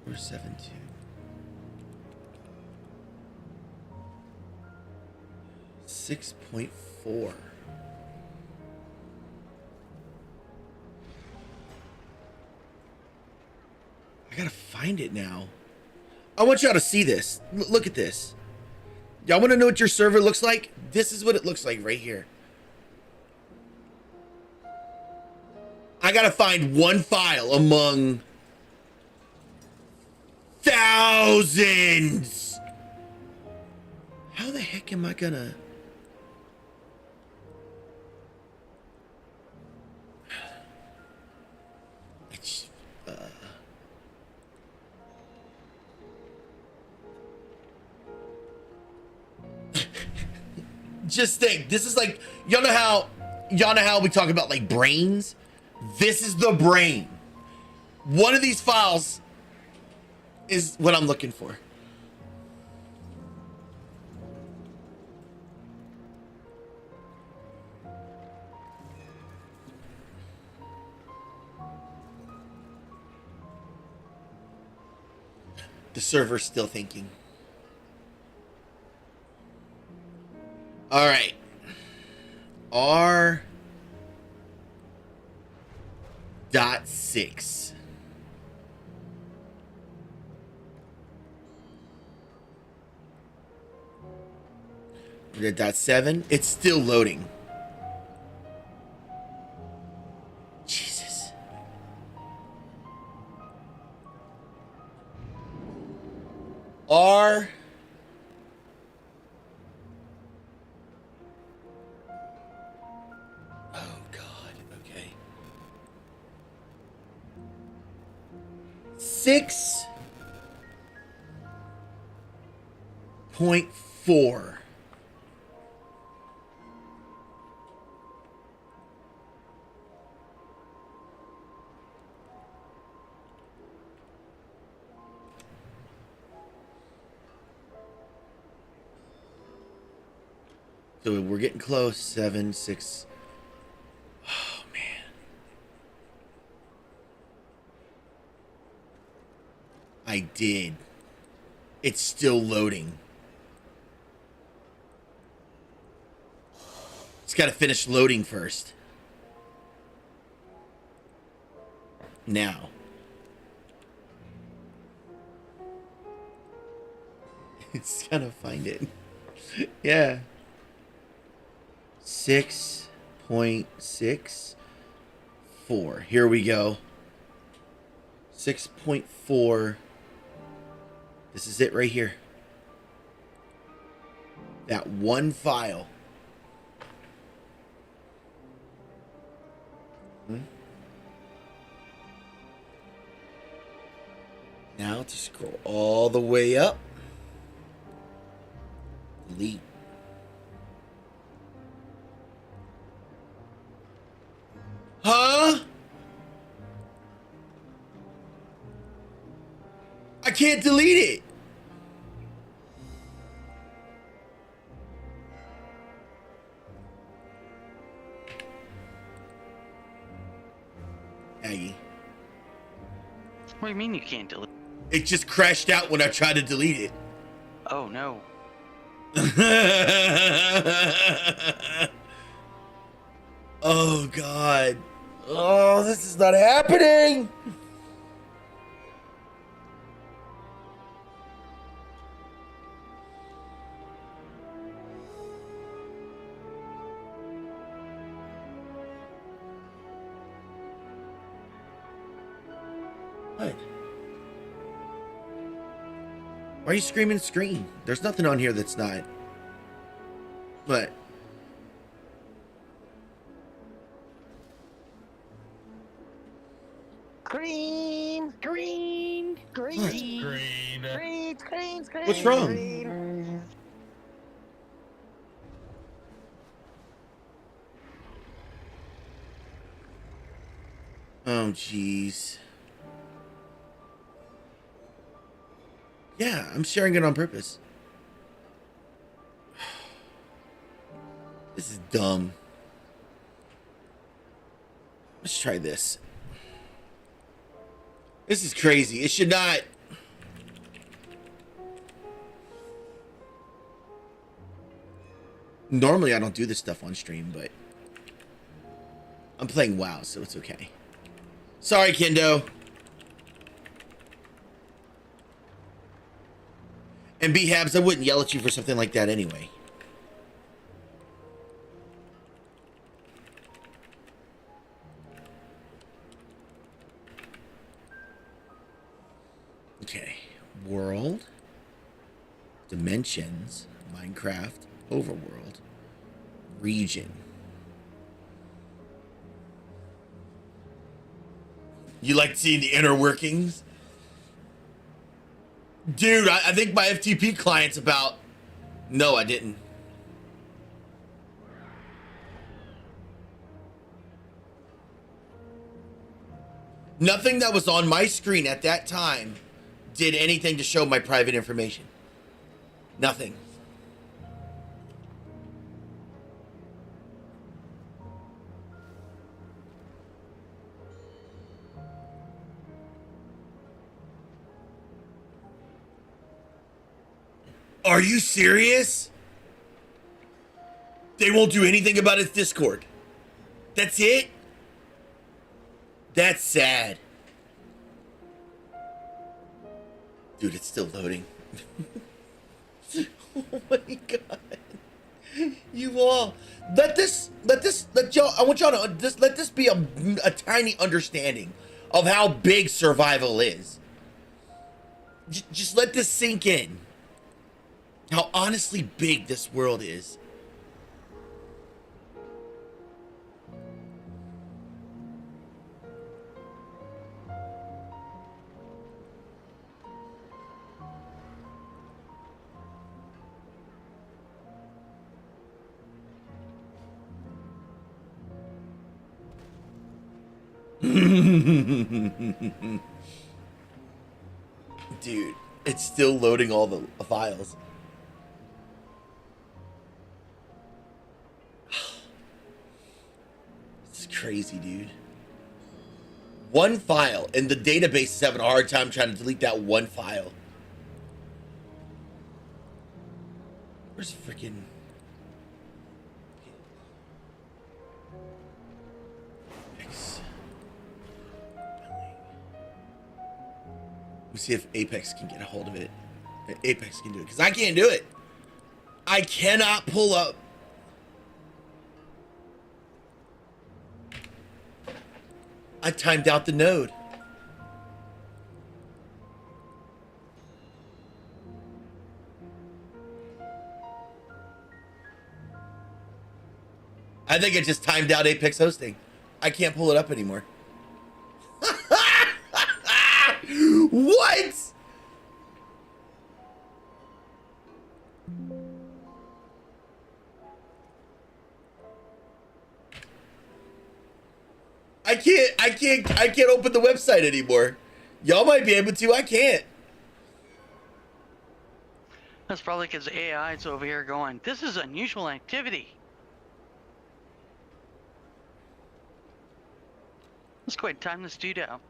We're 7-2. 6.4. I gotta find it now. I want y'all to see this. Look at this. Y'all want to know what your server looks like? This is what it looks like right here. I gotta find one file among thousands. How the heck am I gonna... Just think, this is like, y'all know how we talk about like brains? This is the brain. One of these files is what I'm looking for. The server's still thinking. All right. R.6. We're at .7. It's still loading. Jesus. R. Oh God. Okay. 6.4. So we're getting close. 7, 6. Oh, man. I did. It's still loading. It's got to finish loading first. Now. It's gonna find it. Yeah. 6.64. Here we go. 6.4. This is it right here. That one file. Now to scroll all the way up. Delete. Huh? I can't delete it. Aggie. What do you mean you can't delete? It just crashed out when I tried to delete it. Oh no. Oh God. Oh, this is not happening. What? Why are you screaming scream? There's nothing on here that's not. What? Green, green, green, What? green, green, green. What's wrong? Green. Oh, jeez. Yeah, I'm sharing it on purpose. This is dumb. Let's try this. This is crazy. It should not. Normally, I don't do this stuff on stream, but I'm playing WoW, so it's okay. Sorry, Kendo. And B-Habs, I wouldn't yell at you for something like that anyway. Okay. World. Dimensions. Minecraft. Overworld. Region. You like seeing the inner workings? Dude, I think my FTP client's about... No, I didn't. Nothing that was on my screen at that time did anything to show my private information. Nothing. Are you serious? They won't do anything about his Discord. That's it? That's sad. Dude, it's still loading. Oh my God. You all. Let y'all, I want y'all to, let this be a tiny understanding of how big survival is. Just let this sink in. How honestly big this world is. Dude, it's still loading all the files. It's crazy, dude. One file, and the database is having a hard time trying to delete that one file. Where's freaking... Apex. Let me see if Apex can get a hold of it. Apex can do it, because I can't do it. I cannot pull up. I timed out the node. I think I just timed out Apex hosting. I can't pull it up anymore. What? I can't open the website anymore. Y'all might be able to, I can't. That's probably because AI's over here going, this is unusual activity. Let's go ahead and time this dude out.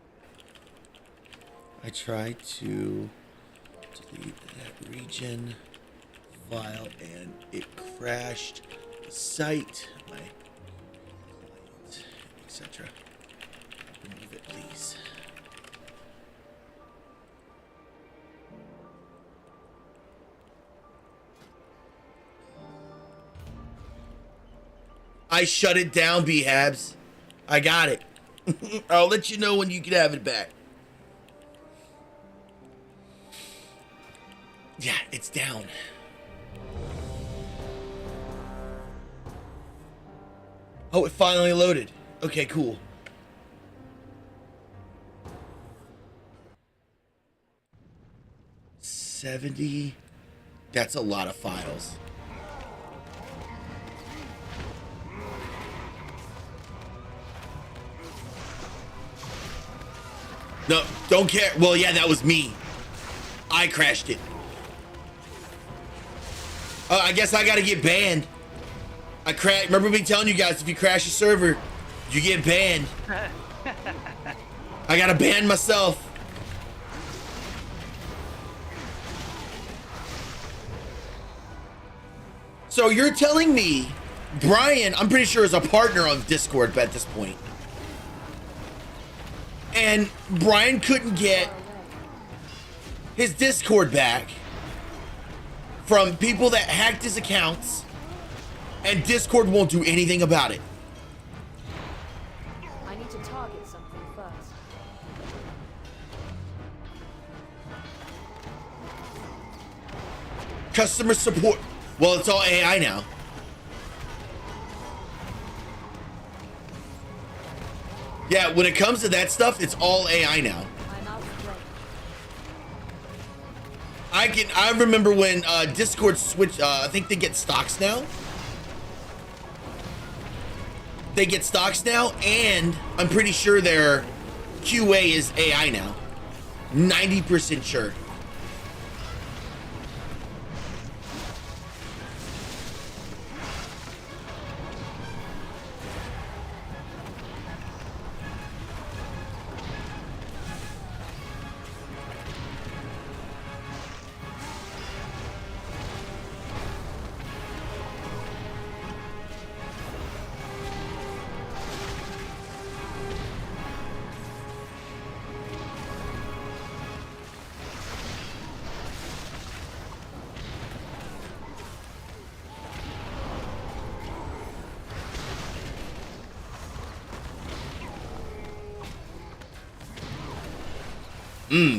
I tried to delete that region file and it crashed the site, my client, etc. Remove it, please. I shut it down, B-Habs. I got it. I'll let you know when you can have it back. Yeah, it's down. Oh, it finally loaded. Okay, cool. $70. That's a lot of files. No, don't care. Well, yeah, that was me. I crashed it. I guess I gotta get banned. Remember me telling you guys, if you crash a server, you get banned. I gotta ban myself. So you're telling me, Brian, I'm pretty sure is a partner of Discord at this point. And Brian couldn't get his Discord back from people that hacked his accounts, and Discord won't do anything about it. I need to target something first. Customer support. Well, it's all AI now. Yeah, when it comes to that stuff, it's all AI now. I remember when Discord switched, I think they get stocks now. They get stocks now, and I'm pretty sure their QA is AI now. 90% sure.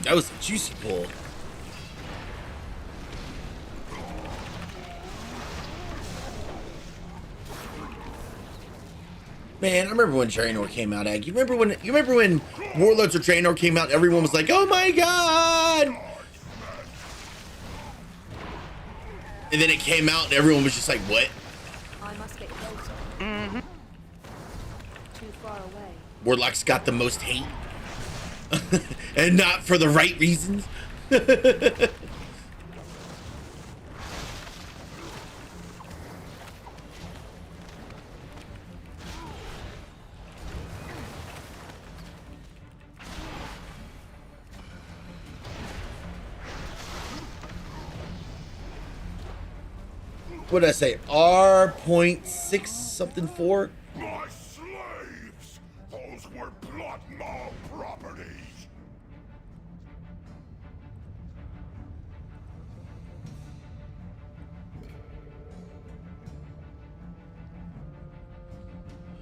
That was a juicy pull. Man, I remember when Draenor came out, Ag. You remember when Warlords of Draenor came out, everyone was like, "Oh my god!" And then it came out and everyone was just like, "What?" I must get closer. Mm-hmm. Too far away. Warlock's got the most hate. And not for the right reasons. what did I say? R.6 something 4. My slaves! Those were plotting our properties!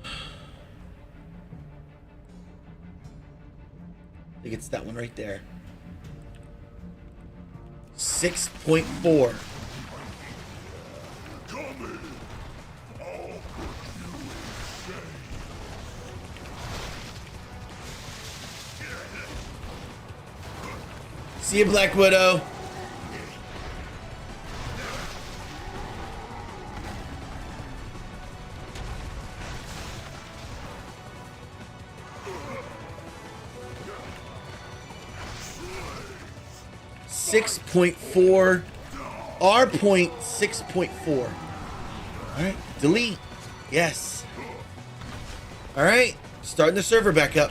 I think it's that one right there. 6.4. See you, Black Widow. .4 R.6.4. All right, delete. Yes. All right, starting the server back up.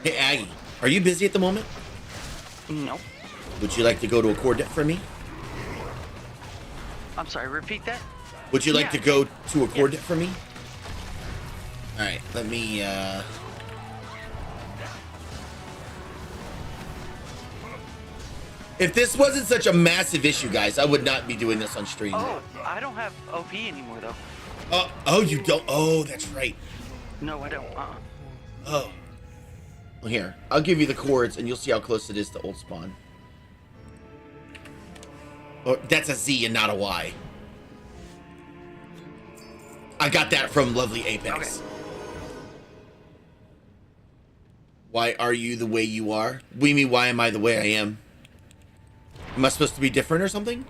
Hey Aggie, are you busy at the moment? No. Would you like to go to a coordinate for me? I'm sorry, repeat that? Would you like to go to a coordinate for me? All right, let me, If this wasn't such a massive issue, guys, I would not be doing this on stream. Oh, I don't have OP anymore, though. Oh, you don't? Oh, that's right. No, I don't. Oh. Well, here, I'll give you the chords, and you'll see how close it is to old spawn. Oh, that's a Z and not a Y. I got that from Lovely Apex. Okay. Why are you the way you are? What do you mean, why am I the way I am? Am I supposed to be different or something?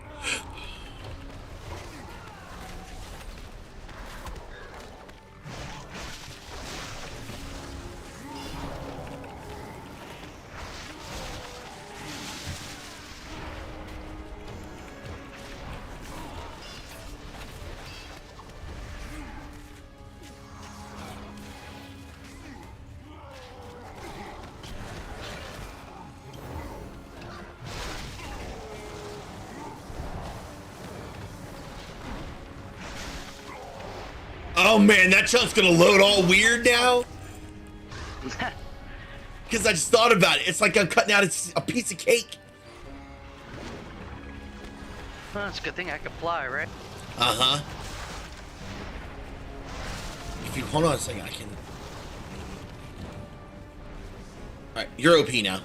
Oh man, that chunk's gonna load all weird now. Because I just thought about it. It's like I'm cutting out a piece of cake. Well, it's a good thing I can fly, right? Uh-huh. If you hold on a second, I can. Alright, you're OP now.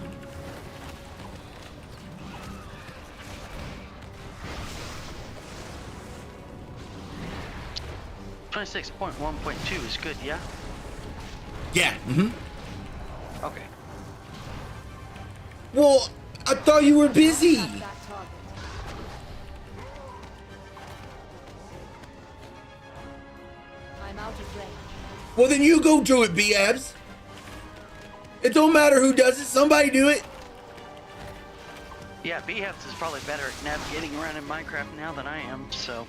.1.2 is good, yeah? Yeah, mm-hmm. Okay. Well, I thought you were busy. I'm out of range. Well, then you go do it, B-Abs. It don't matter who does it. Somebody do it. Yeah, BHAPS is probably better at navigating around in Minecraft now than I am, so.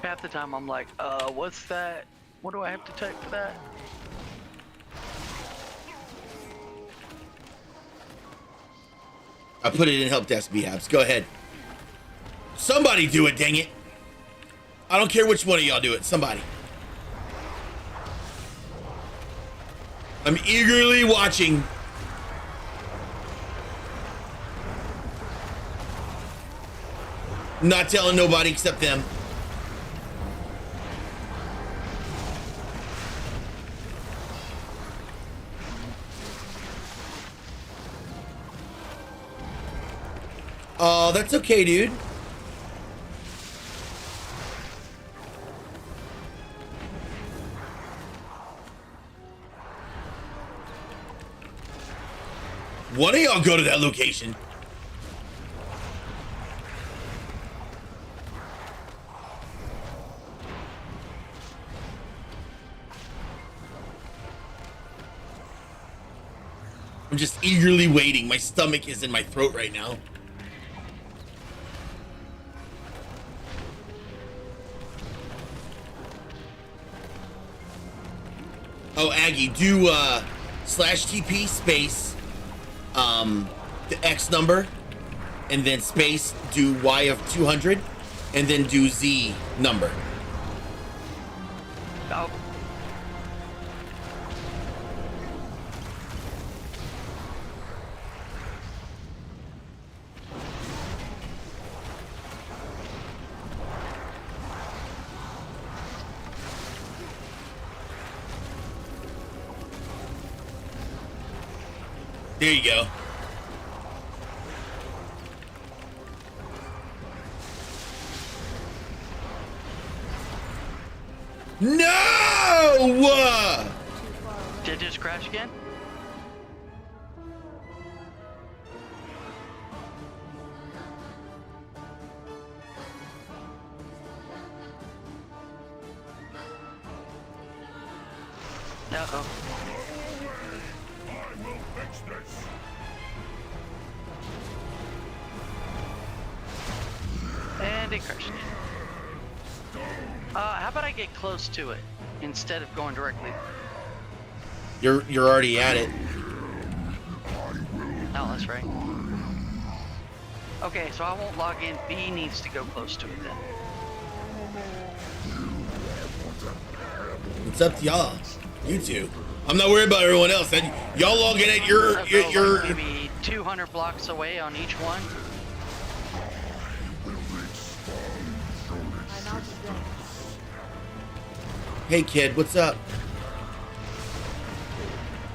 Half the time I'm like, what's that? What do I have to type for that? I put it in help desk, B-Abs. Go ahead. Somebody do it, dang it. I don't care which one of y'all do it. Somebody. I'm eagerly watching. Not telling nobody except them. Oh, that's okay, dude. One of y'all go to that location. I'm just eagerly waiting. My stomach is in my throat right now. Oh, Aggie, do /TP space the X number, and then space do Y of 200, and then do Z number. Oh. There you go. No! Did it just crash again? Uh-oh. I will fix this. And it crashed. How about I get close to it instead of going directly? You're already at it. Oh, that's right. Okay, so I won't log in. B needs to go close to it then. It's up to y'all. You two. I'm not worried about everyone else. Y'all log in at your Like maybe 200 blocks away on each one. Hey kid, what's up?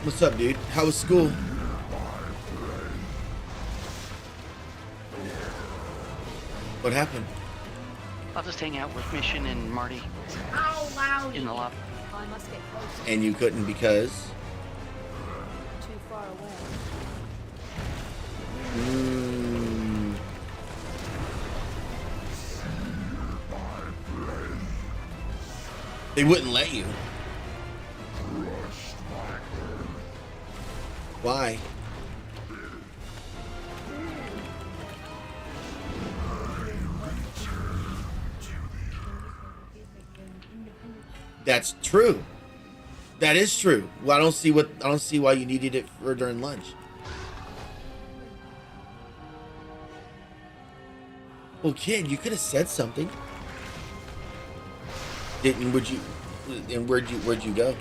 What's up, dude? How was school? What happened? I'll just hang out with Mission and Marty in the lobby. I must get closer. And you couldn't because? Too far away. They wouldn't let you. Why? That's true. That is true. Well, I don't see why you needed it for during lunch. Well, kid, you could have said something. Where'd you go?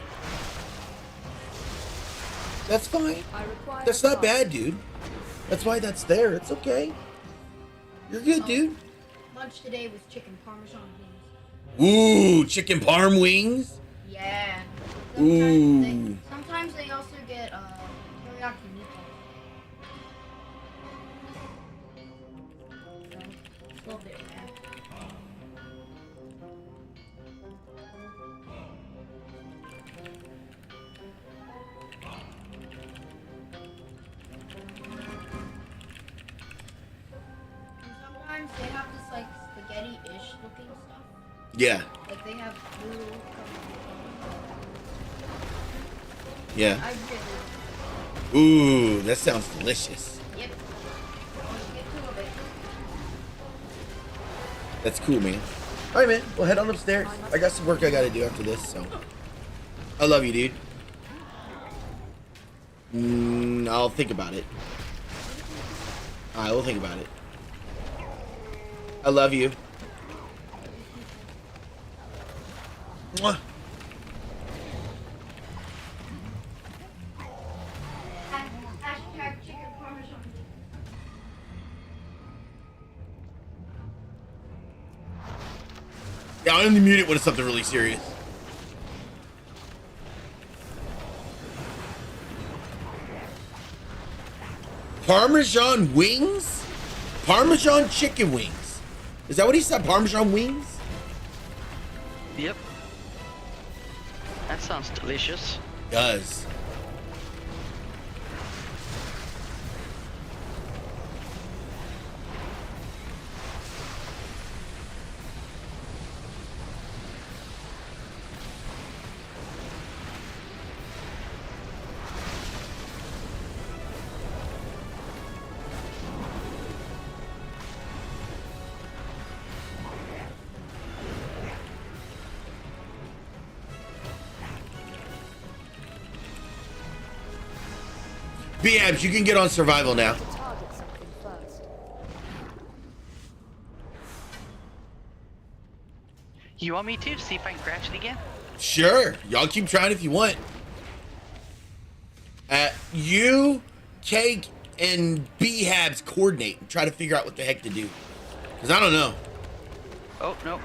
That's fine. That's not bad, dude. That's why that's there. It's okay. You're good, dude. Lunch today was chicken parmesan wings. Ooh, chicken parm wings? Yeah. Ooh. Sometimes they also get teriyaki meatballs. It's a little bit rare. Sometimes they have this like spaghetti-ish looking stuff. Yeah. Like they have blue. Yeah. Ooh, that sounds delicious. Yep. That's cool, man. All right, man. Well, head on upstairs. I got some work I got to do after this, so. I love you, dude. I'll think about it. I will think about it. I love you. Mwah. Hashtag chicken parmesan. Yeah, I only mute it when it's something really serious. Parmesan wings? Parmesan chicken wings. Is that what he said? Parmesan wings? Yep. That sounds delicious. Does. B-Abs, you can get on survival now. To target something first. You want me to see if I can crash it again? Sure. Y'all keep trying if you want. You, Cake, and B-Habs coordinate and try to figure out what the heck to do. Because I don't know. Oh, no.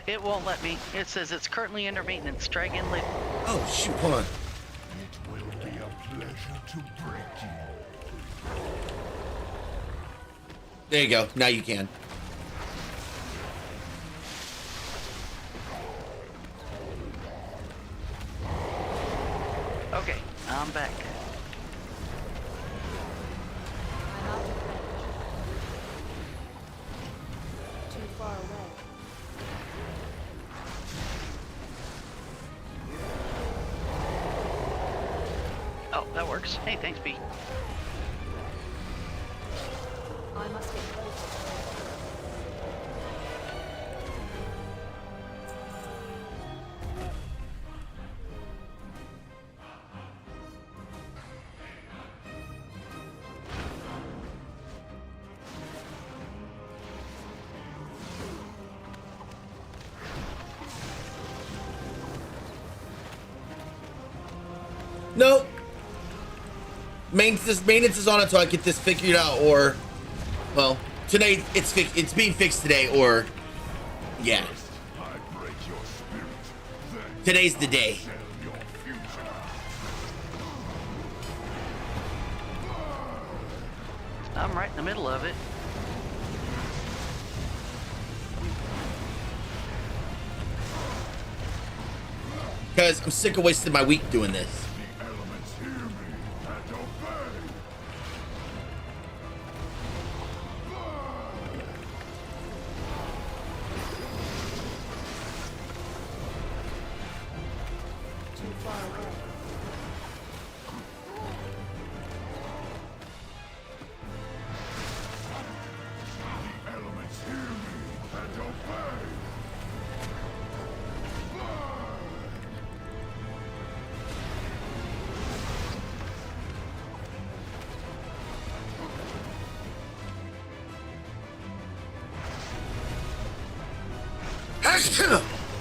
It won't let me. It says it's currently under maintenance. Try again later. Oh, shoot. Hold on. It will be a pleasure to break you. There you go. Now you can. Okay, I'm back. I'm out of range. Too far away. Oh, that works. Hey, thanks, B. I must get closer. No. Maintenance is on until I get this figured out, or, well, today it's being fixed today, or, yeah. Today's the day. I'm right in the middle of it. Because I'm sick of wasting my week doing this.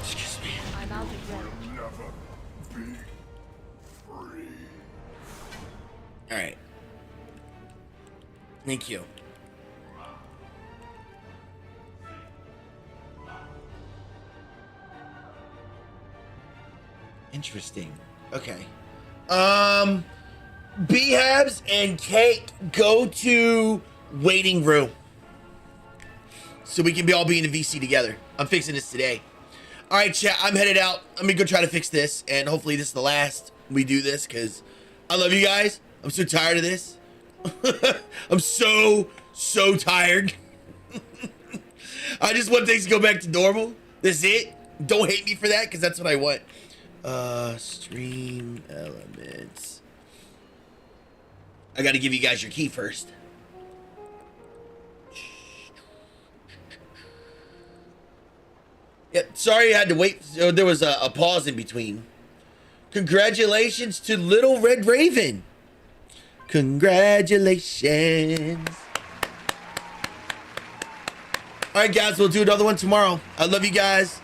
Excuse me. I'm out of range. All right. Thank you. Interesting. Okay. B-Habs and Cake, go to waiting room so we can all be in the VC together. I'm fixing this today. All right, chat, I'm headed out. I'm gonna go try to fix this, and hopefully this is the last we do this, because I love you guys. I'm so tired of this. I'm so tired. I just want things to go back to normal. That's it. Don't hate me for that, because that's what I want. Stream elements. I got to give you guys your key first. Yep, sorry I had to wait. There was a pause in between. Congratulations to Little Red Raven. Congratulations. All right, guys, we'll do another one tomorrow. I love you guys.